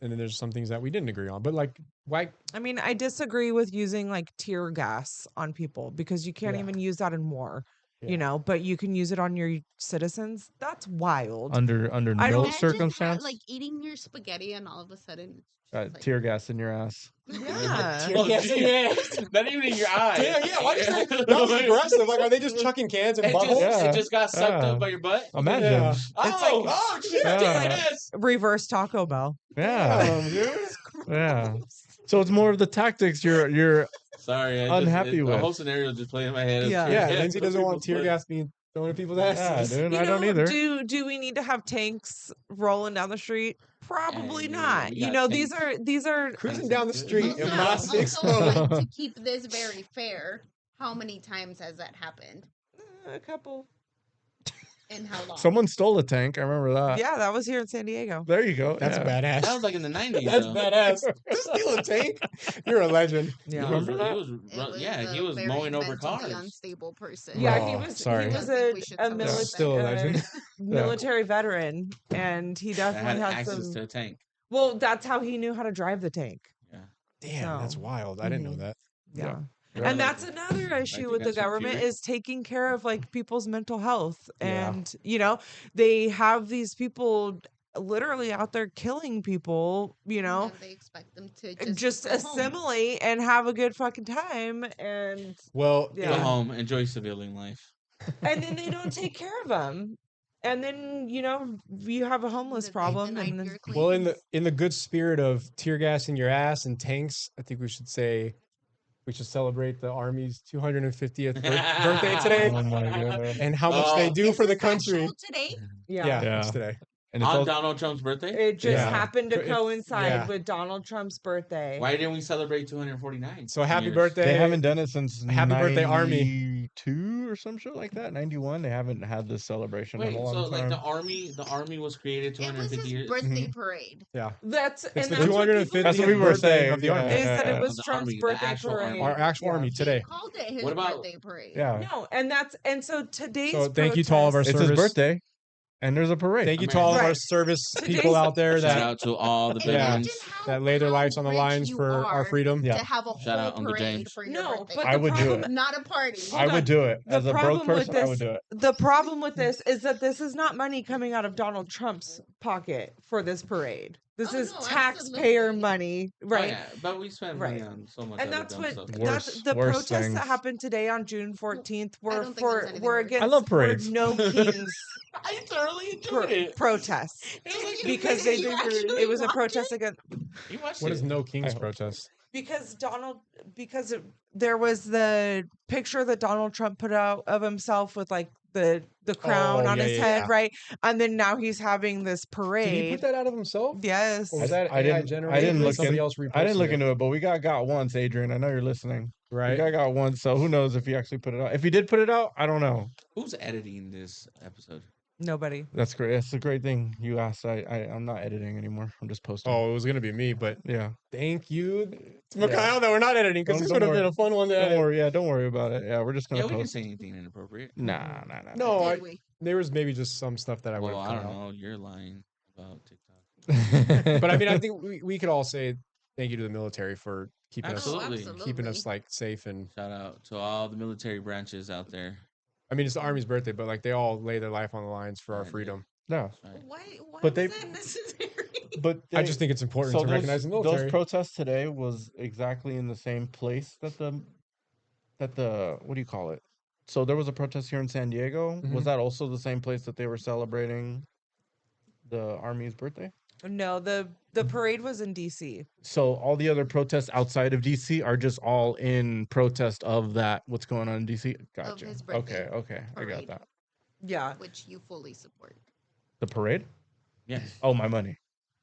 Speaker 2: And then there's some things that we didn't agree on. But like, why?
Speaker 3: I mean, I disagree with using like tear gas on people because you can't
Speaker 2: Yeah.
Speaker 3: even use that in war,
Speaker 2: Yeah.
Speaker 3: you know, but you can use it on your citizens. That's wild.
Speaker 4: under
Speaker 3: I
Speaker 4: no
Speaker 3: don't-
Speaker 5: Imagine
Speaker 4: circumstance,
Speaker 5: like eating your spaghetti and all of a sudden it's just like,
Speaker 4: tear gas in your ass.
Speaker 3: Yeah.
Speaker 2: Tear
Speaker 1: Oh,
Speaker 2: gas in your
Speaker 1: geez. Not even in your eye.
Speaker 2: Damn, yeah. Why that was aggressive. Like, are they just chucking cans in
Speaker 1: It just,
Speaker 2: buttholes?
Speaker 4: Yeah.
Speaker 1: it just got sucked
Speaker 4: Yeah.
Speaker 1: up by your butt.
Speaker 4: Imagine.
Speaker 2: Yeah.
Speaker 1: Oh,
Speaker 3: like-
Speaker 1: oh shit!
Speaker 4: Yeah.
Speaker 1: Yes.
Speaker 3: Reverse Taco Bell.
Speaker 4: Yeah.
Speaker 2: dude.
Speaker 4: Yeah. So it's more of the tactics you're
Speaker 1: Sorry, I
Speaker 4: Unhappy
Speaker 1: the
Speaker 4: with.
Speaker 1: whole scenario just played in my head.
Speaker 3: Yeah.
Speaker 2: Yeah,
Speaker 1: Tear
Speaker 2: Lindsay
Speaker 1: gas
Speaker 2: doesn't
Speaker 1: on
Speaker 2: want tear
Speaker 1: people's
Speaker 2: gas being thrown at people's
Speaker 4: yeah,
Speaker 2: asses.
Speaker 4: dude.
Speaker 3: You
Speaker 4: I don't
Speaker 3: know,
Speaker 4: either.
Speaker 3: do we need to have tanks rolling down the street? Probably
Speaker 1: Hey,
Speaker 3: not.
Speaker 1: we
Speaker 3: You
Speaker 1: got
Speaker 3: know,
Speaker 1: tanks.
Speaker 3: these are
Speaker 2: Cruising down the street in
Speaker 5: Also,
Speaker 2: my
Speaker 5: also,
Speaker 2: six.
Speaker 5: like, to keep this very fair, how many times has that happened?
Speaker 3: a couple.
Speaker 5: And how long?
Speaker 4: Someone stole a tank. I remember that.
Speaker 3: Yeah, that was here in San Diego.
Speaker 4: There you go.
Speaker 2: That's
Speaker 4: yeah.
Speaker 2: badass.
Speaker 1: That was like in the 90s.
Speaker 2: That's
Speaker 1: though.
Speaker 2: badass. Steal a tank? You're a legend.
Speaker 1: He
Speaker 3: Yeah.
Speaker 1: was,
Speaker 4: Remember that?
Speaker 1: he was,
Speaker 5: It
Speaker 1: yeah, he
Speaker 5: a
Speaker 1: was
Speaker 5: very
Speaker 1: mowing over
Speaker 5: mentally
Speaker 1: cars.
Speaker 5: unstable person.
Speaker 3: Yeah,
Speaker 4: Oh,
Speaker 3: he was
Speaker 4: sorry.
Speaker 3: he was
Speaker 5: I think we should
Speaker 3: a
Speaker 5: celebrate
Speaker 3: military
Speaker 5: that.
Speaker 2: Still a legend.
Speaker 3: military veteran, and he
Speaker 1: I
Speaker 3: definitely
Speaker 1: had
Speaker 3: had
Speaker 1: access
Speaker 3: some.
Speaker 1: to a tank.
Speaker 3: Well, that's how he knew how to drive the tank.
Speaker 1: Yeah.
Speaker 2: Damn, that's
Speaker 3: So,
Speaker 2: wild. I didn't know
Speaker 3: mhm.
Speaker 2: that.
Speaker 3: Yeah.
Speaker 4: Yeah.
Speaker 1: Or
Speaker 3: And
Speaker 1: like-
Speaker 3: that's another issue
Speaker 1: they
Speaker 3: with the
Speaker 1: got some
Speaker 3: government
Speaker 1: fury.
Speaker 3: is taking care of like people's mental health.
Speaker 2: Yeah.
Speaker 3: And, you know, they have these people literally out there killing people, you know,
Speaker 5: And they expect them to
Speaker 3: just
Speaker 5: go home.
Speaker 3: assimilate and have a good fucking time. And
Speaker 2: Well,
Speaker 1: Go
Speaker 3: Yeah.
Speaker 1: home, enjoy civilian life.
Speaker 3: and then they don't take care of them. And then, you know, you have a homeless
Speaker 5: That they
Speaker 3: problem.
Speaker 5: denied
Speaker 3: And then,
Speaker 5: your
Speaker 2: well,
Speaker 5: claims.
Speaker 2: in the good spirit of tear gas in your ass and tanks, I think we should say we should celebrate the Army's 250th birthday today
Speaker 4: Oh my god.
Speaker 2: and how much they
Speaker 1: Oh.
Speaker 2: do
Speaker 5: Is
Speaker 2: for the
Speaker 5: this
Speaker 2: country.
Speaker 5: actual today?
Speaker 2: Yeah,
Speaker 4: Yeah.
Speaker 2: it's today.
Speaker 4: And it's
Speaker 1: On
Speaker 4: all,
Speaker 1: Donald Trump's birthday?
Speaker 3: it just
Speaker 2: Yeah.
Speaker 3: happened to
Speaker 2: It-
Speaker 3: coincide
Speaker 2: yeah.
Speaker 3: with Donald Trump's birthday.
Speaker 1: Why didn't we celebrate 249?
Speaker 2: So happy
Speaker 1: years?
Speaker 2: birthday.
Speaker 4: they haven't done it since
Speaker 2: Happy birthday, Army.
Speaker 4: 92 or some shit like that. 91. They haven't had this celebration
Speaker 1: Wait,
Speaker 4: in a long
Speaker 1: so
Speaker 4: time.
Speaker 1: like the army was created
Speaker 5: It was
Speaker 1: 250
Speaker 5: his
Speaker 1: years.
Speaker 5: birthday parade.
Speaker 2: Yeah.
Speaker 3: That's
Speaker 2: It's
Speaker 3: and
Speaker 2: the
Speaker 3: that's what people
Speaker 2: 250th
Speaker 4: That's what we were
Speaker 2: birthday
Speaker 4: saying,
Speaker 2: of the
Speaker 4: yeah.
Speaker 2: Army.
Speaker 3: is that it was
Speaker 1: The
Speaker 3: Trump's
Speaker 1: army, the
Speaker 3: birthday
Speaker 1: actual army.
Speaker 3: parade.
Speaker 2: Our actual
Speaker 3: Yeah.
Speaker 2: Army
Speaker 5: He
Speaker 2: today.
Speaker 5: called it his
Speaker 1: What about-
Speaker 5: birthday parade.
Speaker 4: Yeah.
Speaker 3: No, and so today's
Speaker 2: So thank you to all of our
Speaker 3: protest-
Speaker 4: It's his
Speaker 2: service.
Speaker 4: birthday, and there's a parade.
Speaker 2: Thank you to all of our
Speaker 3: Right.
Speaker 2: service
Speaker 3: Today's-
Speaker 2: people out there
Speaker 1: Shout
Speaker 2: that
Speaker 1: out to all the
Speaker 2: Yeah.
Speaker 1: veterans.
Speaker 5: Imagine how-
Speaker 2: that lay their
Speaker 5: how
Speaker 2: lives on the
Speaker 5: rich
Speaker 2: lines
Speaker 5: you
Speaker 2: for our
Speaker 5: are
Speaker 2: freedom.
Speaker 4: Yeah.
Speaker 5: To have a
Speaker 1: Shout out
Speaker 5: whole
Speaker 1: Uncle
Speaker 5: parade
Speaker 1: James.
Speaker 5: for your
Speaker 3: No,
Speaker 5: birthday.
Speaker 3: but
Speaker 4: I
Speaker 3: the
Speaker 4: would do
Speaker 3: problem,
Speaker 4: it.
Speaker 5: Not a party.
Speaker 4: I
Speaker 3: Hold
Speaker 4: would
Speaker 3: on.
Speaker 4: do it.
Speaker 3: The
Speaker 4: As a broke
Speaker 3: problem with
Speaker 4: person, I would
Speaker 3: this-
Speaker 4: do it.
Speaker 3: The problem with this is that this is not money coming out of Donald Trump's pocket for this parade. This
Speaker 5: Oh,
Speaker 3: is
Speaker 5: no,
Speaker 3: taxpayer
Speaker 5: absolutely.
Speaker 3: money,
Speaker 1: Oh,
Speaker 3: right?
Speaker 1: yeah, but we spend money
Speaker 3: Right.
Speaker 1: on so much
Speaker 3: And
Speaker 1: other
Speaker 3: that's
Speaker 1: dumb
Speaker 3: what
Speaker 1: stuff.
Speaker 3: that's the
Speaker 4: Worse
Speaker 3: protests
Speaker 4: things.
Speaker 3: that happened today on June 14th
Speaker 5: I
Speaker 3: were
Speaker 5: don't think there was
Speaker 3: for
Speaker 5: anything
Speaker 3: were
Speaker 5: worse.
Speaker 3: against
Speaker 4: I love
Speaker 3: were
Speaker 4: parades.
Speaker 3: no kings
Speaker 1: I thoroughly enjoyed it.
Speaker 3: protests
Speaker 1: It was like
Speaker 3: because
Speaker 1: they
Speaker 3: they
Speaker 5: actually
Speaker 3: it was a
Speaker 5: watched
Speaker 3: protest against
Speaker 1: You watched
Speaker 2: What
Speaker 1: it.
Speaker 2: is No Kings
Speaker 4: hope so.
Speaker 2: protest?
Speaker 3: because there was the picture that Donald Trump put out of himself with like the crown
Speaker 2: Oh,
Speaker 3: on
Speaker 2: yeah,
Speaker 3: his
Speaker 2: yeah,
Speaker 3: head,
Speaker 2: yeah.
Speaker 3: right? And then now he's having this
Speaker 2: Did he
Speaker 3: parade.
Speaker 2: put that out of himself?
Speaker 3: Yes.
Speaker 2: Or was that
Speaker 4: I
Speaker 2: AI
Speaker 4: didn't. I
Speaker 2: generated?
Speaker 4: didn't
Speaker 2: and
Speaker 4: look
Speaker 2: somebody
Speaker 4: in.
Speaker 2: else
Speaker 4: I didn't look
Speaker 2: reposted it?
Speaker 4: into it, but we got once, Adrian. I know you're listening. We
Speaker 2: Right.
Speaker 4: got once, so who knows if he actually put it out? If he did put it out, I don't know.
Speaker 1: Who's editing this episode?
Speaker 3: Nobody.
Speaker 4: That's great. That's a great thing you asked. I'm not editing anymore. I'm just posting.
Speaker 2: Oh, it was gonna be me, but
Speaker 4: yeah.
Speaker 2: thank you to
Speaker 4: Yeah.
Speaker 2: Mikhail that we're not editing because
Speaker 4: Don't-
Speaker 2: this
Speaker 4: don't
Speaker 2: would have been
Speaker 4: worry.
Speaker 2: a fun one to
Speaker 4: Don't
Speaker 2: edit.
Speaker 4: worry. Yeah, don't worry about it. Yeah, we're just gonna
Speaker 1: Yeah, we didn't
Speaker 4: post.
Speaker 1: say anything inappropriate.
Speaker 4: Nah.
Speaker 2: No,
Speaker 5: Did we?
Speaker 2: there was maybe just some stuff that I would
Speaker 1: Well,
Speaker 2: have
Speaker 1: I
Speaker 2: cut
Speaker 1: don't
Speaker 2: out.
Speaker 1: know. You're lying about TikTok.
Speaker 2: But I mean, I think we could all say thank you to the military for keeping
Speaker 1: Absolutely.
Speaker 2: us keeping us like safe and
Speaker 1: Shout out to all the military branches out there.
Speaker 2: I mean it's the Army's birthday, but like they all lay their life on the lines for our
Speaker 1: Yeah, they-
Speaker 2: freedom.
Speaker 4: no,
Speaker 1: That's right.
Speaker 5: Why
Speaker 4: But
Speaker 5: was
Speaker 4: they-
Speaker 5: that necessary?
Speaker 4: but
Speaker 2: I just think it's important to recognize the military.
Speaker 4: Those protests today was exactly in the same place that the what do you call it? So there was a protest here in San Diego.
Speaker 2: Mhm.
Speaker 4: Was that also the same place that they were celebrating the Army's birthday?
Speaker 3: No, the parade was in DC.
Speaker 4: So all the other protests outside of DC are just all in protest of that. What's going on in DC? Gotcha.
Speaker 5: his birthday
Speaker 4: Okay, I got
Speaker 5: parade.
Speaker 4: that.
Speaker 3: Yeah.
Speaker 5: Which you fully support.
Speaker 4: The parade?
Speaker 1: Yes.
Speaker 4: Oh, my money.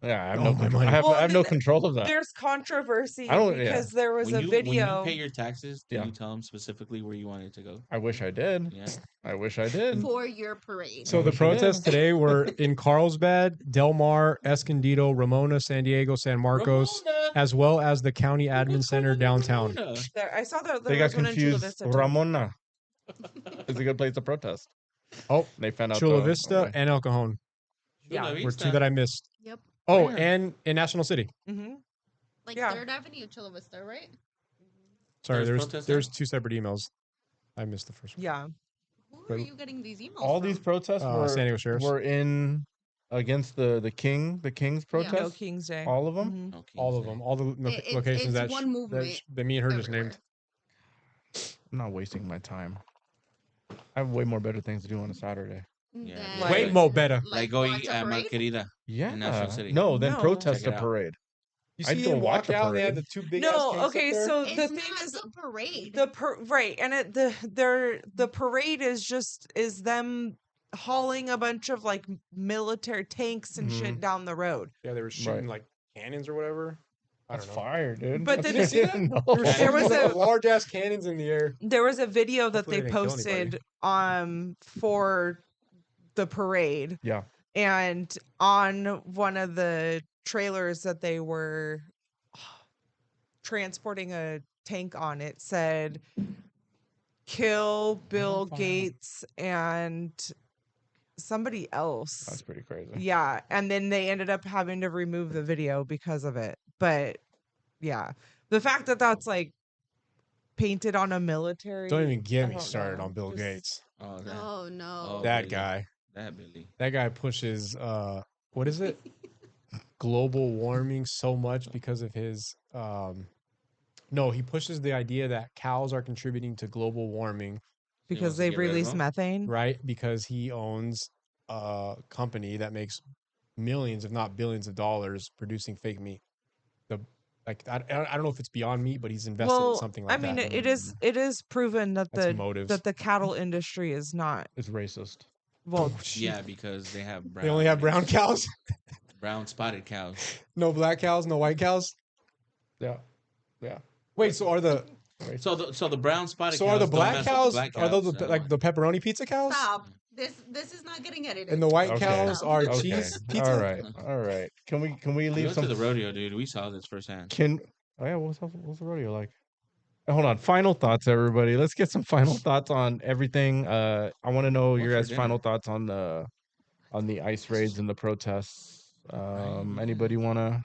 Speaker 4: Yeah, I have
Speaker 2: Oh,
Speaker 4: no
Speaker 2: my
Speaker 4: control.
Speaker 2: money.
Speaker 4: I
Speaker 3: Well,
Speaker 4: have no control of that.
Speaker 3: There's controversy
Speaker 4: I don't- yeah.
Speaker 3: because there was
Speaker 1: When
Speaker 3: a
Speaker 1: you
Speaker 3: video.
Speaker 1: pay your taxes, do
Speaker 4: Yeah.
Speaker 1: you tell them specifically where you want it to go?
Speaker 4: I wish I did.
Speaker 1: Yeah.
Speaker 4: I wish I did.
Speaker 5: For your parade.
Speaker 2: So
Speaker 4: I
Speaker 2: the
Speaker 4: wish I did.
Speaker 2: protests today were in Carlsbad, Del Mar, Escondido, Ramona, San Diego, San Marcos,
Speaker 1: Ramona!
Speaker 2: as well as the county admin center downtown.
Speaker 1: Ramona.
Speaker 3: There, I saw that
Speaker 4: They
Speaker 3: there
Speaker 4: got
Speaker 3: was one in Chula
Speaker 4: confused.
Speaker 3: Vista. too.
Speaker 4: Ramona is a good place to protest.
Speaker 2: Oh,
Speaker 4: They found out.
Speaker 2: Chula
Speaker 4: the-
Speaker 2: Vista
Speaker 4: okay.
Speaker 2: and El Cajon
Speaker 3: Yeah.
Speaker 1: Chula
Speaker 2: were two
Speaker 1: Vista.
Speaker 2: that I missed.
Speaker 5: Yep.
Speaker 2: Oh,
Speaker 1: Where?
Speaker 2: and in National City.
Speaker 3: Mm-hmm.
Speaker 5: Like
Speaker 3: Yeah.
Speaker 5: 3rd Avenue, Chula Vista, right?
Speaker 2: Sorry,
Speaker 1: There's protests
Speaker 2: there's
Speaker 1: there?
Speaker 2: 2 separate emails. I missed the first one.
Speaker 3: Yeah.
Speaker 5: Who
Speaker 2: But
Speaker 5: are you getting these emails
Speaker 4: All
Speaker 5: from?
Speaker 4: these protests
Speaker 2: San Diego Sheriff's.
Speaker 4: were in against the king's
Speaker 5: Yeah.
Speaker 4: protest.
Speaker 3: No King's Day.
Speaker 4: All of them.
Speaker 3: Mhm.
Speaker 1: Okay,
Speaker 2: All of
Speaker 1: so-
Speaker 2: them, all the locations
Speaker 5: it's
Speaker 2: that,
Speaker 5: one movement
Speaker 2: that me and her just
Speaker 5: everywhere.
Speaker 2: named.
Speaker 4: I'm not wasting my time. I have way more better things to do on a Saturday.
Speaker 1: Yeah,
Speaker 5: Then,
Speaker 1: Like-
Speaker 2: Way more better.
Speaker 1: Like go
Speaker 5: watch
Speaker 1: eat
Speaker 5: a
Speaker 1: at
Speaker 5: parade?
Speaker 1: Margarita.
Speaker 4: Yeah.
Speaker 1: National City.
Speaker 4: No, then
Speaker 3: No.
Speaker 4: protest
Speaker 1: Check
Speaker 4: a
Speaker 1: it out.
Speaker 4: parade.
Speaker 2: You
Speaker 4: I'd
Speaker 2: see
Speaker 4: go
Speaker 2: him
Speaker 4: watch
Speaker 2: walk
Speaker 4: a
Speaker 2: out and they had
Speaker 4: parade.
Speaker 2: the 2 big
Speaker 3: No,
Speaker 2: ass
Speaker 3: okay,
Speaker 2: tanks up there.
Speaker 3: so
Speaker 5: It's
Speaker 3: the
Speaker 5: not
Speaker 3: thing is
Speaker 5: the parade.
Speaker 3: right, and the parade is them hauling a bunch of like military tanks and shit down the road.
Speaker 2: Yeah, they were shooting like cannons or whatever. I
Speaker 4: That's
Speaker 2: don't know.
Speaker 4: fire, dude.
Speaker 3: But
Speaker 2: You didn't see that?
Speaker 4: No.
Speaker 2: They were
Speaker 1: There
Speaker 2: shooting
Speaker 3: was
Speaker 2: like
Speaker 3: a-
Speaker 2: large ass cannons in the air.
Speaker 3: There was a video that
Speaker 2: Hopefully
Speaker 3: they
Speaker 2: they didn't kill anybody.
Speaker 3: posted for the parade,
Speaker 4: Yeah.
Speaker 3: and on one of the trailers that they were transporting a tank on, it said kill Bill
Speaker 4: fire.
Speaker 3: Gates and somebody else.
Speaker 4: That's pretty crazy.
Speaker 3: Yeah, and then they ended up having to remove the video because of it. But yeah, the fact that that's like painted on a military.
Speaker 2: Don't even get
Speaker 3: I
Speaker 2: me
Speaker 3: don't
Speaker 2: started
Speaker 3: know,
Speaker 2: on Bill
Speaker 3: just-
Speaker 2: Gates.
Speaker 1: Oh, that,
Speaker 5: Oh no.
Speaker 1: Oh.
Speaker 2: That
Speaker 1: Billy.
Speaker 2: guy.
Speaker 1: that Billy.
Speaker 2: That guy pushes what is it? Global warming so much because of his no, he pushes the idea that cows are contributing to global warming,
Speaker 1: He
Speaker 3: because
Speaker 1: wants to
Speaker 3: they
Speaker 1: get rid of
Speaker 3: release
Speaker 1: them?
Speaker 3: methane.
Speaker 2: right? Because he owns a company that makes millions, if not billions of dollars producing fake meat. The like I don't know if it's Beyond Meat, but he's invested in
Speaker 3: Well,
Speaker 2: something like
Speaker 3: I mean,
Speaker 2: that.
Speaker 3: it is proven that
Speaker 2: That's motives.
Speaker 3: that the cattle industry is not
Speaker 4: It's racist.
Speaker 3: well.
Speaker 1: Yeah, because they have brown.
Speaker 2: They only have brown
Speaker 1: ones.
Speaker 2: cows,
Speaker 1: Brown spotted cows.
Speaker 2: no black cows, no white cows.
Speaker 4: Yeah. Yeah.
Speaker 2: Wait, so are the
Speaker 1: So the brown spotted
Speaker 2: so
Speaker 1: cows
Speaker 2: are the
Speaker 1: don't
Speaker 2: black
Speaker 1: mess with
Speaker 2: cows?
Speaker 1: black
Speaker 2: Are those
Speaker 1: cows,
Speaker 2: the, like the pepperoni pizza cows?
Speaker 5: Stop. This is not getting edited.
Speaker 2: And the white
Speaker 4: Okay.
Speaker 2: cows are
Speaker 4: Okay.
Speaker 2: cheese pizza.
Speaker 4: All right. All right. Can we
Speaker 1: We
Speaker 4: leave
Speaker 1: went
Speaker 4: some
Speaker 1: to the rodeo, dude. We saw this firsthand.
Speaker 4: Can oh yeah, what's the rodeo like? Hold on. Final thoughts, everybody. Let's get some final thoughts on everything. I want to know
Speaker 1: What's
Speaker 4: your
Speaker 1: for
Speaker 4: guys' final
Speaker 1: dinner?
Speaker 4: thoughts on the ice raids and the protests. Anybody want to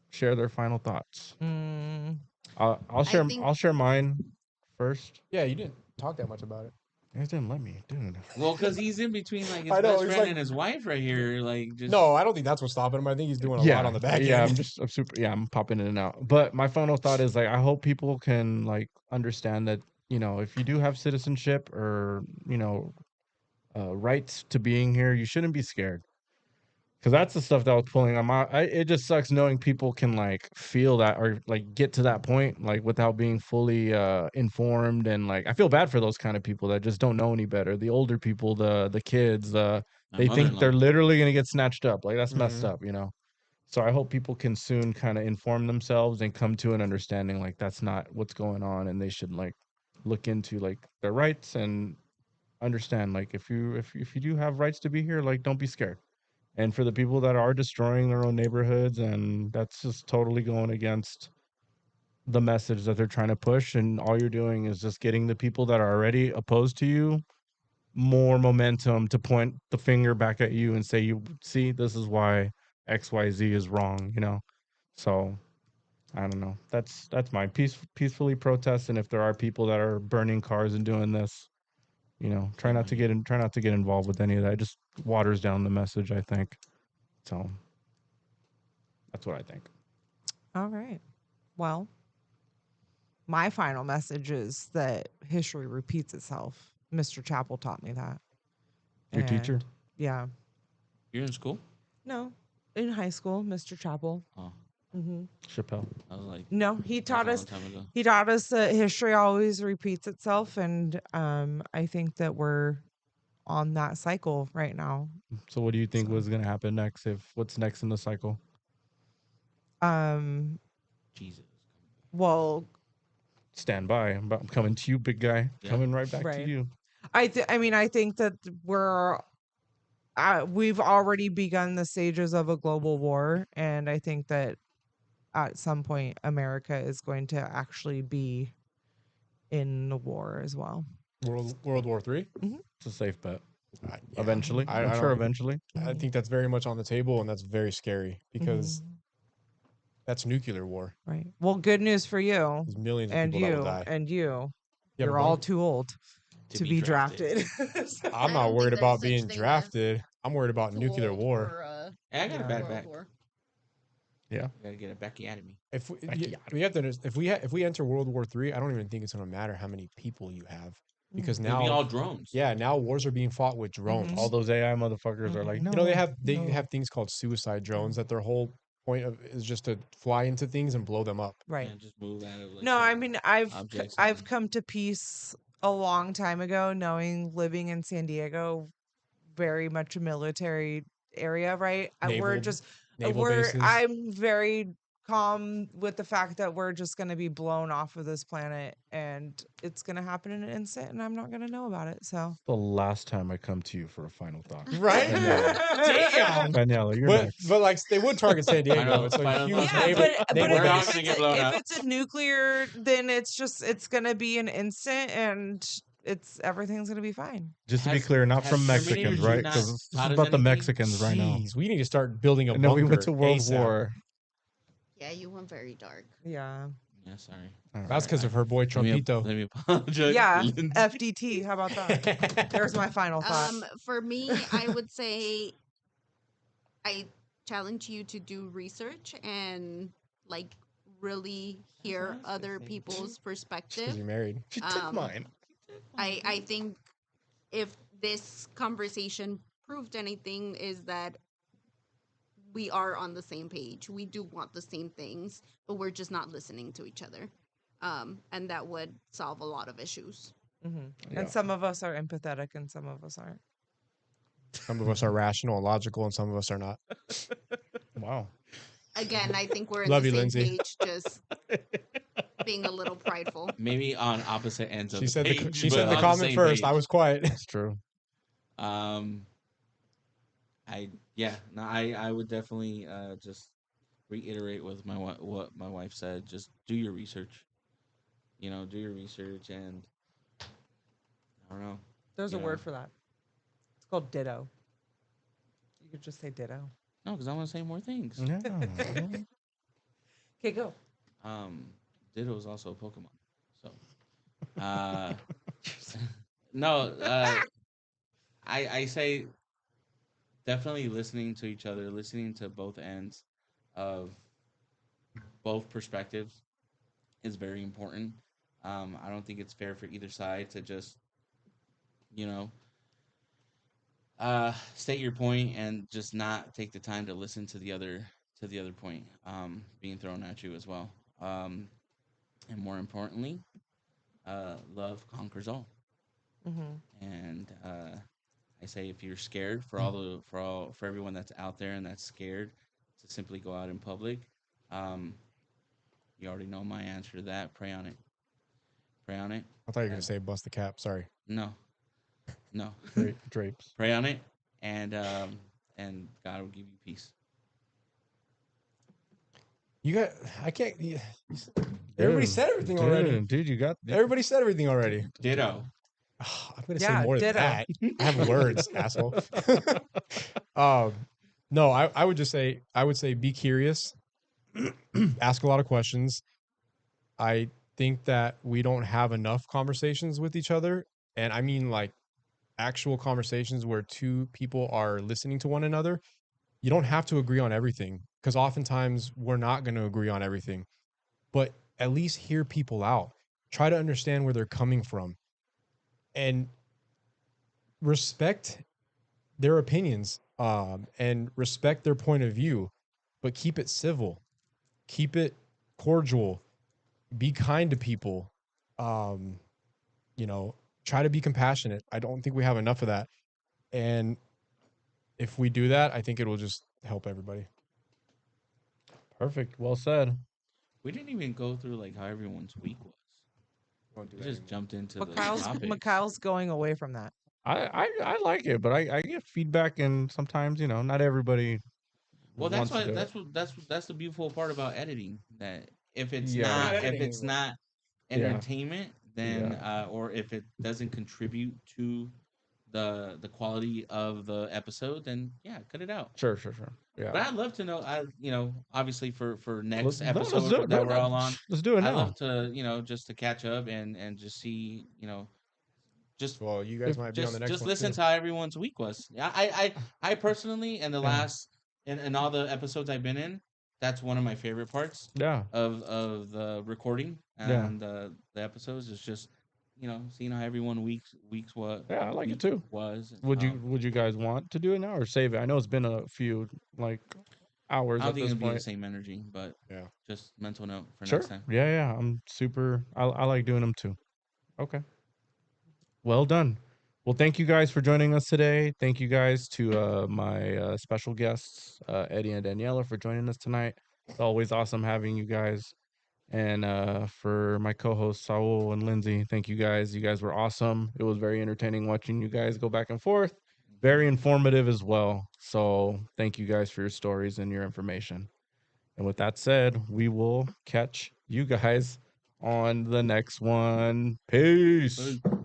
Speaker 4: share their final thoughts?
Speaker 3: Mm,
Speaker 4: I'll share.
Speaker 5: think-
Speaker 4: I'll share mine first.
Speaker 2: Yeah, you didn't talk that much about it.
Speaker 4: You guys didn't let me, dude.
Speaker 1: Well, because he's in between like his
Speaker 2: I know,
Speaker 1: best
Speaker 2: he's
Speaker 1: friend
Speaker 2: like-
Speaker 1: and his wife right here. Like just
Speaker 2: No, I don't think that's what's stopping him. I think he's doing a lot on the back
Speaker 4: yeah.
Speaker 2: end.
Speaker 4: I'm popping in and out. But my final thought is like I hope people can like understand that if you do have citizenship or rights to being here, you shouldn't be scared. Because that's the stuff that was pulling on my. It just sucks knowing people can like feel that or like get to that point like without being fully informed, and like I feel bad for those kind of people that just don't know any better. The older people, the kids,
Speaker 1: my
Speaker 4: they think
Speaker 1: mother-in-law.
Speaker 4: they're literally gonna get snatched up. Like that's messed
Speaker 2: Mhm.
Speaker 4: up. So I hope people can soon kind of inform themselves and come to an understanding like that's not what's going on, and they should like look into like their rights and understand like if you do have rights to be here, like don't be scared. And for the people that are destroying their own neighborhoods, and that's just totally going against the message that they're trying to push, and all you're doing is just getting the people that are already opposed to you more momentum to point the finger back at you and say, you see, this is why XYZ is wrong, So I don't know. That's my peacefully protest, and if there are people that are burning cars and doing this, try not to get involved with any of that. It just waters down the message, I think. So that's what I think.
Speaker 3: all right. Well, my final message is that history repeats itself. Mr. Chappell taught me that.
Speaker 4: Your teacher?
Speaker 3: And, yeah.
Speaker 1: You're in school?
Speaker 3: No. In high school, Mr. Chapel.
Speaker 1: Oh,
Speaker 4: Chappelle.
Speaker 1: I was like,
Speaker 3: No, he
Speaker 1: that's
Speaker 3: taught
Speaker 1: a
Speaker 3: us.
Speaker 1: long time ago.
Speaker 3: He taught us that history always repeats itself, and I think that we're on that cycle right now.
Speaker 4: So what do you think
Speaker 3: So-
Speaker 4: was gonna happen next? What's next in the cycle?
Speaker 1: Jesus.
Speaker 3: Well,
Speaker 4: Stand by. I'm coming to you, big guy.
Speaker 1: Yeah.
Speaker 4: Coming right back to
Speaker 3: Right.
Speaker 4: you.
Speaker 3: I mean, I think that we've already begun the stages of a global war, and I think that at some point America is going to actually be in the war as well.
Speaker 2: World War III.
Speaker 4: It's a safe bet.
Speaker 2: Yeah.
Speaker 4: Eventually,
Speaker 2: I
Speaker 4: I'm sure
Speaker 2: don't-
Speaker 4: eventually.
Speaker 2: I think that's very much on the table, and that's very scary because
Speaker 3: Mhm.
Speaker 2: that's nuclear war.
Speaker 3: Right. Well, good news for you
Speaker 2: There's millions of
Speaker 3: and
Speaker 2: people that will
Speaker 3: you
Speaker 2: die.
Speaker 3: and you.
Speaker 2: You have a
Speaker 3: You're all
Speaker 2: bunch-
Speaker 3: too old to be drafted.
Speaker 2: I'm
Speaker 5: I
Speaker 2: not
Speaker 5: don't
Speaker 2: worried
Speaker 5: think there's
Speaker 2: about
Speaker 5: such
Speaker 2: being
Speaker 5: thing as
Speaker 2: drafted. I'm worried about
Speaker 5: Too
Speaker 2: nuclear
Speaker 5: old
Speaker 2: war.
Speaker 5: for,
Speaker 1: Hey, I got a
Speaker 3: Yeah.
Speaker 1: backpack.
Speaker 5: War.
Speaker 4: Yeah.
Speaker 1: You gotta get a Becky out of me.
Speaker 2: If we,
Speaker 4: Back
Speaker 2: you-
Speaker 4: yard.
Speaker 2: we have to, if we enter World War III, I don't even think it's going to matter how many people you have because
Speaker 1: It'll be
Speaker 2: now,
Speaker 1: all drones.
Speaker 2: yeah, now wars are being fought with drones.
Speaker 4: All those AI motherfuckers are like, no.
Speaker 2: You know, they
Speaker 4: no."
Speaker 2: have things called suicide drones that their whole point of is just to fly into things and blow them up.
Speaker 3: Right.
Speaker 1: And just move out of like.
Speaker 3: No, I
Speaker 1: certain
Speaker 3: mean I've
Speaker 1: objects
Speaker 3: I've
Speaker 1: and-
Speaker 3: come to peace a long time ago, knowing living in San Diego, very much a military area, right? We're
Speaker 2: Naval-
Speaker 3: just
Speaker 2: naval bases.
Speaker 3: I'm very calm with the fact that we're just going to be blown off of this planet, and it's going to happen in an instant, and I'm not going to know about it. So
Speaker 4: The last time I come to you for a final thought.
Speaker 2: Right?
Speaker 3: Damn.
Speaker 4: Daniela, you're
Speaker 2: But
Speaker 4: next.
Speaker 2: like they would target San Diego.
Speaker 1: Final-
Speaker 2: It's a
Speaker 1: final
Speaker 2: huge
Speaker 1: thoughts.
Speaker 3: Yeah,
Speaker 2: naval,
Speaker 3: but
Speaker 2: naval
Speaker 1: we're not
Speaker 2: base.
Speaker 1: gonna get blown up.
Speaker 3: if it's a nuclear, then it's gonna be an instant, and everything's gonna be fine.
Speaker 4: Just to be
Speaker 1: Has-
Speaker 4: clear, not
Speaker 1: has
Speaker 4: from
Speaker 1: Terminator
Speaker 4: Mexicans,
Speaker 1: 2
Speaker 4: right?
Speaker 1: not
Speaker 4: Because this is
Speaker 1: taught us
Speaker 4: about the
Speaker 1: anything?
Speaker 4: Mexicans right now.
Speaker 2: Jeez, we need to start building a
Speaker 4: And then
Speaker 2: bunker.
Speaker 4: we went to World
Speaker 2: ASAP.
Speaker 4: War.
Speaker 5: Yeah, you went very dark.
Speaker 3: Yeah,
Speaker 1: Yeah, sorry.
Speaker 4: All right.
Speaker 2: That's because of her boy
Speaker 1: Let me,
Speaker 2: Trumpito.
Speaker 1: let me apologize.
Speaker 3: yeah.
Speaker 1: Lindsay.
Speaker 3: FDT. How about that? There's my final thought.
Speaker 5: For me, I would say I challenge you to do research and like really hear
Speaker 1: what I was
Speaker 5: other
Speaker 1: gonna say.
Speaker 5: people's
Speaker 2: Because
Speaker 5: perspective.
Speaker 2: you're married.
Speaker 4: She took
Speaker 5: Um,
Speaker 4: mine.
Speaker 5: I think if this conversation proved anything is that we are on the same page. We do want the same things, but we're just not listening to each other. And that would solve a lot of issues.
Speaker 4: Yeah.
Speaker 3: And some of us are empathetic, and some of us aren't.
Speaker 2: Some of us are rational and logical, and some of us are not.
Speaker 4: Wow.
Speaker 5: Again, I think we're in
Speaker 2: Love
Speaker 5: the
Speaker 2: you,
Speaker 5: same
Speaker 2: Lindsay.
Speaker 5: page, just being a little prideful.
Speaker 1: Maybe on opposite ends of
Speaker 2: She
Speaker 1: the
Speaker 2: said
Speaker 1: page,
Speaker 2: she
Speaker 1: but
Speaker 2: said the
Speaker 1: on
Speaker 2: comment
Speaker 1: same
Speaker 2: first. I
Speaker 1: page.
Speaker 2: was quiet.
Speaker 4: It's true.
Speaker 1: I would definitely just reiterate with what my wife said. Just do your research. Do your research, and I don't know.
Speaker 3: There's a
Speaker 1: Yeah.
Speaker 3: word for that. It's called ditto. You could just say ditto.
Speaker 1: No, because I want to say more things.
Speaker 4: Yeah.
Speaker 3: Okay, go.
Speaker 1: Ditto is also a Pokemon. So, no, I say definitely listening to each other, listening to both ends of both perspectives is very important. I don't think it's fair for either side to just, state your point and just not take the time to listen to the other point being thrown at you as well. And more importantly, love conquers all. And I say if you're scared for everyone that's out there and that's scared to simply go out in public, you already know my answer to that. Pray on it. Pray on it.
Speaker 2: I thought you were gonna say bust the cap. Sorry.
Speaker 1: No.
Speaker 4: Drapes.
Speaker 1: Pray on it, and God will give you peace.
Speaker 2: You got. I can't. Everybody said everything already.
Speaker 4: Dude, you got.
Speaker 2: Everybody said everything already.
Speaker 1: Ditto.
Speaker 2: I'm gonna
Speaker 3: Yeah,
Speaker 2: say more than
Speaker 3: ditto.
Speaker 2: that. I have words, asshole. No, I would just say be curious, ask a lot of questions. I think that we don't have enough conversations with each other, and I mean like actual conversations where two people are listening to one another. You don't have to agree on everything because oftentimes we're not going to agree on everything, but at least hear people out. Try to understand where they're coming from and respect their opinions. and respect their point of view, but keep it civil, keep it cordial, be kind to people. Um, you know, try to be compassionate. I don't think we have enough of that. And if we do that, I think it will just help everybody.
Speaker 4: Perfect. Well said.
Speaker 1: We didn't even go through like how everyone's week was.
Speaker 2: Won't do
Speaker 1: We
Speaker 2: that
Speaker 1: just
Speaker 2: anymore.
Speaker 1: jumped into the
Speaker 3: Mikhail's,
Speaker 1: topics.
Speaker 3: Mikhail's going away from that.
Speaker 4: I like it, but I get feedback, and sometimes not everybody
Speaker 1: Well, that's
Speaker 4: wants to
Speaker 1: why
Speaker 4: do it.
Speaker 1: that's the beautiful part about editing. That if it's
Speaker 4: Yeah.
Speaker 2: Not
Speaker 1: not if
Speaker 2: editing
Speaker 1: it's
Speaker 2: anymore.
Speaker 1: not
Speaker 4: Yeah.
Speaker 1: entertainment, then
Speaker 4: Yeah.
Speaker 1: or if it doesn't contribute to the quality of the episode, then yeah, cut it out.
Speaker 4: Sure. Yeah.
Speaker 1: But I'd love to know. Obviously for
Speaker 4: Let's,
Speaker 1: next
Speaker 4: no, let's
Speaker 1: episode
Speaker 4: do it.
Speaker 1: that we're all on,
Speaker 4: Let's do it
Speaker 1: I'd
Speaker 4: now.
Speaker 1: love to just to catch up and just see just
Speaker 2: Well, you guys might be on the next
Speaker 1: just
Speaker 2: one
Speaker 1: listen
Speaker 2: too.
Speaker 1: to how everyone's week was. I personally in the
Speaker 4: Yeah.
Speaker 1: last in all the episodes I've been in, that's one of my favorite parts
Speaker 4: Yeah.
Speaker 1: of the recording
Speaker 4: Yeah.
Speaker 1: and the episodes is just seeing how everyone weeks what
Speaker 4: Yeah, I like it
Speaker 1: week
Speaker 4: too.
Speaker 1: was.
Speaker 4: Would you guys want to do it now or save it? I know it's been a few hours
Speaker 1: I don't
Speaker 4: at
Speaker 1: think
Speaker 4: this
Speaker 1: it'll be the
Speaker 4: point.
Speaker 1: same energy, but
Speaker 2: Yeah.
Speaker 1: just mental note for
Speaker 4: Sure.
Speaker 1: next time.
Speaker 4: Yeah. I'm super. I like doing them too. Okay. Well done. Well, thank you guys for joining us today. Thank you guys to my special guests, Eddie and Daniela, for joining us tonight. It's always awesome having you guys. And for my co-hosts Saul and Lindsay, thank you guys. You guys were awesome. It was very entertaining watching you guys go back and forth. Very informative as well. So thank you guys for your stories and your information. And with that said, we will catch you guys on the next one. Peace.
Speaker 1: Peace.